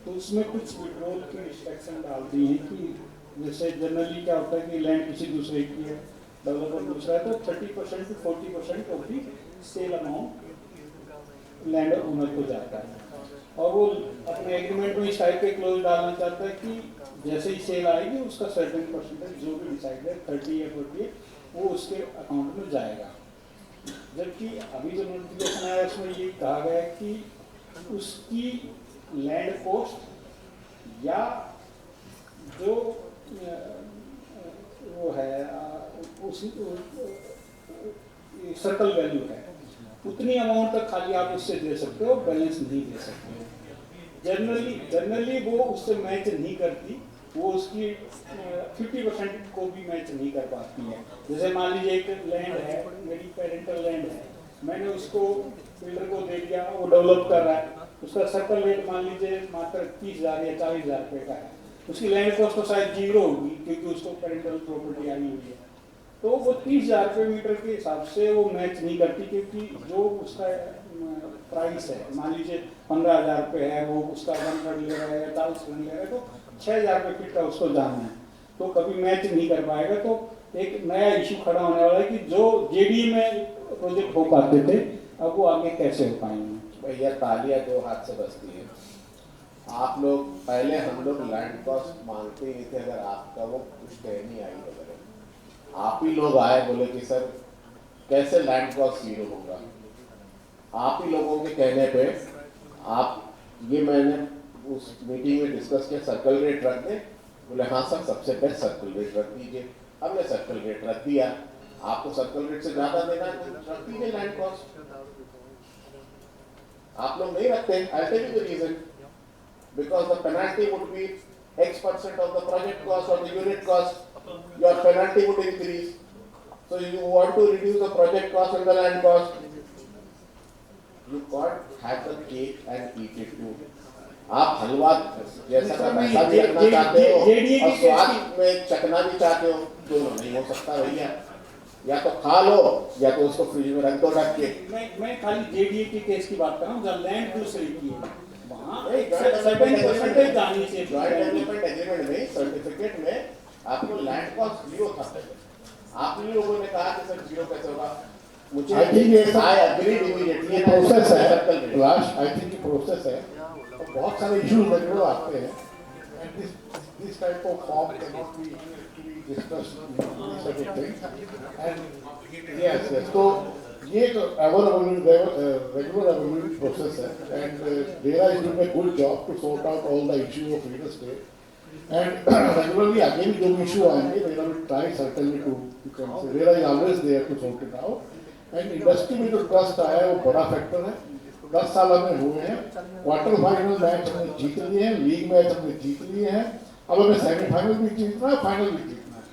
तो उसमें कुछ विड्रॉल की रिस्ट्रिक्शन डाल दी है कि जैसे जनरली क्या होता है कि लैंड किसी दूसरे की है, डेवलपर दूसरा है, तो 30% to 40% of the sale amount land owner को जाता है। और वो अपने एग्रीमेंट में इस टाइप के क्लोज डालना चाहता है कि जैसे ही सेल आएगी उसका सर्टेन परसेंटेज जो भी डिसाइड है 30 या 40 वो उसके अकाउंट में जाएगा। जबकि अभी जो नोटिफिकेशन आया उसमें ये कहा गया है कि उसकी लैंड कॉस्ट या जो वो है उस सर्कल वैल्यू है उतनी अमाउंट तक खाली आप उससे दे सकते हो, बैलेंस नहीं दे सकते। जनरली वो उससे मैच नहीं करती, वो उसकी 50% को भी मैच नहीं कर पाती है। जैसे मान लीजिए एक लैंड है, मेरी पेरेंटल लैंड है, मैंने उसको बिल्डर को दे दिया, वो डेवलप कर रहा है, उसका सर्कल रेट मान लीजिए मात्र 30,000 या 40,000 रुपये का है, उसकी लैंड कॉस्ट तो शायद 0 होगी क्योंकि उसको पेरेंटल प्रॉपर्टी आई हुई है, तो वो 30,000 रुपये मीटर के हिसाब से वो मैच नहीं करती, क्योंकि जो उसका प्राइस है मान लीजिए 15,000 रुपये है, वो उसका 1 रन ले रहा है या 40 रन ले रहा है, तो 6,000 रुपये फीट का उसको जाना है, तो कभी मैच नहीं कर पाएगा। तो एक नया इशू खड़ा होने वाला है कि जो JD में प्रोजेक्ट हो पाते थे अब वो आगे कैसे हो पाएंगे। भैया तालियां 2 हाथ से बजती है। आप लोग पहले हम लोग लैंड कॉस्ट मांगते ही थे, अगर आपका वो कुछ कह नहीं आई वगैरह, आप ही लोग आए बोले कि सर कैसे लैंड कॉस्ट 0 होगा। आप ही लोगों के कहने पे आप ये मैंने उस मीटिंग में डिस्कस किया, सर्कल रेट रख दें, बोले हाँ सर सबसे बेस्ट सर्कल रेट रख दीजिए। हमने सर्कल रेट रख दिया, आपको सर्कल रेट से ज्यादा देना है तो रख दीजिए लैंड कॉस्ट। आप लोग नहीं रखते, I tell you the reason, because the penalty would be X% of the project cost or the unit cost, your penalty would increase. So you want to reduce the project cost and the land cost. You can't have the cake and eat it too. आप हलवा जैसा का पैसा भी रखना चाहते हो और स्वाद में चखना भी चाहते हो, दोनों नहीं हो सकता भैया। या तो खा लो या तो उसको फ्रिज में रख दो रख के। मैं खाली JDA के केस की बात कर रहा हूँ जहाँ लैंड दूसरे की है, डेवलपमेंट एग्रीमेंट में सर्टिफिकेट में आपको लैंड कॉस्ट 0 था पहले। आप लोगों ने कहा कि सर 0 कैसे होगा, मुझे आई एग्री इमीडिएटली प्रोसेस है लास्ट, आई थिंक प्रोसेस है और बहुत सारे इश्यूज लगभग आते हैं and this type of form can not be discussed and yes तो ये तो regular evaluation process है and RERA is doing a good job to sort out all the issue of real estate and regularly again जो issue आएंगे RERA will try certainly to RERA is always there to sort it out and industry में जो trust आया है वो बड़ा factor है। 10 साल हमें हुए हैं, क्वार्टर फाइनल मैच हमने जीत लिए हैं, लीग मैच हमने जीत लिए हैं, अब हमें सेमीफाइनल भी जीतना है, फाइनल भी जीतना है,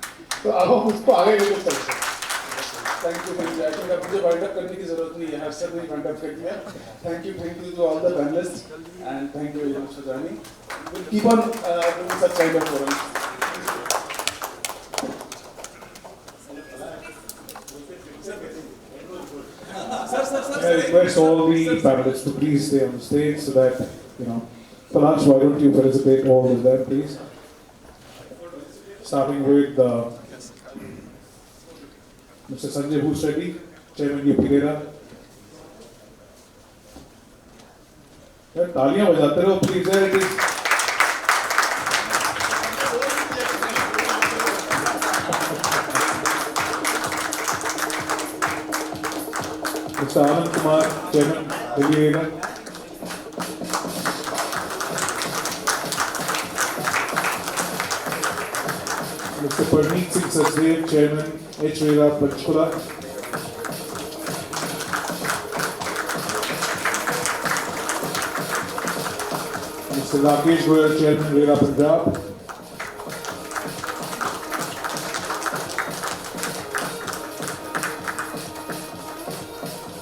तो अब हम उसको आगे लेकर चल सकते हैं। Thank you. I think अब मुझे वाइंड अप करने की जरूरत नहीं है, हर सर ने वाइंड अप कर दिया। Thank you to all the panelists and thank you very much for joining. We'll keep on doing such kind of forums. I request all the panelists to please stay on the stage so that, Palach, why don't you felicitate all of them, please? Starting with Mr. Sanjay Bhusreddy, Chairman UP RERA. तालियां बजाते रहो please. It is Mr. Anand Kumar, Chairman Delhi RERA. Mr. Parneet Singh Sachdev, Chairman RERA Panchkula. Mr. Rakesh Goyal, Chairman RERA Punjab.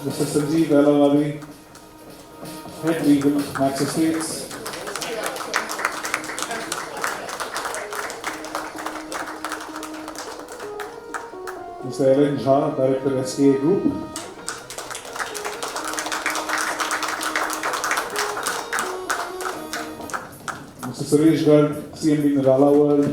Mr. Sanjeev Alavadi, Head Legal, Max Estates. Mr. Ellen Jha, Director SKA Group. Mr. Suresh Garg, CMD Nirala World.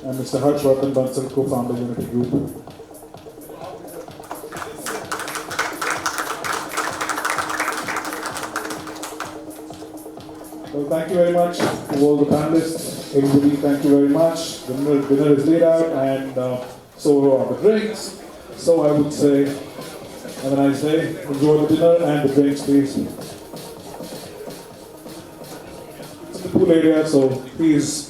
And Mr. Harshvardhan Bansal, co-founder Unity Group. Well, thank you very much to all the panelists. Everybody, thank you very much. The dinner is laid out, and so are the drinks. So I would say, have a nice day. Enjoy the dinner and the drinks, please. It's in the pool area, so please